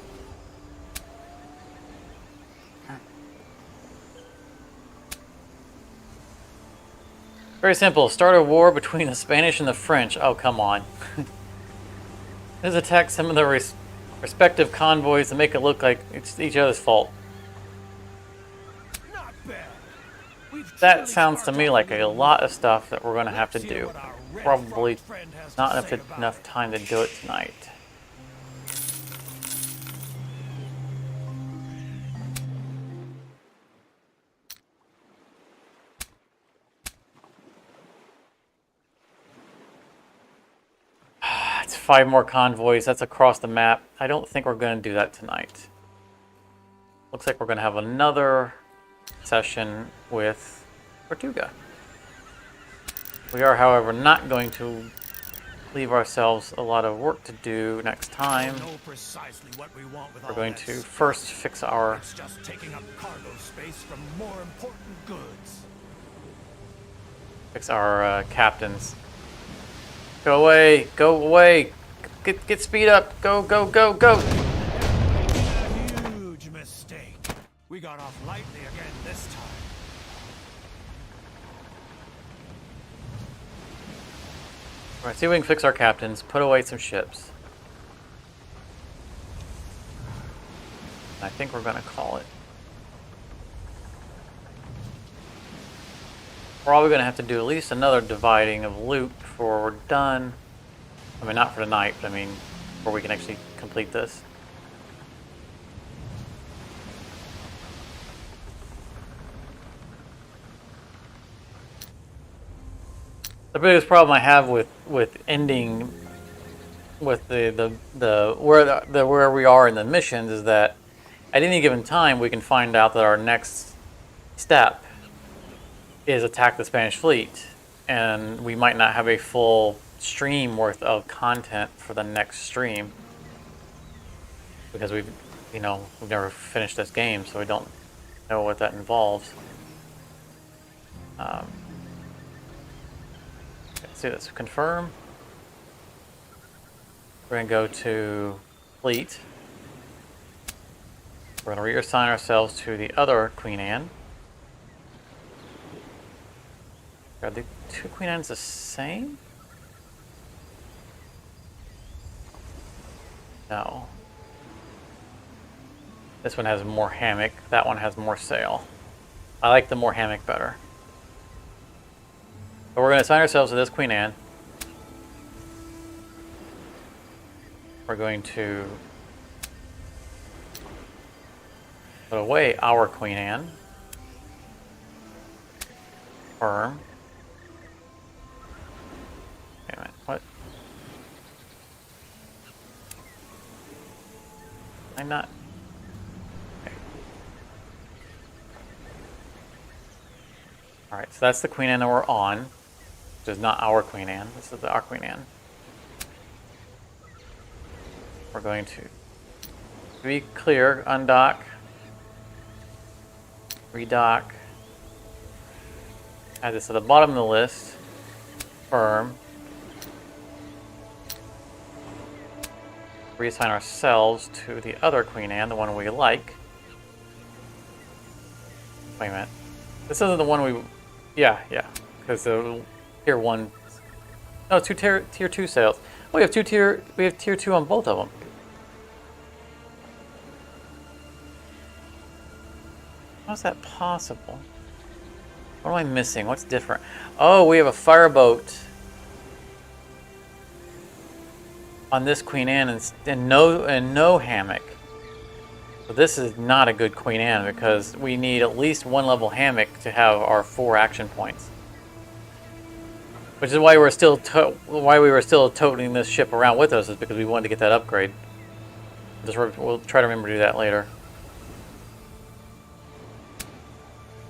Very simple. Start a war between the Spanish and the French. Oh, come on. Let's attack some of the respective convoys and make it look like it's each other's fault. Not bad. We've That truly sounds to sparked me off like a a little lot of stuff that we're going to have to Let's hear do. what our red Probably frog friend has to not say about enough it. time to do it tonight. It's 5 more convoys. That's across the map. I don't think we're going to do that tonight. Looks like we're going to have another session with Tortuga. We are, however, not going to leave ourselves a lot of work to do next time. I know precisely what we want with We're all going that to stuff. first fix our It's just taking up cargo space from more important goods. captains. Go away! Go away! Get speed up! Go, go, go, go! A huge mistake. We got off lightly again this time. Alright, see if we can fix our captains, put away some ships. I think we're gonna call it. We're probably gonna have to do at least another dividing of loot before we're done. I mean, not for tonight, but I mean, before we can actually complete this. The biggest problem I have with ending with where we are in the missions is that at any given time we can find out that our next step is attack the Spanish fleet, and we might not have a full stream worth of content for the next stream because we've never finished this game, so we don't know what that involves. Let's do this. Confirm. We're going to go to fleet. We're going to reassign ourselves to the other Queen Anne. Are the 2 Queen Annes the same? No. This one has more hammock. That one has more sail. I like the more hammock better. But we're going to assign ourselves to this Queen Anne. We're going to put away our Queen Anne. Firm. Wait a minute, what? I'm not... Okay. Alright, so that's the Queen Anne that we're on. Which is not our Queen Anne. This is our Queen Anne. We're going to be clear, undock, redock, add this to the bottom of the list, firm, reassign ourselves to the other Queen Anne, the one we like. Wait a minute. This isn't the one we... Yeah, because the tier 1... No, 2 tier 2 sales. Oh, we have tier 2 on both of them. How's that possible? What am I missing? What's different? Oh, we have a fireboat on this Queen Anne and no hammock. So this is not a good Queen Anne because we need at least one level hammock to have our 4 action points. Which is why we were still toting this ship around with us, is because we wanted to get that upgrade. We'll try to remember to do that later.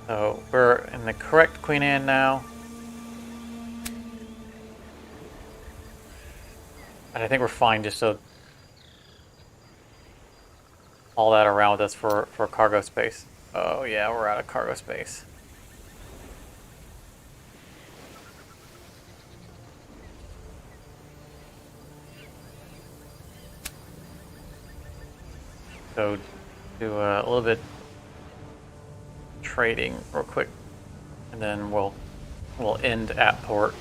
So we're in the correct Queen Anne now. And I think we're fine just to haul that around with us for cargo space. Oh yeah, we're out of cargo space. So do a little bit trading real quick, and then we'll end at port.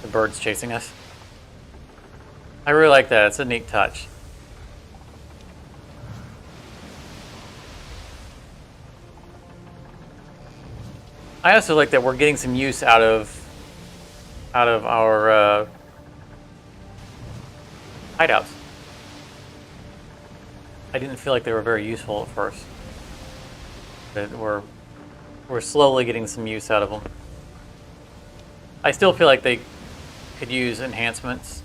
The bird's chasing us. I really like that. It's a neat touch. I also like that we're getting some use out of our hideouts. I didn't feel like they were very useful at first, but we're slowly getting some use out of them. I still feel like they could use enhancements,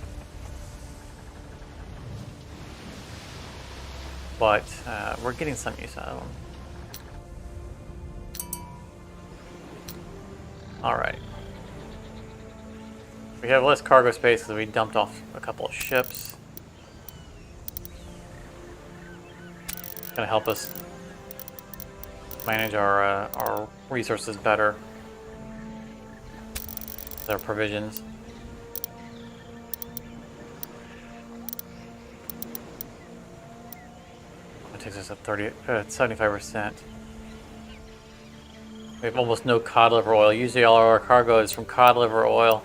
but we're getting some use out of them. All right. We have less cargo space because we dumped off a couple of ships. It's gonna help us manage our resources better. Their provisions. It takes us up 75%. We have almost no cod liver oil. Usually all our cargo is from cod liver oil.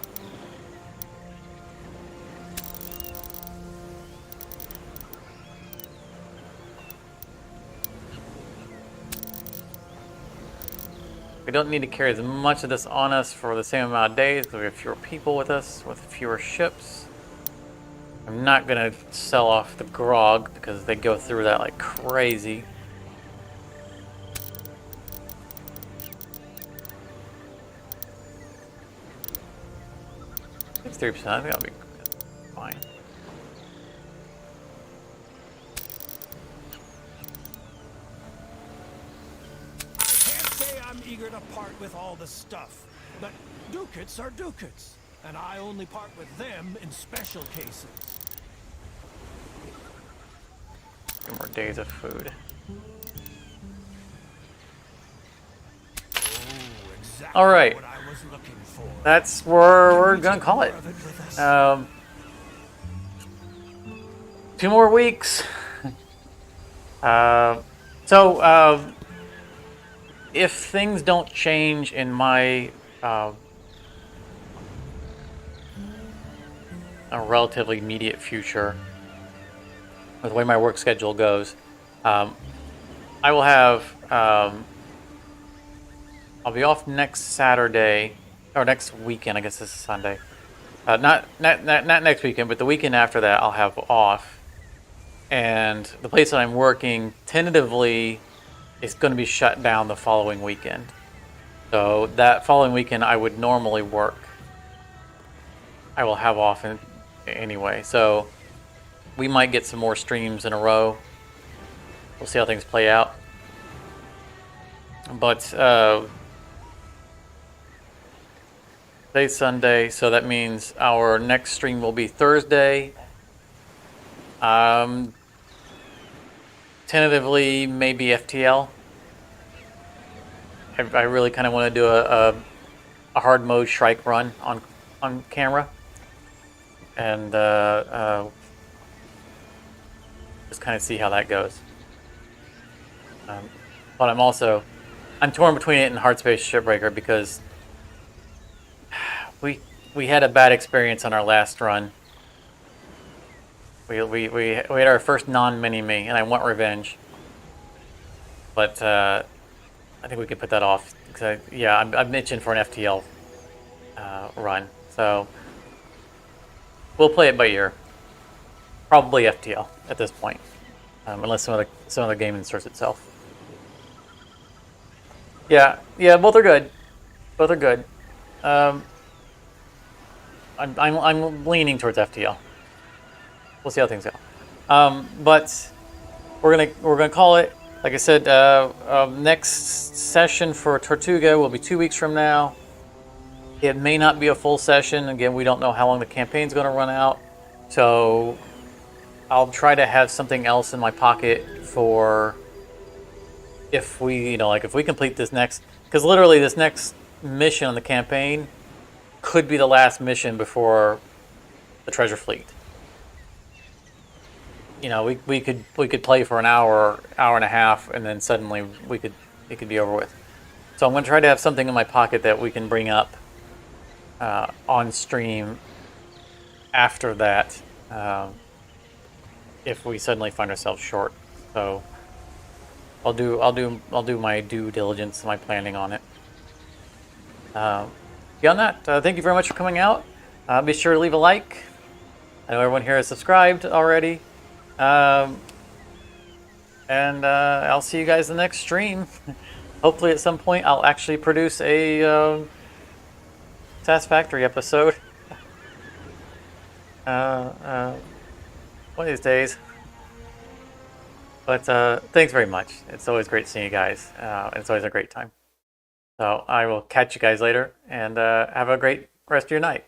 We don't need to carry as much of this on us for the same amount of days because we have fewer people with us, with fewer ships. I'm not going to sell off the grog because they go through that like crazy. It's 3%. I think that'll be fine. I'm eager to part with all the stuff, but ducats are ducats, and I only part with them in special cases. 2 more days of food. Exactly All right, what I was looking for. that's where we're gonna call it. 2 more weeks. If things don't change in my a relatively immediate future, with the way my work schedule goes, I will have I'll be off next Saturday or next weekend. I guess this is Sunday. Not next weekend, but the weekend after that, I'll have off. And the place that I'm working tentatively is going to be shut down the following weekend. So that following weekend, I would normally work. I will have off anyway. So we might get some more streams in a row. We'll see how things play out. But today's Sunday, so that means our next stream will be Thursday. Tentatively, maybe FTL. I really kind of want to do a hard mode Shrike run on camera, and just kind of see how that goes. But I'm torn between it and Hardspace Shipbreaker because we had a bad experience on our last run. We had our first non-mini-me, and I want revenge. But I think we could put that off. Cause I'm itching for an FTL run. So we'll play it by ear. Probably FTL at this point, unless some other game inserts itself. Yeah, both are good. Both are good. I'm leaning towards FTL. We'll see how things go. But we're gonna call it. Like I said, next session for Tortuga will be 2 weeks from now. It may not be a full session. Again, we don't know how long the campaign's going to run out. So I'll try to have something else in my pocket for if we, if we complete this next, because literally this next mission on the campaign could be the last mission before the treasure fleet. We could play for an hour and a half, and then suddenly it could be over with. So I'm going to try to have something in my pocket that we can bring up on stream after that, if we suddenly find ourselves short. So I'll do my due diligence, my planning on it. Beyond that, thank you very much for coming out. Be sure to leave a like. I know everyone here is subscribed already. And I'll see you guys in the next stream. Hopefully at some point I'll actually produce a Satisfactory episode. One of these days. But thanks very much. It's always great seeing you guys. It's always a great time. So I will catch you guys later, and have a great rest of your night.